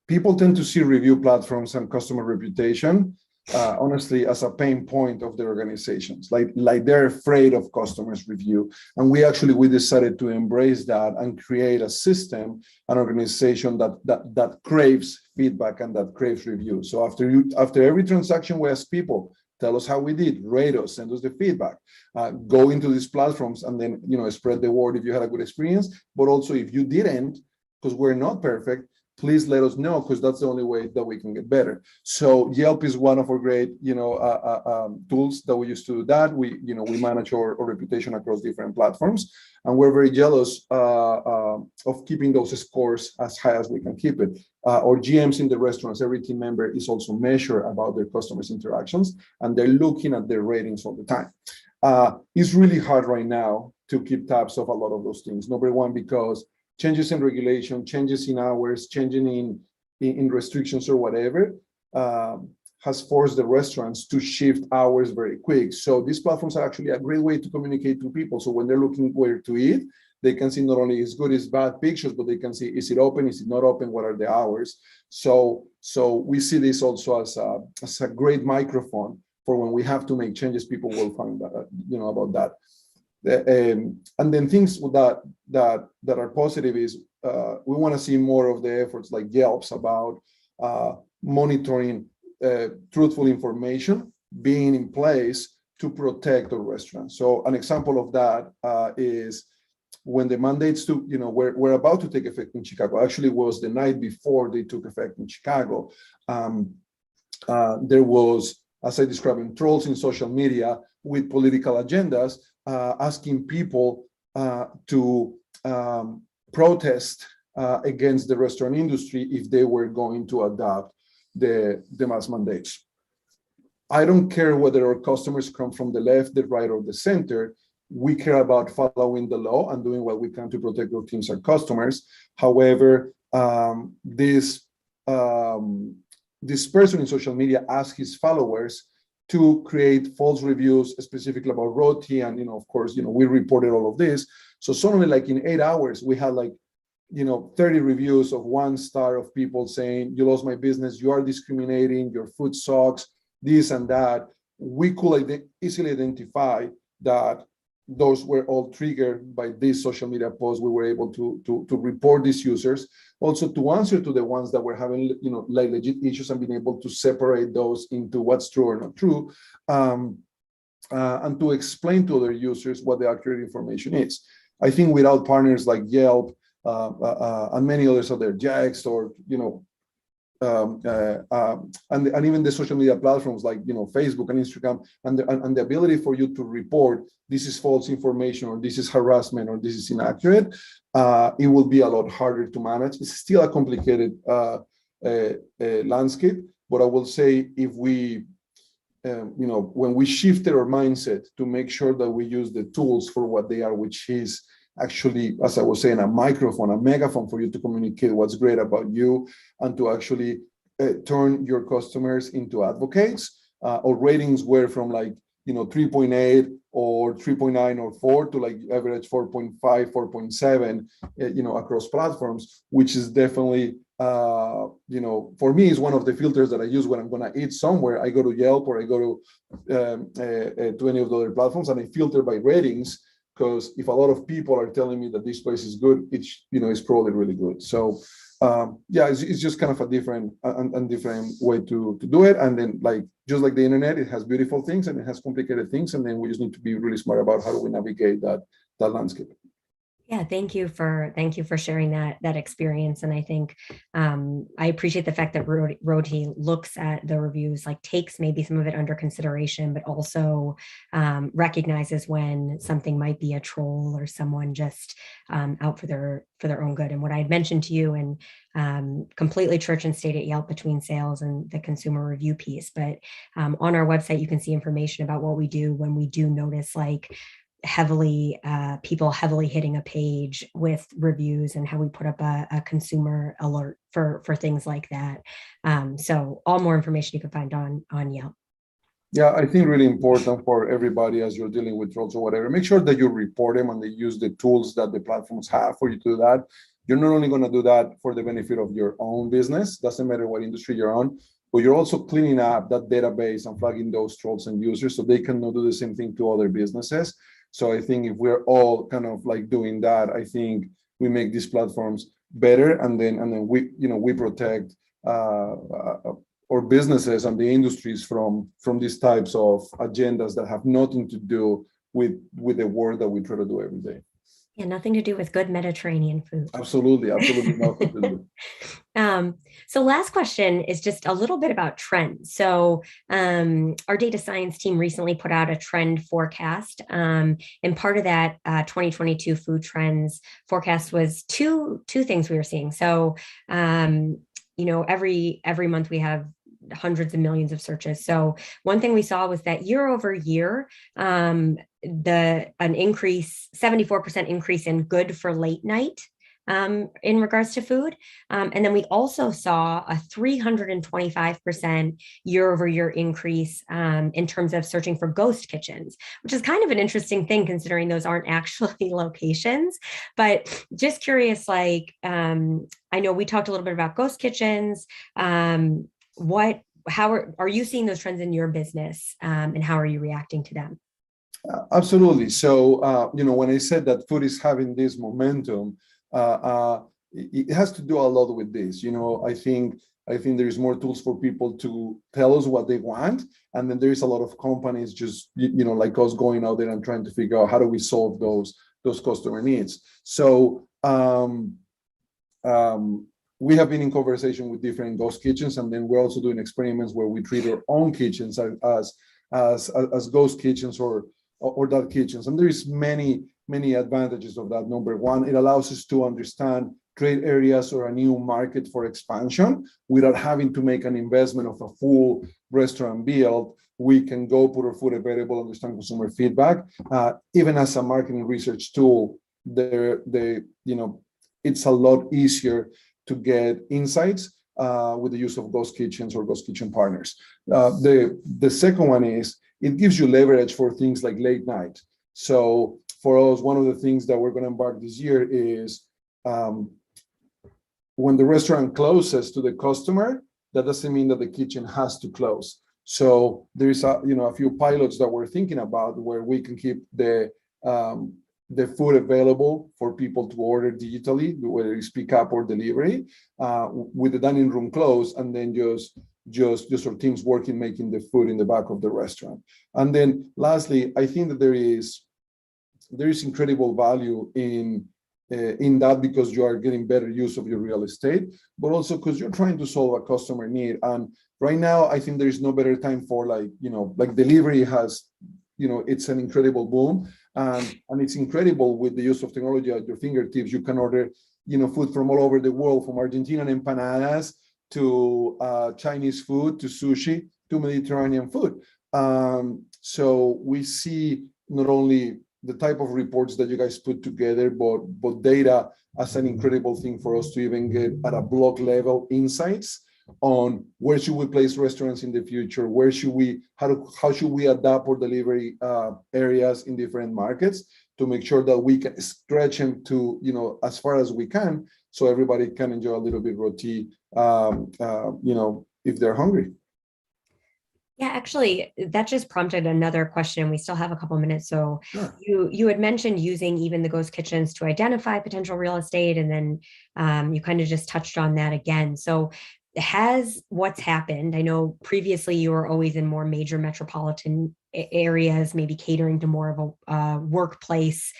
People tend to see review platforms and customer reputation honestly as a pain point of their organizations, like they're afraid of customers review. And we decided to embrace that and create a system, an organization that craves feedback and that craves review. So after every transaction, we ask people, tell us how we did, rate us, send us the feedback, go into these platforms and then spread the word if you had a good experience, but also if you didn't, because we're not perfect, please let us know, because that's the only way that we can get better. So Yelp is one of our great, tools that we use to do that. We manage our reputation across different platforms, and we're very jealous of keeping those scores as high as we can keep it. Our GMs in the restaurants, every team member is also measured about their customers' interactions, and they're looking at their ratings all the time. It's really hard right now to keep tabs of a lot of those things. Number one, because changes in regulation, changes in hours, changing in restrictions or whatever, has forced the restaurants to shift hours very quick. So these platforms are actually a great way to communicate to people. So when they're looking where to eat, they can see not only is good, is bad pictures, but they can see, is it open, is it not open, what are the hours? So we see this also as a great microphone for when we have to make changes, people will find that, about that. And then things that are positive is we want to see more of the efforts like Yelp's about monitoring truthful information being in place to protect the restaurants. So an example of that is when the mandates were about to take effect in Chicago, actually was the night before they took effect in Chicago. There was, as I described, trolls in social media with political agendas, asking people to protest against the restaurant industry if they were going to adopt the mask mandates. I don't care whether our customers come from the left, the right, or the center. We care about following the law and doing what we can to protect our teams and customers. However, this person in social media asked his followers to create false reviews specifically about Roti. And, of course, we reported all of this. So suddenly, like in 8 hours, we had like, 30 reviews of 1 star of people saying, you lost my business, you are discriminating, your food sucks, this and that. We could easily identify that those were all triggered by these social media posts. We were able to report these users, also to answer to the ones that were having, like legit issues, and being able to separate those into what's true or not true, and to explain to other users what the accurate information is. I think without partners like Yelp and many others out there, Jax, or and even the social media platforms like Facebook and Instagram, and the ability for you to report this is false information, or this is harassment, or this is inaccurate, it will be a lot harder to manage. It's still a complicated landscape, but I will say if we when we shifted our mindset to make sure that we use the tools for what they are, which is actually, as I was saying, a microphone, a megaphone for you to communicate what's great about you, and to actually turn your customers into advocates. Our ratings were from like 3.8 or 3.9 or 4 to like average 4.5, 4.7, across platforms, which is definitely, for me, is one of the filters that I use when I'm going to eat somewhere. I go to Yelp, or I go to any of the other platforms, and I filter by ratings, because if a lot of people are telling me that this place is good, it's probably really good. So it's just kind of a different way to do it. And then, just like the internet, it has beautiful things and it has complicated things, and then we just need to be really smart about how do we navigate that landscape. Yeah, thank you for sharing that experience. And I think I appreciate the fact that Roti looks at the reviews, takes maybe some of it under consideration, but also recognizes when something might be a troll or someone just out for their own good. And what I had mentioned to you, and completely church and state at Yelp between sales and the consumer review piece, but on our website you can see information about what we do when we do notice people heavily hitting a page with reviews, and how we put up a consumer alert for things like that. So all more information you can find on Yelp. Yeah, I think really important for everybody as you're dealing with trolls or whatever, make sure that you report them and they use the tools that the platforms have for you to do that. You're not only going to do that for the benefit of your own business, doesn't matter what industry you're on, but you're also cleaning up that database and flagging those trolls and users so they cannot do the same thing to other businesses. So I think if we're all kind of doing that, I think we make these platforms better, and then we protect our businesses and the industries from these types of agendas that have nothing to do with the work that we try to do every day. Yeah, nothing to do with good Mediterranean food. Absolutely nothing to do. So last question is just a little bit about trends. So our data science team recently put out a trend forecast, and part of that 2022 food trends forecast was two things we were seeing. So every month we have hundreds of millions of searches. So one thing we saw was that year over year, an increase, 74% increase in good for late night in regards to food. And then we also saw a 325% year over year increase in terms of searching for ghost kitchens, which is kind of an interesting thing considering those aren't actually locations. But just curious, I know we talked a little bit about ghost kitchens. How are you seeing those trends in your business, and how are you reacting to them? Absolutely. So, when I said that food is having this momentum, it has to do a lot with this. I think there is more tools for people to tell us what they want, and then there is a lot of companies just like us going out there and trying to figure out how do we solve those customer needs. So we have been in conversation with different ghost kitchens, and then we're also doing experiments where we treat our own kitchens as ghost kitchens or dark kitchens. And there is many advantages of that. Number one, it allows us to understand trade areas or a new market for expansion without having to make an investment of a full restaurant build. We can go put our food available, understand consumer feedback. Even as a marketing research tool, it's a lot easier to get insights with the use of ghost kitchens or ghost kitchen partners. The second one is it gives you leverage for things like late night. So for us, one of the things that we're going to embark this year is when the restaurant closes to the customer, that doesn't mean that the kitchen has to close. So there is a few pilots that we're thinking about where we can keep the food available for people to order digitally, whether it's pick up or delivery, with the dining room closed, and then just our teams working making the food in the back of the restaurant. And then lastly, I think that there is incredible value in that because you are getting better use of your real estate, but also because you're trying to solve a customer need. And right now, I think there is no better time for like delivery has, it's an incredible boom. And it's incredible with the use of technology at your fingertips. You can order, food from all over the world, from Argentinian empanadas to Chinese food to sushi to Mediterranean food. So we see not only the type of reports that you guys put together, but data as an incredible thing for us to even get at a block level insights on where should we place restaurants in the future, how should we adapt our delivery areas in different markets to make sure that we can stretch them to as far as we can, so everybody can enjoy a little bit roti, if they're hungry. Yeah, actually, that just prompted another question. We still have a couple minutes. So sure. You had mentioned using even the ghost kitchens to identify potential real estate, and then you kind of just touched on that again. So has what's happened, I know previously you were always in more major metropolitan areas, maybe catering to more of a workplace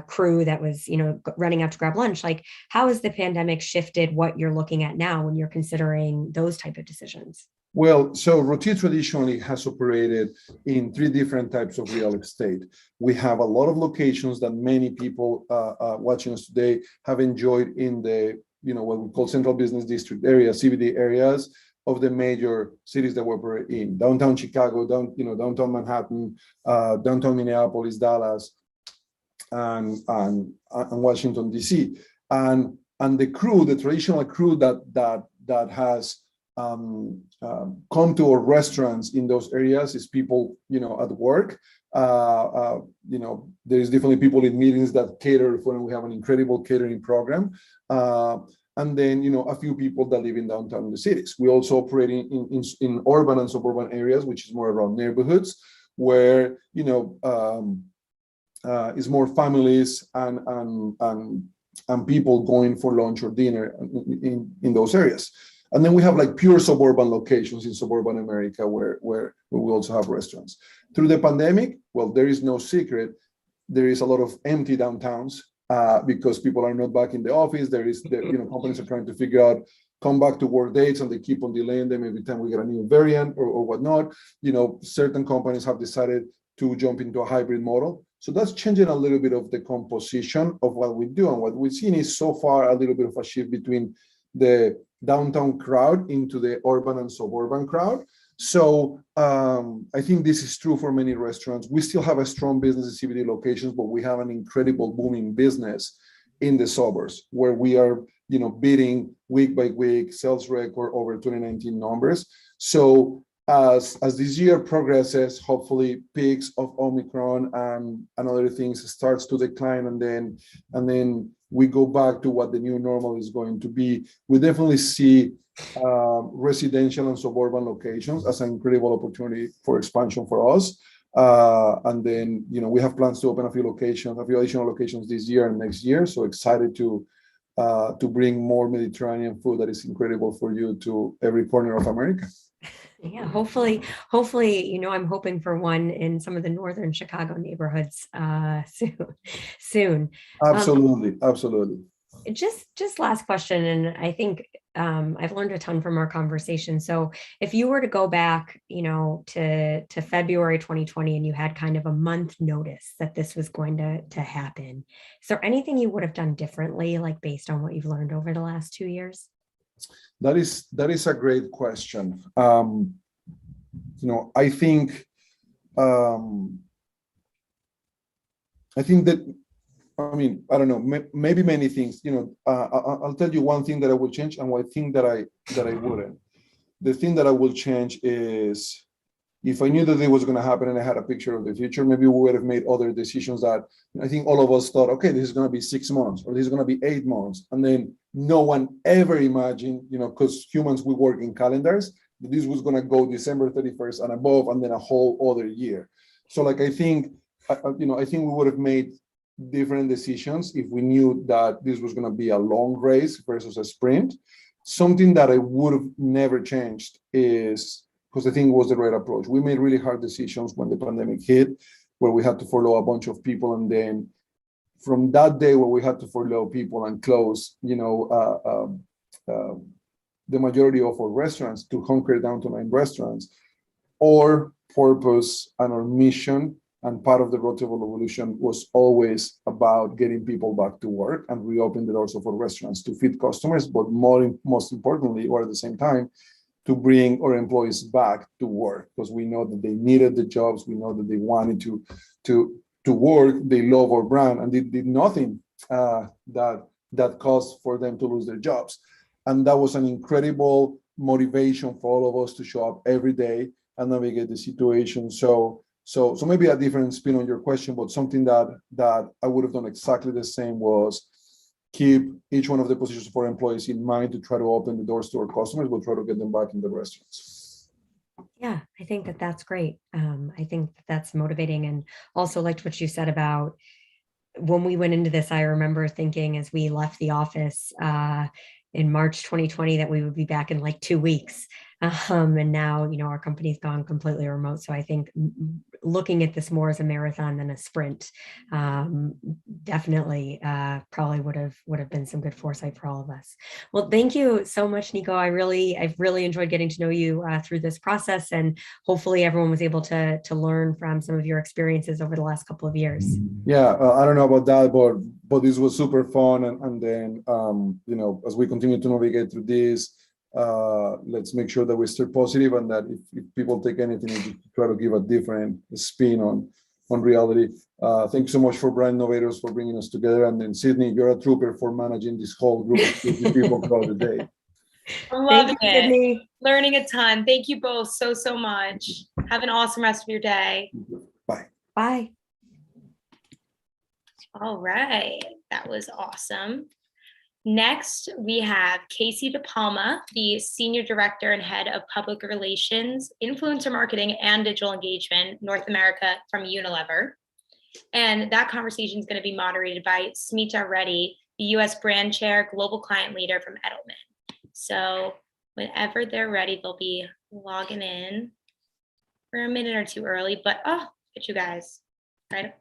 crew that was, running out to grab lunch. Like, how has the pandemic shifted what you're looking at now when you're considering those type of decisions? Well, so Roti traditionally has operated in 3 different types of real estate. We have a lot of locations that many people watching us today have enjoyed in the, what we call central business district areas, CBD areas of the major cities that we operate in: downtown Chicago, downtown Manhattan, downtown Minneapolis, Dallas, and Washington D.C. And the crew, the traditional crew that has come to our restaurants in those areas is people, at work. There's definitely people in meetings that cater for, and we have an incredible catering program. And then, a few people that live in downtown the cities. We also operate in urban and suburban areas, which is more around neighborhoods where, it's more families and people going for lunch or dinner in those areas. And then we have like pure suburban locations in suburban America where we also have restaurants. Through the pandemic, well, there is no secret, there is a lot of empty downtowns because people are not back in the office. Companies are trying to figure out come back to work dates, and they keep on delaying them every time we get a new variant or whatnot. Certain companies have decided to jump into a hybrid model. So that's changing a little bit of the composition of what we do. And what we've seen is so far a little bit of a shift between the downtown crowd into the urban and suburban crowd. So I think this is true for many restaurants. We still have a strong business in CBD locations, but we have an incredible booming business in the suburbs where we are, beating week by week sales record over 2019 numbers. So as this year progresses, hopefully peaks of Omicron and other things starts to decline, and then we go back to what the new normal is going to be. We definitely see residential and suburban locations as an incredible opportunity for expansion for us. And then, we have plans to open a few additional locations this year and next year. So excited to bring more Mediterranean food that is incredible for you to every corner of America. Yeah, hopefully, I'm hoping for one in some of the northern Chicago neighborhoods soon. Absolutely. Just last question, and I think I've learned a ton from our conversation. So if you were to go back, to February 2020, and you had kind of a month notice that this was going to happen, is there anything you would have done differently, like based on what you've learned over the last 2 years? That is a great question. I think that I mean, I don't know, maybe many things. I'll tell you one thing that I will change and one thing that I wouldn't. The thing that I will change is, if I knew that it was going to happen and I had a picture of the future, maybe we would have made other decisions that I think all of us thought, okay, this is going to be 6 months or this is going to be 8 months. And then no one ever imagined, because humans, we work in calendars, that this was going to go December 31st and above, and then a whole other year. So I think we would have made different decisions if we knew that this was going to be a long race versus a sprint. Something that I would have never changed is, because I think it was the right approach. We made really hard decisions when the pandemic hit, where we had to furlough a bunch of people. And then from that day where we had to furlough people and close, the majority of our restaurants, to hunker down to 9 restaurants, our purpose and our mission and part of the Roti evolution was always about getting people back to work and reopen the doors of our restaurants to feed customers, but most importantly, or at the same time, to bring our employees back to work, because we know that they needed the jobs. We know that they wanted to work. They love our brand, and they did nothing that caused for them to lose their jobs. And that was an incredible motivation for all of us to show up every day and navigate the situation. So maybe a different spin on your question, but something that I would have done exactly the same was keep each one of the positions for employees in mind to try to open the doors to our customers. We'll try to get them back in the restaurants. Yeah, I think that's great. I think that's motivating, and also liked what you said about when we went into this. I remember thinking as we left the office in March 2020 that we would be back in like 2 weeks. And now, our company's gone completely remote. So I think looking at this more as a marathon than a sprint, definitely probably would have been some good foresight for all of us. Well, thank you so much, Nico. I've really enjoyed getting to know you through this process, and hopefully everyone was able to learn from some of your experiences over the last couple of years. Yeah, I don't know about that, but this was super fun. And then, as we continue to navigate through this, let's make sure that we stay positive, and that if people take anything, try to give a different spin on reality. Thank you so much for Brand Innovators for bringing us together. And then Sydney, you're a trooper for managing this whole group of people throughout the day. I'm loving it. Sydney. Learning a ton. Thank you both so much. Have an awesome rest of your day. Bye. Bye. All right. That was awesome. Next, we have Casey DePalma, the Senior Director and Head of Public Relations, Influencer Marketing, and Digital Engagement, North America from Unilever. And that conversation is going to be moderated by Smita Reddy, the U.S. Brand Chair, Global Client Leader from Edelman. So whenever they're ready, they'll be logging in. We're a minute or two early, but look at you guys, right?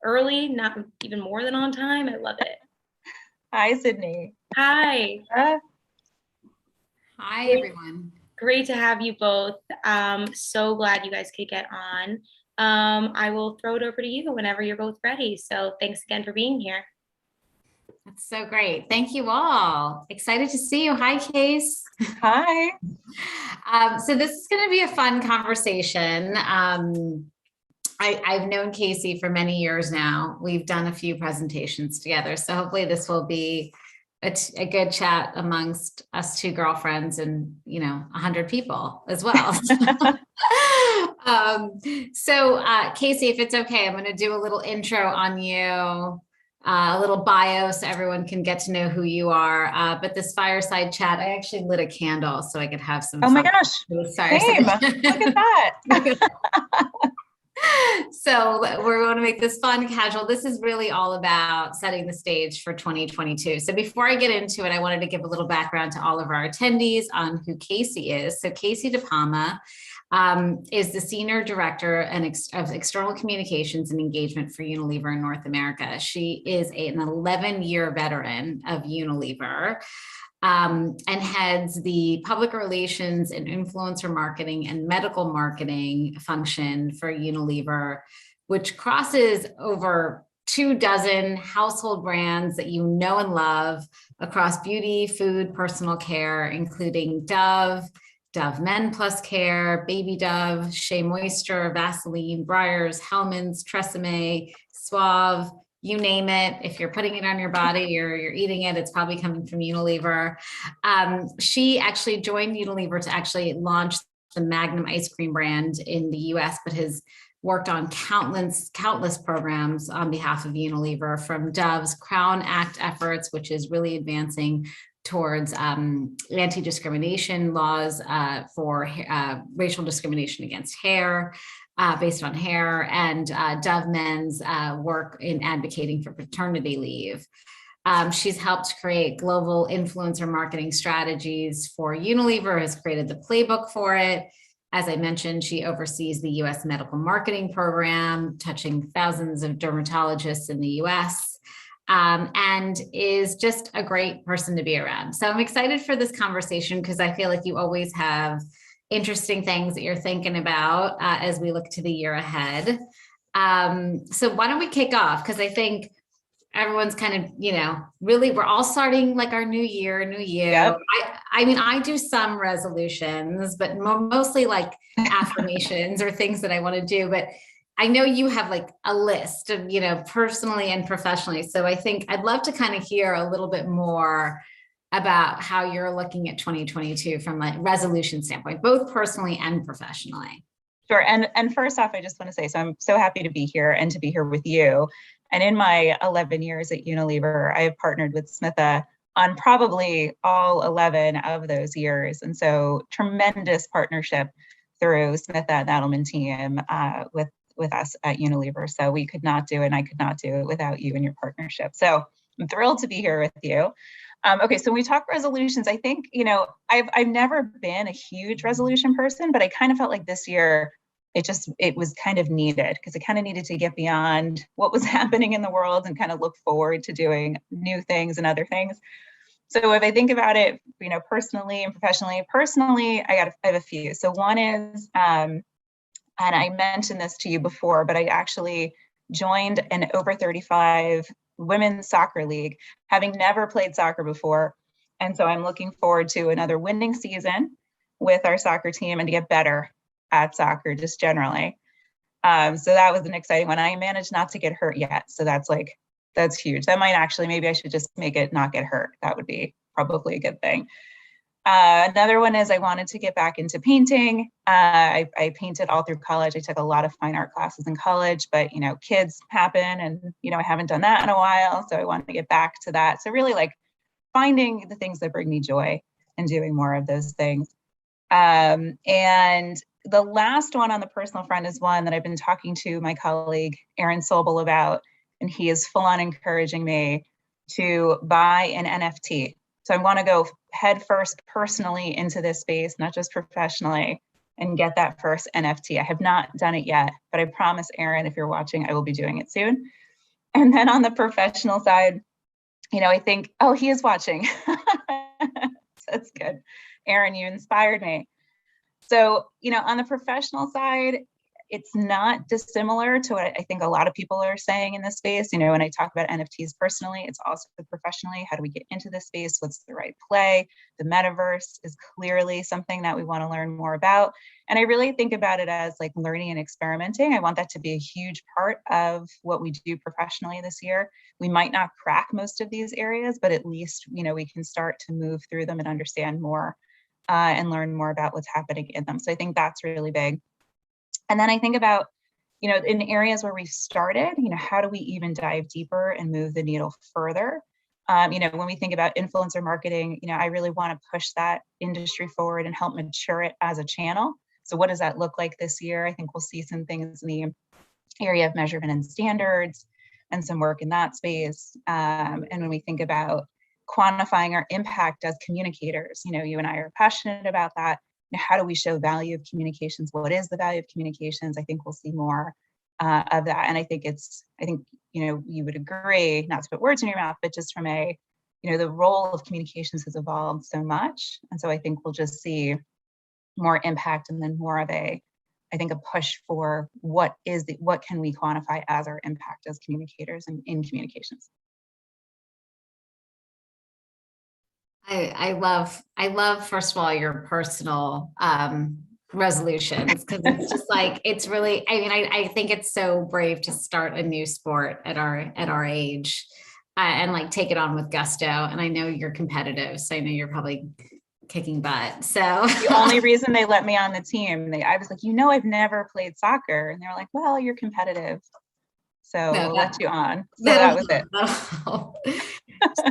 Early, not even more than on time. I love it. Hi, Sydney. Hi. Hi, everyone. Great to have you both. So glad you guys could get on. I will throw it over to you whenever you're both ready. So thanks again for being here. That's so great. Thank you all. Excited to see you. Hi, Case. Hi. So this is going to be a fun conversation. I've known Casey for many years now. We've done a few presentations together. So hopefully this will be a good chat amongst us two girlfriends and, 100 people as well. Casey, if it's okay, I'm going to do a little intro on you, a little bio so everyone can get to know who you are. But this fireside chat, I actually lit a candle so I could have some Oh my gosh, same. Look at that. So we're going to make this fun, casual. This is really all about setting the stage for 2022. So before I get into it, I wanted to give a little background to all of our attendees on who Casey is. So Casey DePalma is the Senior Director of External Communications and Engagement for Unilever in North America. She is an 11-year veteran of Unilever. And heads the public relations and influencer marketing and medical marketing function for Unilever, which crosses over 24 household brands that you know and love across beauty, food, personal care, including Dove, Dove Men Plus Care, Baby Dove, Shea Moisture, Vaseline, Breyers, Hellmann's, Tresemme, Suave, you name it. If you're putting it on your body or you're eating it, it's probably coming from Unilever. She actually joined Unilever to actually launch the Magnum ice cream brand in the US, but has worked on countless programs on behalf of Unilever, from Dove's Crown Act efforts, which is really advancing towards anti-discrimination laws for racial discrimination against hair, based on hair, and Dove Men's work in advocating for paternity leave. She's helped create global influencer marketing strategies for Unilever, has created the playbook for it. As I mentioned, she oversees the US medical marketing program, touching thousands of dermatologists in the US, and is just a great person to be around. So I'm excited for this conversation because I feel like you always have interesting things that you're thinking about as we look to the year ahead. So why don't we kick off? Because I think everyone's kind of, really, we're all starting like our new year, new you. Yep. I mean, I do some resolutions, but mostly like affirmations or things that I want to do. But I know you have like a list of, personally and professionally. So I think I'd love to kind of hear a little bit more about how you're looking at 2022 from a resolution standpoint, both personally and professionally. Sure. And first off, I just want to say, so I'm so happy to be here and to be here with you. And in my 11 years at Unilever, I have partnered with Smitha on probably all 11 of those years. And so tremendous partnership through Smitha and the Edelman team with us at Unilever. So we could not do it, and I could not do it without you and your partnership. So I'm thrilled to be here with you. Okay, so when we talk resolutions, I think, I've never been a huge resolution person, but I kind of felt like this year, it was kind of needed, because it kind of needed to get beyond what was happening in the world and kind of look forward to doing new things and other things. So if I think about it, personally and professionally, I have a few. So one is, and I mentioned this to you before, but I actually joined an over 35 women's soccer league, having never played soccer before. And so I'm looking forward to another winning season with our soccer team and to get better at soccer just generally. So that was an exciting one. I managed not to get hurt yet. So that's huge. That might actually, maybe I should just make it not get hurt. That would be probably a good thing. Another one is I wanted to get back into painting. I painted all through college. I took a lot of fine art classes in college, but kids happen, and I haven't done that in a while. So I wanted to get back to that. So really like finding the things that bring me joy and doing more of those things. And the last one on the personal front is one that I've been talking to my colleague, Aaron Sobel, about, and he is full on encouraging me to buy an NFT. So I want to go head first personally into this space, not just professionally, and get that first NFT. I have not done it yet, but I promise, Aaron, if you're watching, I will be doing it soon. And then on the professional side, I think, oh, he is watching. That's good. Aaron, you inspired me. So, on the professional side, it's not dissimilar to what I think a lot of people are saying in this space. When I talk about NFTs personally, it's also professionally. How do we get into this space? What's the right play? The metaverse is clearly something that we want to learn more about. And I really think about it as like learning and experimenting. I want that to be a huge part of what we do professionally this year. We might not crack most of these areas, but at least, we can start to move through them and understand more and learn more about what's happening in them. So I think that's really big. And then I think about, in areas where we started, how do we even dive deeper and move the needle further? When we think about influencer marketing, I really want to push that industry forward and help mature it as a channel. So what does that look like this year? I think we'll see some things in the area of measurement and standards and some work in that space. And when we think about quantifying our impact as communicators, you and I are passionate about that. How do we show value of communications? What is the value of communications? I think we'll see more of that. And I think you would agree, not to put words in your mouth, but just from the role of communications has evolved so much. And so I think we'll just see more impact, and then more of a push for what can we quantify as our impact as communicators and in communications. I love, first of all, your personal resolutions, because it's just like, it's really, I mean, I think it's so brave to start a new sport at our age, and like take it on with gusto. And I know you're competitive, so I know you're probably kicking butt. So the only reason they let me on the team, I was like, I've never played soccer. And they're like, well, you're competitive, so we'll let you on. So that was it.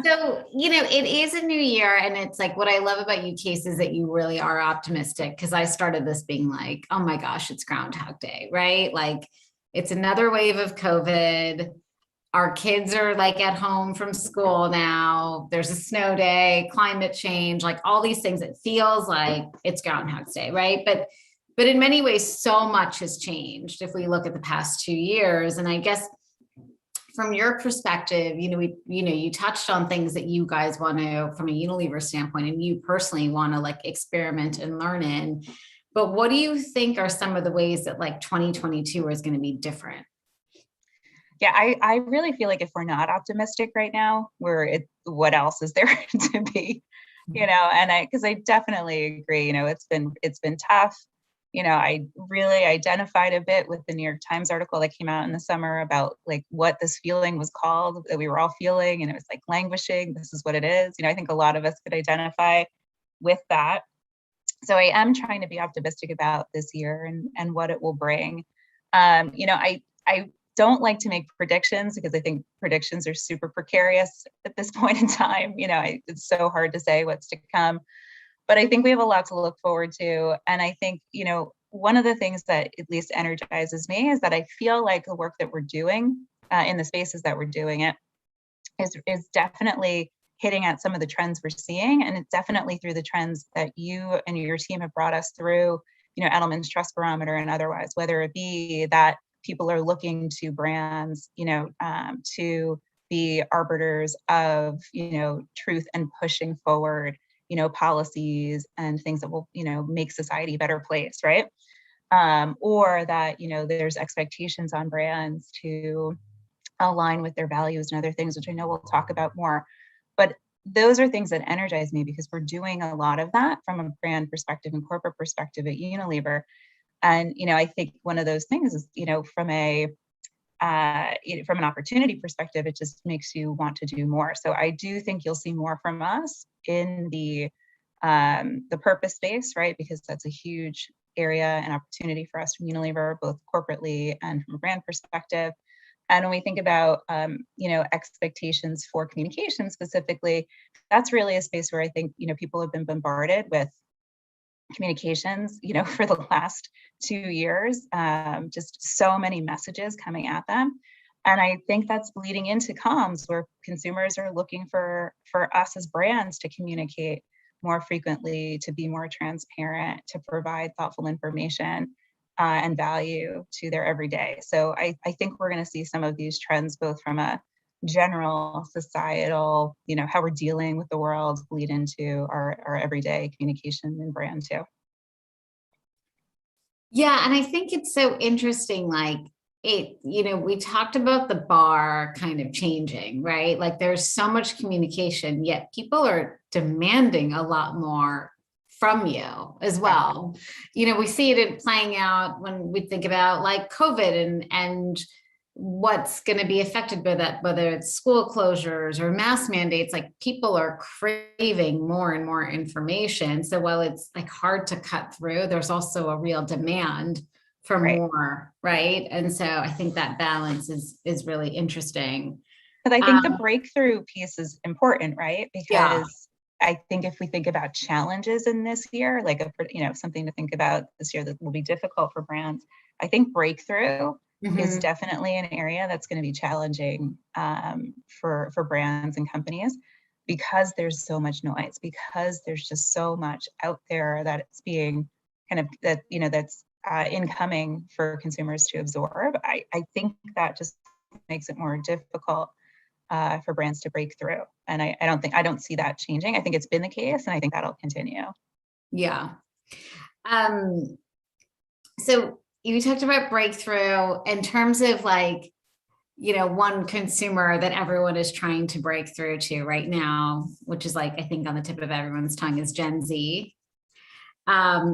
So, it is a new year, and it's like, what I love about you, Casey, is that you really are optimistic, because I started this being like, oh my gosh, it's Groundhog Day, right? Like, it's another wave of COVID. Our kids are like at home from school now. There's a snow day, climate change, like all these things. It feels like it's Groundhog Day, right? But in many ways, so much has changed if we look at the past 2 years. And I guess from your perspective, you touched on things that you guys want to, from a Unilever standpoint, and you personally want to like experiment and learn in. But what do you think are some of the ways that like 2022 is going to be different? Yeah, I really feel like if we're not optimistic right now, what else is there to be? And because I definitely agree, it's been tough. I really identified a bit with the New York Times article that came out in the summer about like what this feeling was called, that we were all feeling, and it was like languishing. This is what it is. I think a lot of us could identify with that. So I am trying to be optimistic about this year and what it will bring. I don't like to make predictions, because I think predictions are super precarious at this point in time. It's so hard to say what's to come. But I think we have a lot to look forward to. And I think, one of the things that at least energizes me is that I feel like the work that we're doing in the spaces that we're doing it is definitely hitting at some of the trends we're seeing. And it's definitely through the trends that you and your team have brought us through, Edelman's Trust Barometer and otherwise, whether it be that people are looking to brands, to be arbiters of, truth and pushing forward policies and things that will, make society a better place, right? Or that, there's expectations on brands to align with their values and other things, which I know we'll talk about more. But those are things that energize me, because we're doing a lot of that from a brand perspective and corporate perspective at Unilever. And, I think one of those things is, from an opportunity perspective, it just makes you want to do more. So I do think you'll see more from us in the purpose space, right? Because that's a huge area and opportunity for us from Unilever, both corporately and from a brand perspective. And when we think about, expectations for communication specifically, that's really a space where I think, people have been bombarded with communications, for the last 2 years, just so many messages coming at them. And I think that's bleeding into comms, where consumers are looking for us as brands to communicate more frequently, to be more transparent, to provide thoughtful information and value to their everyday. So I think we're going to see some of these trends, both from a general societal, how we're dealing with the world, bleed into our everyday communication and brand too. Yeah, and I think it's so interesting, like we talked about the bar kind of changing, right? Like there's so much communication, yet people are demanding a lot more from you as well. We see it playing out when we think about like COVID and what's going to be affected by that, whether it's school closures or mask mandates. Like people are craving more and more information. So while it's like hard to cut through, there's also a real demand for more, right? And so I think that balance is really interesting. But I think the breakthrough piece is important, right? Because I think if we think about challenges in this year, like something to think about this year that will be difficult for brands, I think breakthrough is definitely an area that's going to be challenging for brands and companies, because there's so much noise, because there's just so much out there that it's being kind of that's incoming for consumers to absorb. I think that just makes it more difficult for brands to break through. And I don't see that changing. I think it's been the case, and I think that'll continue. Yeah. So you talked about breakthrough in terms of like, one consumer that everyone is trying to break through to right now, which is like, I think on the tip of everyone's tongue, is Gen Z,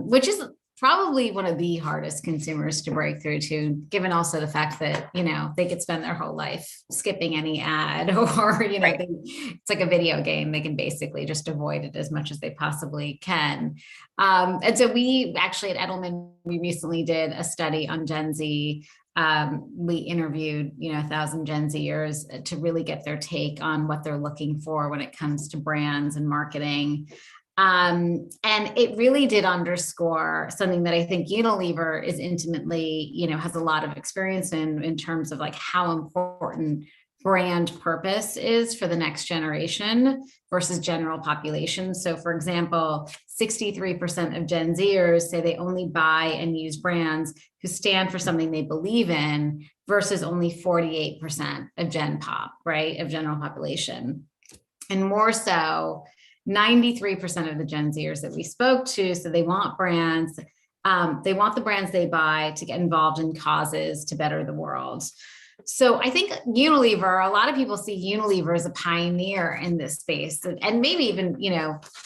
which is probably one of the hardest consumers to break through to, given also the fact that, they could spend their whole life skipping any ad or, it's like a video game. They can basically just avoid it as much as they possibly can. And so we actually at Edelman, we recently did a study on Gen Z. We interviewed, 1,000 Gen Zers to really get their take on what they're looking for when it comes to brands and marketing. And it really did underscore something that I think Unilever is intimately, has a lot of experience in terms of like how important brand purpose is for the next generation versus general population. So for example, 63% of Gen Zers say they only buy and use brands who stand for something they believe in versus only 48% of Gen Pop, right, of general population. And more so, 93% of the Gen Zers that we spoke to, so they want brands, they want the brands they buy to get involved in causes to better the world. So I think Unilever, a lot of people see Unilever as a pioneer in this space and maybe even,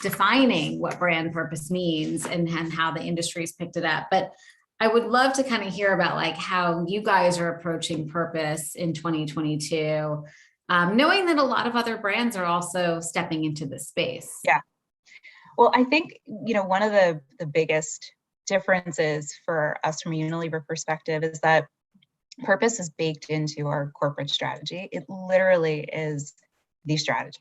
defining what brand purpose means and how the industry's picked it up. But I would love to kind of hear about like how you guys are approaching purpose in 2022. Knowing that a lot of other brands are also stepping into this space. Yeah. Well, I think, one of the biggest differences for us from a Unilever perspective is that purpose is baked into our corporate strategy. It literally is the strategy.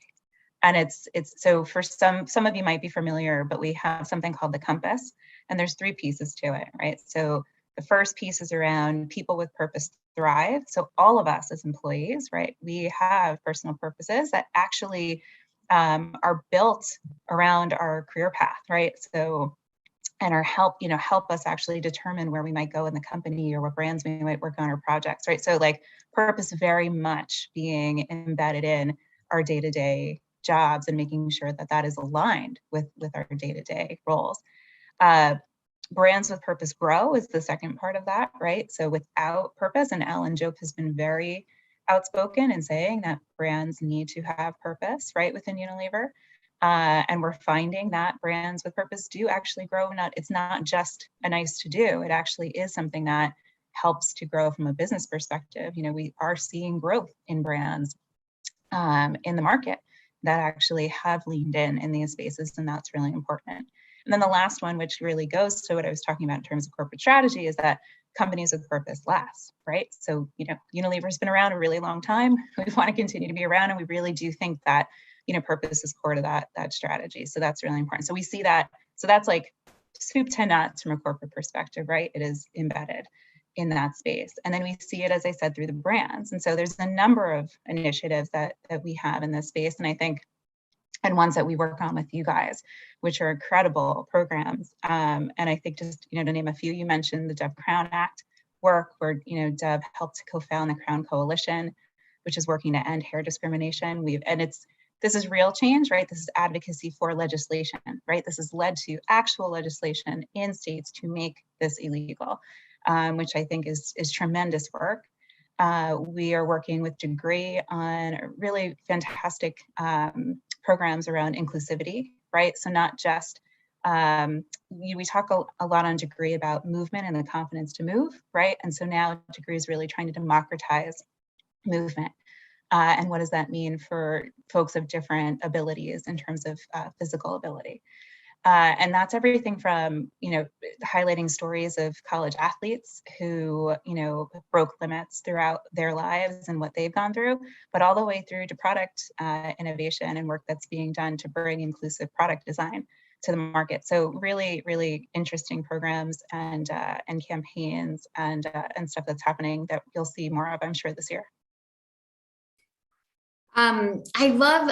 And it's so for some of you might be familiar, but we have something called the compass, and there's 3 pieces to it, right? So the first piece is around people with purpose thrive. So all of us as employees, right, we have personal purposes that actually are built around our career path, right? So, and are help us actually determine where we might go in the company or what brands we might work on or projects, right? So like purpose very much being embedded in our day-to-day jobs and making sure that that is aligned with our day-to-day roles. Brands with purpose grow is the second part of that, right? So without purpose, and Alan Jope has been very outspoken in saying that brands need to have purpose, right, within Unilever. And we're finding that brands with purpose do actually grow. It's not just a nice to do. It actually is something that helps to grow from a business perspective. We are seeing growth in brands in the market that actually have leaned in these spaces, and that's really important. And then the last one, which really goes to what I was talking about in terms of corporate strategy, is that companies with purpose last, right? So, Unilever's been around a really long time. We want to continue to be around, and we really do think that, purpose is core to that strategy. So that's really important. So we see that. So that's like soup to nuts from a corporate perspective, right? It is embedded in that space. And then we see it, as I said, through the brands. And so there's a number of initiatives that we have in this space. And I think, and ones that we work on with you guys, which are incredible programs. And I think just, to name a few, you mentioned the Dove Crown Act work where, Dove helped co-found the Crown Coalition, which is working to end hair discrimination. This is real change, right? This is advocacy for legislation, right? This has led to actual legislation in states to make this illegal, which I think is tremendous work. We are working with Degree on really fantastic programs around inclusivity, right? So not just, we talk a lot on Degree about movement and the confidence to move, right? And so now Degree is really trying to democratize movement. And what does that mean for folks of different abilities in terms of physical ability? And that's everything from, highlighting stories of college athletes who, broke limits throughout their lives and what they've gone through, but all the way through to product innovation and work that's being done to bring inclusive product design to the market. So really, really interesting programs and campaigns and stuff that's happening that you'll see more of, I'm sure, this year. I love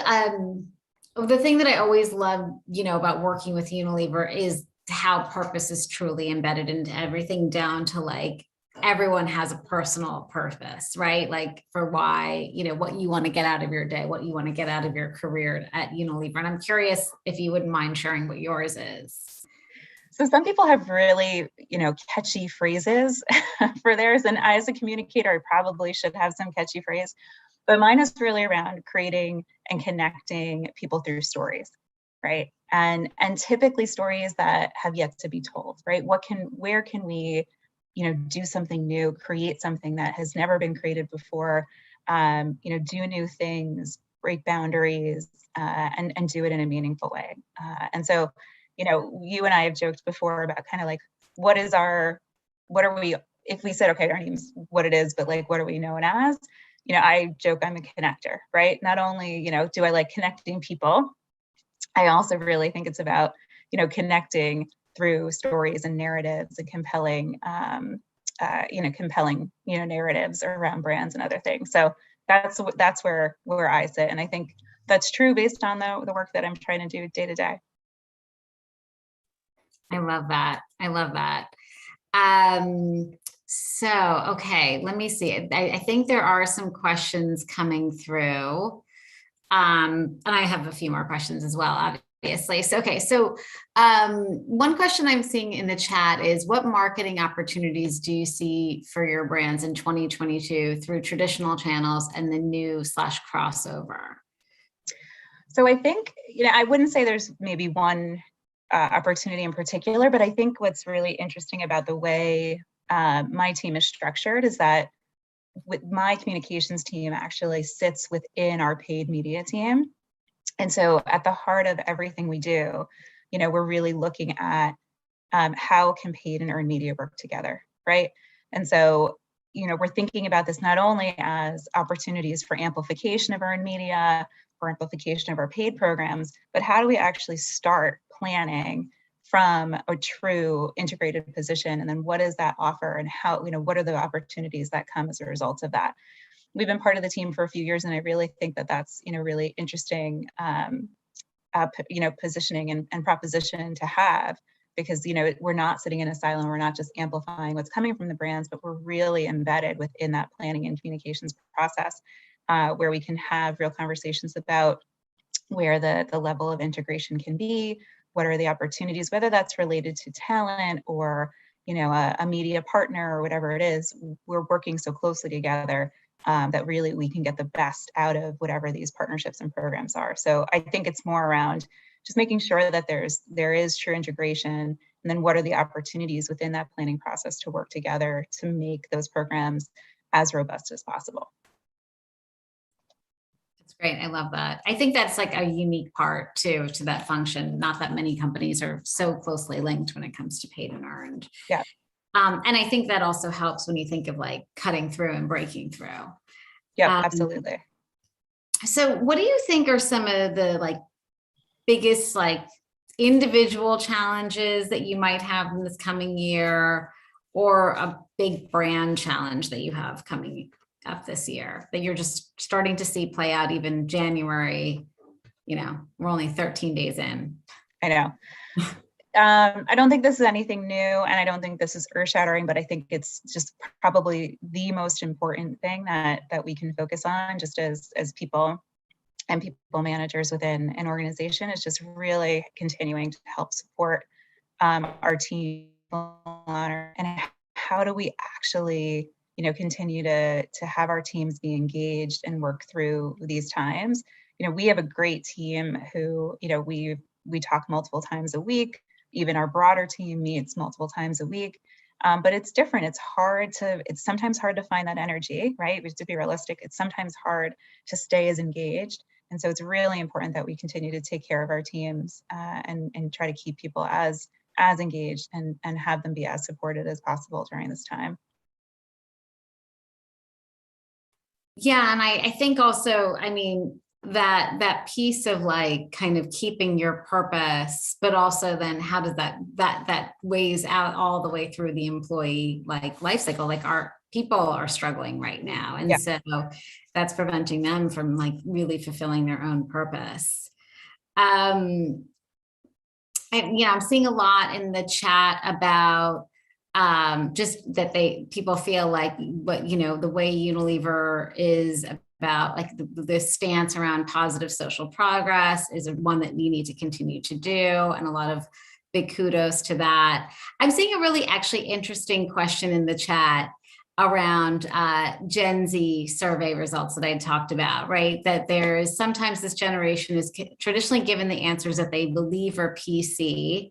the thing that I always love, about working with Unilever is how purpose is truly embedded into everything, down to like everyone has a personal purpose, right? Like for why, what you want to get out of your day, what you want to get out of your career at Unilever. And I'm curious if you wouldn't mind sharing what yours is. So some people have really, catchy phrases for theirs. And as a communicator, I probably should have some catchy phrase. But mine is really around creating and connecting people through stories, right? And typically stories that have yet to be told, right? Where can we, do something new, create something that has never been created before, do new things, break boundaries, and do it in a meaningful way. And so, you and I have joked before about kind of like, what are we, if we said, okay, our name's what it is, but like, what are we known as? I joke I'm a connector, right? Not only, do I like connecting people, I also really think it's about, connecting through stories and narratives and compelling, narratives around brands and other things. So that's where I sit. And I think that's true based on the work that I'm trying to do day to day. I love that. I love that. So, okay, let me see. I think there are some questions coming through. And I have a few more questions as well, obviously. So, okay. So, one question I'm seeing in the chat is, what marketing opportunities do you see for your brands in 2022 through traditional channels and the new / crossover? So I think, I wouldn't say there's maybe one opportunity in particular, but I think what's really interesting about the way my team is structured is that my communications team actually sits within our paid media team. And so at the heart of everything we do, we're really looking at how can paid and earned media work together, right? And so, we're thinking about this not only as opportunities for amplification of earned media, for amplification of our paid programs, but how do we actually start planning from a true integrated position? And then what does that offer, and how, what are the opportunities that come as a result of that? We've been part of the team for a few years, and I really think that that's, really interesting, positioning and proposition to have, because, we're not sitting in a silo, we're not just amplifying what's coming from the brands, but we're really embedded within that planning and communications process, where we can have real conversations about where the level of integration can be, what are the opportunities, whether that's related to talent or, a media partner or whatever it is. We're working so closely together that really we can get the best out of whatever these partnerships and programs are. So I think it's more around just making sure that there is true integration, and then what are the opportunities within that planning process to work together to make those programs as robust as possible. That's great. I love that. I think that's like a unique part too, to that function. Not that many companies are so closely linked when it comes to paid and earned. Yeah. And I think that also helps when you think of like cutting through and breaking through. Yeah, absolutely. So what do you think are some of the like biggest like individual challenges that you might have in this coming year, or a big brand challenge that you have coming up this year that you're just starting to see play out even January? We're only 13 days in. I know. I don't think this is anything new, and I don't think this is earth-shattering, but I think it's just probably the most important thing that we can focus on just as people and people managers within an organization, is just really continuing to help support our team, and how do we actually continue to have our teams be engaged and work through these times. We have a great team who we talk multiple times a week. Even our broader team meets multiple times a week. But it's different. It's sometimes hard to find that energy, right? We have to be realistic. It's sometimes hard to stay as engaged. And so it's really important that we continue to take care of our teams and try to keep people as engaged and have them be as supported as possible during this time. Yeah. And I think also, that piece of like kind of keeping your purpose, but also then how does that weighs out all the way through the employee like life cycle. Like our people are struggling right now, and so that's preventing them from like really fulfilling their own purpose. And I'm seeing a lot in the chat about just that people feel like the way Unilever is about like the stance around positive social progress is one that you need to continue to do, and a lot of big kudos to that. I'm seeing a really actually interesting question in the chat around Gen Z survey results that I talked about, right? That there is sometimes this generation is traditionally given the answers that they believe are PC,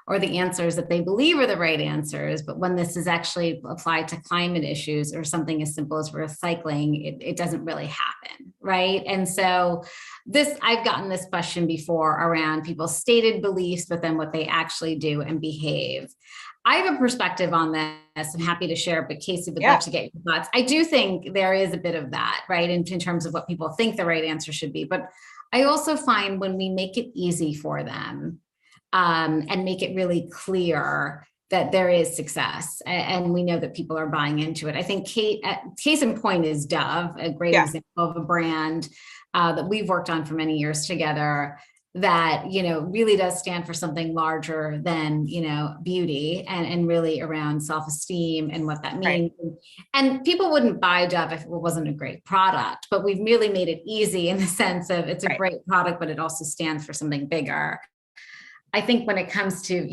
or the answers that they believe are the right answers. But when this is actually applied to climate issues or something as simple as recycling, it doesn't really happen, right? And so I've gotten this question before around people's stated beliefs, but then what they actually do and behave. I have a perspective on this. I'm happy to share, but Casey would love to get your thoughts. I do think there is a bit of that, right? In terms of what people think the right answer should be. But I also find when we make it easy for them, and make it really clear that there is success, and we know that people are buying into it. I think case in point is Dove, a great example of a brand that we've worked on for many years together, that really does stand for something larger than beauty, and really around self-esteem and what that means. Right. And people wouldn't buy Dove if it wasn't a great product, but we've really made it easy in the sense of it's a great product, but it also stands for something bigger. I think when it comes to,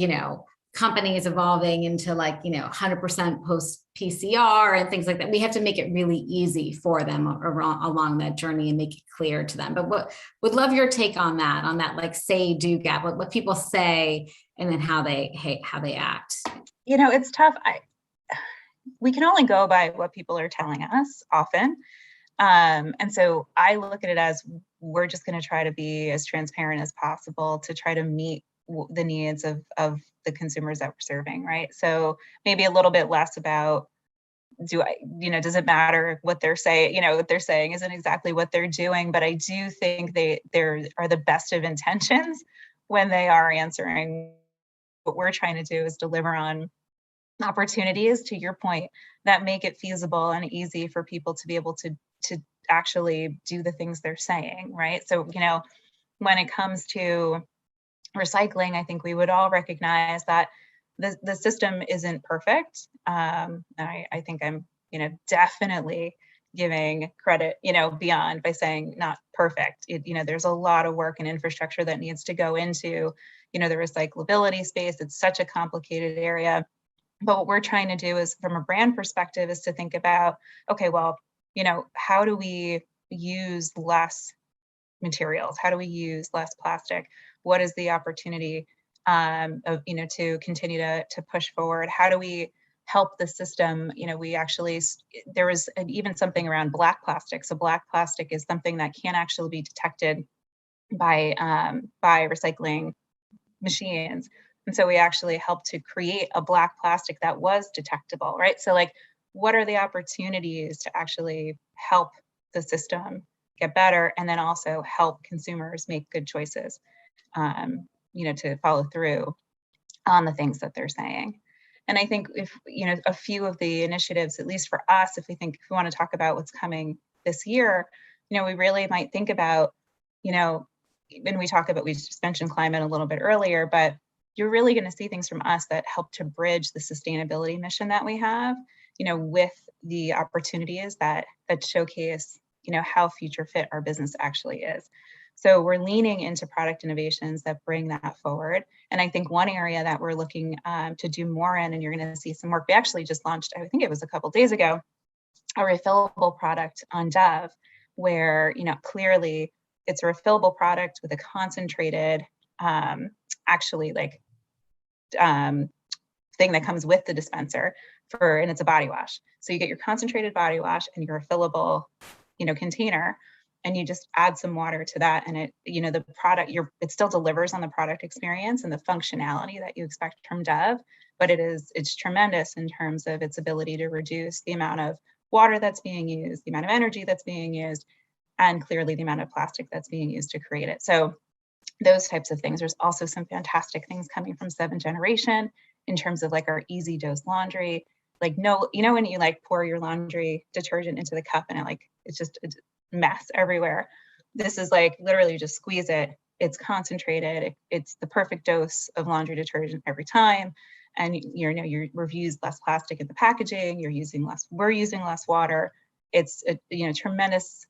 companies evolving into 100% post PCR and things like that, we have to make it really easy for them along that journey and make it clear to them. But would love your take on that say, do gap, what people say, and then how they act. It's tough. We can only go by what people are telling us often. And so I look at it as we're just going to try to be as transparent as possible to try to meet the needs of the consumers that we're serving, right? So maybe a little bit less about does it matter what they're saying? What they're saying isn't exactly what they're doing, but I do think there are the best of intentions when they are answering. What we're trying to do is deliver on opportunities, to your point, that make it feasible and easy for people to be able to actually do the things they're saying, right? So, when it comes to recycling, I think we would all recognize that the system isn't perfect. I think I'm, definitely giving credit, beyond by saying not perfect. There's a lot of work and infrastructure that needs to go into, the recyclability space. It's such a complicated area. But what we're trying to do is, from a brand perspective, is to think about, okay, well, how do we use less materials? How do we use less plastic? What is the opportunity to continue to push forward? How do we help the system? There was even something around black plastic. So black plastic is something that can actually be detected by recycling machines. And so we actually helped to create a black plastic that was detectable, right? So what are the opportunities to actually help the system get better, and then also help consumers make good choices, to follow through on the things that they're saying. And I think if, a few of the initiatives, at least for us, if we want to talk about what's coming this year, we really might think about, when we just mentioned climate a little bit earlier, but you're really going to see things from us that help to bridge the sustainability mission that we have, with the opportunities that showcase, how future fit our business actually is. So we're leaning into product innovations that bring that forward. And I think one area that we're looking to do more in, and you're going to see some work, we actually just launched, I think it was a couple of days ago, a refillable product on Dove, where, clearly it's a refillable product with a concentrated, thing that comes with the dispenser and it's a body wash. So you get your concentrated body wash and your refillable, container, and you just add some water to that, and it, the product, it still delivers on the product experience and the functionality that you expect from Dove, but it's tremendous in terms of its ability to reduce the amount of water that's being used, the amount of energy that's being used, and clearly the amount of plastic that's being used to create it. So those types of things. There's also some fantastic things coming from 7th Generation in terms of our easy dose laundry. When you pour your laundry detergent into the cup and it's a mess everywhere. This is literally just squeeze it. It's concentrated. It's the perfect dose of laundry detergent every time. And you've used less plastic in the packaging. We're using less water. It's tremendous,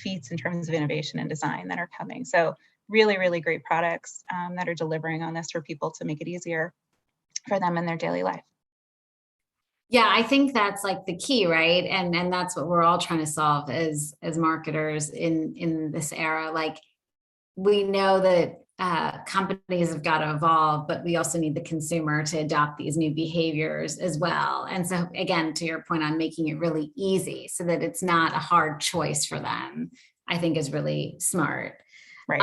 feats in terms of innovation and design that are coming. So really, really great products that are delivering on this for people to make it easier for them in their daily life. Yeah, I think that's like the key, right? And that's what we're all trying to solve as marketers in this era. Like, we know that companies have got to evolve, but we also need the consumer to adopt these new behaviors as well. And so, again, to your point on making it really easy so that it's not a hard choice for them, I think is really smart. Right.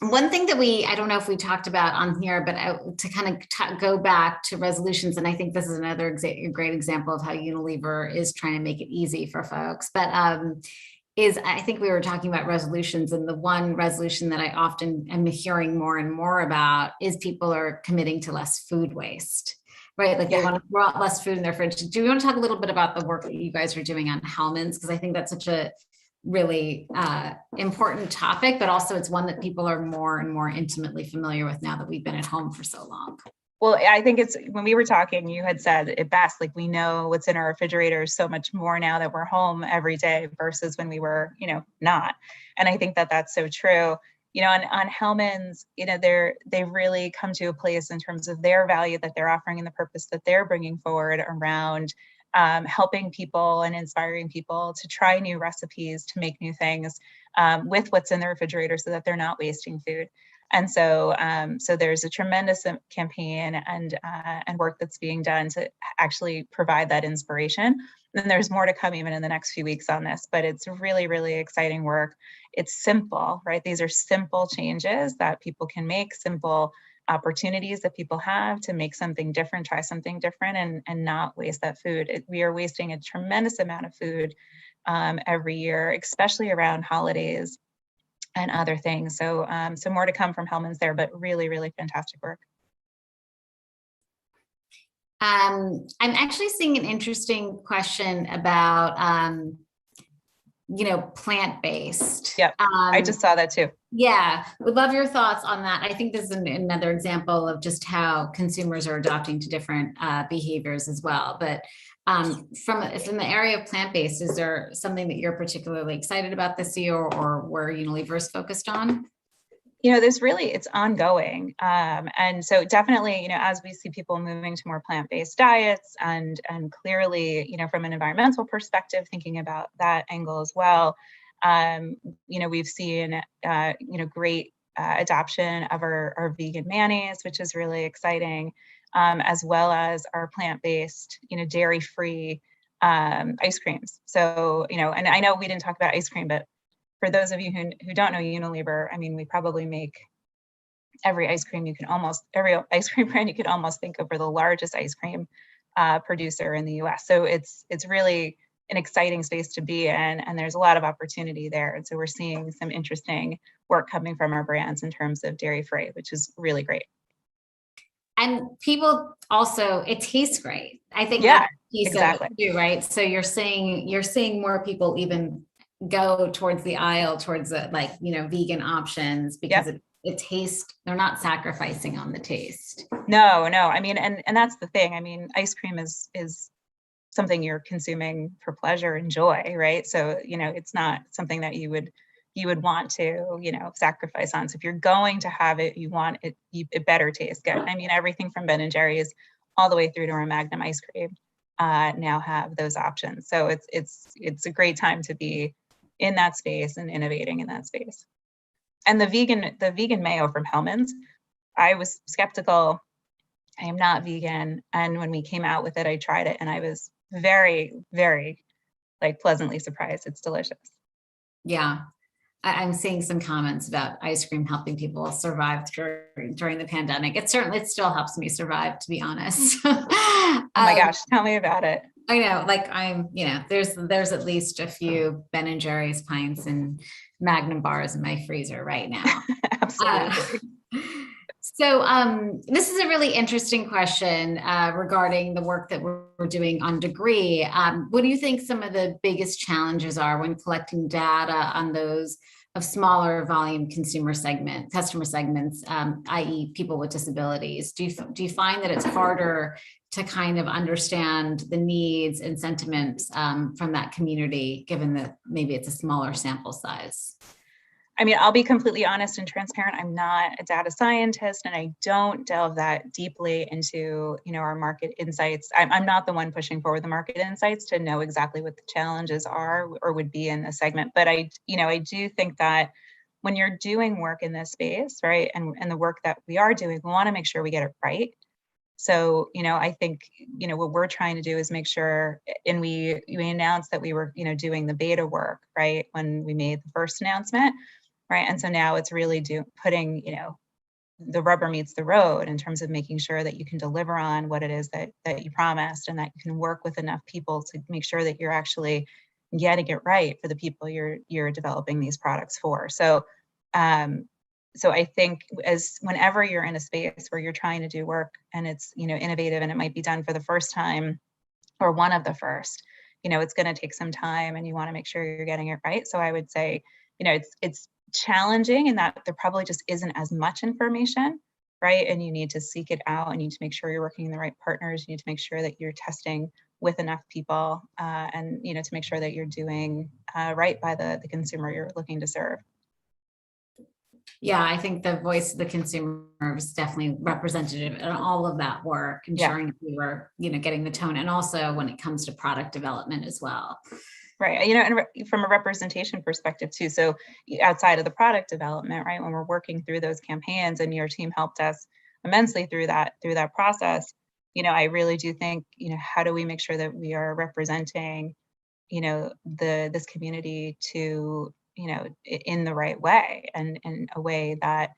One thing that I don't know if we talked about on here, but to kind of go back to resolutions, and I think this is another great example of how Unilever is trying to make it easy for folks, but I think we were talking about resolutions, and the one resolution that I often am hearing more and more about is people are committing to less food waste, right? Like they want to throw out less food in their fridge. Do you want to talk a little bit about the work that you guys are doing on Hellmann's? Because I think that's such a really important topic, but also it's one that people are more and more intimately familiar with now that we've been at home for so long. Well, I think it's, when we were talking, you had said it best, like we know what's in our refrigerators so much more now that we're home every day versus when we were, not. And I think that that's so true. On Hellmann's, they've really come to a place in terms of their value that they're offering and the purpose that they're bringing forward around helping people and inspiring people to try new recipes, to make new things with what's in the refrigerator so that they're not wasting food. And so there's a tremendous campaign and work that's being done to actually provide that inspiration. And there's more to come even in the next few weeks on this, but it's really, really exciting work. It's simple, right? These are simple changes that people can make, simple opportunities that people have to make something different, try something different, and not waste that food. We are wasting a tremendous amount of food every year, especially around holidays and other things. So more to come from Hellmann's there, but really, really fantastic work. I'm actually seeing an interesting question about, plant-based. Yep, I just saw that too. Yeah, would love your thoughts on that. I think this is another example of just how consumers are adopting to different behaviors as well. But from the area of plant-based, is there something that you're particularly excited about this year, or where Unilever is focused on? It's ongoing. And so definitely, as we see people moving to more plant-based diets and clearly, from an environmental perspective, thinking about that angle as well, we've seen, great adoption of our vegan mayonnaise, which is really exciting, as well as our plant-based, dairy-free ice creams. So, and I know we didn't talk about ice cream, but for those of you who don't know Unilever, we probably make every ice cream brand you could almost think of. We're the largest ice cream producer in the US. So it's really an exciting space to be in, and there's a lot of opportunity there. And so we're seeing some interesting work coming from our brands in terms of dairy-free, which is really great. And people also, it tastes great. I think yeah, that's a piece exactly. of it too, right? So you're seeing more people even go towards the aisle, towards the vegan options, because it tastes, they're not sacrificing on the taste. No, and that's the thing. Ice cream is something you're consuming for pleasure and joy, right? So, it's not something that you would want to, sacrifice on. So if you're going to have it, you want it, it better taste good. Everything from Ben & Jerry's all the way through to our Magnum ice cream now have those options. So it's a great time to be in that space and innovating in that space. And the vegan mayo from Hellmann's, I was skeptical. I am not vegan. And when we came out with it, I tried it and I was very, very pleasantly surprised. It's delicious. Yeah. I'm seeing some comments about ice cream helping people survive during the pandemic. It still helps me survive, to be honest. Oh my gosh, tell me about it. I know, there's at least a few Ben & Jerry's pints and Magnum bars in my freezer right now. Absolutely. So this is a really interesting question regarding the work that we're doing on Degree. What do you think some of the biggest challenges are when collecting data on those of smaller volume customer segments, i.e. people with disabilities? Do you find that it's harder to kind of understand the needs and sentiments from that community, given that maybe it's a smaller sample size? I mean, I'll be completely honest and transparent. I'm not a data scientist, and I don't delve that deeply into, our market insights. I'm not the one pushing forward the market insights to know exactly what the challenges are or would be in the segment. But I do think that when you're doing work in this space, right, and the work that we are doing, we want to make sure we get it right. So, I think, what we're trying to do is make sure, and we announced that we were, doing the beta work, right, when we made the first announcement, right? And so now it's really putting, the rubber meets the road in terms of making sure that you can deliver on what it is that you promised, and that you can work with enough people to make sure that you're actually getting it right for the people you're developing these products for. So, so I think whenever you're in a space where you're trying to do work and it's, innovative, and it might be done for the first time or one of the first, it's going to take some time, and you want to make sure you're getting it right. So I would say, it's challenging in that there probably just isn't as much information, right? And you need to seek it out, and you need to make sure you're working in the right partners. You need to make sure that you're testing with enough people, and, to make sure that you're doing right by the consumer you're looking to serve. Yeah, I think the voice of the consumer is definitely representative in all of that work, ensuring that we were, getting the tone, and also when it comes to product development as well. Right. And from a representation perspective too. So outside of the product development, right, when we're working through those campaigns, and your team helped us immensely through that process, I really do think, how do we make sure that we are representing, this community to, in the right way, and in a way that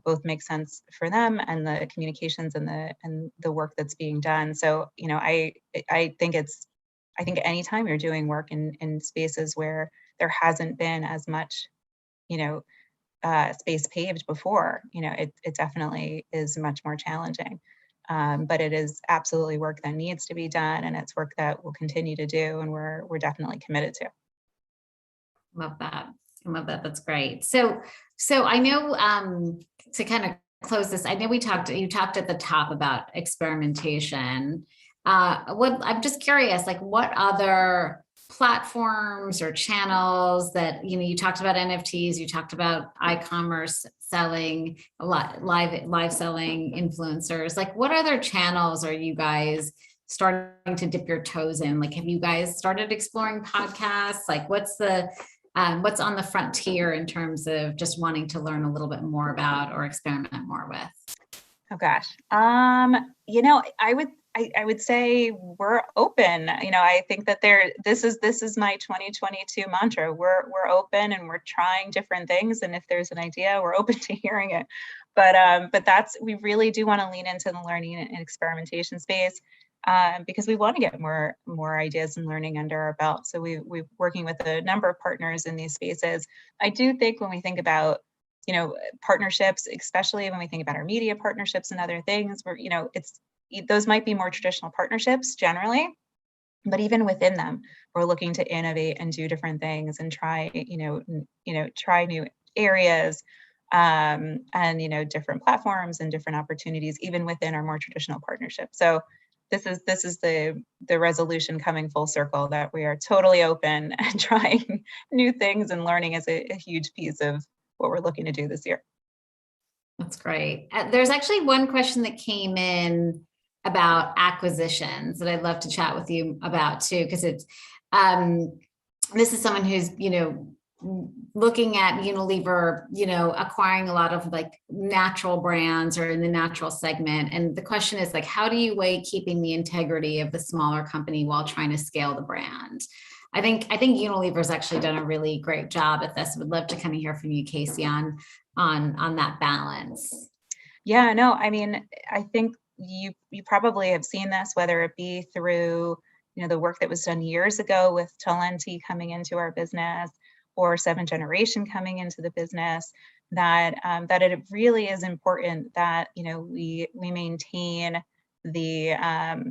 both makes sense for them and the communications and the work that's being done. So, I think anytime you're doing work in spaces where there hasn't been as much, space paved before, it definitely is much more challenging. But it is absolutely work that needs to be done, and it's work that we'll continue to do, and we're definitely committed to. Love that. I love that. That's great. So I know, to kind of close this, I know you talked at the top about experimentation. I'm just curious, like, what other platforms or channels that, you talked about NFTs, you talked about e-commerce selling, a lot live selling, influencers, like, what other channels are you guys starting to dip your toes in? Like, have you guys started exploring podcasts? Like, what's on the frontier in terms of just wanting to learn a little bit more about or experiment more with? Oh gosh. I would say we're open. I think that this is my 2022 mantra. We're open, and we're trying different things. And if there's an idea, we're open to hearing it. But we really do want to lean into the learning and experimentation space, because we want to get more ideas and learning under our belt. So we're working with a number of partners in these spaces. I do think when we think about, partnerships, especially when we think about our media partnerships and other things, where, those might be more traditional partnerships generally, but even within them, we're looking to innovate and do different things and try, try new areas, and, different platforms and different opportunities, even within our more traditional partnerships. So this is the resolution coming full circle, that we are totally open and trying new things, and learning is a huge piece of what we're looking to do this year. That's great. There's actually one question that came in about acquisitions that I'd love to chat with you about too, because it's this is someone who's looking at Unilever, acquiring a lot of like natural brands or in the natural segment, and the question is like, how do you weigh keeping the integrity of the smaller company while trying to scale the brand? I think Unilever's actually done a really great job at this. Would love to kind of hear from you, Casey, on that balance. Yeah, no, I mean, I think you probably have seen this, whether it be through, the work that was done years ago with Talenti coming into our business, or 7th Generation coming into the business, that it really is important that, we maintain the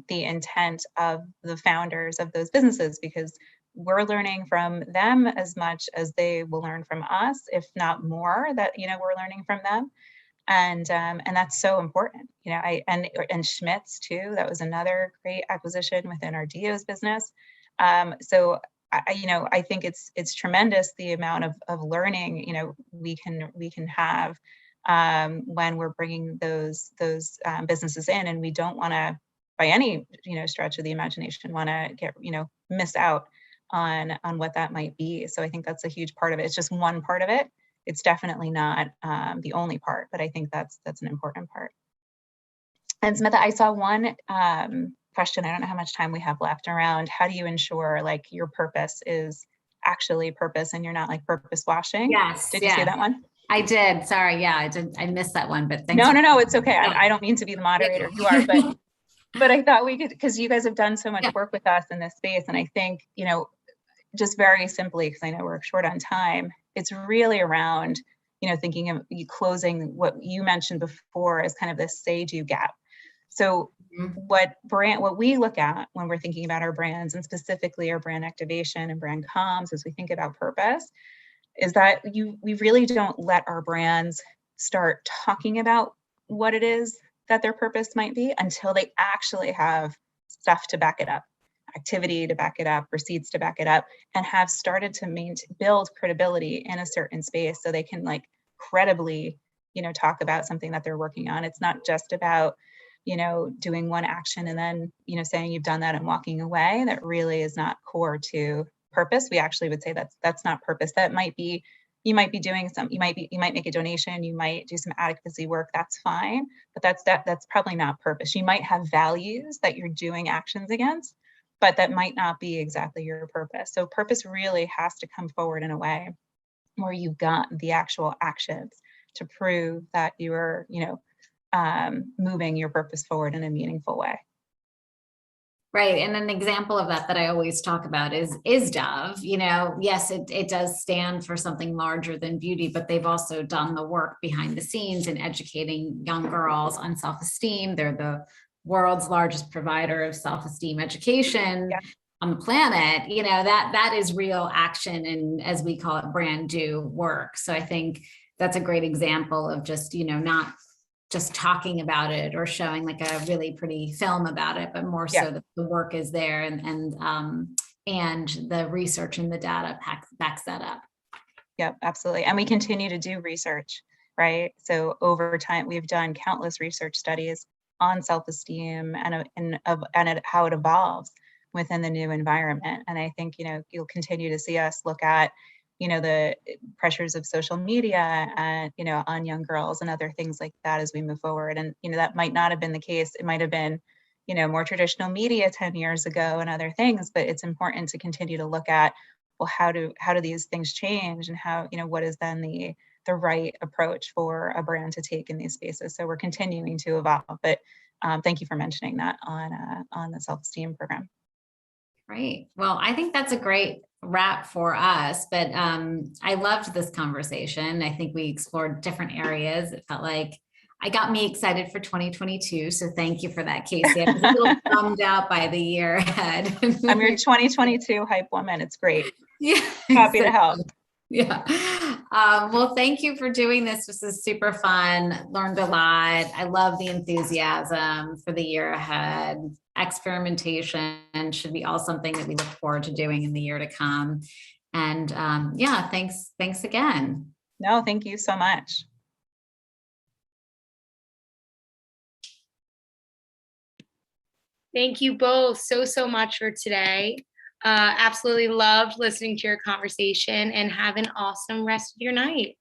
intent of the founders of those businesses, because we're learning from them as much as they will learn from us, if not more, that, we're learning from them. And that's so important, and Schmidt's too. That was another great acquisition within our Dio's business. So I think it's tremendous the amount of learning, we can have when we're bringing those businesses in, and we don't want to, by any stretch of the imagination, want to get miss out on what that might be. So I think that's a huge part of it. It's just one part of it. It's definitely not the only part, but I think that's an important part. And Smitha, I saw one question, I don't know how much time we have left, around how do you ensure like your purpose is actually purpose and you're not like purpose washing? Yes. Did you see that one? I did. Sorry. Yeah, I did. I missed that one, but thanks. No, it's okay. I don't mean to be the moderator. You are, but I thought we could, because you guys have done so much work with us in this space. And I think, just very simply, because I know we're short on time, it's really around, thinking of closing what you mentioned before as kind of this say-do gap. So what we look at when we're thinking about our brands, and specifically our brand activation and brand comms, as we think about purpose, is that we really don't let our brands start talking about what it is that their purpose might be until they actually have stuff to back it up, activity to back it up, receipts to back it up, and have started to build credibility in a certain space so they can like credibly, talk about something that they're working on. It's not just about, doing one action and then, saying you've done that and walking away. That really is not core to purpose. We actually would say that's not purpose. That might be, you might be doing you might make a donation, you might do some advocacy work, that's fine, but that's probably not purpose. You might have values that you're doing actions against, but that might not be exactly your purpose. So purpose really has to come forward in a way where you've got the actual actions to prove that you are, moving your purpose forward in a meaningful way. Right. And an example of that I always talk about is Dove. Yes, it does stand for something larger than beauty, but they've also done the work behind the scenes in educating young girls on self-esteem. They're the world's largest provider of self-esteem education on the planet. That is real action, and as we call it, brand do work. So I think that's a great example of just, not just talking about it or showing like a really pretty film about it, but more so that the work is there and the research and the data backs that up. Yep, absolutely. And we continue to do research, right? So over time, we've done countless research studies on self-esteem and how it evolves within the new environment. And I think, you'll continue to see us look at, the pressures of social media and, on young girls and other things like that as we move forward. And, that might not have been the case. It might have been, more traditional media 10 years ago and other things, but it's important to continue to look at, well, how do these things change, and how, what is then the right approach for a brand to take in these spaces. So we're continuing to evolve, but thank you for mentioning that on the self-esteem program. Right. Well, I think that's a great wrap for us, but I loved this conversation. I think we explored different areas. It felt like I got me excited for 2022. So thank you for that, Casey. I was a little bummed out by the year ahead. I'm your 2022 hype woman. It's great. Yeah. Happy to help. Yeah. Well, thank you for doing this. This is super fun. Learned a lot. I love the enthusiasm for the year ahead. Experimentation should be all something that we look forward to doing in the year to come. And thanks again. No, thank you so much. Thank you both so much for today. Absolutely loved listening to your conversation, and have an awesome rest of your night.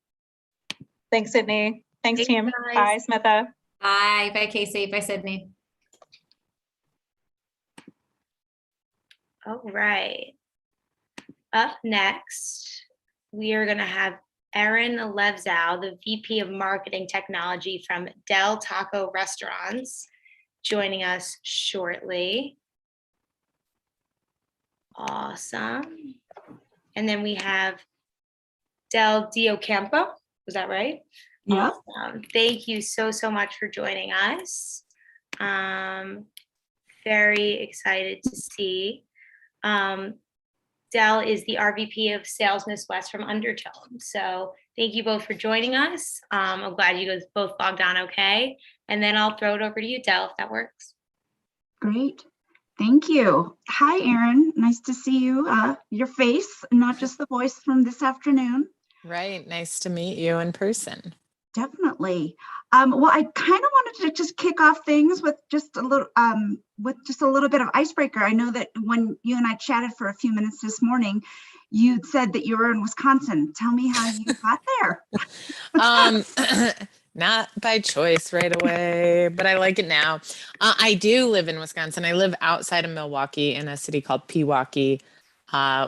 Thanks, Sydney. Thanks team. Guys. Bye, Smitha. Bye. Bye, Casey. Bye, Sydney. All right. Up next, we are going to have Erin Levzow, the VP of Marketing Technology from Del Taco Restaurants, joining us shortly. Awesome. And then we have Del Diocampo. Was that right? Yeah. Awesome. Thank you so much for joining us. Very excited to see. Del is the RVP of Sales Miss West from Undertone. So thank you both for joining us. I'm glad you guys both logged on okay. And then I'll throw it over to you, Del, if that works. Great. Thank you. Hi, Erin. Nice to see you, your face, not just the voice from this afternoon. Right. Nice to meet you in person. Definitely. Well, I kind of wanted to just kick off things with just a little bit of icebreaker. I know that when you and I chatted for a few minutes this morning, you said that you were in Wisconsin. Tell me how you got there. Not by choice right away, but I like it now. I do live in Wisconsin. I live outside of Milwaukee in a city called Pewaukee.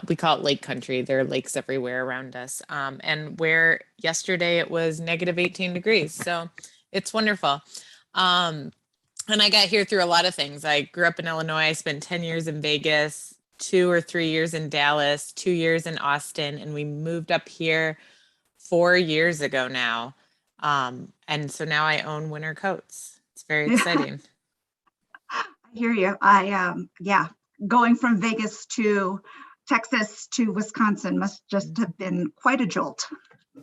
We call it Lake Country. There are lakes everywhere around us. And where yesterday it was negative 18 degrees. So it's wonderful. And I got here through a lot of things. I grew up in Illinois. I spent 10 years in Vegas, 2 or 3 years in Dallas, 2 years in Austin, and we moved up here 4 years ago now. And so now I own winter coats. It's very exciting. I hear you. Yeah, going from Vegas to Texas to Wisconsin must just have been quite a jolt.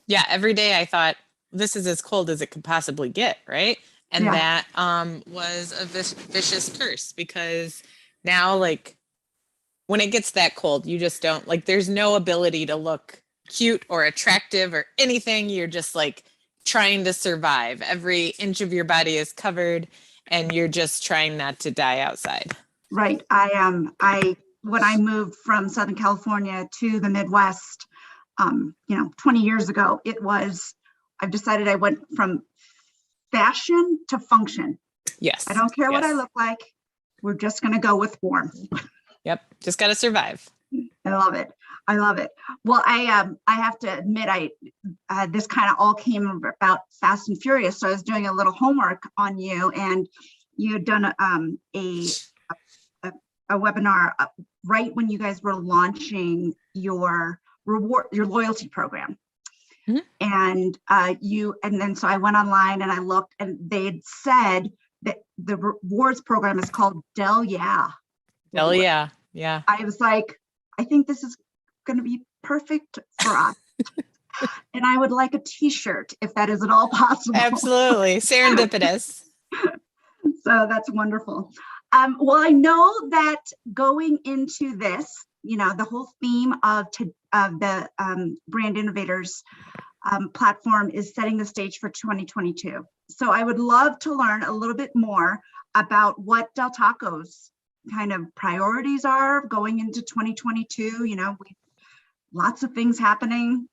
Yeah, every day I thought, this is as cold as it could possibly get, right? And that was a vicious curse, because now, like, when it gets that cold, you just don't, like, there's no ability to look cute or attractive or anything. You're just like trying to survive. Every inch of your body is covered and you're just trying not to die outside. Right. When I moved from Southern California to the Midwest, 20 years ago, I've decided I went from fashion to function. Yes. I don't care what I look like. We're just going to go with warm. Yep. Just got to survive. I love it. I love it. Well, I have to admit, this kind of all came about fast and furious. So I was doing a little homework on you, and you had done a webinar right when you guys were launching your loyalty program. Mm-hmm. And so I went online and I looked, and they'd said that the rewards program is called Del Yeah. Del Yeah. Yeah. I was like, I think this is going to be perfect for us. And I would like a t-shirt if that is at all possible. Absolutely. Serendipitous. So that's wonderful. Well, I know that going into this, the whole theme of the Brand Innovators platform is setting the stage for 2022. So I would love to learn a little bit more about what Del Taco's kind of priorities are going into 2022. Lots of things happening.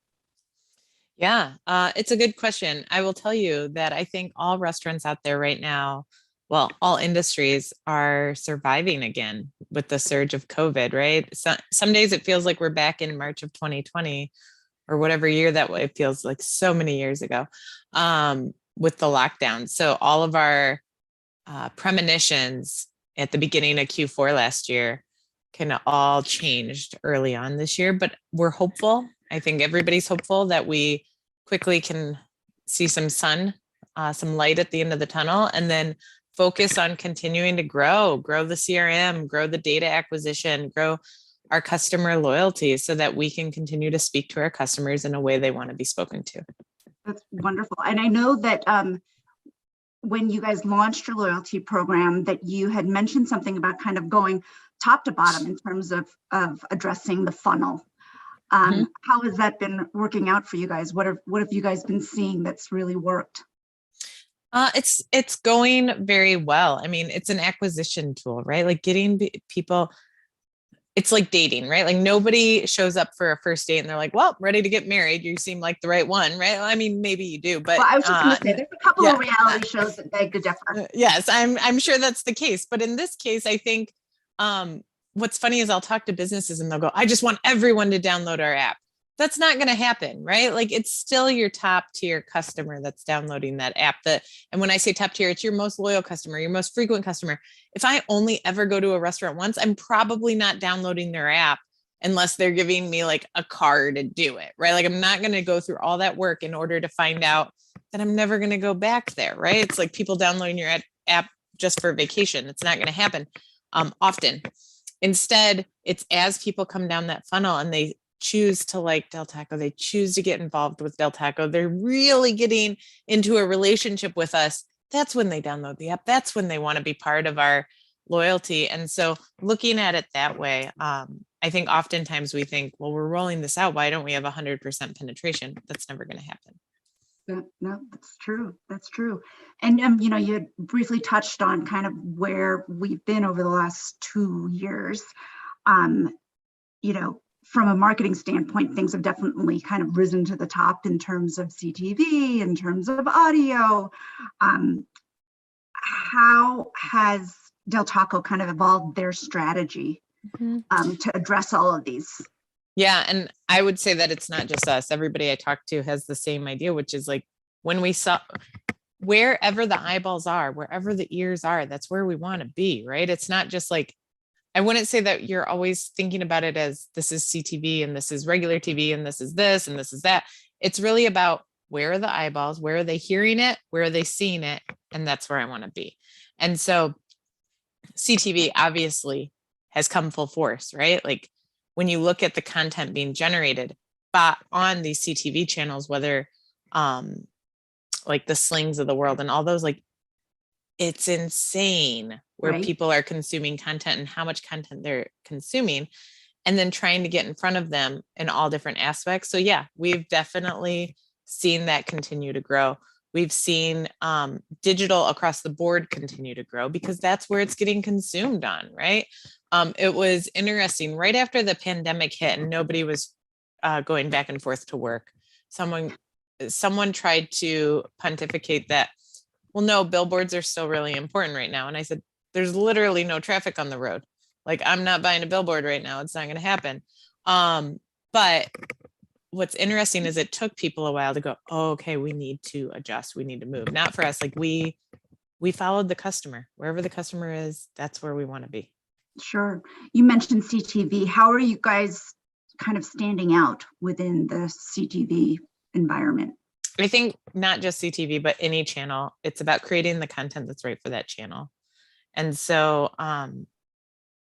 Yeah, it's a good question. I will tell you that I think all restaurants out there right now, well, all industries are surviving again with the surge of COVID, right? So, some days it feels like we're back in March of 2020 or whatever year that way. It feels like so many years ago with the lockdown. So all of our premonitions at the beginning of Q4 last year kind of all changed early on this year, but we're hopeful. I think everybody's hopeful that we quickly can see some sun, some light at the end of the tunnel, and then focus on continuing to grow the CRM, grow the data acquisition, grow our customer loyalty so that we can continue to speak to our customers in a way they want to be spoken to. That's wonderful. And I know that when you guys launched your loyalty program, that you had mentioned something about kind of going top to bottom in terms of addressing the funnel. How has that been working out for you guys? What have you guys been seeing that's really worked? It's going very well. I mean, it's an acquisition tool, right? Like getting people, it's like dating, right? Like nobody shows up for a first date and they're like, well, ready to get married. You seem like the right one, right? I mean, maybe you do, but well, I was just going to say there's a couple of reality shows that beg to differ. Yes, I'm sure that's the case. But in this case, I think what's funny is I'll talk to businesses and they'll go, I just want everyone to download our app. That's not going to happen, right? Like it's still your top tier customer that's downloading that app. And when I say top tier, it's your most loyal customer, your most frequent customer. If I only ever go to a restaurant once, I'm probably not downloading their app unless they're giving me like a card to do it, right? Like I'm not going to go through all that work in order to find out that I'm never going to go back there, right? It's like people downloading your app just for vacation. It's not going to happen often. Instead, it's as people come down that funnel and they choose to like Del Taco, they choose to get involved with Del Taco, they're really getting into a relationship with us. That's when they download the app. That's when they want to be part of our loyalty. And so looking at it that way, I think oftentimes we think, well, we're rolling this out. Why don't we have 100% penetration? That's never going to happen. No, that's true. That's true. And you know, you had briefly touched on kind of where we've been over the last 2 years. You know, from a marketing standpoint, things have definitely kind of risen to the top in terms of CTV, in terms of audio. How has Del Taco kind of evolved their strategy to address all of these? Yeah. And I would say that it's not just us. Everybody I talk to has the same idea, which is like when we saw wherever the eyeballs are, wherever the ears are, that's where we want to be, right? It's not just like, I wouldn't say that you're always thinking about it as this is CTV and this is regular TV and this is this and this is that. It's really about where are the eyeballs, where are they hearing it, where are they seeing it? And that's where I want to be. And so CTV obviously has come full force, right? Like when you look at the content being generated on these CTV channels, whether like the Slings of the world and all those, like it's insane where people are consuming content and how much content they're consuming, and then trying to get in front of them in all different aspects. So yeah, we've definitely seen that continue to grow. We've seen digital across the board continue to grow because that's where it's getting consumed on, right? It was interesting right after the pandemic hit and nobody was going back and forth to work. Someone tried to pontificate that, well, no, billboards are still really important right now. And I said, there's literally no traffic on the road. Like I'm not buying a billboard right now. It's not going to happen. But what's interesting is it took people a while to go, oh, okay, we need to adjust. We need to move. Not for us. Like we followed the customer. Wherever the customer is, that's where we want to be. Sure. You mentioned CTV. How are you guys kind of standing out within the CTV environment? I think not just CTV, but any channel. It's about creating the content that's right for that channel. And so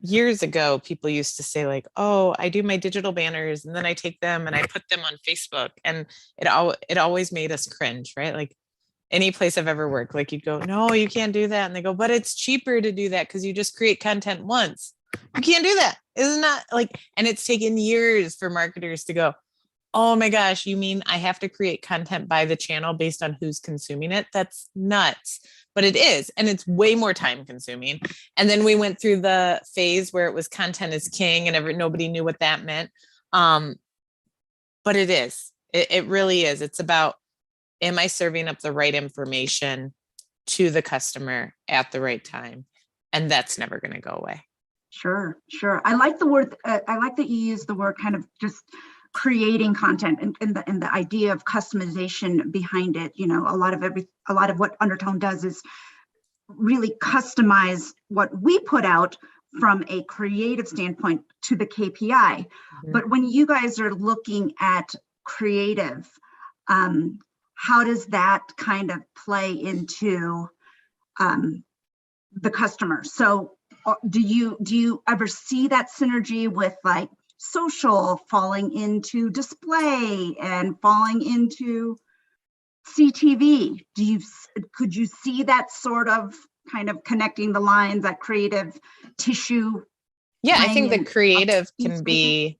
years ago, people used to say like, oh, I do my digital banners and then I take them and I put them on Facebook. And it always made us cringe, right? Like any place I've ever worked, like you'd go, no, you can't do that. And they go, but it's cheaper to do that because you just create content once. You can't do that. Isn't that like, and it's taken years for marketers to go, oh my gosh, you mean I have to create content by the channel based on who's consuming it? That's nuts. But it is, and it's way more time consuming. And then we went through the phase where it was content is king and nobody knew what that meant. But it is, it really is. It's about, am I serving up the right information to the customer at the right time? And that's never going to go away. Sure. I like the word, I like that you use the word kind of just creating content and the idea of customization behind it. You know, a lot of what Undertone does is really customize what we put out from a creative standpoint to the KPI. But when you guys are looking at creative, how does that kind of play into the customer? So do you ever see that synergy with like social falling into display and falling into CTV? Could you see that sort of kind of connecting the lines, that creative tissue? Yeah, I think the creative can be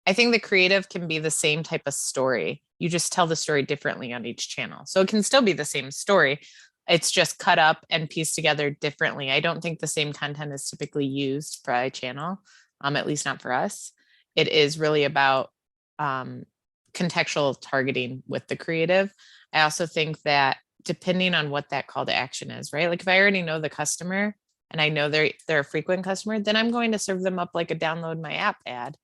the same type of story. You just tell the story differently on each channel. So it can still be the same story. It's just cut up and pieced together differently. I don't think the same content is typically used by channel, at least not for us. It is really about contextual targeting with the creative. I also think that depending on what that call to action is, right? Like if I already know the customer and I know they're a frequent customer, then I'm going to serve them up like a download my app ad,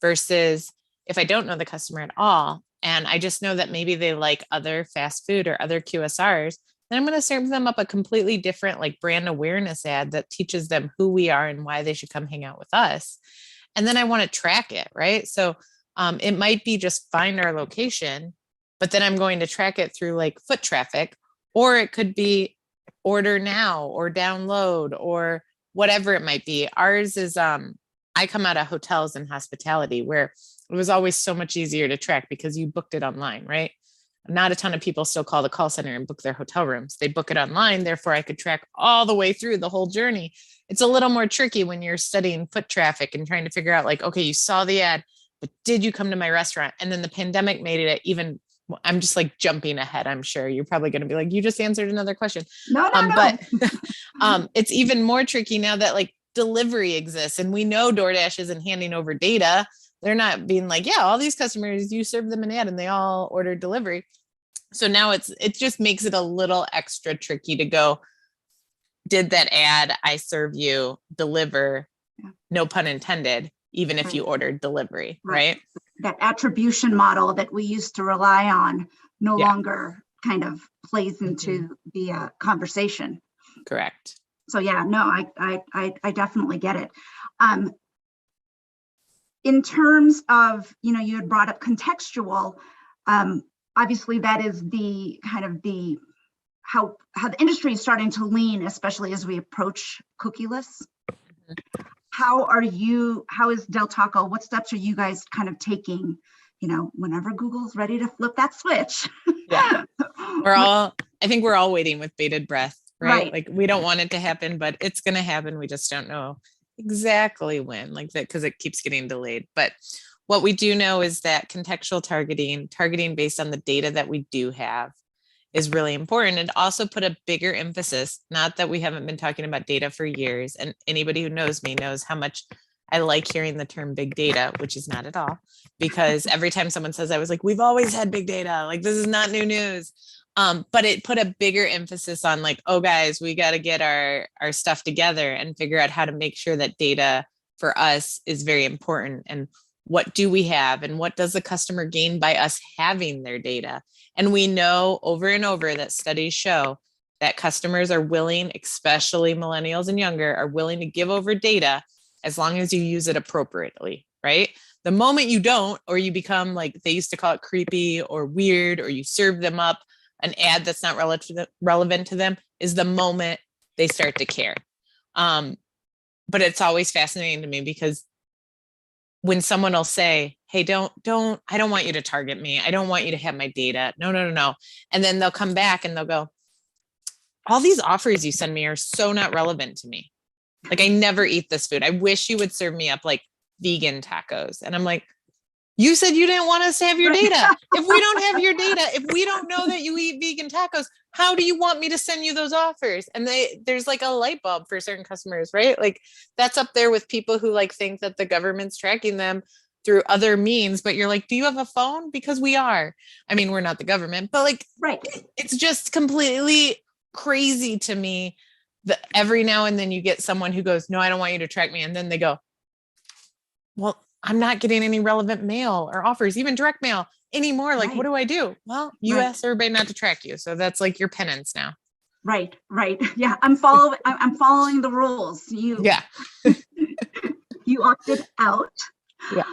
versus if I don't know the customer at all and I just know that maybe they like other fast food or other QSRs, then I'm going to serve them up a completely different like brand awareness ad that teaches them who we are and why they should come hang out with us. And then I want to track it, right? So it might be just find our location, but then I'm going to track it through like foot traffic, or it could be order now or download or whatever it might be. Ours is, I come out of hotels and hospitality where it was always so much easier to track because you booked it online, right? Not a ton of people still call the call center and book their hotel rooms. They book it online. Therefore, I could track all the way through the whole journey. It's a little more tricky when you're studying foot traffic and trying to figure out like, okay, you saw the ad, but did you come to my restaurant? And then the pandemic made it even, I'm just like jumping ahead. I'm sure you're probably going to be like, you just answered another question. No. But it's even more tricky now that like delivery exists and we know DoorDash isn't handing over data. They're not being like, yeah, all these customers, you serve them an ad and they all order delivery. So now it just makes it a little extra tricky to go, did that ad I serve you deliver, no pun intended, even if you ordered delivery, right? That attribution model that we used to rely on no longer kind of plays into the conversation. Correct. So yeah, no, I definitely get it. In terms of, you know, you had brought up contextual, obviously that is the kind of the how the industry is starting to lean, especially as we approach cookieless. How is Del Taco, what steps are you guys kind of taking, you know, whenever Google's ready to flip that switch? Yeah. I think we're all waiting with bated breath, right? Like we don't want it to happen, but it's going to happen. We just don't know exactly when, like that, because it keeps getting delayed. But what we do know is that contextual targeting based on the data that we do have is really important, and also put a bigger emphasis, not that we haven't been talking about data for years, and anybody who knows me knows how much I like hearing the term big data, which is not at all, because every time someone says, I was like, we've always had big data, like this is not new news. But it put a bigger emphasis on like, oh guys, we got to get our stuff together and figure out how to make sure that data for us is very important. And what do we have? And what does the customer gain by us having their data? And we know over and over that studies show that customers are willing, especially millennials and younger, are willing to give over data as long as you use it appropriately, right? The moment you don't, or you become like, they used to call it creepy or weird, or you serve them up an ad that's not relevant to them, is the moment they start to care. But it's always fascinating to me because when someone will say, hey, I don't want you to target me. I don't want you to have my data. No. And then they'll come back and they'll go, all these offers you send me are so not relevant to me. Like I never eat this food. I wish you would serve me up like vegan tacos. And I'm like, you said you didn't want us to have your data. If we don't have your data, if we don't know that you eat vegan tacos, how do you want me to send you those offers? And there's like a light bulb for certain customers, right? Like that's up there with people who like think that the government's tracking them through other means, but you're like, do you have a phone? Because we are. I mean, we're not the government, but like, it's just completely crazy to me that every now and then you get someone who goes, no, I don't want you to track me. And then they go, well, I'm not getting any relevant mail or offers, even direct mail anymore. Like, what do I do? Well, you asked everybody not to track you. So that's like your penance now. Right. Yeah. I'm following the rules. You opted out. Yeah.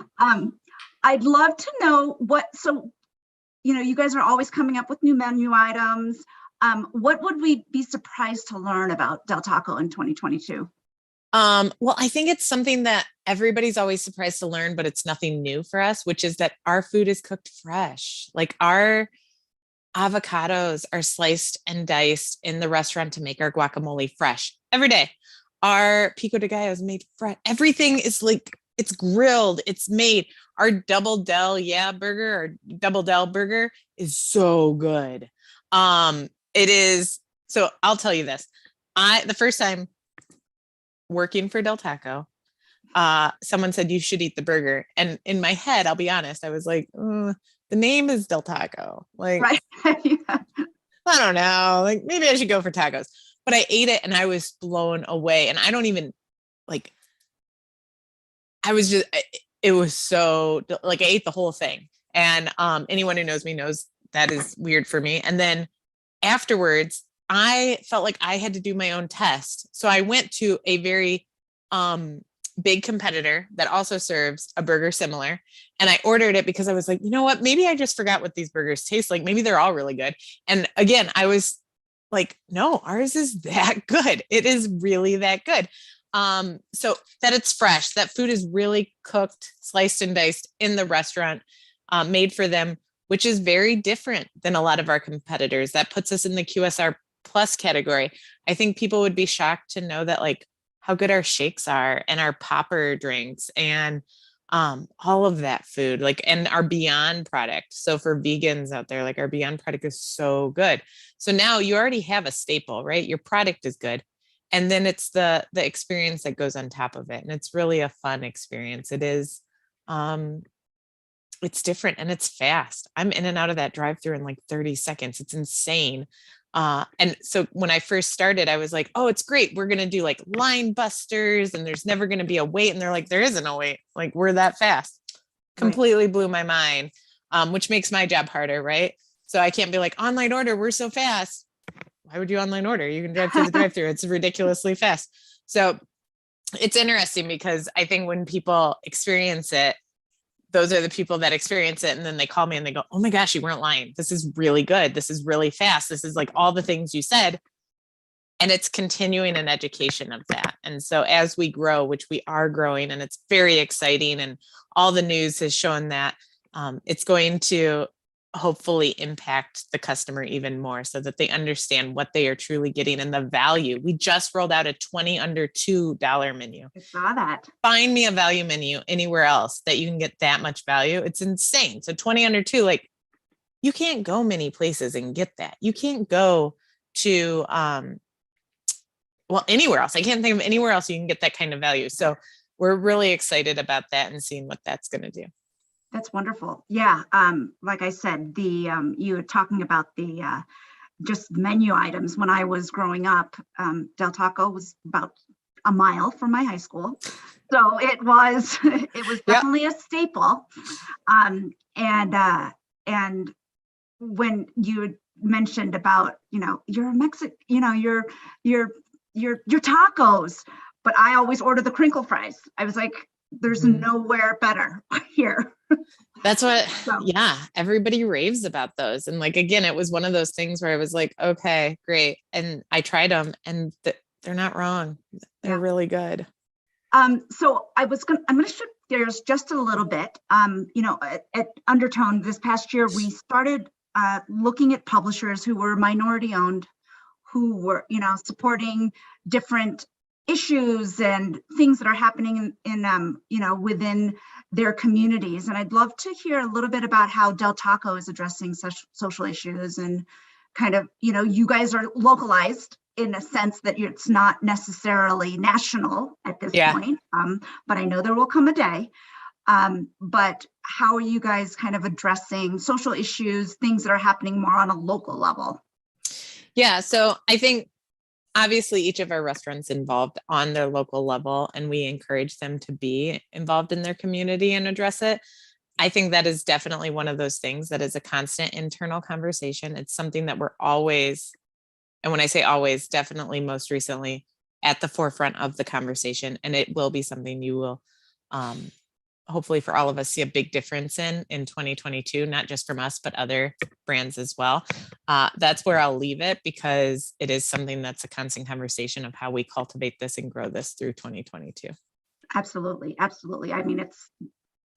I'd love to know so, you know, you guys are always coming up with new menu items. What would we be surprised to learn about Del Taco in 2022? Well, I think it's something that everybody's always surprised to learn, but it's nothing new for us, which is that our food is cooked fresh. Like our avocados are sliced and diced in the restaurant to make our guacamole fresh every day. Our pico de gallo is made fresh. Everything is like, it's grilled, it's made. Our double del burger is so good. It is. So I'll tell you this. The first time working for Del Taco, someone said you should eat the burger, and in my head, I'll be honest, I was like, the name is Del Taco, like I don't know, like maybe I should go for tacos. But I ate it and I was blown away, and I don't even like, it was so like, I ate the whole thing, and anyone who knows me knows that is weird for me. And then afterwards I felt like I had to do my own test. So I went to a very big competitor that also serves a burger similar. And I ordered it because I was like, you know what, maybe I just forgot what these burgers taste like. Maybe they're all really good. And again, I was like, no, ours is that good. It is really that good. So that it's fresh, that food is really cooked, sliced and diced in the restaurant, made for them. which is very different than a lot of our competitors. That puts us in the QSR plus category. I think people would be shocked to know that like how good our shakes are and our popper drinks and all of that food, like, and our Beyond product. So for vegans out there, like our Beyond product is so good. So now you already have a staple, right? Your product is good. And then it's the experience that goes on top of it. And it's really a fun experience. It is, it's different and it's fast. I'm in and out of that drive-through in like 30 seconds. It's insane. And so when I first started, I was like, oh, it's great. We're going to do like line busters and there's never going to be a wait. And they're like, there isn't a wait. Like we're that fast. Completely blew my mind, which makes my job harder, right? So I can't be like online order. We're so fast. Why would you online order? You can drive through the drive-through. It's ridiculously fast. So it's interesting because I think when people experience it, those are the people that experience it. And then they call me and they go, oh my gosh, you weren't lying. This is really good. This is really fast. This is like all the things you said. And it's continuing an education of that. And so as we grow, which we are growing, and it's very exciting, and all the news has shown that it's going to hopefully impact the customer even more so that they understand what they are truly getting and the value. We just rolled out a 20 under $2 menu. I saw that. Find me a value menu anywhere else that you can get that much value. It's insane. So 20 under 2, like you can't go many places and get that. You can't go to, well, anywhere else. I can't think of anywhere else you can get that kind of value. So we're really excited about that and seeing what that's going to do. That's wonderful. Yeah. Like I said, you were talking about the just menu items. When I was growing up, Del Taco was about a mile from my high school. So it was definitely a staple. And when you mentioned about, you're a Mexican, your tacos, but I always order the crinkle fries. I was like, there's nowhere better here. That's what, yeah, everybody raves about those. And like, again, it was one of those things where I was like, okay, great. And I tried them and they're not wrong. They're really good. So I'm going to shift gears just a little bit. At Undertone this past year, we started looking at publishers who were minority owned, who were, supporting different issues and things that are happening in within their communities. And I'd love to hear a little bit about how Del Taco is addressing such social issues and kind of, you guys are localized in a sense that it's not necessarily national at this point, but I know there will come a day. But how are you guys kind of addressing social issues, things that are happening more on a local level? Yeah, so I think obviously each of our restaurants involved on their local level, and we encourage them to be involved in their community and address it. I think that is definitely one of those things that is a constant internal conversation. It's something that we're always, and when I say always, definitely most recently at the forefront of the conversation. And it will be something you will hopefully for all of us see a big difference in 2022, not just from us, but other brands as well. That's where I'll leave it because it is something that's a constant conversation of how we cultivate this and grow this through 2022. Absolutely. Absolutely. I mean, it's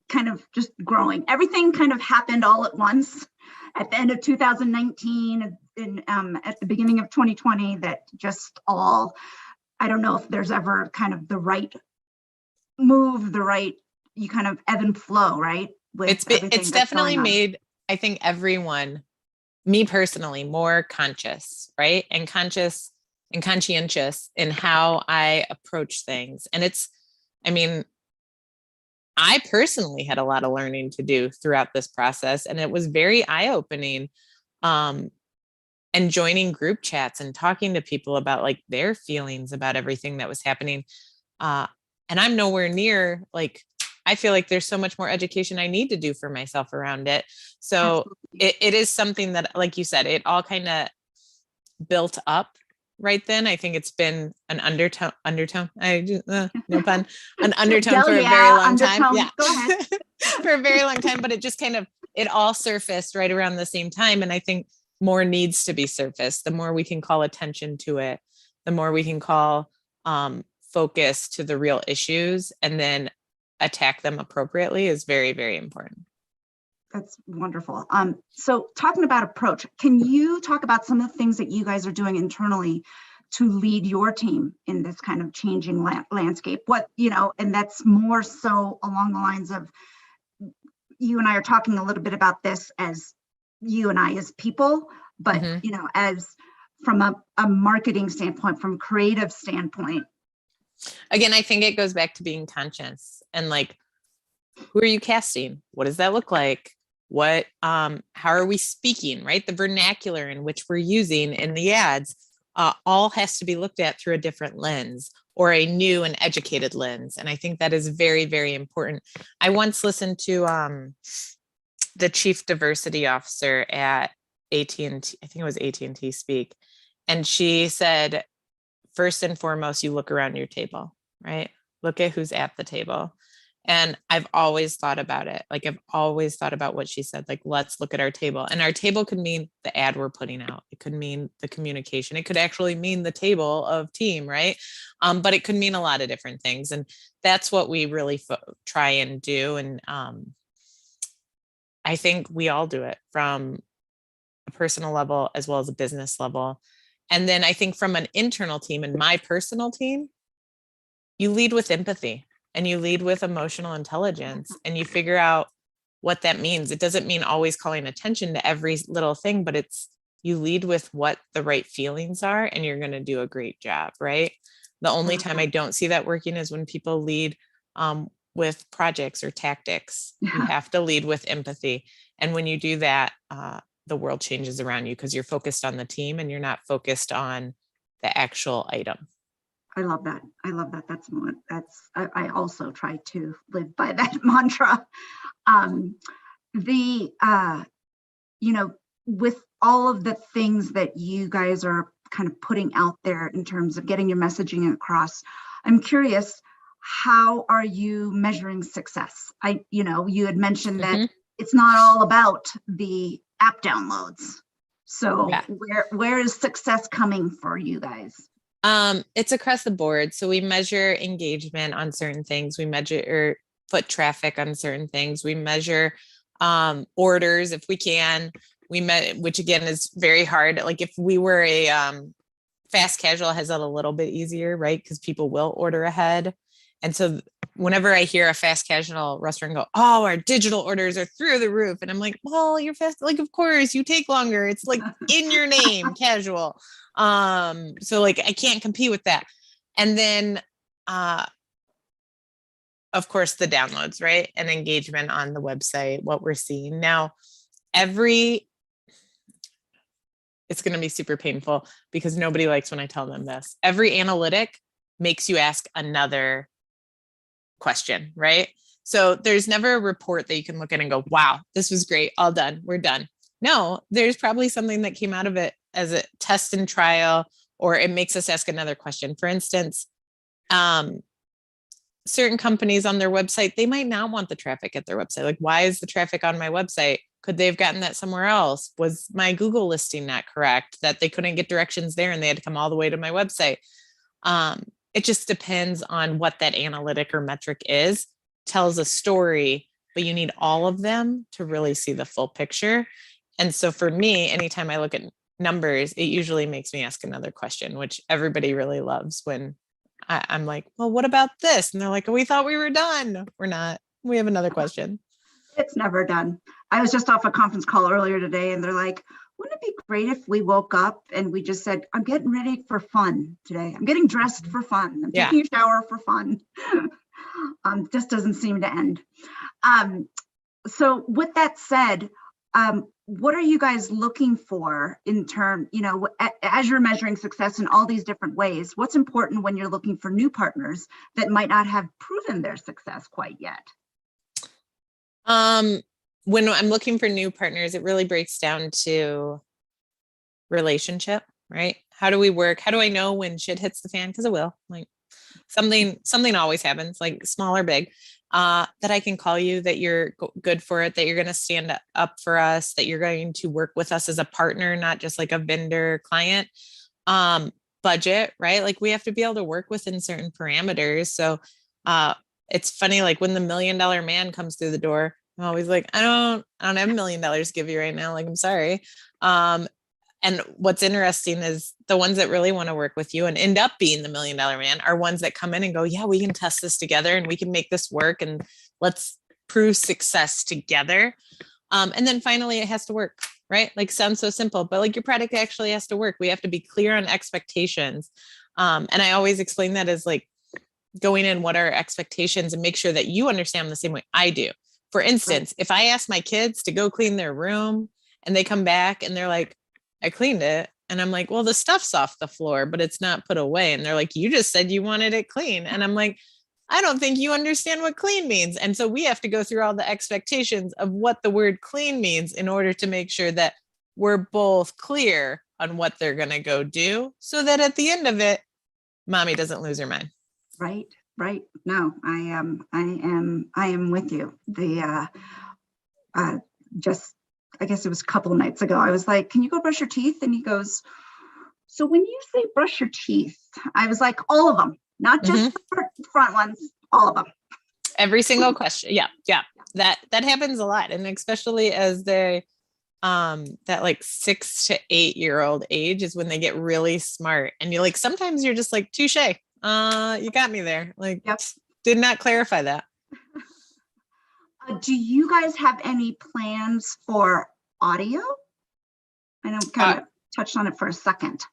kind of just growing. Everything kind of happened all at once at the end of 2019 and at the beginning of 2020 that just all, I don't know if there's ever kind of the right move, you kind of ebb and flow, right? It's definitely made, I think, everyone, me personally, more conscious, right? And conscious and conscientious in how I approach things. And I personally had a lot of learning to do throughout this process, and it was very eye-opening. And joining group chats and talking to people about like their feelings about everything that was happening. And I'm nowhere near I feel like there's so much more education I need to do for myself around it. So it is something that, like you said, it all kind of built up right then. I think it's been an undertone, no pun, an undertone for a very long time. Yeah, go ahead. For a very long time, but it just kind of, it all surfaced right around the same time. And I think more needs to be surfaced. The more we can call attention to it, the more we can call focus to the real issues and then attack them appropriately is very, very important. That's wonderful. So talking about approach, can you talk about some of the things that you guys are doing internally to lead your team in this kind of changing landscape? What, and that's more so along the lines of, you and I are talking a little bit about this as you and I as people, but, as from a marketing standpoint, from a creative standpoint. Again, I think it goes back to being conscious and like, who are you casting? What does that look like? What, how are we speaking, right? The vernacular in which we're using in the ads, all has to be looked at through a different lens or a new and educated lens. And I think that is very, very important. I once listened to the chief diversity officer at AT&T, I think it was AT&T speak. And she said, first and foremost, you look around your table, right? Look at who's at the table. And I've always thought about it. Like I've always thought about what she said, like, let's look at our table. And our table could mean the ad we're putting out. It could mean the communication. It could actually mean the table of team, right? But it could mean a lot of different things. And that's what we really try and do. And I think we all do it from a personal level as well as a business level. And then I think from an internal team and my personal team, you lead with empathy. And you lead with emotional intelligence and you figure out what that means. It doesn't mean always calling attention to every little thing, but it's you lead with what the right feelings are and you're going to do a great job, right? The only time I don't see that working is when people lead with projects or tactics. You have to lead with empathy. And when you do that, the world changes around you because you're focused on the team and you're not focused on the actual item. I love that. I love that. I also try to live by that mantra. With all of the things that you guys are kind of putting out there in terms of getting your messaging across, I'm curious, how are you measuring success? You had mentioned that it's not all about the app downloads. So where is success coming for you guys? It's across the board. So we measure engagement on certain things. We measure foot traffic on certain things. We measure orders if we can. Which again is very hard. Like if we were a fast casual, has that a little bit easier, right? Because people will order ahead. And so whenever I hear a fast casual restaurant go, oh, our digital orders are through the roof. And I'm like, well, you're fast. Like, of course you take longer. It's like in your name, casual. So like, I can't compete with that. And then, of course, the downloads, right? And engagement on the website, what we're seeing now, it's going to be super painful because nobody likes when I tell them this. Every analytic makes you ask another question, right? So there's never a report that you can look at and go, wow, this was great. All done. We're done. No, there's probably something that came out of it as a test and trial, or it makes us ask another question. For instance, certain companies on their website, they might not want the traffic at their website. Like, why is the traffic on my website? Could they have gotten that somewhere else? Was my Google listing not correct? That they couldn't get directions there and they had to come all the way to my website. It just depends on what that analytic or metric is, tells a story, but you need all of them to really see the full picture. And so for me, anytime I look at numbers, it usually makes me ask another question, which everybody really loves when I'm like, well, what about this? And they're like, oh, we thought we were done. We're not. We have another question. It's never done. I was just off a conference call earlier today and they're like, wouldn't it be great if we woke up and we just said, I'm getting ready for fun today. I'm getting dressed for fun. I'm taking a shower for fun. Just doesn't seem to end. So with that said, what are you guys looking for in terms, as you're measuring success in all these different ways, what's important when you're looking for new partners that might not have proven their success quite yet? When I'm looking for new partners, it really breaks down to relationship, right? How do we work? How do I know when shit hits the fan? Because it will. Like something always happens, like small or big, that I can call you, that you're good for it, that you're going to stand up for us, that you're going to work with us as a partner, not just like a vendor client. Budget, right? Like we have to be able to work within certain parameters. So it's funny, like when the $1 million man comes through the door, I'm always like, I don't have $1 million to give you right now. Like, I'm sorry. And what's interesting is the ones that really want to work with you and end up being the $1 million man are ones that come in and go, yeah, we can test this together and we can make this work and let's prove success together. And then finally it has to work, right? Like, sounds so simple, but like your product actually has to work. We have to be clear on expectations. And I always explain that as like going in, what are expectations, and make sure that you understand the same way I do. For instance, if I ask my kids to go clean their room and they come back and they're like, I cleaned it. And I'm like, well, the stuff's off the floor, but it's not put away. And they're like, you just said you wanted it clean. And I'm like, I don't think you understand what clean means. And so we have to go through all the expectations of what the word clean means in order to make sure that we're both clear on what they're going to go do, so that at the end of it, mommy doesn't lose her mind. Right. Right. No, I am with you. I guess it was a couple of nights ago, I was like, can you go brush your teeth? And he goes, so when you say brush your teeth, I was like, all of them, not just the front ones, all of them. Every single question. Yeah. Yeah. That happens a lot. And especially as they, that like 6 to 8 year old age is when they get really smart. And you're like, sometimes you're just like, touche. You got me there. Like, did not clarify that. Do you guys have any plans for audio? I know we kind of touched on it for a second.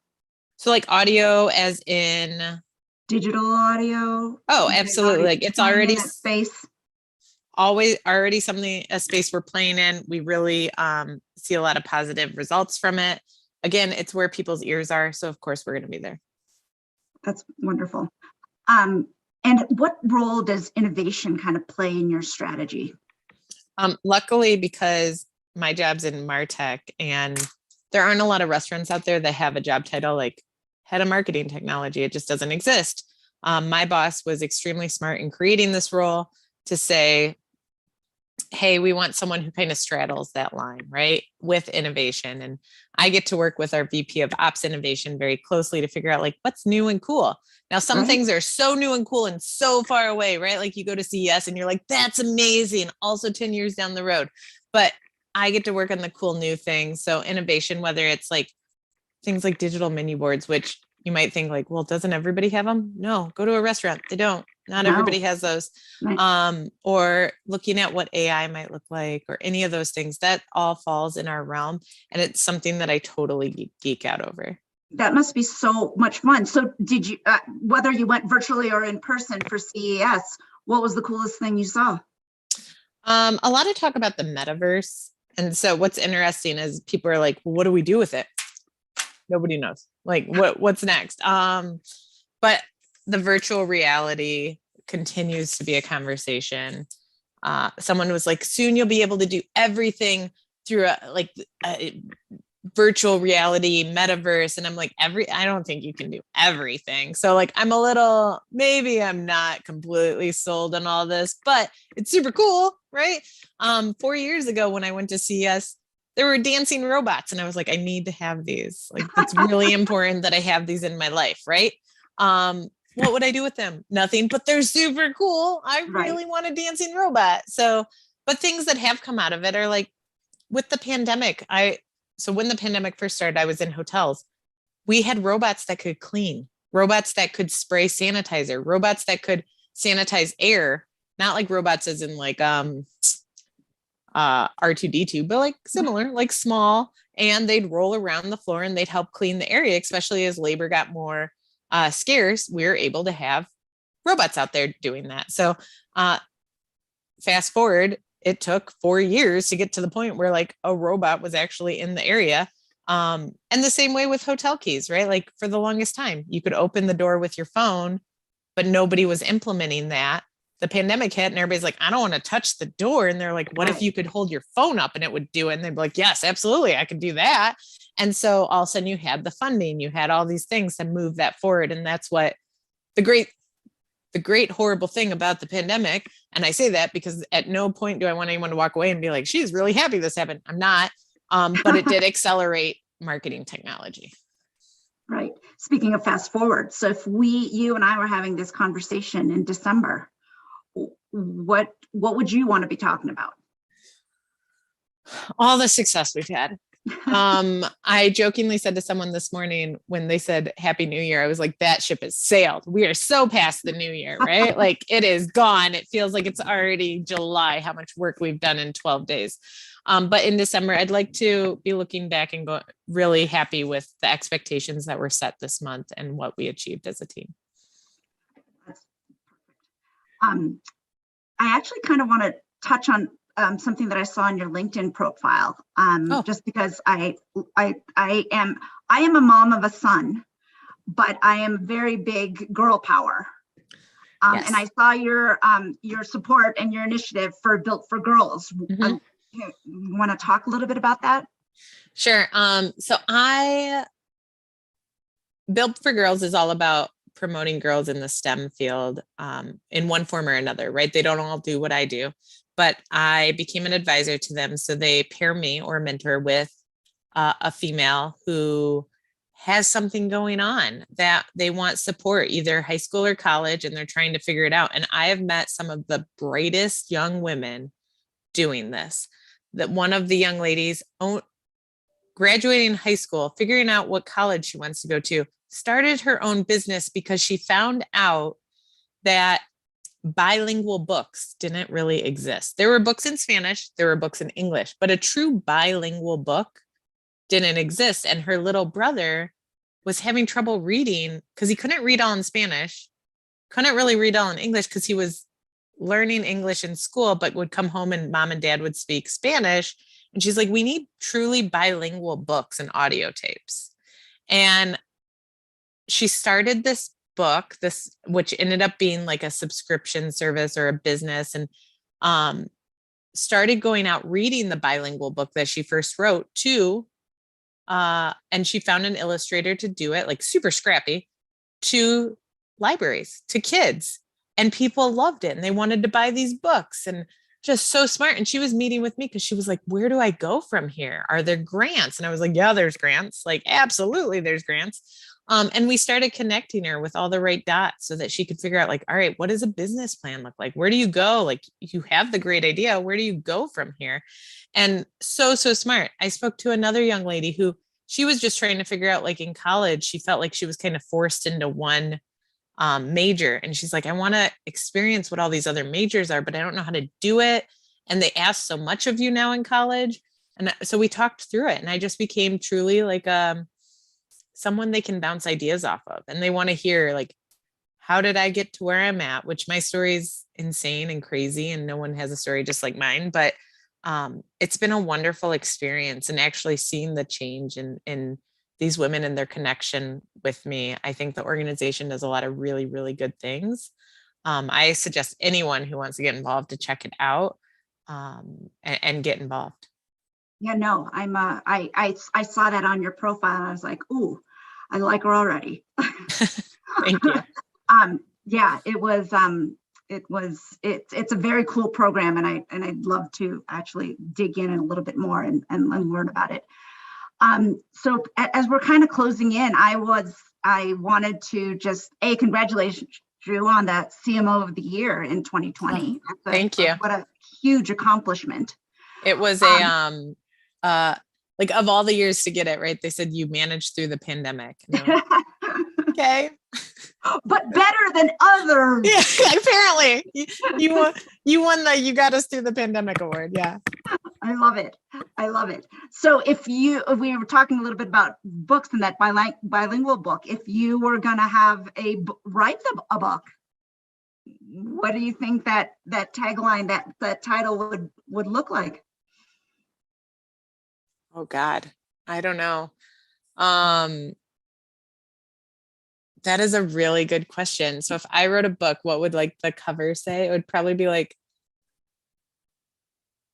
So like audio as in? Digital audio. Oh, absolutely. Like it's already space. Always already something, a space we're playing in. We really see a lot of positive results from it. Again, it's where people's ears are. So of course we're going to be there. That's wonderful. And what role does innovation kind of play in your strategy? Luckily, because my job's in MarTech and there aren't a lot of restaurants out there that have a job title like head of marketing technology. It just doesn't exist. My boss was extremely smart in creating this role to say, hey, we want someone who kind of straddles that line, right, with innovation. And I get to work with our VP of Ops Innovation very closely to figure out like what's new and cool. Now, some things are so new and cool and so far away, right? Like you go to CES and you're like, that's amazing. Also 10 years down the road. But I get to work on the cool new things. So innovation, whether it's like things like digital menu boards, which you might think like, well, doesn't everybody have them? No, go to a restaurant. They don't. Not everybody has those. Or looking at what AI might look like or any of those things, that all falls in our realm. And it's something that I totally geek out over. That must be so much fun. So did you, whether you went virtually or in person for CES, what was the coolest thing you saw? A lot of talk about the metaverse. And so what's interesting is people are like, well, what do we do with it? Nobody knows. Like what's next? But the virtual reality continues to be a conversation. Someone was like, soon you'll be able to do everything through a virtual reality metaverse. And I'm like, I don't think you can do everything. So like, maybe I'm not completely sold on all this, but it's super cool, right? 4 years ago when I went to CES, there were dancing robots and I was like, I need to have these. Like, it's really important that I have these in my life, right? What would I do with them? Nothing, but they're super cool. I really want a dancing robot. So, but things that have come out of it are like with the pandemic. So when the pandemic first started, I was in hotels. We had robots that could clean, robots that could spray sanitizer, robots that could sanitize air, not like robots as in like R2D2, but like similar, like small, and they'd roll around the floor and they'd help clean the area, especially as labor got more scarce. We were able to have robots out there doing that. So fast forward, it took 4 years to get to the point where like a robot was actually in the area. And the same way with hotel keys, right? Like for the longest time, you could open the door with your phone, but nobody was implementing that. The pandemic hit and everybody's like, I don't want to touch the door. And they're like, what if you could hold your phone up and it would do it? And they'd be like, yes, absolutely, I could do that. And so all of a sudden you had the funding, you had all these things to move that forward. And that's what the great horrible thing about the pandemic. And I say that because at no point do I want anyone to walk away and be like, she's really happy this happened. I'm not, but it did accelerate marketing technology. Right. Speaking of fast forward. So if you and I were having this conversation in December, what would you want to be talking about? All the success we've had. I jokingly said to someone this morning when they said Happy New Year, I was like, that ship has sailed. We are so past the new year, right? Like it is gone. It feels like it's already July, how much work we've done in 12 days. But in December, I'd like to be looking back and go really happy with the expectations that were set this month and what we achieved as a team. I actually kind of want to touch on something that I saw on your LinkedIn profile, just because I am a mom of a son, but I am very big girl power. And I saw your support and your initiative for Built for Girls. You want to talk a little bit about that? Sure. So Built for Girls is all about promoting girls in the STEM field in one form or another, right? They don't all do what I do, but I became an advisor to them. So they pair me or mentor with a female who has something going on that they want support, either high school or college, and they're trying to figure it out. And I have met some of the brightest young women doing this. That one of the young ladies graduating high school, figuring out what college she wants to go to, started her own business because she found out that bilingual books didn't really exist. There were books in Spanish, there were books in English, but a true bilingual book didn't exist. And her little brother was having trouble reading because he couldn't read all in Spanish, couldn't really read all in English because he was learning English in school, but would come home and mom and dad would speak Spanish. And she's like, we need truly bilingual books and audio tapes. And she started this book, which ended up being like a subscription service or a business, and started going out reading the bilingual book that she first wrote to, and she found an illustrator to do it, like super scrappy, to libraries, to kids. And people loved it and they wanted to buy these books, and just so smart. And she was meeting with me because she was like, where do I go from here? Are there grants? And I was like, yeah, there's grants. Like, absolutely, there's grants. And we started connecting her with all the right dots so that she could figure out, like, all right, what does a business plan look like? Where do you go? Like, you have the great idea. Where do you go from here? And so smart. I spoke to another young lady who she was just trying to figure out, like in college, she felt like she was kind of forced into one major. And she's like, I want to experience what all these other majors are, but I don't know how to do it. And they ask so much of you now in college. And so we talked through it, and I just became truly like someone they can bounce ideas off of. And they want to hear, like, how did I get to where I'm at? Which my story is insane and crazy, and no one has a story just like mine. But it's been a wonderful experience, and actually seeing the change in these women and their connection with me. I think the organization does a lot of really, really good things. I suggest anyone who wants to get involved to check it out and get involved. Yeah, no, I saw that on your profile and I was like, ooh, I like her already. Thank you. Yeah, it's a very cool program, and I'd love to actually dig in a little bit more and learn about it. So as we're kind of closing in, I wanted to just congratulations you on that CMO of the year in 2020. Thank you. What a huge accomplishment. It was like, of all the years to get it, right? They said you managed through the pandemic. Like, okay. But better than others. Yeah, apparently you won the you got us through the pandemic award. Yeah. I love it. So we were talking a little bit about books and that bilingual book. If you were going to write a book, what do you think that tagline, that title would look like? Oh God, I don't know. That is a really good question. So if I wrote a book, what would like the cover say? It would probably be like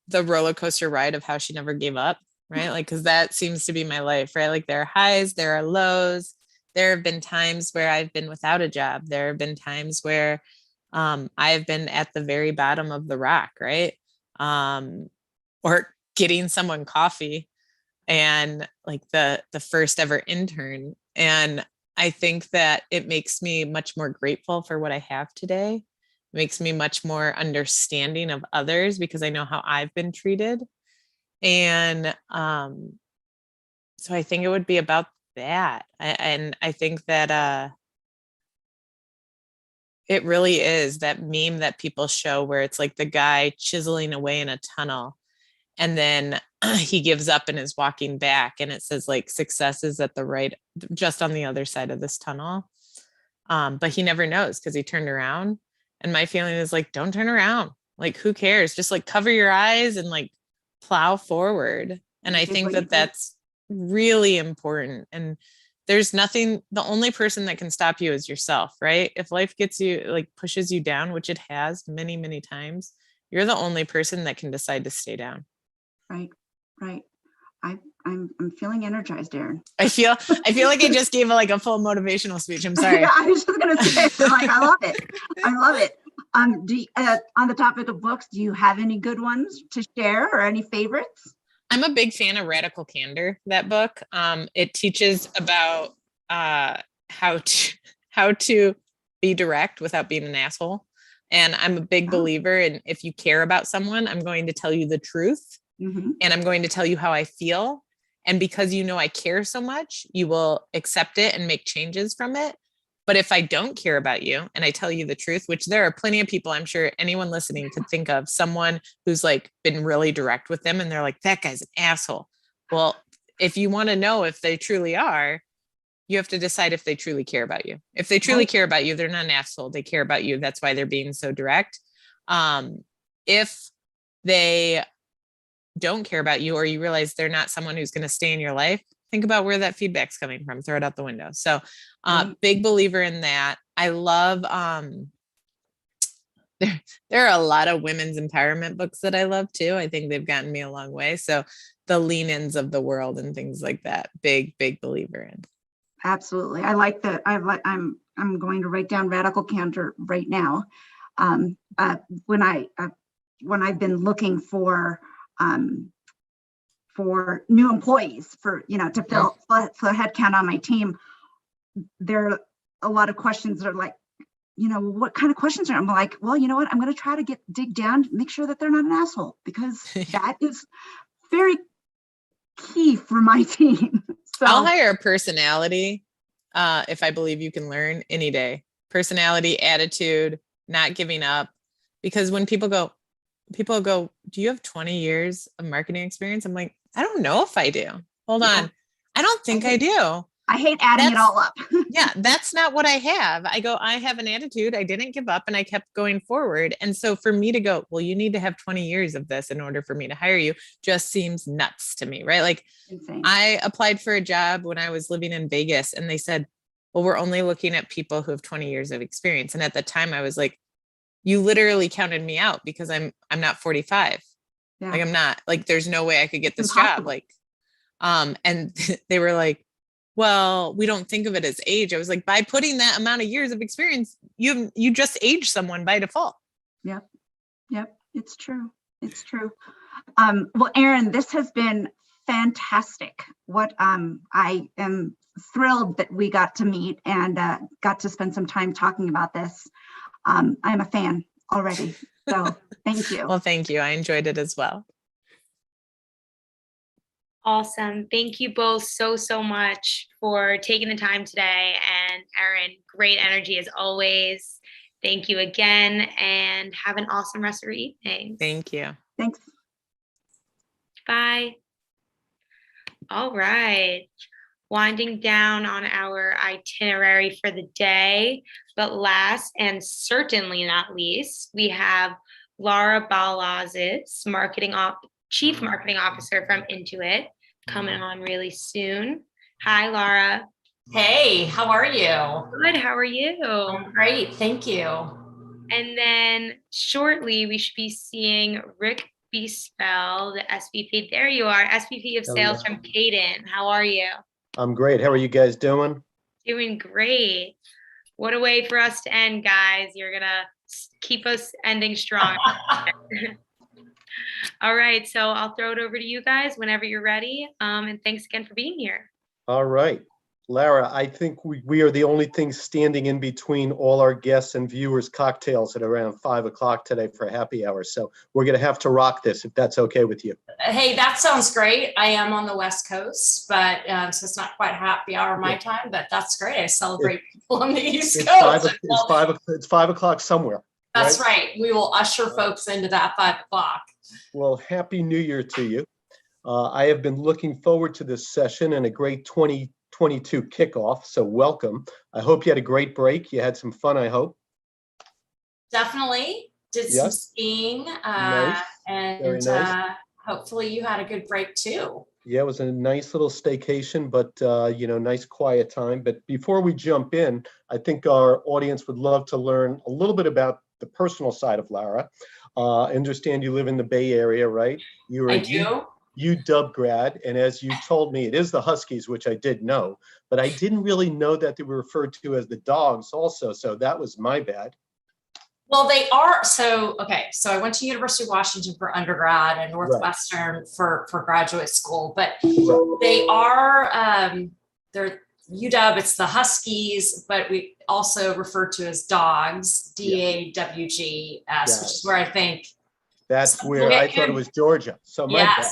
the roller coaster ride of how she never gave up, right? Like, because that seems to be my life, right? Like, there are highs, there are lows. There have been times where I've been without a job. There have been times where I've been at the very bottom of the rock, right? Or getting someone coffee, and like the first ever intern. And I think that it makes me much more grateful for what I have today. It makes me much more understanding of others because I know how I've been treated. And so I think it would be about that. And I think that it really is that meme that people show where it's like the guy chiseling away in a tunnel, and then he gives up and is walking back, and it says like success is at the right, just on the other side of this tunnel. But he never knows because he turned around. And my feeling is like, don't turn around. Like, who cares? Just like cover your eyes and like plow forward. And I think that that's really important. And there's nothing, the only person that can stop you is yourself, right? If life gets you, like pushes you down, which it has many, many times, you're the only person that can decide to stay down. Right, right. I'm feeling energized, Erin. I feel like I just gave like a full motivational speech. I'm sorry. Yeah, I was just gonna say, like, I love it. I love it. On the topic of books, do you have any good ones to share or any favorites? I'm a big fan of Radical Candor, that book. It teaches about how to be direct without being an asshole. And I'm a big believer in, if you care about someone, I'm going to tell you the truth. And I'm going to tell you how I feel. And because you know I care so much, you will accept it and make changes from it. But if I don't care about you and I tell you the truth, which there are plenty of people, I'm sure anyone listening could think of someone who's like been really direct with them and they're like, that guy's an asshole. Well, if you want to know if they truly are, you have to decide if they truly care about you. If they truly care about you, they're not an asshole. They care about you. That's why they're being so direct. If they don't care about you, or you realize they're not someone who's going to stay in your life, think about where that feedback's coming from. Throw it out the window. So big believer in that. I love, there are a lot of women's empowerment books that I love too. I think they've gotten me a long way. So the lean-ins of the world and things like that, big believer in. Absolutely. I like that. I'm going to write down Radical Candor right now. When I've been looking for new employees to fill headcount on my team, there are a lot of questions that are like, what kind of questions are? I'm like, well, you know what? I'm going to try to dig down, make sure that they're not an asshole, because that is very key for my team. So I'll hire a personality if I believe you can learn any day. Personality, attitude, not giving up. Because when people go, do you have 20 years of marketing experience? I'm like, I don't know if I do. Hold on. I don't think I do. I hate adding it all up. Yeah, that's not what I have. I have an attitude. I didn't give up and I kept going forward. And so for me to go, well, you need to have 20 years of this in order for me to hire you, just seems nuts to me, right? Like, insane. I applied for a job when I was living in Vegas and they said, well, we're only looking at people who have 20 years of experience. And at the time I was like, you literally counted me out because I'm not 45. Yeah. Like, I'm not, like, there's no way I could get this job. Like, and they were like, well, we don't think of it as age. I was like, by putting that amount of years of experience, you just age someone by default. Yep. It's true. Well, Erin, this has been fantastic. I am thrilled that we got to meet and got to spend some time talking about this. I'm a fan already. So thank you. Well, thank you. I enjoyed it as well. Awesome. Thank you both so much for taking the time today. And Erin, great energy as always. Thank you again and have an awesome rest of your evening. Thank you. Thanks. Bye. All right. Winding down on our itinerary for the day, but last and certainly not least, we have Laura Balazs, Chief Marketing Officer from Intuit, coming on really soon. Hi, Laura. Hey, how are you? Good. How are you? I'm great. Thank you. And then shortly, we should be seeing Rick Biespel, the SVP. There you are, SVP of Sales from Cadent. How are you? I'm great. How are you guys doing? Doing great. What a way for us to end, guys. You're going to keep us ending strong. All right. So I'll throw it over to you guys whenever you're ready. And thanks again for being here. All right. Lara, I think we are the only thing standing in between all our guests and viewers' cocktails at around 5 o'clock today for happy hour. So we're going to have to rock this if that's okay with you. Hey, that sounds great. I am on the West Coast, but so it's not quite happy hour my time, but that's great. I celebrate people on the East Coast. It's 5 o'clock somewhere. That's right. We will usher folks into that 5 o'clock. Well, Happy New Year to you. I have been looking forward to this session and a great 2022 kickoff. So welcome. I hope you had a great break. You had some fun, I hope. Definitely did some skiing Nice. and Very nice. hopefully you had a good break too. Yeah, it was a nice little staycation, but nice quiet time. But before we jump in, I think our audience would love to learn a little bit about the personal side of Lara. I understand you live in the Bay Area, right? You're I do. UW grad, and as you told me, it is the Huskies, which I did know, but I didn't really know that they were referred to as the Dogs also, so that was my bad. Well, they are. So I went to University of Washington for undergrad and Northwestern for graduate school, but they are, they're UW, it's the Huskies, but we also refer to as Dogs, DAWGS, which is where I think. That's where I thought it was Georgia. So my bad,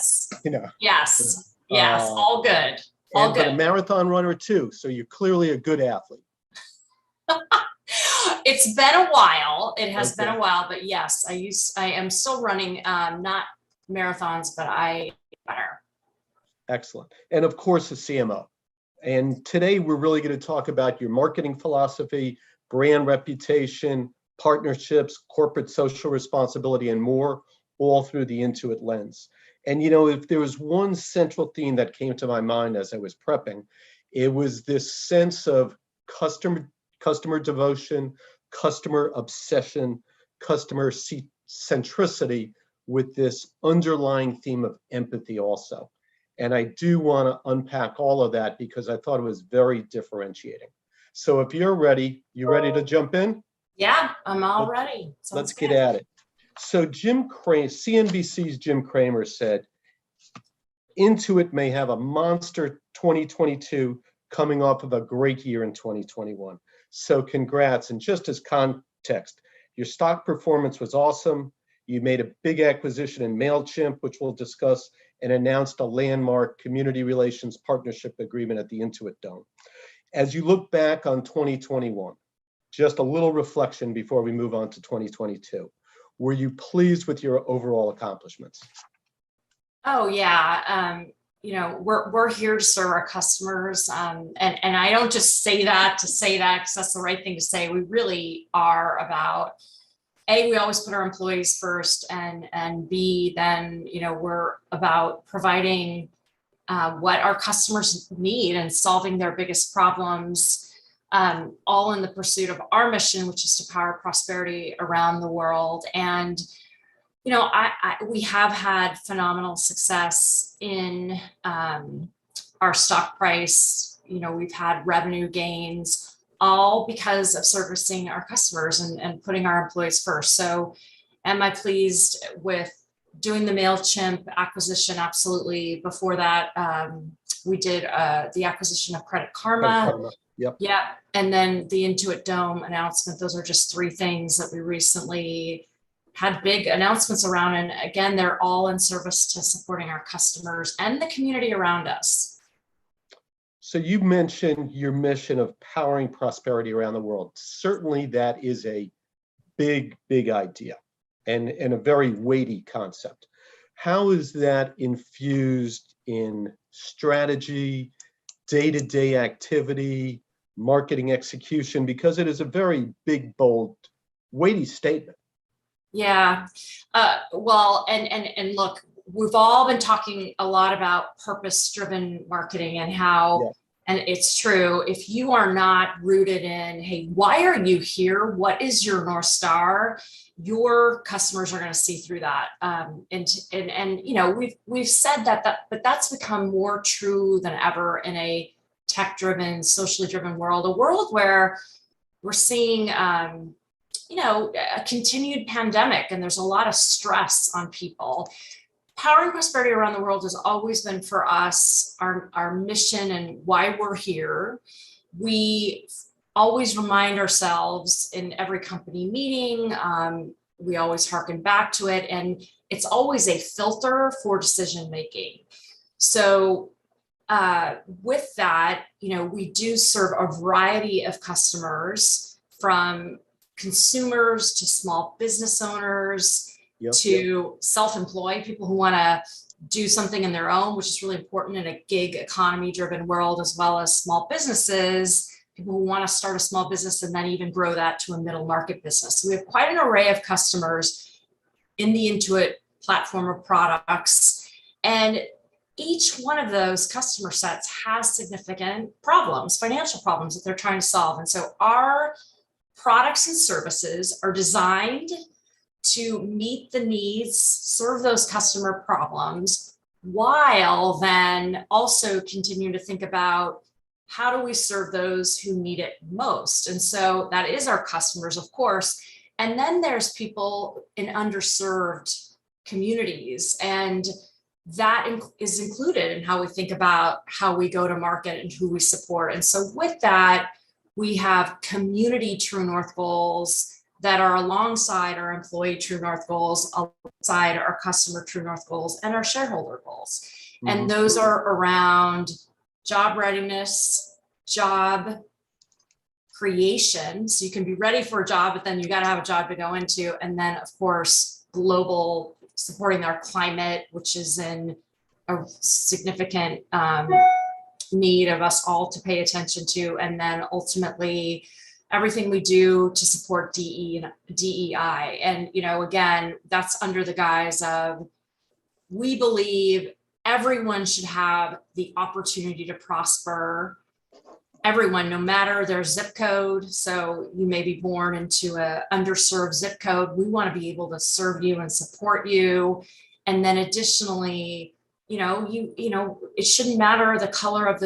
Yes, all good. All good. But a marathon runner too, so you're clearly a good athlete. It's been a while. It has been a while, but yes, I am still running, not marathons, but I better. Excellent. And of course, the CMO. And today we're really going to talk about your marketing philosophy, brand reputation, partnerships, corporate social responsibility, and more, all through the Intuit lens. And if there was one central theme that came to my mind as I was prepping, it was this sense of customer devotion, customer obsession, customer centricity with this underlying theme of empathy also. And I do want to unpack all of that because I thought it was very differentiating. So if you're ready, you ready to jump in? Yeah, I'm all ready. Let's get at it. So Jim Cramer, CNBC's Jim Cramer said, Intuit may have a monster 2022 coming off of a great year in 2021. So congrats. And just as context, your stock performance was awesome. You made a big acquisition in MailChimp, which we'll discuss, and announced a landmark community relations partnership agreement at the Intuit Dome. As you look back on 2021, just a little reflection before we move on to 2022. Were you pleased with your overall accomplishments? Oh yeah, we're here to serve our customers, and I don't just say that to say that because that's the right thing to say. We really are about A, we always put our employees first, and B, then we're about providing what our customers need and solving their biggest problems. All in the pursuit of our mission, which is to power prosperity around the world. And, we have had phenomenal success in our stock price. We've had revenue gains, all because of servicing our customers and putting our employees first. So am I pleased with doing the MailChimp acquisition? Absolutely. Before that, we did the acquisition of Credit Karma. Yep. Yeah. And then the Intuit Dome announcement. Those are just three things that we recently had big announcements around. And again, they're all in service to supporting our customers and the community around us. So you mentioned your mission of powering prosperity around the world. Certainly that is a big, big idea and a very weighty concept. How is that infused in strategy, day-to-day activity, marketing execution, because it is a very big, bold, weighty statement? Yeah. Well, and look, we've all been talking a lot about purpose-driven marketing and how, and it's true, if you are not rooted in, hey, why are you here? What is your North Star? Your customers are going to see through that. We've said that, but that's become more true than ever in a tech-driven, socially driven world, a world where we're seeing, a continued pandemic, and there's a lot of stress on people. powering prosperity around the world has always been for us, our mission and why we're here. We always remind ourselves in every company meeting, we always harken back to it, and it's always a filter for decision making. So with that, we do serve a variety of customers, from consumers to small business owners, to self-employed people who want to do something in their own, which is really important in a gig economy driven world, as well as small businesses, people who want to start a small business and then even grow that to a middle market business. So we have quite an array of customers in the Intuit platform of products. And each one of those customer sets has significant problems, financial problems that they're trying to solve. And so our products and services are designed to meet the needs, serve those customer problems, while then also continue to think about how do we serve those who need it most. And so that is our customers, of course. And then there's people in underserved communities, and that is included in how we think about how we go to market and who we support. And so with that, we have community True North goals that are alongside our employee True North goals, alongside our customer True North goals, and our shareholder goals. And those are around job readiness, job creation. So you can be ready for a job, but then you got to have a job to go into. And then, of course, global, supporting our climate, which is in a significant need of us all to pay attention to. And then ultimately, everything we do to support DEI. And, again, that's under the guise of, we believe everyone should have the opportunity to prosper. Everyone, no matter their zip code. So you may be born into an underserved zip code. We want to be able to serve you and support you. And then additionally, it shouldn't matter the color of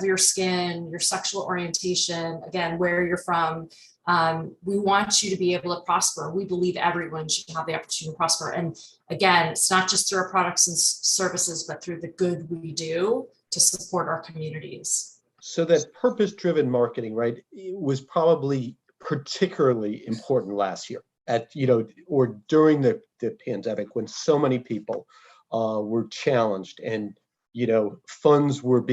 your skin, your sexual orientation, again, where you're from. We want you to be able to prosper. We believe everyone should have the opportunity to prosper. And again, it's not just through our products and services, but through the good we do to support our communities. So that purpose-driven marketing, right, was probably particularly important last year or during the pandemic, when so many people were challenged, and funds were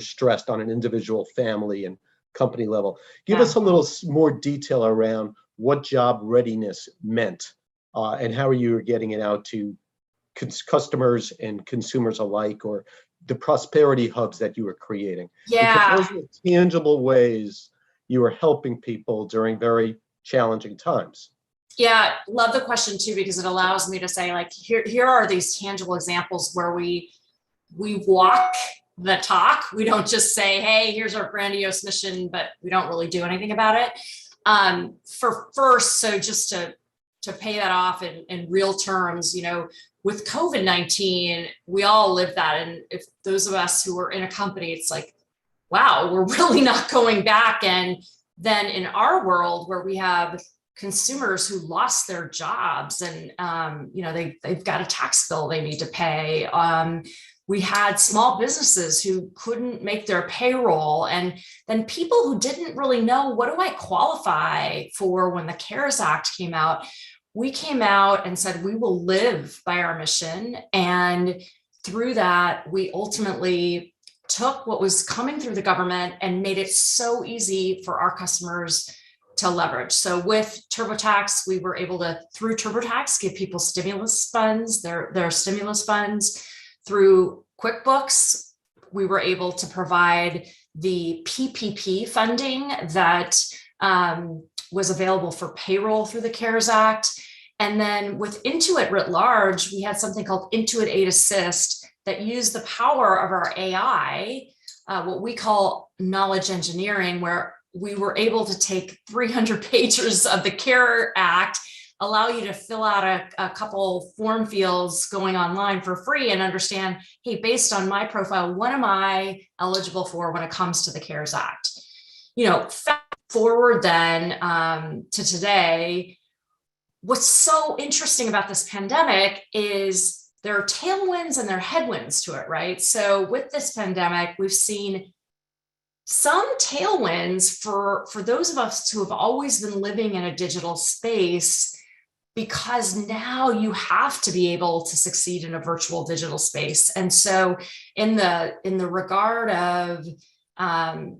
stressed on an individual, family, and company level. Give us a little more detail around what job readiness meant, and how you were getting it out to customers and consumers alike, or the prosperity hubs that you were creating. Yeah, because those were tangible ways you were helping people during very challenging times. Yeah, love the question too, because it allows me to say, like, here are these tangible examples where we walk the talk. We don't just say, hey, here's our grandiose mission, but we don't really do anything about it. So just to pay that off in real terms, with COVID-19, we all lived that. And if those of us who were in a company, it's like, wow, we're really not going back. And then in our world, where we have consumers who lost their jobs and, they've got a tax bill they need to pay. We had small businesses who couldn't make their payroll, and then people who didn't really know, what do I qualify for when the CARES Act came out? We came out and said, we will live by our mission. And through that, we ultimately took what was coming through the government and made it so easy for our customers to leverage. So with TurboTax, we were able to, through TurboTax, give people stimulus funds, their stimulus funds. Through QuickBooks, we were able to provide the PPP funding that was available for payroll through the CARES Act. And then with Intuit writ large, we had something called Intuit Aid Assist that used the power of our AI, what we call knowledge engineering, where we were able to take 300 pages of the CARE Act, allow you to fill out a couple form fields going online for free, and understand, hey, based on my profile, what am I eligible for when it comes to the CARES Act? Fast forward then to today, what's so interesting about this pandemic is there are tailwinds and there are headwinds to it, right? So with this pandemic, we've seen some tailwinds for those of us who have always been living in a digital space, because now you have to be able to succeed in a virtual digital space. And so in the regard of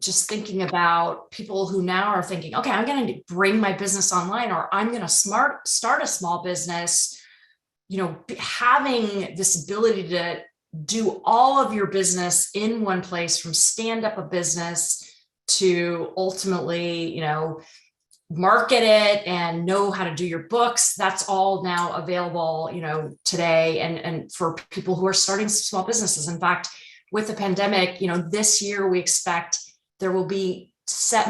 just thinking about people who now are thinking, okay, I'm going to bring my business online, or I'm going to start a small business, having this ability to do all of your business in one place, from stand up a business to ultimately, market it and know how to do your books. That's all now available, today. And for people who are starting small businesses. In fact, with the pandemic, this year we expect there will be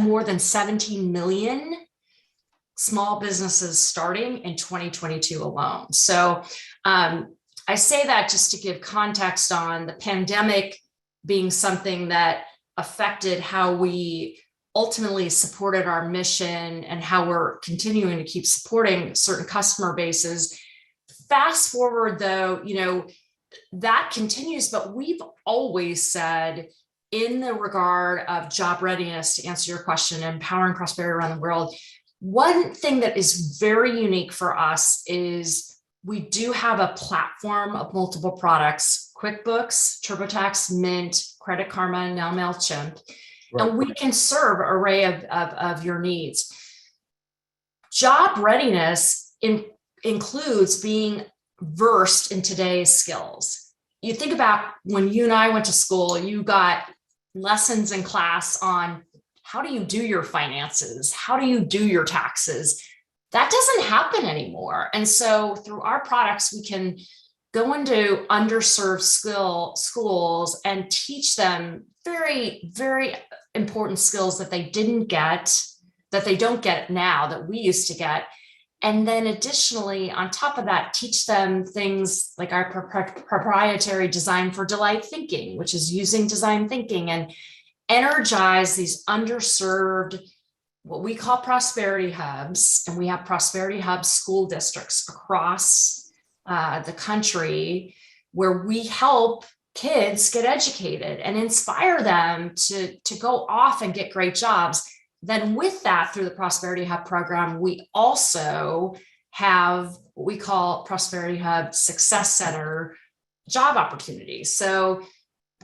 more than 17 million small businesses starting in 2022 alone. So I say that just to give context on the pandemic being something that affected how we ultimately supported our mission and how we're continuing to keep supporting certain customer bases. Fast forward though, that continues, but we've always said, in the regard of job readiness, to answer your question, empowering prosperity around the world, one thing that is very unique for us is we do have a platform of multiple products: QuickBooks, TurboTax, Mint, Credit Karma, now MailChimp. Right. And we can serve an array of your needs. Job readiness includes being versed in today's skills. You think about when you and I went to school, you got lessons in class on how do you do your finances? How do you do your taxes? That doesn't happen anymore. And so through our products, we can go into underserved schools and teach them very, very important skills that they don't get now, that we used to get. And then additionally, on top of that, teach them things like our proprietary Design for Delight thinking, which is using design thinking, and energize these underserved, what we call prosperity hubs. And we have prosperity hub school districts across the country where we help kids get educated and inspire them to go off and get great jobs. Then with that, through the Prosperity Hub program, we also have what we call Prosperity Hub Success Center job opportunities. So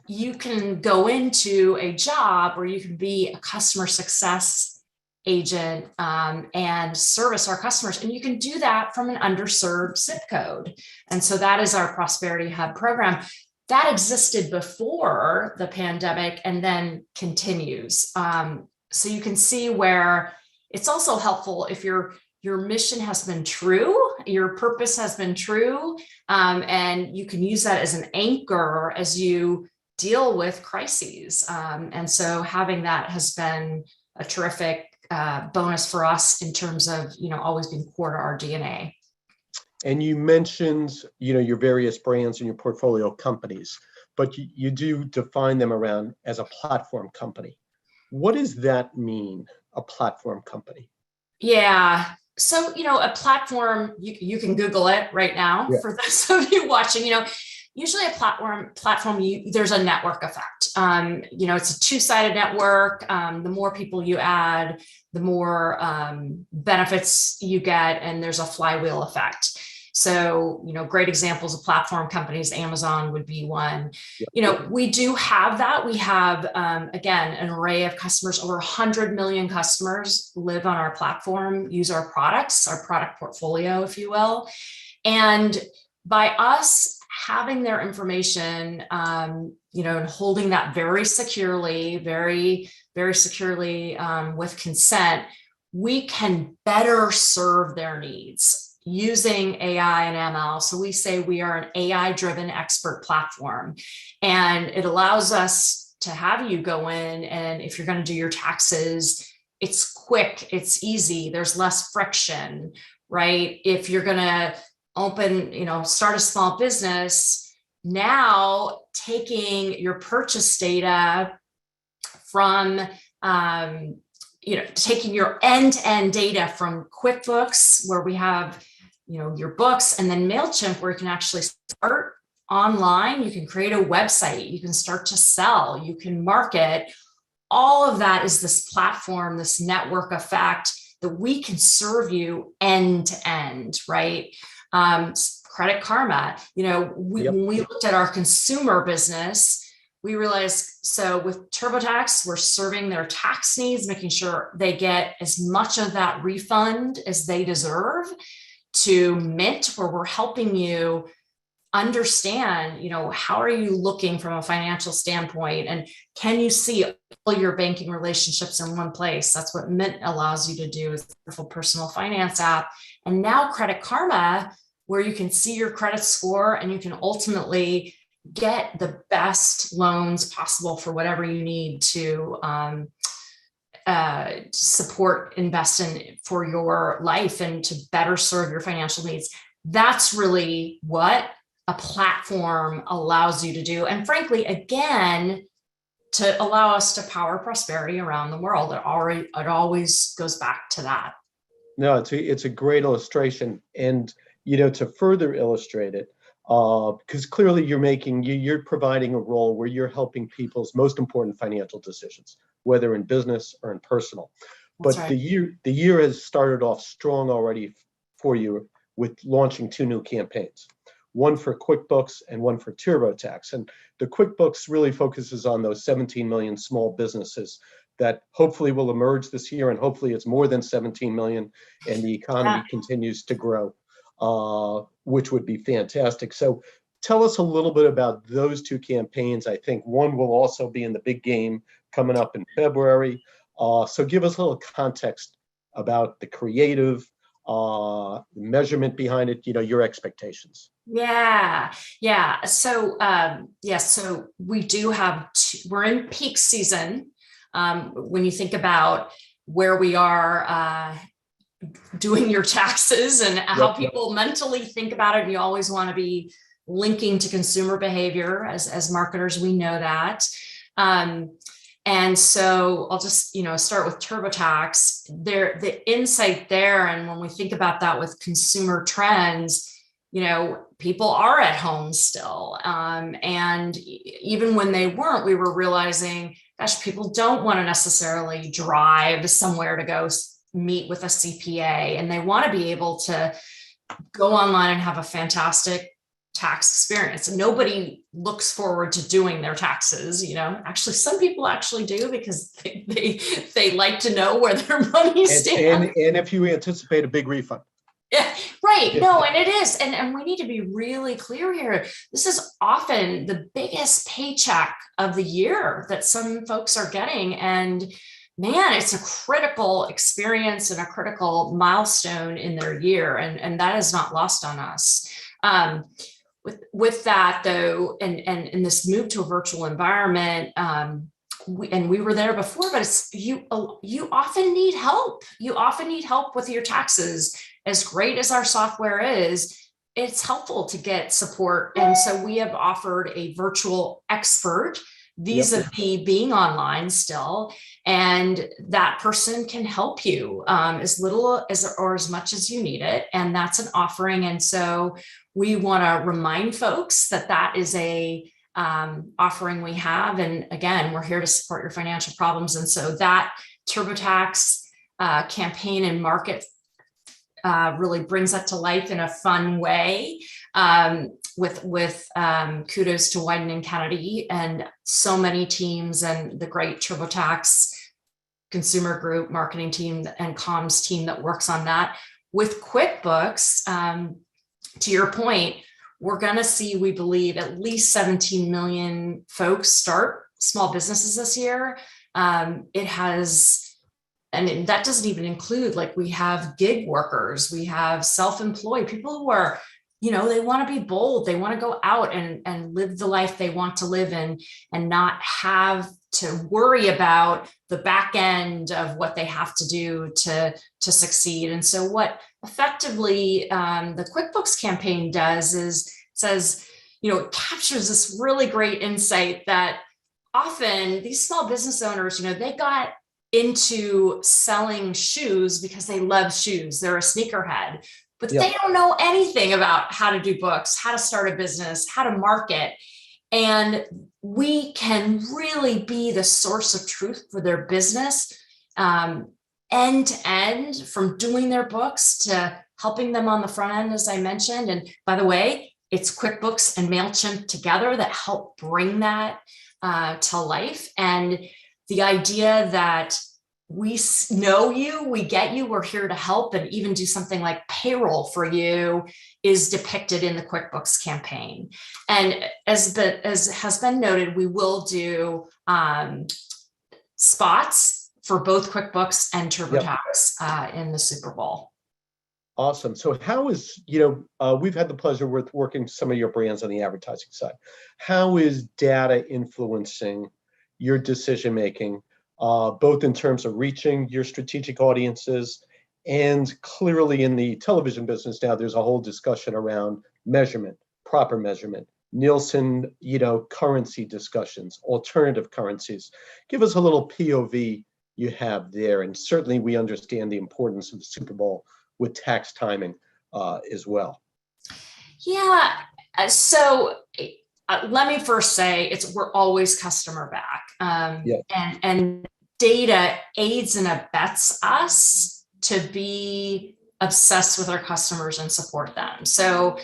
you can go into a job where you can be a customer success agent and service our customers. And you can do that from an underserved zip code. And so that is our Prosperity Hub program. That existed before the pandemic and then continues. So you can see where it's also helpful if your mission has been true, your purpose has been true, and you can use that as an anchor as you deal with crises. And so having that has been a terrific bonus for us in terms of, always being core to our DNA. And you mentioned, your various brands and your portfolio companies, but you do define them around as a platform company. What does that mean, a platform company? Yeah. So, a platform, you can Google it right now. Yeah. For those of you watching, usually a platform, there's a network effect. It's a two-sided network. The more people you add, the more benefits you get, and there's a flywheel effect. So, great examples of platform companies, Amazon would be one. Yep. We do have that. We have, again, an array of customers. Over 100 million customers live on our platform, use our products, our product portfolio, if you will. And by us having their information, and holding that very securely, very, very securely with consent, we can better serve their needs using AI and ML. So we say we are an AI-driven expert platform, and it allows us to have you go in, and if you're going to do your taxes, it's quick, it's easy, there's less friction, right? If you're going to start a small business, now taking your purchase data from, taking your end-to-end data from QuickBooks, where we have, your books, and then MailChimp, where you can actually start online, you can create a website, you can start to sell, you can market. All of that is this platform, this network effect that we can serve you end to end, right? Credit Karma, when we looked at our consumer business, we realized, so with TurboTax, we're serving their tax needs, making sure they get as much of that refund as they deserve, to Mint, where we're helping you understand, how are you looking from a financial standpoint, and can you see all your banking relationships in one place? That's what Mint allows you to do, is a wonderful personal finance app. And now Credit Karma, where you can see your credit score and you can ultimately get the best loans possible for whatever you need to support, invest in for your life and to better serve your financial needs. That's really what a platform allows you to do. And frankly, again, to allow us to power prosperity around the world. It always goes back to that. No, it's a great illustration. And, to further illustrate it, because clearly you're providing a role where you're helping people's most important financial decisions, whether in business or in personal. But right. the year has started off strong already for you with launching 2 new campaigns, one for QuickBooks and one for TurboTax. And the QuickBooks really focuses on those 17 million small businesses that hopefully will emerge this year, and hopefully it's more than 17 million and the economy continues to grow, which would be fantastic. So tell us a little bit about those 2 campaigns. I think one will also be in the big game coming up in February. So give us a little context about the creative, measurement behind it, your expectations. Yeah. So, so we do have, we're in peak season. When you think about where we are doing your taxes and how people mentally think about it, and you always want to be linking to consumer behavior. As marketers, we know that. And so I'll just, start with TurboTax. The insight there, and when we think about that with consumer trends, people are at home still. And even when they weren't, we were realizing, gosh, people don't want to necessarily drive somewhere to go meet with a CPA, and they want to be able to go online and have a fantastic tax experience. And nobody looks forward to doing their taxes. Actually, some people actually do, because they like to know where their money stands. And if you anticipate a big refund. Yeah, right. No, and it is. And we need to be really clear here. This is often the biggest paycheck of the year that some folks are getting. And man, it's a critical experience and a critical milestone in their year. And that is not lost on us. With that though, and in this move to a virtual environment, we were there before, but it's you often need help. You often need help with your taxes. As great as our software is, it's helpful to get support. And so we have offered a virtual expert vis-a-vis being online still, and that person can help you as little as or as much as you need it. And that's an offering. And so we want to remind folks that that is a offering we have. And again, we're here to support your financial problems. And so that TurboTax campaign and market really brings that to life in a fun way, with kudos to Wyden and Kennedy and so many teams and the great TurboTax consumer group marketing team and comms team that works on that. With QuickBooks, to your point, we're going to see, we believe, at least 17 million folks start small businesses this year. It has, and that doesn't even include, like, we have gig workers, we have self-employed people who are, they want to be bold. They want to go out and live the life they want to live in and not have to worry about the back end of what they have to do to succeed. And so what effectively the QuickBooks campaign does is says, it captures this really great insight that often these small business owners, they got into selling shoes because they love shoes. They're a sneakerhead. but Yeah. they don't know anything about how to do books, how to start a business, how to market. And we can really be the source of truth for their business, end to end, from doing their books to helping them on the front end, as I mentioned. And by the way, it's QuickBooks and MailChimp together that help bring that to life. And the idea that we know you, we get you, we're here to help, and even do something like payroll for you is depicted in the QuickBooks campaign. And as has been noted, we will do spots for both QuickBooks and TurboTax in the Super Bowl. Awesome. So how is, we've had the pleasure with working some of your brands on the advertising side. How is data influencing your decision-making, both in terms of reaching your strategic audiences, and clearly in the television business now, there's a whole discussion around measurement, proper measurement, Nielsen, currency discussions, alternative currencies. Give us a little POV you have there. And certainly we understand the importance of the Super Bowl with tax timing as well. Yeah, so let me first say we're always customer back. And data aids and abets us to be obsessed with our customers and support them. So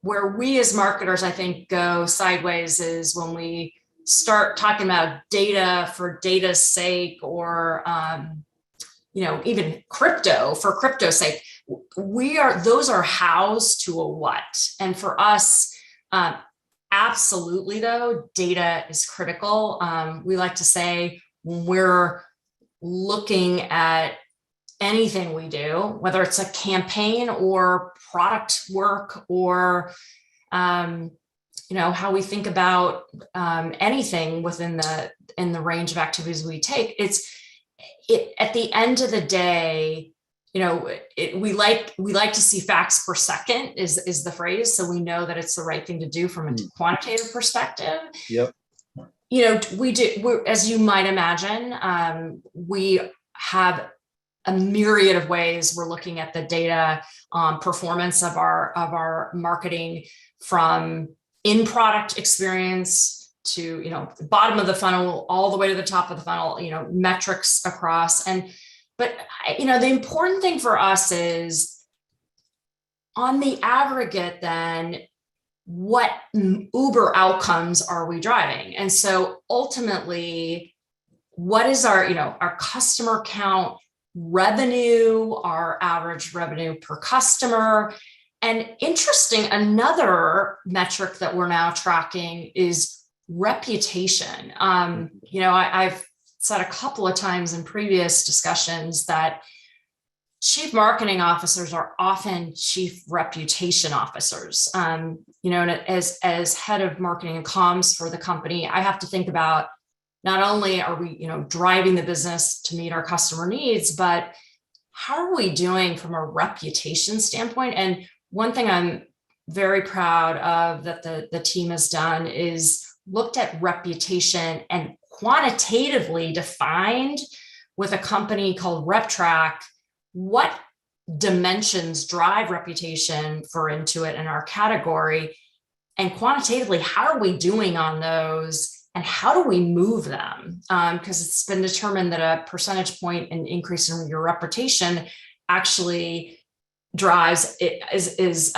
where we as marketers, I think, go sideways is when we start talking about data for data's sake, or even crypto for crypto's sake. Those are hows to a what. And for us, absolutely though, data is critical. We like to say, when we're looking at anything we do, whether it's a campaign or product work, or how we think about anything within the range of activities we take, at the end of the day, we like to see facts per second is the phrase. So we know that it's the right thing to do from a quantitative perspective. Yep. As you might imagine, we have a myriad of ways we're looking at the data performance of our marketing, from in-product experience to the bottom of the funnel all the way to the top of the funnel, metrics across. But the important thing for us is, on the aggregate, then what uber outcomes are we driving? And so ultimately, what is our customer count, revenue, our average revenue per customer? And interesting, another metric that we're now tracking is reputation. I've said a couple of times in previous discussions that chief marketing officers are often chief reputation officers. And as head of marketing and comms for the company, I have to think about, not only are we, driving the business to meet our customer needs, but how are we doing from a reputation standpoint? And one thing I'm very proud of that the team has done is looked at reputation and quantitatively defined with a company called RepTrack what dimensions drive reputation for Intuit and our category, and quantitatively, how are we doing on those, and how do we move them? Because it's been determined that a percentage point in increase in your reputation actually drives is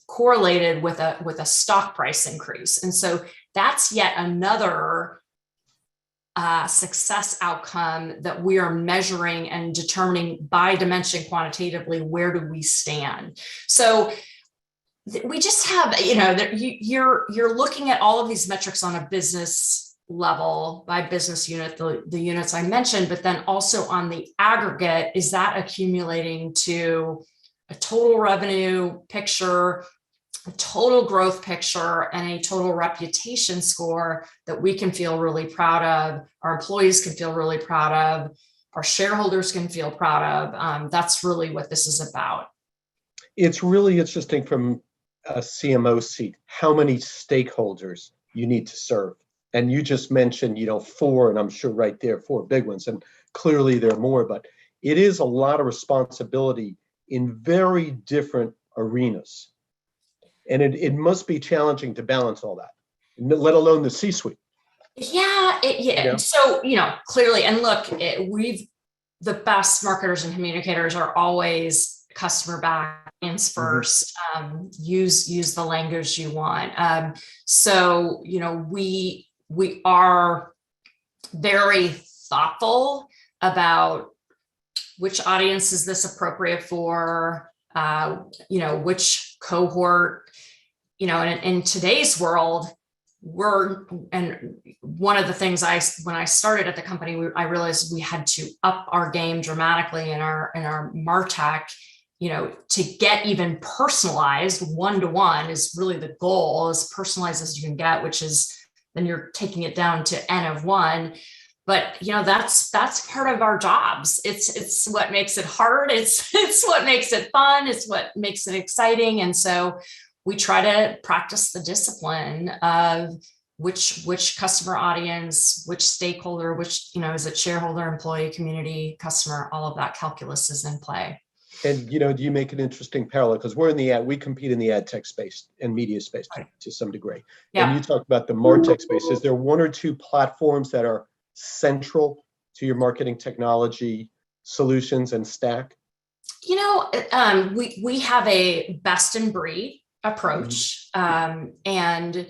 correlated with a stock price increase. And so that's yet another success outcome that we are measuring and determining by dimension quantitatively, where do we stand? So we just have, you're looking at all of these metrics on a business level by business unit, the units I mentioned, but then also on the aggregate, is that accumulating to a total revenue picture, a total growth picture, and a total reputation score that we can feel really proud of, our employees can feel really proud of, our shareholders can feel proud of. That's really what this is about. It's really interesting from a CMO seat, how many stakeholders you need to serve. And you just mentioned, 4, and I'm sure right there, 4 big ones. And clearly there are more, but it is a lot of responsibility in very different arenas. And it must be challenging to balance all that, let alone the C-suite. Yeah, So, clearly, and look, the best marketers and communicators are always customer back, hands first, use the language you want. So, we are very thoughtful about which audience is this appropriate for, which cohort, in today's world, and one of the things when I started at the company, I realized we had to up our game dramatically in our MarTech, to get even personalized one-to-one is really the goal, as personalized as you can get, which is then you're taking it down to N of one. But that's part of our jobs. It's what makes it hard. It's what makes it fun. It's what makes it exciting. And so we try to practice the discipline of which customer audience, which stakeholder, which, is it shareholder, employee, community, customer, all of that calculus is in play. And, do you make an interesting parallel? Because we compete in the ad tech space and media space to some degree. Yeah. And you talked about the MarTech space. Is there one or two platforms that are central to your marketing technology solutions and stack? We have a best in breed approach. And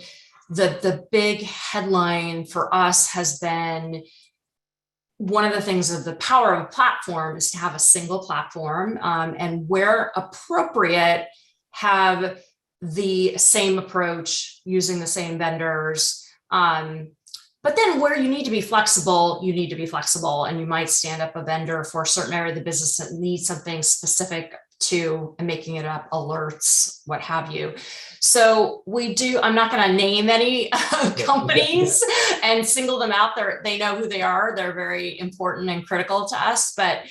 the big headline for us has been, one of the things of the power of a platform is to have a single platform, and where appropriate, have the same approach using the same vendors. But then where you need to be flexible, you need to be flexible, and you might stand up a vendor for a certain area of the business that needs something specific to, and making it up, alerts, what have you. So I'm not going to name any companies and single them out there. They know who they are. They're very important and critical to us, but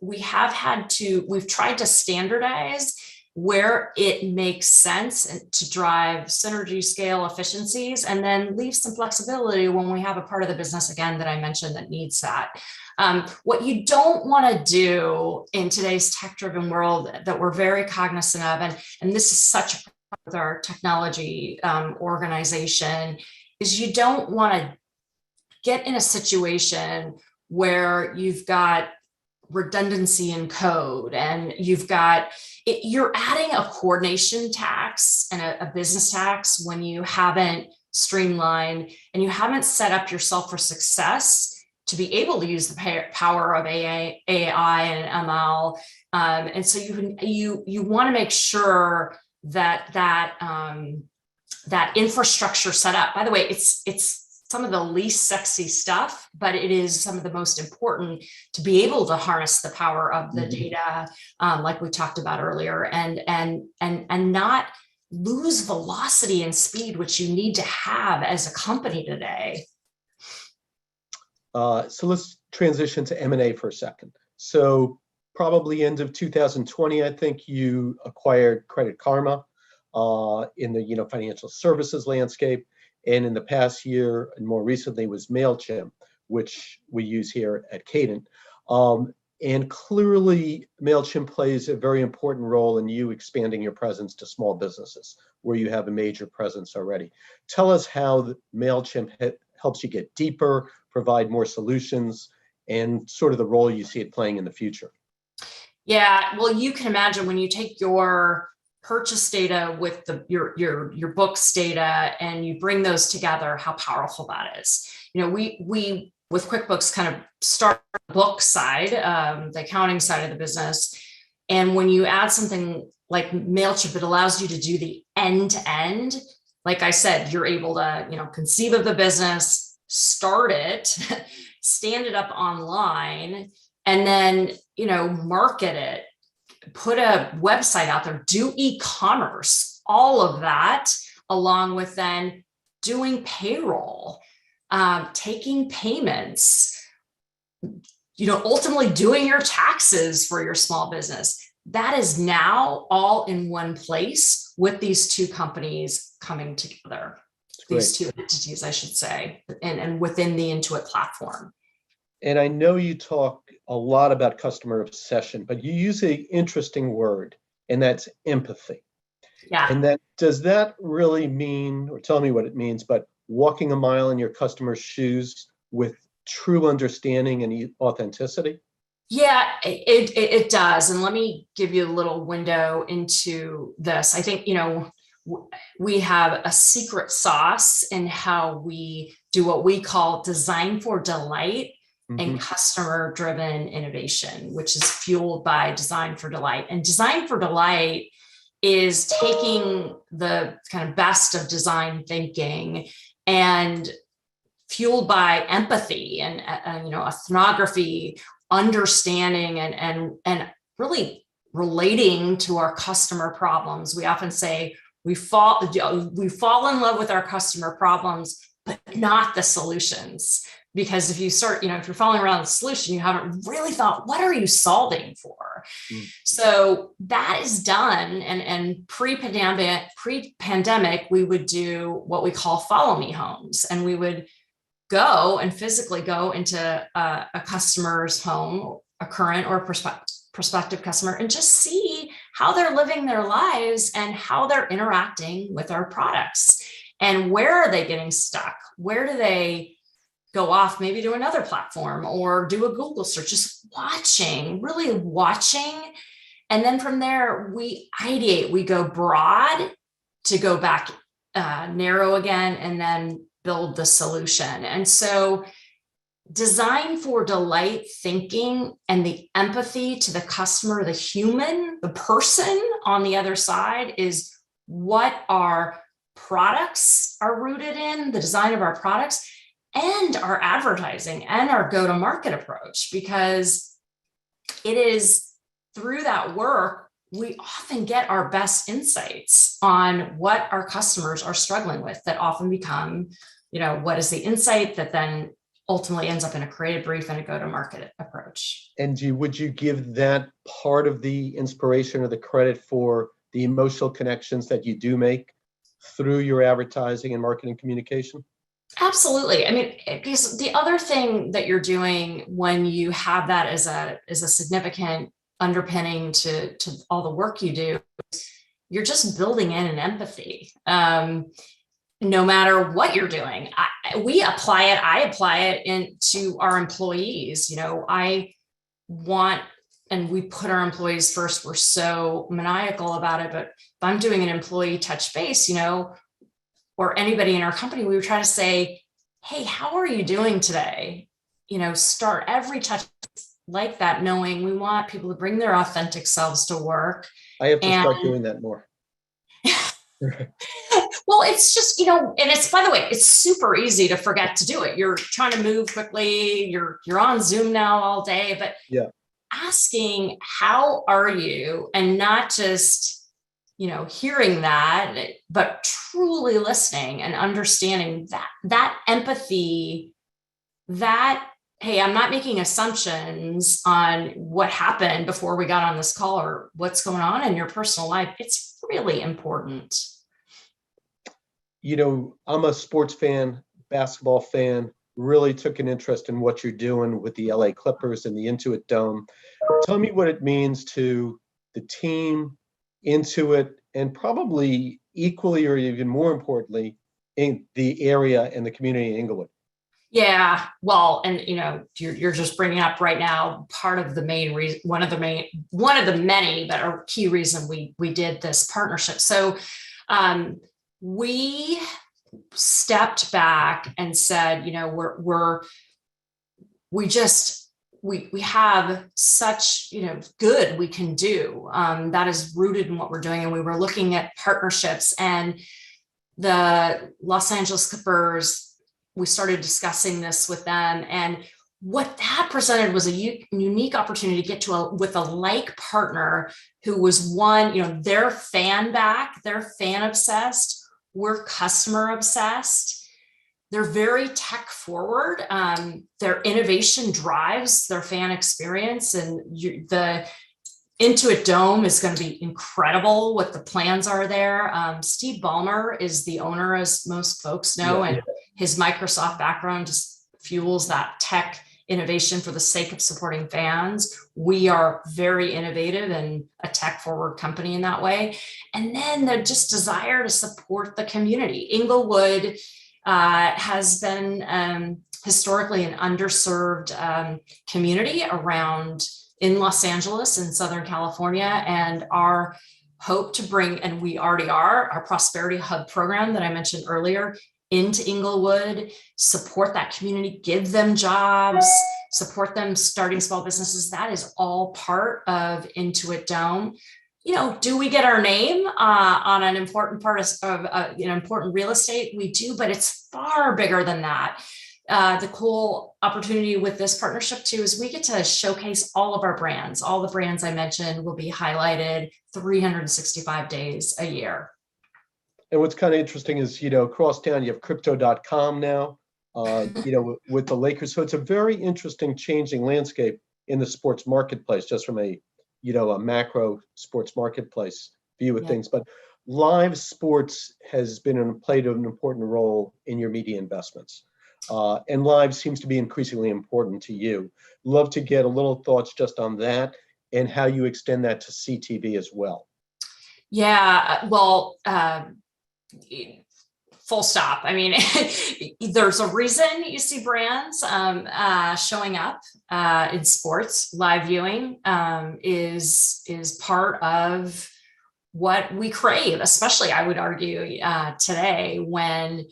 we've tried to standardize where it makes sense and to drive synergy, scale, efficiencies, and then leave some flexibility when we have a part of the business, again, that I mentioned that needs that. What you don't want to do in today's tech-driven world that we're very cognizant of, and this is such a part with our technology organization, is you don't want to get in a situation where you've got redundancy in code and you're adding a coordination tax and a business tax when you haven't streamlined and you haven't set up yourself for success to be able to use the power of AI and ML. And so you want to make sure that infrastructure set up. By the way, it's some of the least sexy stuff, but it is some of the most important to be able to harness the power of the data, like we talked about earlier, and not lose velocity and speed, which you need to have as a company today. So let's transition to M&A for a second. So probably end of 2020, I think you acquired Credit Karma in the financial services landscape. And in the past year, and more recently, was MailChimp, which we use here at Cadent. And clearly, MailChimp plays a very important role in you expanding your presence to small businesses, where you have a major presence already. Tell us how MailChimp helps you get deeper, provide more solutions, and sort of the role you see it playing in the future. Yeah, well, you can imagine when you take your purchase data with your books data and you bring those together, how powerful that is. We with QuickBooks kind of start the book side, the accounting side of the business. And when you add something like MailChimp, it allows you to do the end-to-end. Like I said, you're able to, conceive of the business, start it, stand it up online, and then, market it, put a website out there, do e-commerce, all of that, along with then doing payroll, taking payments, ultimately doing your taxes for your small business. That is now all in one place with these two companies coming together, these two entities, I should say, and within the Intuit platform. And I know you talk a lot about customer obsession, but you use an interesting word, and that's empathy. Yeah. And does that really mean, or tell me what it means, but walking a mile in your customer's shoes with true understanding and authenticity? Yeah, it does. And let me give you a little window into this. I think, we have a secret sauce in how we do what we call design for delight and customer driven innovation, which is fueled by design for delight. And design for delight is taking the kind of best of design thinking and fueled by empathy and ethnography, understanding and really relating to our customer problems. We often say we fall in love with our customer problems, but not the solutions. Because if you start, if you're following around the solution, you haven't really thought, what are you solving for? So that is done. And pre-pandemic, we would do what we call follow me homes. And we would go and physically go into a customer's home, a current or prospective customer, and just see how they're living their lives and how they're interacting with our products. And where are they getting stuck? Where do they go off maybe to another platform or do a Google search? Just really watching. And then from there, we ideate, we go broad to go back narrow again, and then build the solution. And so design for delight thinking and the empathy to the customer, the human, the person on the other side is what our products are rooted in, the design of our products, and our advertising and our go-to-market approach, because it is through that work we often get our best insights on what our customers are struggling with that often become, what is the insight that then ultimately ends up in a creative brief and a go-to-market approach. And would you give that part of the inspiration or the credit for the emotional connections that you do make through your advertising and marketing communication? Absolutely. I mean, because the other thing that you're doing when you have that as a significant underpinning to all the work you do, you're just building in an empathy. No matter what you're doing, I apply it into our employees. I want, and we put our employees first. We're so maniacal about it, but if I'm doing an employee touch base, or anybody in our company, we would try to say, hey, how are you doing today? Start every touch like that, knowing we want people to bring their authentic selves to work. I have to start doing that more. Well, it's just, and it's, by the way, it's super easy to forget to do it. You're trying to move quickly. You're on Zoom now all day, but asking, how are you? And not just, hearing that, but truly listening and understanding that empathy, that, hey, I'm not making assumptions on what happened before we got on this call or what's going on in your personal life. It's really important. I'm a sports fan, basketball fan, really took an interest in what you're doing with the LA Clippers and the Intuit Dome. Tell me what it means to the team, Intuit, and probably equally or even more importantly, in the area and the community in Inglewood. Yeah, well, and you're just bringing up right now part of the main reason, one of the many, but a key reason we did this partnership. So we stepped back and said, we have such, good we can do that is rooted in what we're doing. And we were looking at partnerships, and the Los Angeles Clippers, we started discussing this with them, and what that presented was a unique opportunity to get with a like partner who was they're fan obsessed, we're customer obsessed. They're very tech forward. Their innovation drives their fan experience, and the Intuit Dome is going to be incredible. What the plans are there. Steve Ballmer is the owner, as most folks know, and his Microsoft background just fuels that tech innovation for the sake of supporting fans. We are very innovative and a tech forward company in that way. And then the just desire to support the community. Inglewood has been historically an underserved community around in Los Angeles and Southern California, and our hope to bring, and we already are, our Prosperity Hub program that I mentioned earlier into Inglewood, support that community, give them jobs, support them starting small businesses. That is all part of Intuit Dome. You know, do we get our name on an important part of important real estate? We do, but it's far bigger than that. The cool opportunity with this partnership too is we get to showcase all of our brands. All the brands I mentioned will be highlighted 365 days a year. And what's kind of interesting is, across town, you have crypto.com now, with the Lakers. So it's a very interesting changing landscape in the sports marketplace, just from a macro sports marketplace view of things. But live sports has played an important role in your media investments. And live seems to be increasingly important to you. Love to get a little thoughts just on that and how you extend that to CTV as well. Yeah, well, full stop. I mean, there's a reason you see brands showing up in sports. Live viewing is part of what we crave, especially I would argue today when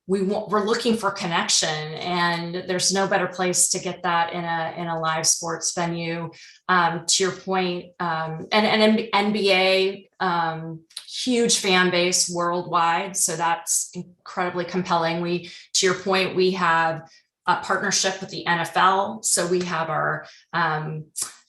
we're looking for connection, and there's no better place to get that in a live sports venue. To your point, and NBA, huge fan base worldwide, so that's incredibly compelling. To your point, we have a partnership with the NFL, so we have our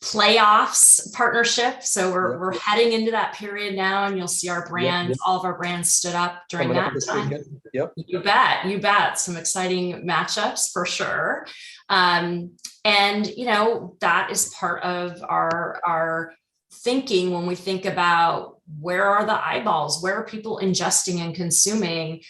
playoffs partnership. So we're heading into that period now, and you'll see our brands, all of our brands stood up during that time. Yep. You bet. Some exciting matchups for sure. And that is part of our thinking when we think about where are the eyeballs, where are people ingesting and consuming.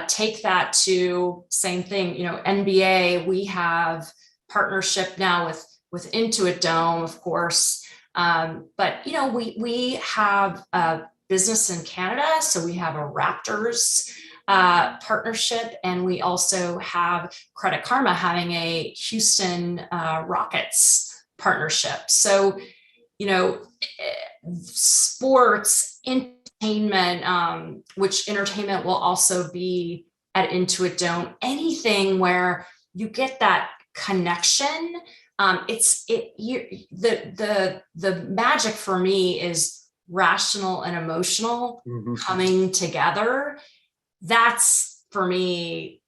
Take that to same thing, NBA, we have partnership now with Intuit Dome, of course. But we have a business in Canada, so we have a Raptors partnership, and we also have Credit Karma having a Houston Rockets partnership. So, sports, entertainment, which entertainment will also be at Intuit Dome, anything where you get that connection. The magic for me is rational and emotional coming together. That's for me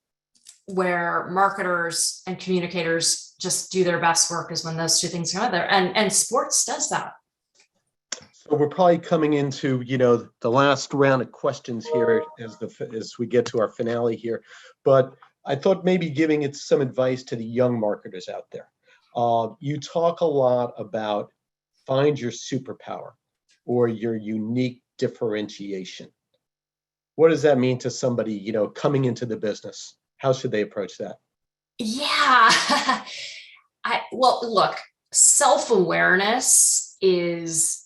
where marketers and communicators just do their best work, is when those two things come together, and sports does that. So we're probably coming into the last round of questions here as we get to our finale here, but I thought maybe giving it some advice to the young marketers out there. You talk a lot about find your superpower or your unique differentiation. What does that mean to somebody, coming into the business? How should they approach that? Yeah. Well, look, self-awareness is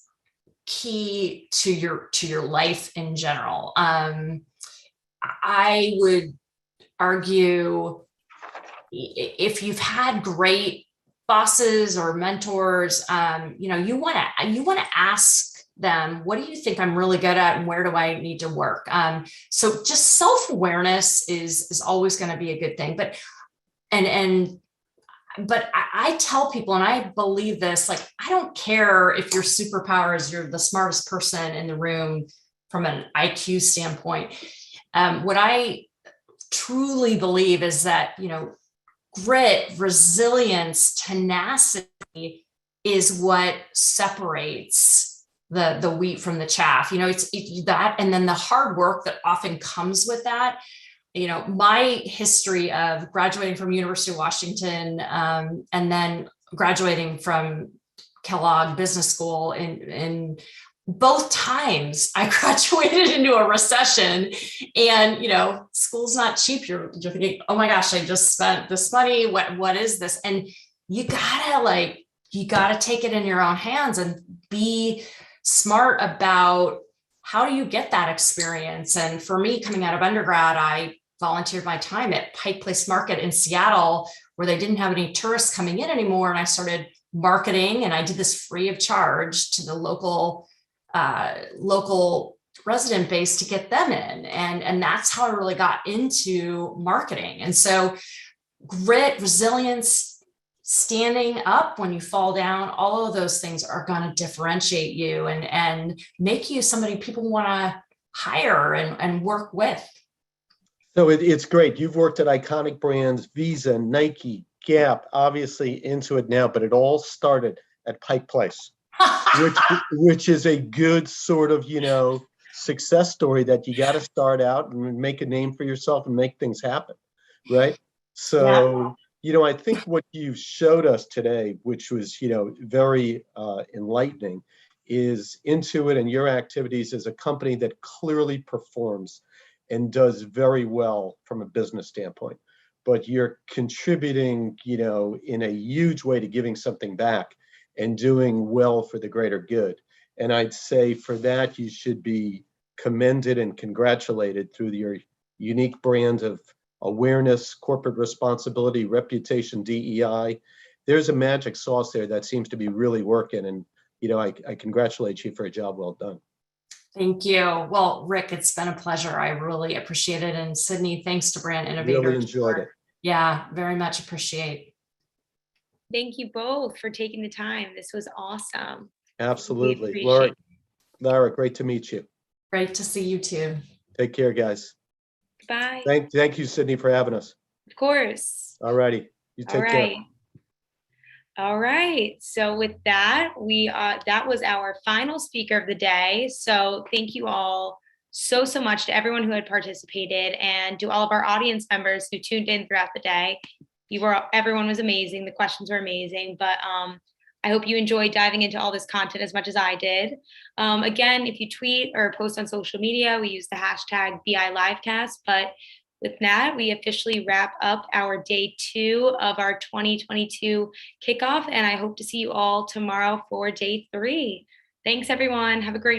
key to your life in general. I would argue if you've had great bosses or mentors, you want to ask them, what do you think I'm really good at, and where do I need to work? So just self-awareness is always going to be a good thing. But I tell people, and I believe this, like, I don't care if your superpower is you're the smartest person in the room from an IQ standpoint. What I truly believe is that, grit, resilience, tenacity is what separates the wheat from the chaff. It's that, and then the hard work that often comes with that. My history of graduating from University of Washington, and then graduating from Kellogg Business School in both times I graduated into a recession, and, school's not cheap. You're thinking, oh my gosh, I just spent this money. What is this? And you gotta take it in your own hands and be smart about how do you get that experience. And for me, coming out of undergrad, I volunteered my time at Pike Place Market in Seattle, where they didn't have any tourists coming in anymore. And I started marketing, and I did this free of charge to the local resident base to get them in. And that's how I really got into marketing. And so grit, resilience, standing up when you fall down, all of those things are going to differentiate you and make you somebody people want to hire and work with. So it's great. You've worked at iconic brands, Visa, Nike, Gap, obviously Intuit now, but it all started at Pike Place, which is a good sort of, success story that you got to start out and make a name for yourself and make things happen, right? So, I think what you showed us today, which was, very enlightening, is Intuit and your activities as a company that clearly performs and does very well from a business standpoint. But you're contributing, in a huge way to giving something back and doing well for the greater good. And I'd say for that, you should be commended and congratulated through your unique brand of awareness, corporate responsibility, reputation, DEI. There's a magic sauce there that seems to be really working. And, I congratulate you for a job well done. Thank you. Well, Rick, it's been a pleasure. I really appreciate it. And Sydney, thanks to Brand Innovators. Really enjoyed it. Yeah, very much appreciate. Thank you both for taking the time. This was awesome. Absolutely. Really Lara, great to meet you. Great to see you too. Take care, guys. Bye. Thank you, Sydney, for having us. Of course. All righty. You take care. All right. So with that, that was our final speaker of the day. So thank you all so much to everyone who had participated, and to all of our audience members who tuned in throughout the day. Everyone was amazing. The questions were amazing, but I hope you enjoyed diving into all this content as much as I did. Again, if you tweet or post on social media, we use the hashtag BILivecast. But with that, we officially wrap up our day 2 of our 2022 kickoff, and I hope to see you all tomorrow for day 3. Thanks, everyone. Have a great night.